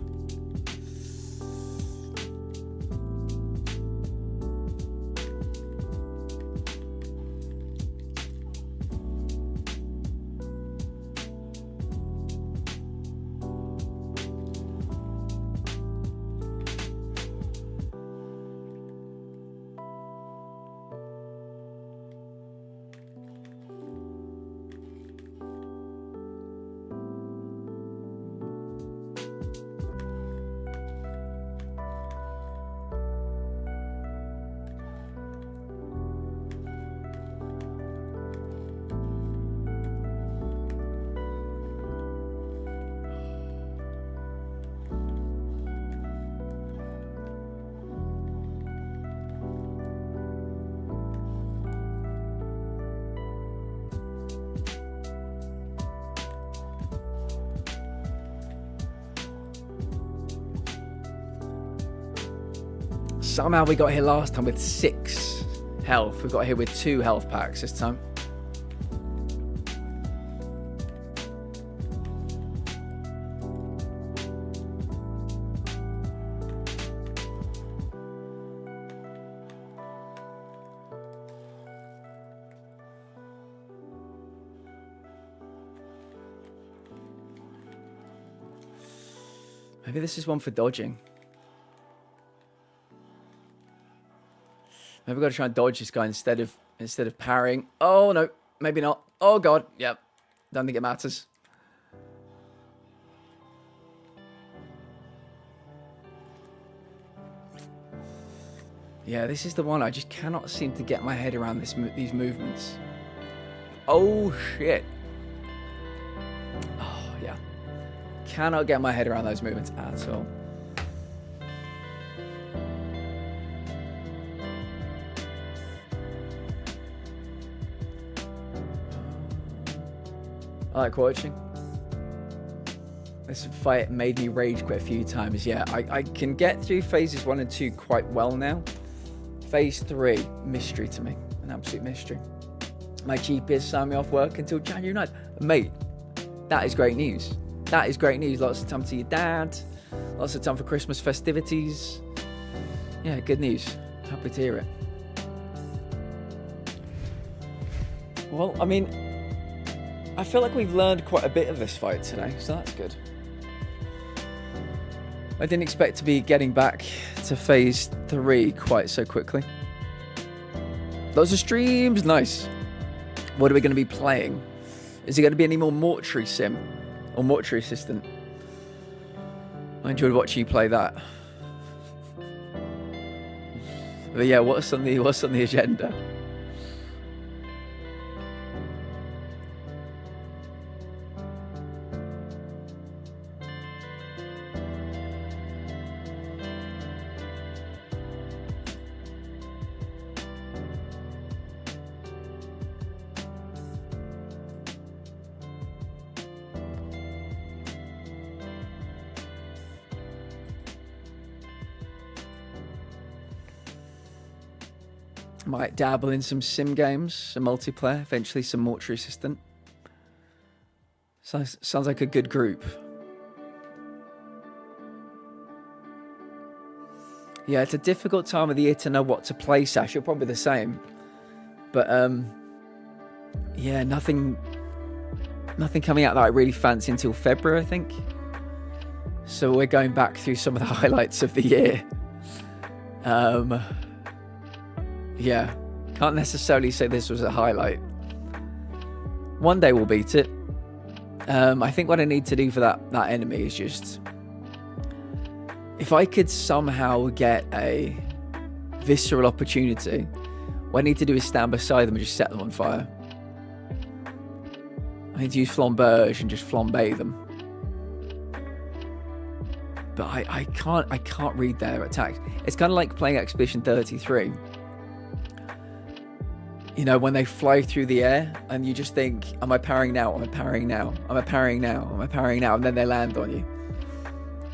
Somehow we got here last time with 6 health. We got here with 2 health packs this time. Maybe this is one for dodging. Maybe we've got to try and dodge this guy instead of parrying. Oh, no. Maybe not. Oh, God. Yep. Don't think it matters. Yeah, this is the one. I just cannot seem to get my head around these movements. Oh, shit. Oh, yeah. Cannot get my head around those movements at all. I like watching. This fight made me rage quite a few times. Yeah, I can get through phases 1 and 2 quite well now. Phase 3, mystery to me. An absolute mystery. My GP has signed me off work until January 9th. Mate, that is great news. That is great news. Lots of time to your dad. Lots of time for Christmas festivities. Yeah, good news. Happy to hear it. Well, I mean, I feel like we've learned quite a bit of this fight today, so that's good. I didn't expect to be getting back to phase 3 quite so quickly. Lots of streams, nice. What are we going to be playing? Is it going to be any more Mortuary Sim or Mortuary Assistant? I enjoyed watching you play that. But yeah, what's on the agenda? Might dabble in some sim games, some multiplayer, eventually some Mortuary Assistant. Sounds like a good group. Yeah, it's a difficult time of the year to know what to play, Sash. You're probably the same. But, yeah, nothing coming out that I really fancy until February, I think. So we're going back through some of the highlights of the year. Yeah, can't necessarily say this was a highlight. One day we'll beat it. I think what I need to do for that enemy is just... If I could somehow get a visceral opportunity, what I need to do is stand beside them and just set them on fire. I need to use flamberge and just flambe them. But I can't read their attacks. It's kind of like playing Expedition 33. You know, when they fly through the air and you just think, am I parrying now? Am I parrying now? Am I parrying now? Am I parrying now? And then they land on you.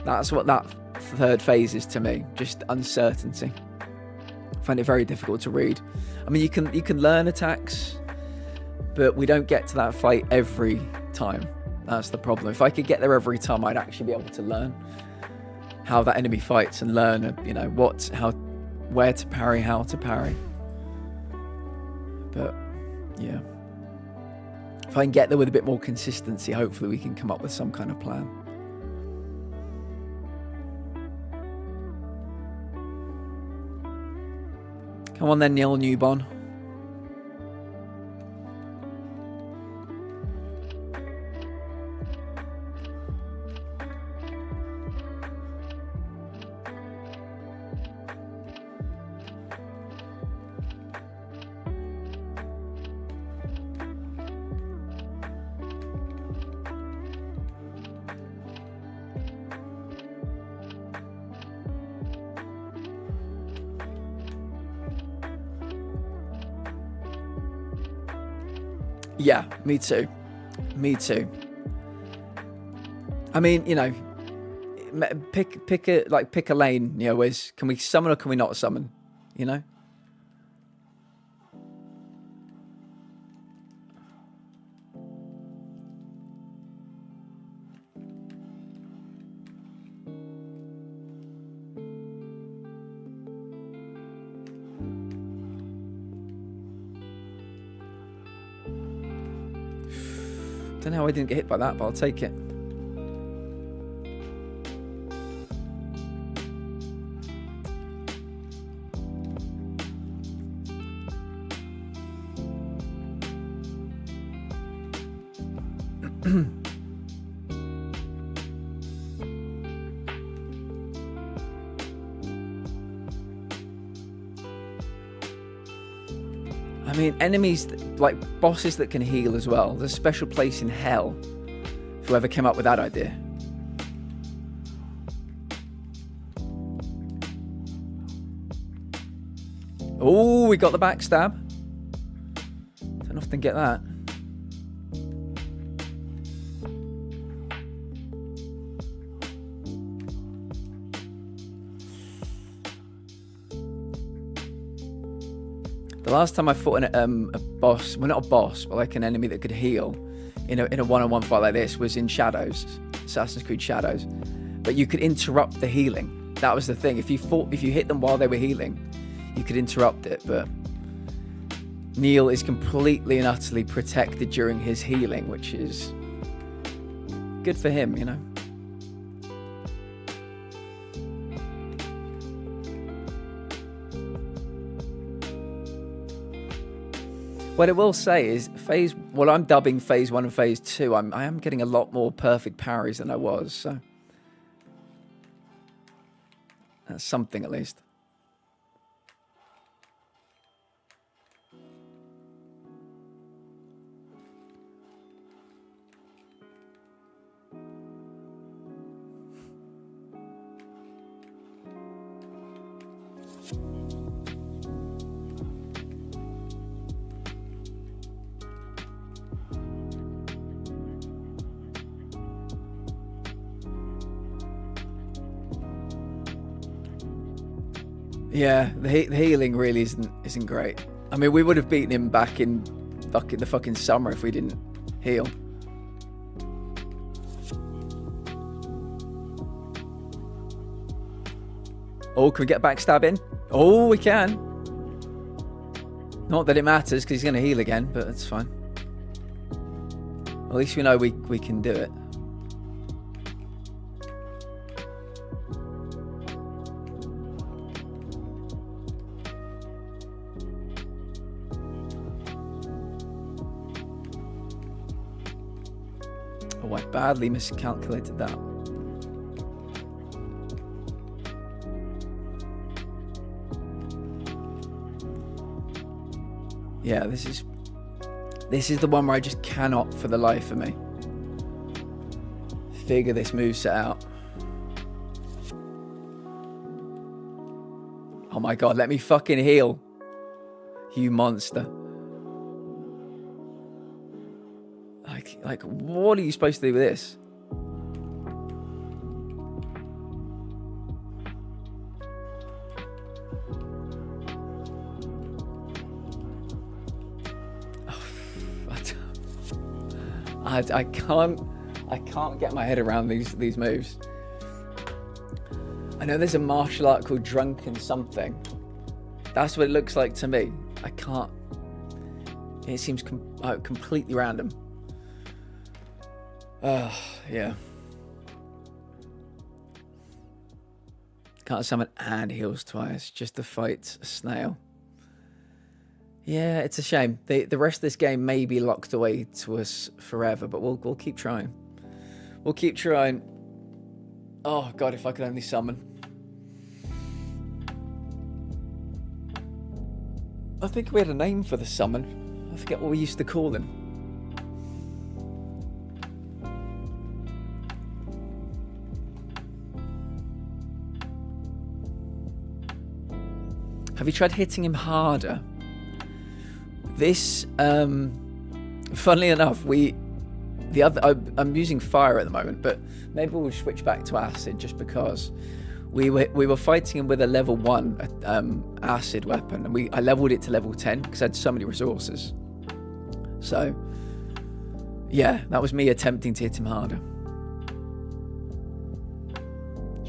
That's what that third phase is to me. Just uncertainty. I find it very difficult to read. I mean, you can learn attacks, but we don't get to that fight every time. That's the problem. If I could get there every time, I'd actually be able to learn how that enemy fights and learn, you know, where to parry, how to parry. But yeah, if I can get there with a bit more consistency, hopefully we can come up with some kind of plan. Come on then, Neil Newborn. Yeah, me too. Me too. I mean, you know, pick a lane. You know, Wiz. Can we summon or can we not summon? You know. Don't know how I didn't get hit by that, but I'll take it. I mean, enemies, like bosses that can heal as well. There's a special place in hell. Whoever came up with that idea. Oh, we got the backstab. Don't often get that. The last time I fought a boss, well, not a boss, but like an enemy that could heal in a one-on-one fight like this was in Shadows, Assassin's Creed Shadows. But you could interrupt the healing. That was the thing. If you hit them while they were healing, you could interrupt it. But Neil is completely and utterly protected during his healing, which is good for him, you know. What I will say is I'm dubbing phase 1 and phase 2. I am getting a lot more perfect parries than I was, so that's something at least. Yeah, the healing really isn't great. I mean, we would have beaten him back in the fucking summer if we didn't heal. Oh, can we get backstab in? Oh, we can. Not that it matters because he's going to heal again, but it's fine. At least we know we can do it. Oh, I badly miscalculated that. Yeah, this is the one where I just cannot, for the life of me, figure this moveset out. Oh my god, let me fucking heal, you monster. Like, what are you supposed to do with this? I can't get my head around these moves. I know there's a martial art called Drunken something. That's what it looks like to me. I can't. It seems completely random. Yeah. Can't summon and heals twice just to fight a snail. Yeah, it's a shame. The rest of this game may be locked away to us forever, but we'll keep trying. We'll keep trying. Oh god, if I could only summon. I think we had a name for the summon. I forget what we used to call him. Have you tried hitting him harder? This, funnily enough, we the other, I'm using fire at the moment, but maybe we'll switch back to acid just because we were fighting him with a level 1 acid weapon, and I leveled it to level 10 because I had so many resources. So yeah, that was me attempting to hit him harder.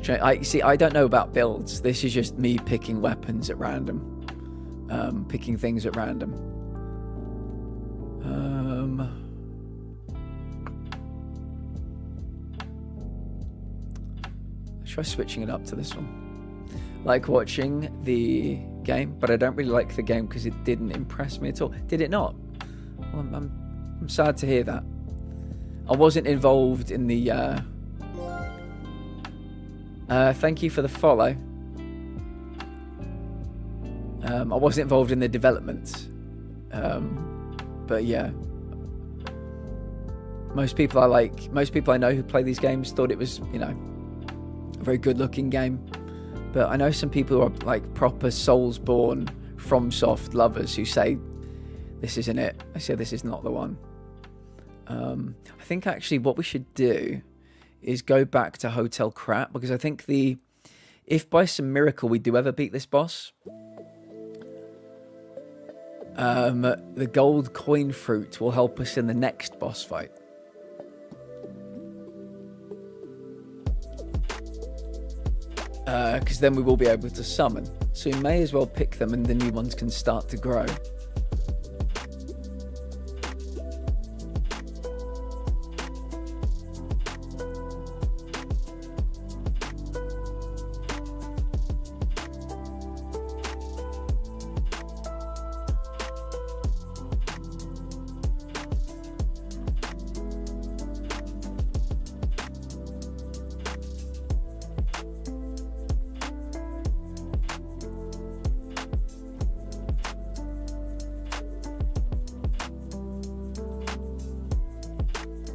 I don't know about builds. This is just me picking weapons at random, picking things at random. Try switching it up to this one. Like watching the game, but I don't really like the game because it didn't impress me at all. Did it not? Well, I'm sad to hear that. I wasn't involved in the. Thank you for the follow. I wasn't involved in the development, but yeah. Most people I know who play these games thought it was, you know, a very good-looking game. But I know some people who are like proper Soulsborne, FromSoft lovers who say this isn't it. I say this is not the one. I think actually what we should do is go back to Hotel Crap, because I think if by some miracle we do ever beat this boss, the gold coin fruit will help us in the next boss fight. Because then we will be able to summon. So we may as well pick them and the new ones can start to grow.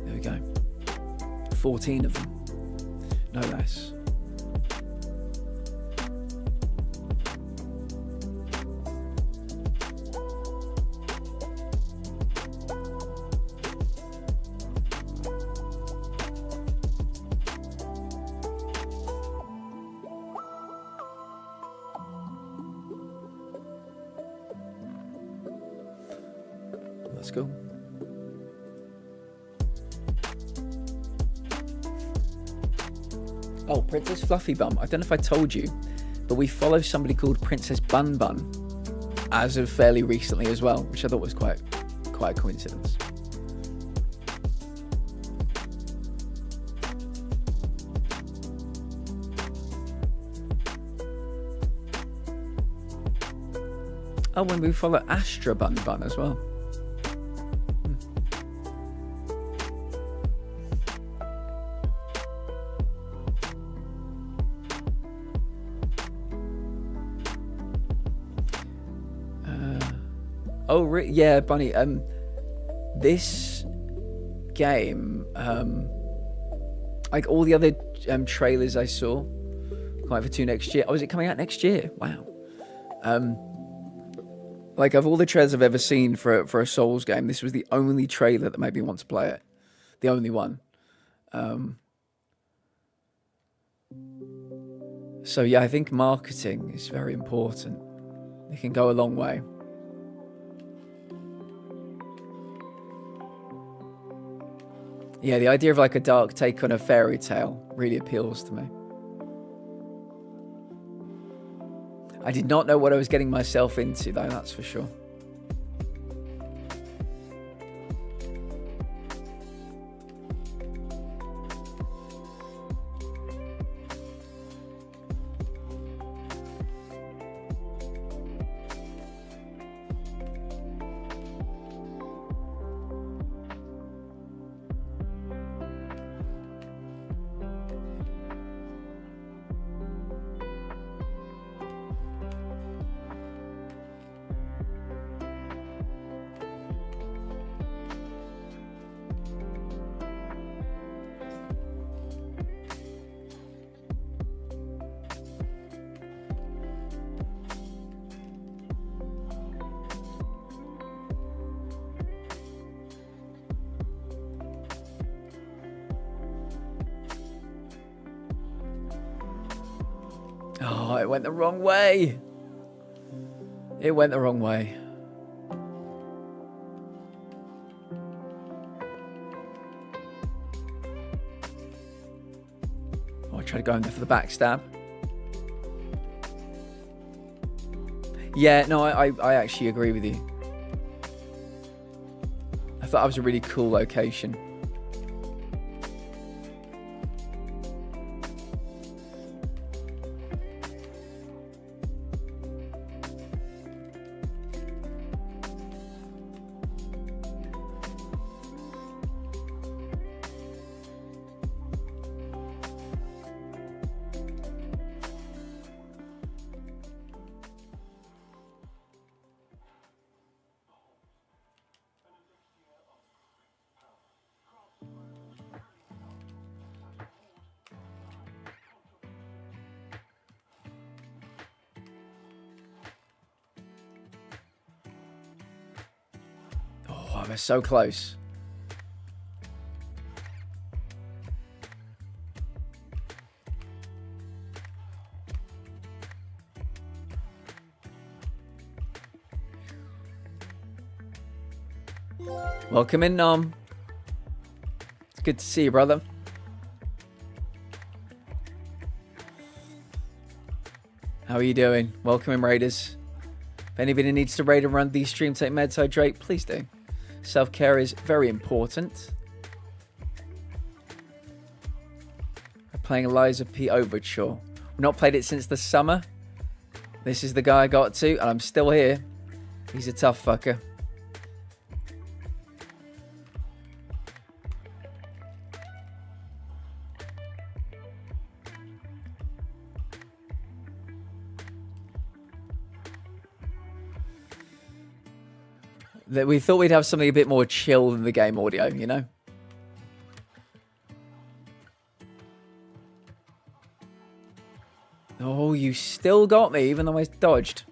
There we go. 14 of them. No less. Let's go. Oh, Princess Fluffy Bum. I don't know if I told you, but we follow somebody called Princess Bun Bun as of fairly recently as well, which I thought was quite a coincidence. Oh, and we follow Astra Bun Bun as well. Oh, yeah, Bunny. This game, like all the other trailers I saw, quite for 2 next year. Oh, is it coming out next year? Wow. Like of all the trailers I've ever seen for a Souls game, this was the only trailer that made me want to play it. The only one. So yeah, I think marketing is very important. It can go a long way. Yeah, the idea of like a dark take on a fairy tale really appeals to me. I did not know what I was getting myself into though, that's for sure. Oh, it went the wrong way. It went the wrong way. Oh, I tried to go in there for the backstab. Yeah, no, I actually agree with you. I thought that was a really cool location. Oh, we're so close. Welcome in, Nom. It's good to see you, brother. How are you doing? Welcome in, Raiders. If anybody needs to raid and run these stream, take meds, hydrate, please do. Self-care is very important. I'm playing Eliza P. Overture. We've not played it since the summer. This is the guy I got to, and I'm still here. He's a tough fucker. That we thought we'd have something a bit more chill than the game audio, you know? Oh, you still got me, even though I dodged.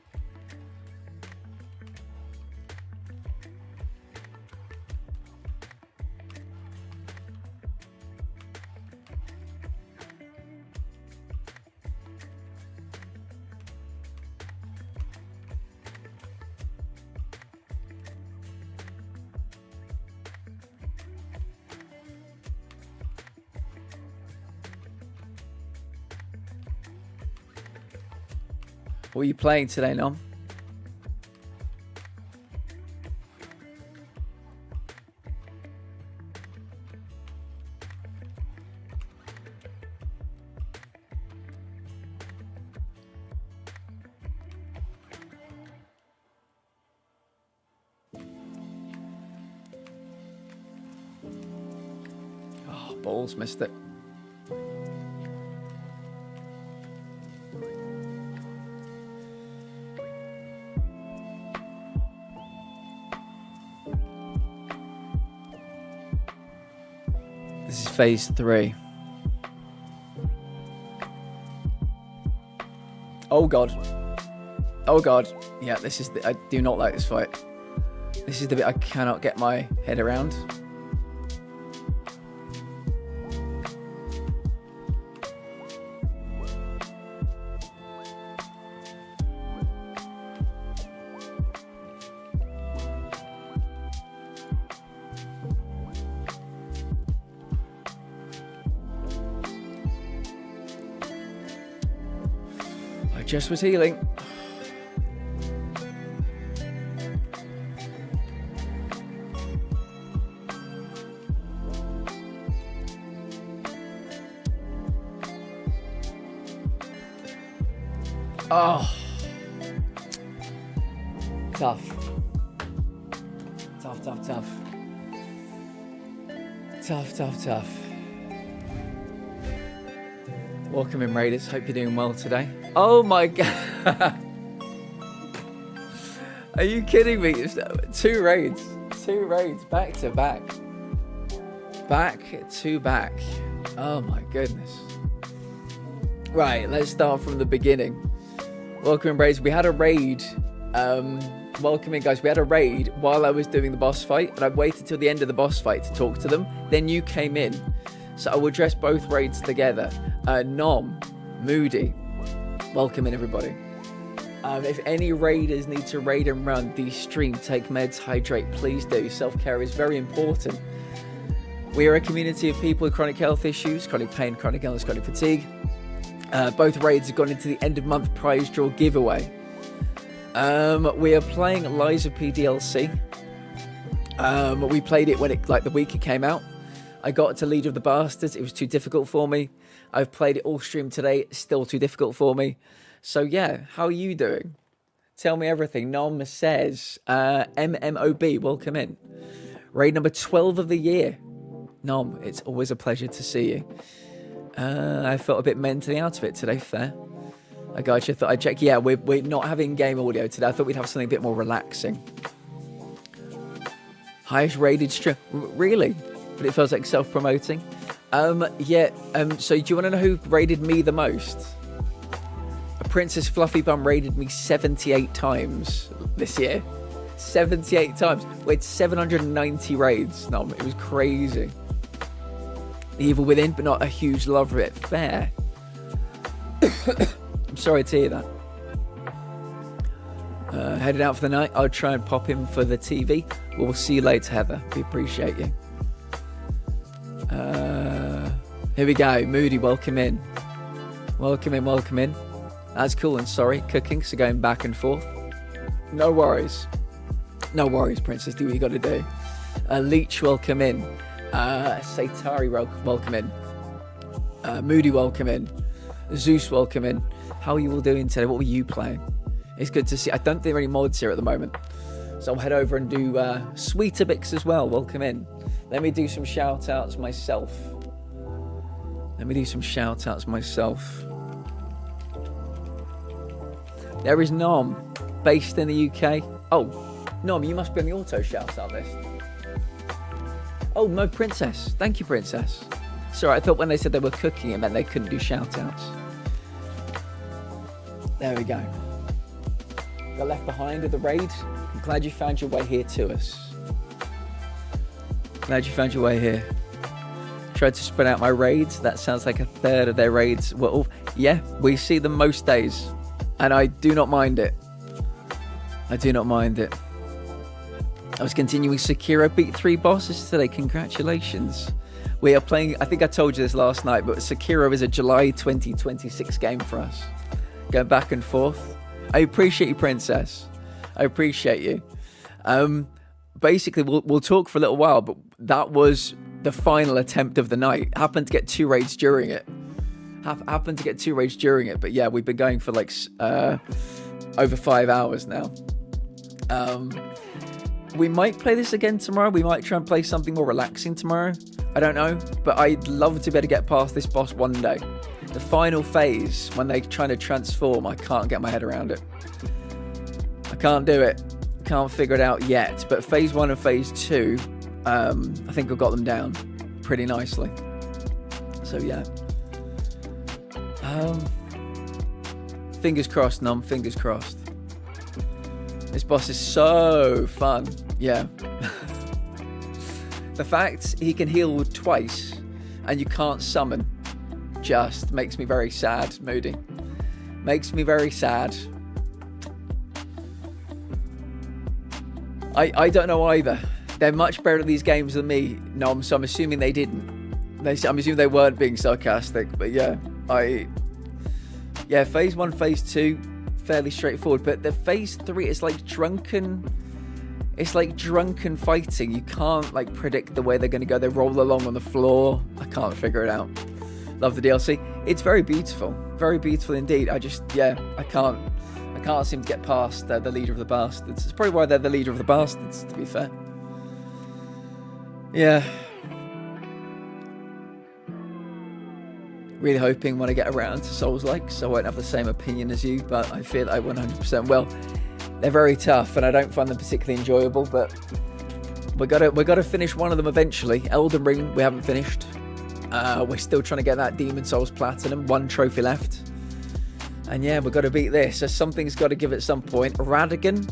What are you playing today, Nom? Oh, balls, missed it. This is phase 3. Oh god. Oh god. Yeah, this is the, I do not like this fight. This is the bit I cannot get my head around. Just was healing. Oh. Tough. Tough, tough, tough. Tough, tough, tough. Welcome in, Raiders. Hope you're doing well today. Oh my god. Are you kidding me? It's 2 raids. 2 raids back to back. Back to back. Oh my goodness. Right, let's start from the beginning. Welcome in, Raids. We had a raid. Welcome in, guys. We had a raid while I was doing the boss fight, and I waited till the end of the boss fight to talk to them. Then you came in. So I will address both raids together. Nom, Moody, Welcome in, everybody. If any raiders need to raid and run, de-stream, take meds, hydrate, please do. Self-care is very important. We are a community of people with chronic health issues, chronic pain, chronic illness, chronic fatigue. Both raids have gone into the end of month prize draw giveaway. We are playing Lies of P DLC. We played it when the week it came out. I got to Leader of the Bastards. It was too difficult for me. I've played it all stream today. It's still too difficult for me. So yeah, how are you doing? Tell me everything. Nom says, MMOB, welcome in. Raid number 12 of the year. Nom, it's always a pleasure to see you. I felt a bit mentally out of it today, fair. I got you, thought I'd check. Yeah, we're not having game audio today. I thought we'd have something a bit more relaxing. Highest rated stream. Really? But it feels like self-promoting. So do you want to know who raided me the most? Princess Fluffy Bum raided me 78 times this year. 78 times. We had 790 raids. No, it was crazy. The Evil Within, but not a huge love of it. Fair. I'm sorry to hear that. Headed out for the night. I'll try and pop in for the TV. We'll see you later, Heather. We appreciate you. Here we go. Moody, welcome in. Welcome in, welcome in. That's cool and sorry. Cooking, so going back and forth. No worries. No worries, Princess. Do what you got to do. Leech, welcome in. Saitari, welcome in. Moody, welcome in. Zeus, welcome in. How are you all doing today? What were you playing? It's good to see. I don't think there are any mods here at the moment. So I'll head over and do Sweeterbix as well. Welcome in. Let me do some shout outs myself. There is Nom, based in the UK. Oh, Nom, you must be on the auto shout-out list. Oh, no, Princess. Thank you, Princess. Sorry, I thought when they said they were cooking, it meant they couldn't do shout-outs. There we go. Got left behind at the raid. I'm glad you found your way here to us. Glad you found your way here. Tried to spread out my raids. That sounds like a third of their raids were all... Yeah, we see them most days. And I do not mind it. I do not mind it. I was continuing Sekiro, beat 3 bosses today. Congratulations. We are playing, I think I told you this last night, but Sekiro is a July 2026 game for us. Going back and forth. I appreciate you, Princess. I appreciate you. Basically, we'll talk for a little while, but that was the final attempt of the night. Happened to get 2 raids during it. But yeah, we've been going for like over 5 hours now. We might play this again tomorrow. We might try and play something more relaxing tomorrow. I don't know, but I'd love to be able to get past this boss one day. The final phase, when they're trying to transform, I can't get my head around it. I can't do it. Can't figure it out yet. But phase 1 and phase 2, I think I've got them down pretty nicely. So yeah. Fingers crossed, Nom. Fingers crossed. This boss is so fun. Yeah. The fact he can heal twice and you can't summon just makes me very sad, Moody. Makes me very sad. I don't know either. They're much better at these games than me, Nom, so I'm assuming they didn't. I'm assuming they weren't being sarcastic, but yeah. Phase 1, phase 2, fairly straightforward, but the phase 3 is like drunken fighting. You can't like predict the way they're going to go. They roll along on the floor. I can't figure it out. Love the DLC. It's very beautiful indeed. I can't seem to get past the leader of the bastards. It's probably why they're the leader of the bastards, to be fair. Yeah. Really hoping when I get around to Souls-like, so I won't have the same opinion as you, but I feel I 100% will. They're very tough, and I don't find them particularly enjoyable, but we gotta finish one of them eventually. Elden Ring, we haven't finished. We're still trying to get that Demon Souls Platinum, 1 trophy left. And yeah, we've got to beat this, so something's got to give at some point. Radigan,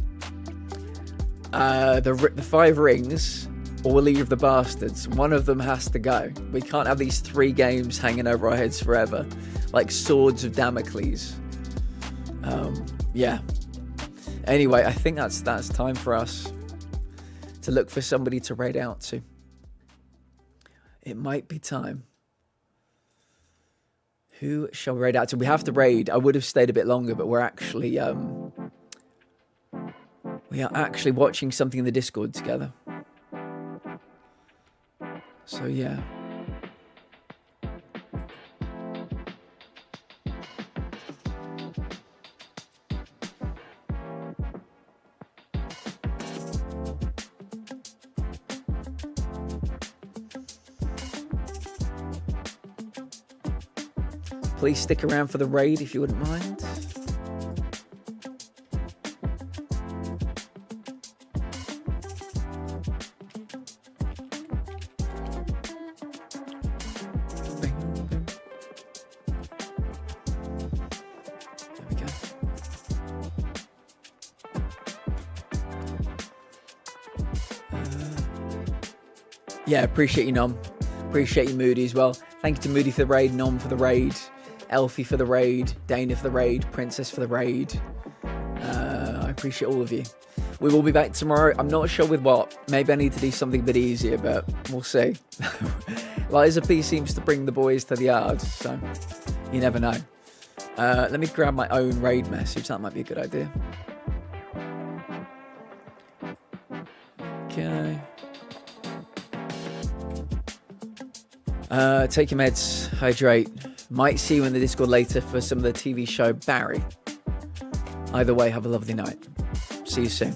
the 5 rings, or Leader of the Bastards. One of them has to go. We can't have these 3 games hanging over our heads forever, like swords of Damocles. Yeah. Anyway, I think that's time for us to look for somebody to raid out to. It might be time. Who shall we raid out to? We have to raid. I would have stayed a bit longer, but we're actually we are actually watching something in the Discord together. So yeah. Please stick around for the raid if you wouldn't mind. There we go. Yeah, appreciate you, Nom. Appreciate you, Moody, as well. Thank you to Moody for the raid, Nom for the raid, Elfie for the raid, Dana for the raid, Princess for the raid. I appreciate all of you. We will be back tomorrow. I'm not sure with what. Maybe I need to do something a bit easier, but we'll see. Liza P seems to bring the boys to the yard, so you never know. Let me grab my own raid message. That might be a good idea. Okay. Take your meds, hydrate. Might see you in the Discord later for some of the TV show Barry. Either way, have a lovely night. See you soon.